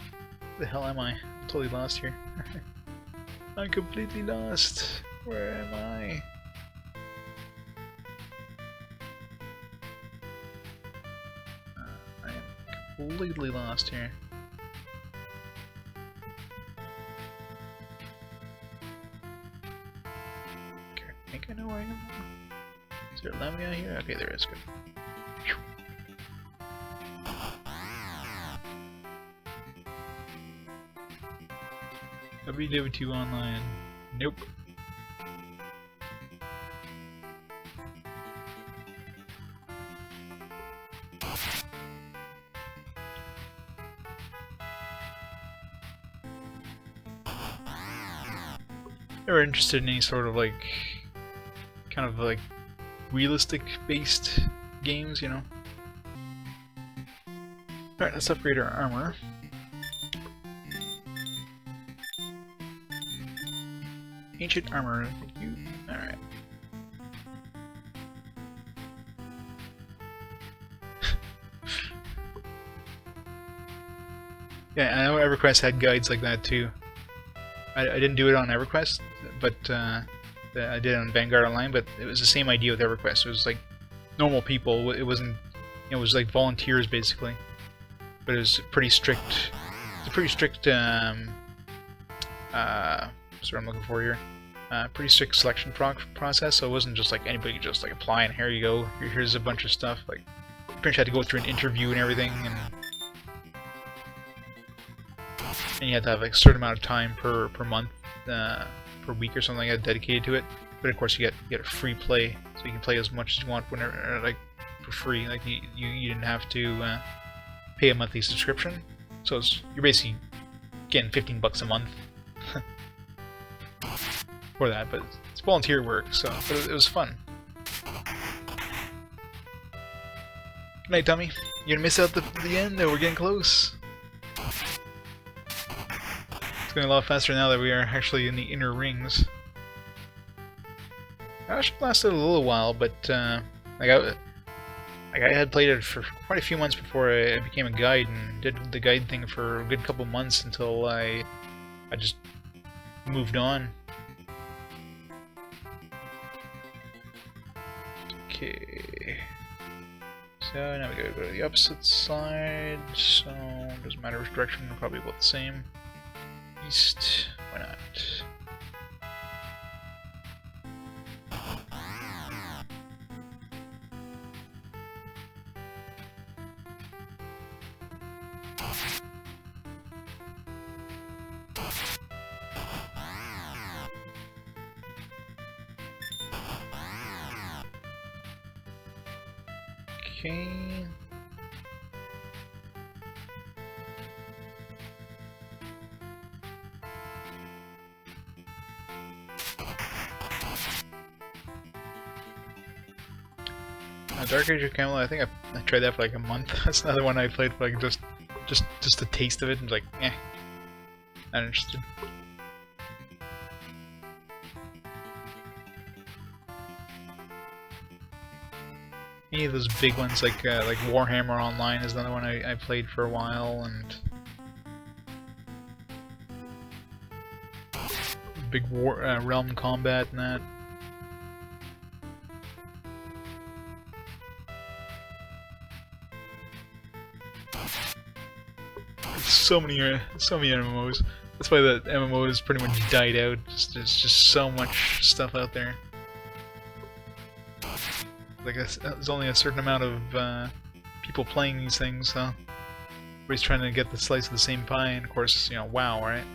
The hell am I? I'm totally lost here. I'm completely lost. Where am I? I am completely lost here. Okay, I think I know where I am. Is there a lemon out here? Okay, there is. Good. WW2 online. Nope. Never interested in any sort of like, kind of like realistic based games, you know. Alright, let's upgrade our armor. Ancient armor, thank you. Alright. Yeah, I know EverQuest had guides like that too. I didn't do it on EverQuest, but I did it on Vanguard Online, but it was the same idea with EverQuest. It was like normal people, it wasn't, you know, it was like volunteers basically. But it was pretty strict, it's a pretty strict, what's what I'm looking for here? pretty strict selection process, so it wasn't just like anybody could just like apply and here you go, here's a bunch of stuff. Like, pretty much had to go through an interview and everything, and you had to have like a certain amount of time per month, per week or something like that dedicated to it. But of course, you get a free play, so you can play as much as you want whenever, like for free. Like you didn't have to pay a monthly subscription, so you're basically getting $15 a month for that. But it's volunteer work, so but it was fun. Good night, Tommy. You gonna miss out the end? Though we're getting close. It's going a lot faster now that we are actually in the inner rings. It actually lasted a little while, but like I had played it for quite a few months before I became a guide, and did the guide thing for a good couple months until I just moved on. Okay. So now we gotta go to the opposite side, so it doesn't matter which direction, we're probably about the same. East, why not? Okay. Dark Age of Camelot, I think I tried that for like a month. That's another one I played for like just the taste of it, and like, eh, not interested. Any of those big ones like Warhammer Online is another one I played for a while, and big Realm Combat and that. So many MMOs. That's why the MMOs pretty much died out. There's just so much stuff out there. Like there's only a certain amount of people playing these things, so everybody's trying to get the slice of the same pie. And of course, you know, WoW, right?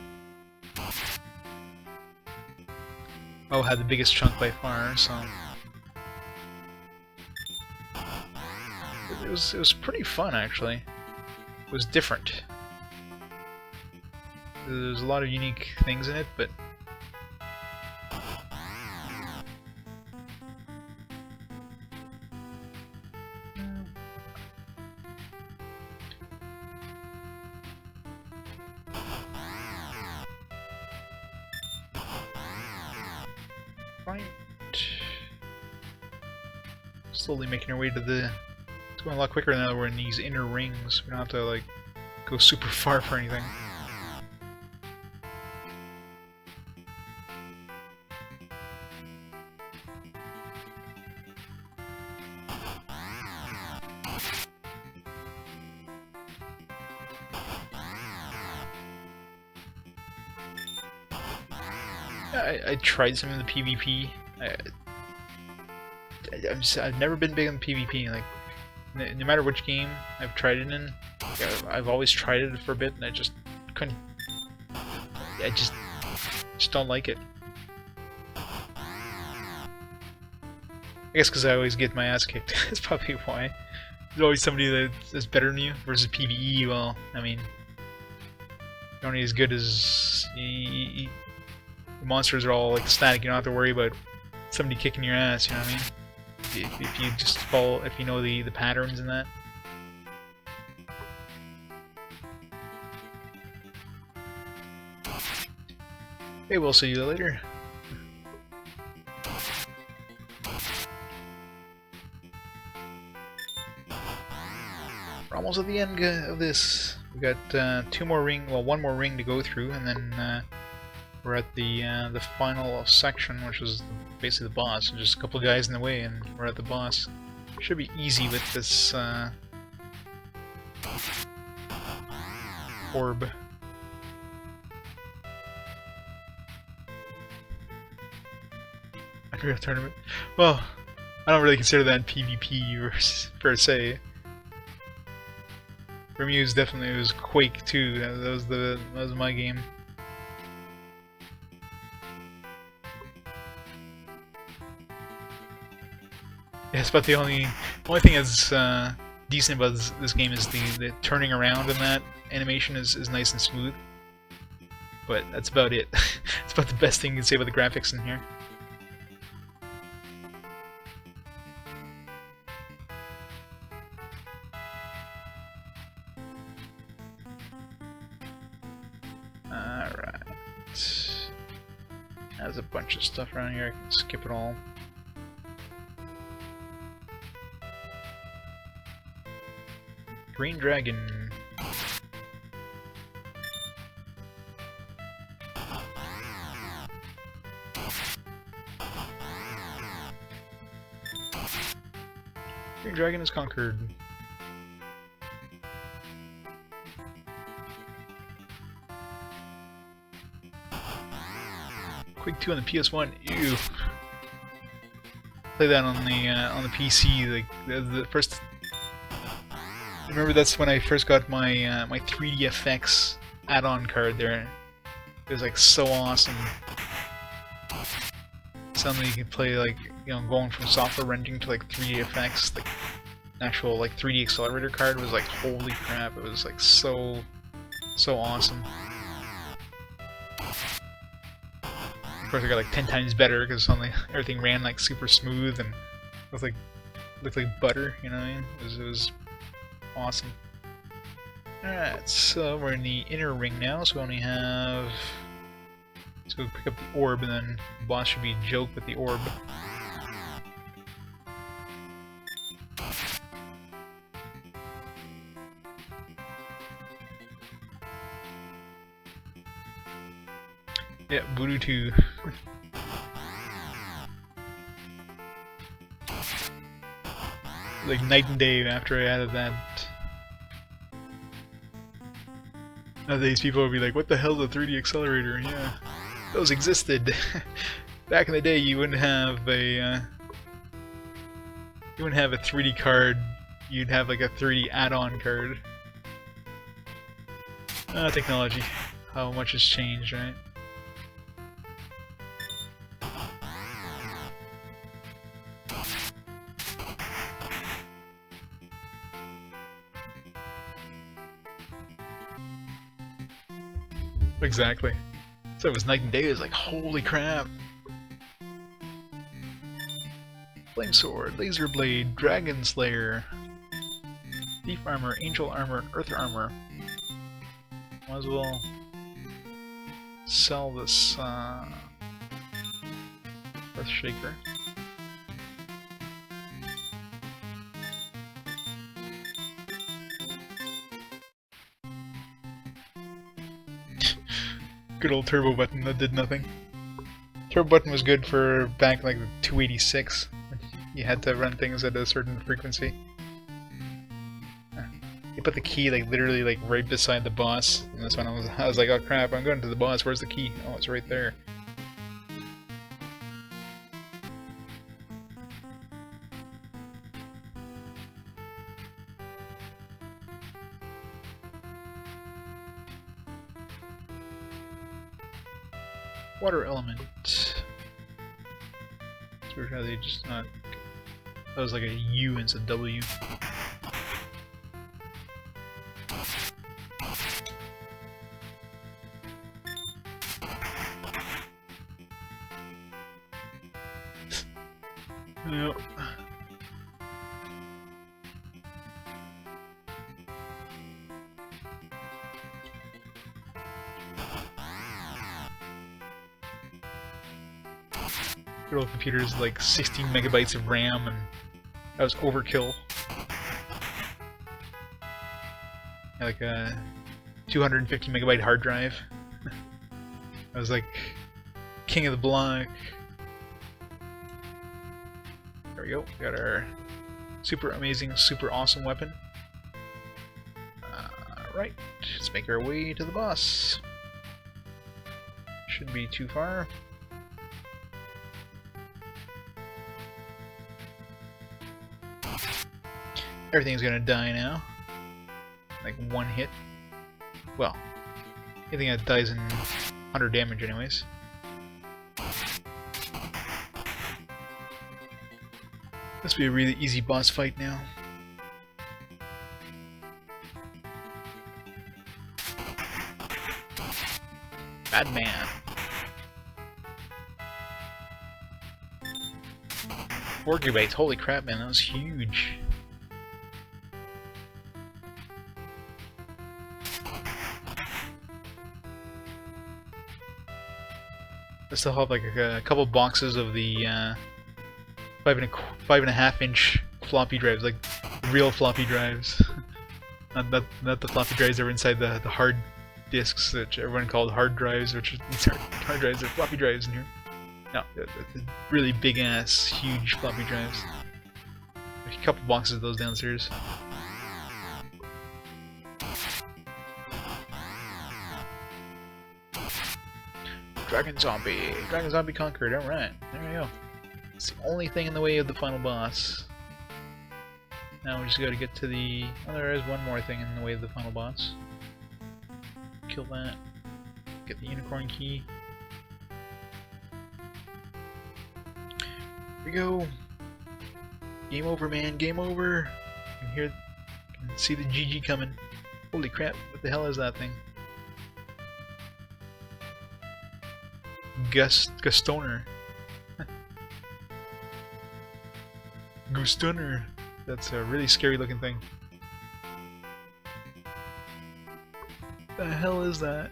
WoW had the biggest chunk by far, so it was pretty fun actually. It was different. There's a lot of unique things in it, but right. Slowly making our way to the. It's going a lot quicker now that we're in these inner rings. We don't have to like go super far for anything. I tried some of the PvP. I've never been big on PvP. Like, no matter which game I've tried it in, I've always tried it for a bit, and I just couldn't. I just don't like it. I guess because I always get my ass kicked. That's probably why. There's always somebody that's better than you. Versus PvE, well, I mean, you're only as good as the monsters are all like static. You don't have to worry about somebody kicking your ass. You know what I mean? If you just follow, if you know the patterns in that. Okay, we'll see you later. We're almost at the end of this. We got one more ring to go through, and then we're at the final section, which is basically the boss. Just a couple of guys in the way, and we're at the boss. Should be easy with this orb. Real tournament. Well, I don't really consider that PvP per se. For me, it was Quake 2. That was my game. Yes, but the only thing that's decent about this game is the turning around in that animation is nice and smooth. But that's about it. It's about the best thing you can say about the graphics in here. Alright. There's a bunch of stuff around here, I can skip it all. Green Dragon. Green Dragon is conquered. Quake 2 on the PS1. Ew. Play that on the PC. Like the first. I remember that's when I first got my my 3D FX add-on card there. It was like so awesome. Suddenly you could play like, you know, going from software renting to like 3D effects, like an actual like 3D accelerator card was like, holy crap, it was like so awesome. Of course I got like 10 times better because suddenly everything ran like super smooth and looked like butter, you know what I mean? It was awesome. Alright, so we're in the inner ring now, so we only have... Let's go pick up the orb, and then the boss should be a joke with the orb. Yeah, Voodoo 2. Like night and day after I added that. Nowadays people will be like, what the hell is a 3D accelerator? Yeah, those existed. Back in the day you wouldn't have a 3D card, you'd have like a 3D add-on card. Technology. How much has changed, right? Exactly. So it was night and day, it was like, holy crap. Flame Sword, Laser Blade, Dragon Slayer, Thief Armor, Angel Armor, Earth Armor. Might as well sell this Earth Shaker. Good old turbo button that did nothing. Turbo button was good for back like the 286. You had to run things at a certain frequency. You put the key like literally like right beside the boss, and that's when I was like, oh crap, I'm going to the boss. Where's the key? Oh, it's right there. Water element. It's weird how they just not. That was like a U instead of W. Yep. Good old computer's like 16 megabytes of RAM, and that was overkill. Like a 250 megabyte hard drive. I was like king of the block. There we go. We got our super amazing, super awesome weapon. Right, let's make our way to the boss. Shouldn't be too far. Everything's gonna die now. Like one hit. Well, anything that dies in 100 damage anyways. This will be a really easy boss fight now. Bad man. 4 gigabytes, holy crap man, that was huge. I still have like a couple boxes of the 5.5-inch floppy drives, like real floppy drives. not the floppy drives that were inside the hard disks that everyone called hard drives, which these aren't hard drives, they're floppy drives in here. No, the really big ass, huge floppy drives. There's a couple boxes of those downstairs. Dragon Zombie conquered, alright, there we go. It's the only thing in the way of the final boss. Now we just gotta get to the... oh, there is one more thing in the way of the final boss. Kill that. Get the unicorn key. Here we go! Game over, man, game over! I can see the GG coming. Holy crap, what the hell is that thing? Gustoner. Gustoner. That's a really scary looking thing. The hell is that?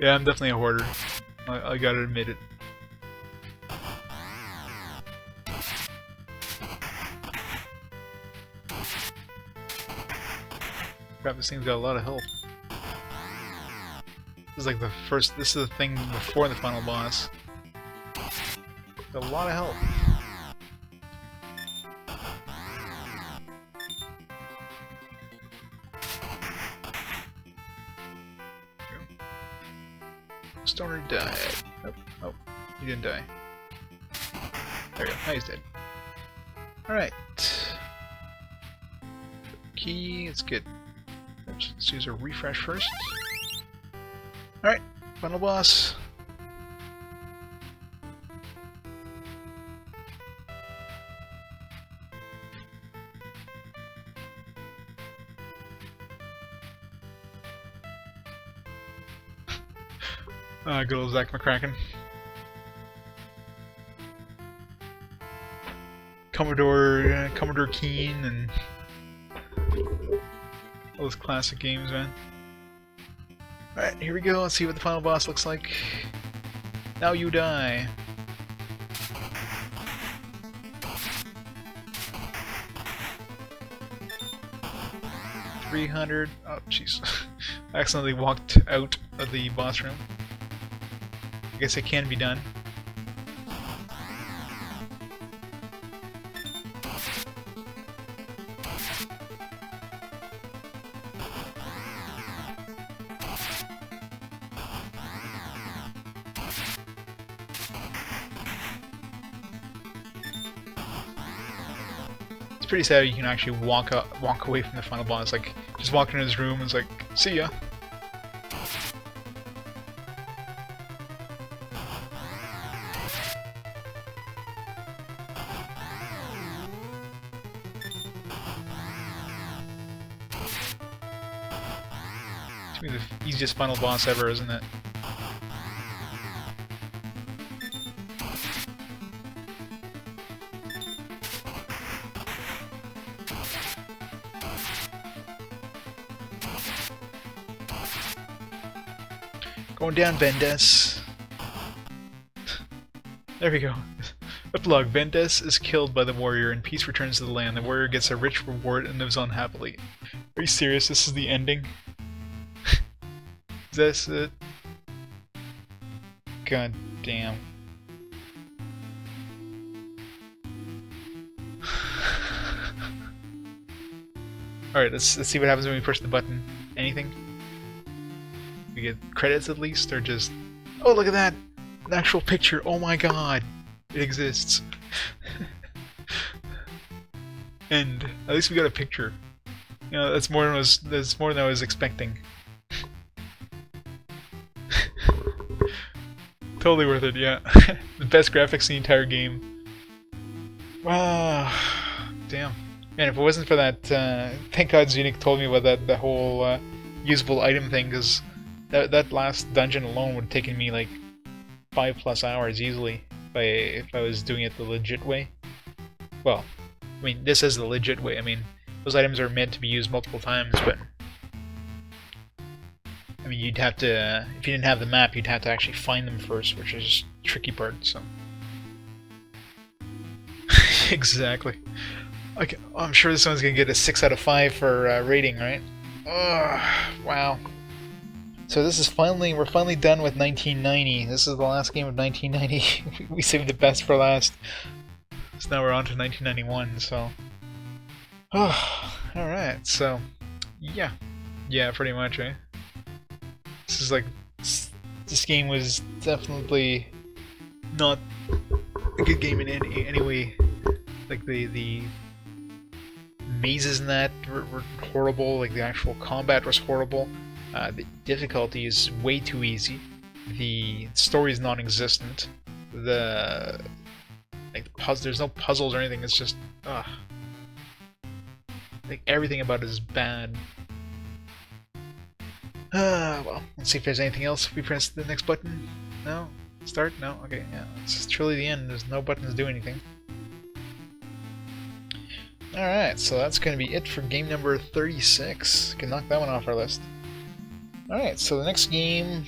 Yeah, I'm definitely a hoarder. I gotta admit it. Crap, this thing's got a lot of health. This is like the first. This is the thing before the final boss. Got a lot of health. Stoner died. Oh, he didn't die. There we go. Now he's dead. Alright. Key, let's get... let's use a refresh first. Alright, final boss. Good old Zach McCracken. Commodore Keen and all those classic games, man. Alright, here we go. Let's see what the final boss looks like. Now you die. $300. Oh, jeez. I accidentally walked out of the boss room. I guess it can be done. It's pretty sad you can actually walk away from the final boss. Like, just walk into his room and it's like, see ya. It's gonna be the easiest final boss ever, isn't it? Going down, Vendes. There we go. Epilogue. Vendes is killed by the warrior and peace returns to the land. The warrior gets a rich reward and lives on happily. Are you serious? This is the ending? Is this it? God damn. Alright, let's see what happens when we push the button. Anything? We get credits at least, or just... Oh, look at that! An actual picture! Oh my god! It exists. And at least we got a picture. You know, that's more than I was expecting. Totally worth it, yeah. The best graphics in the entire game. Wow. Damn. Man, if it wasn't for that, thank God Zunic told me about the whole usable item thing, because that last dungeon alone would have taken me like 5+ hours easily if I was doing it the legit way. Well, I mean, this is the legit way. I mean, those items are meant to be used multiple times, but I mean, you'd have to, if you didn't have the map, you'd have to actually find them first, which is the tricky part, so. Exactly. Okay, I'm sure this one's gonna get a 6 out of 5 for rating, right? Wow. So this is we're finally done with 1990. This is the last game of 1990. We saved the best for last. So now we're on to 1991, so. Alright, so. Yeah. Yeah, pretty much, right? This is like. This game was definitely not a good game in any way. Like, the mazes in that were horrible, like the actual combat was horrible. The difficulty is way too easy. The story is non-existent. There's no puzzles or anything. It's just like everything about it is bad. Well, let's see if there's anything else. If we press the next button. No. Start. No. Okay. Yeah. It's truly the end. There's no buttons to do anything. Alright, so that's going to be it for game number 36. Can knock that one off our list. Alright, so the next game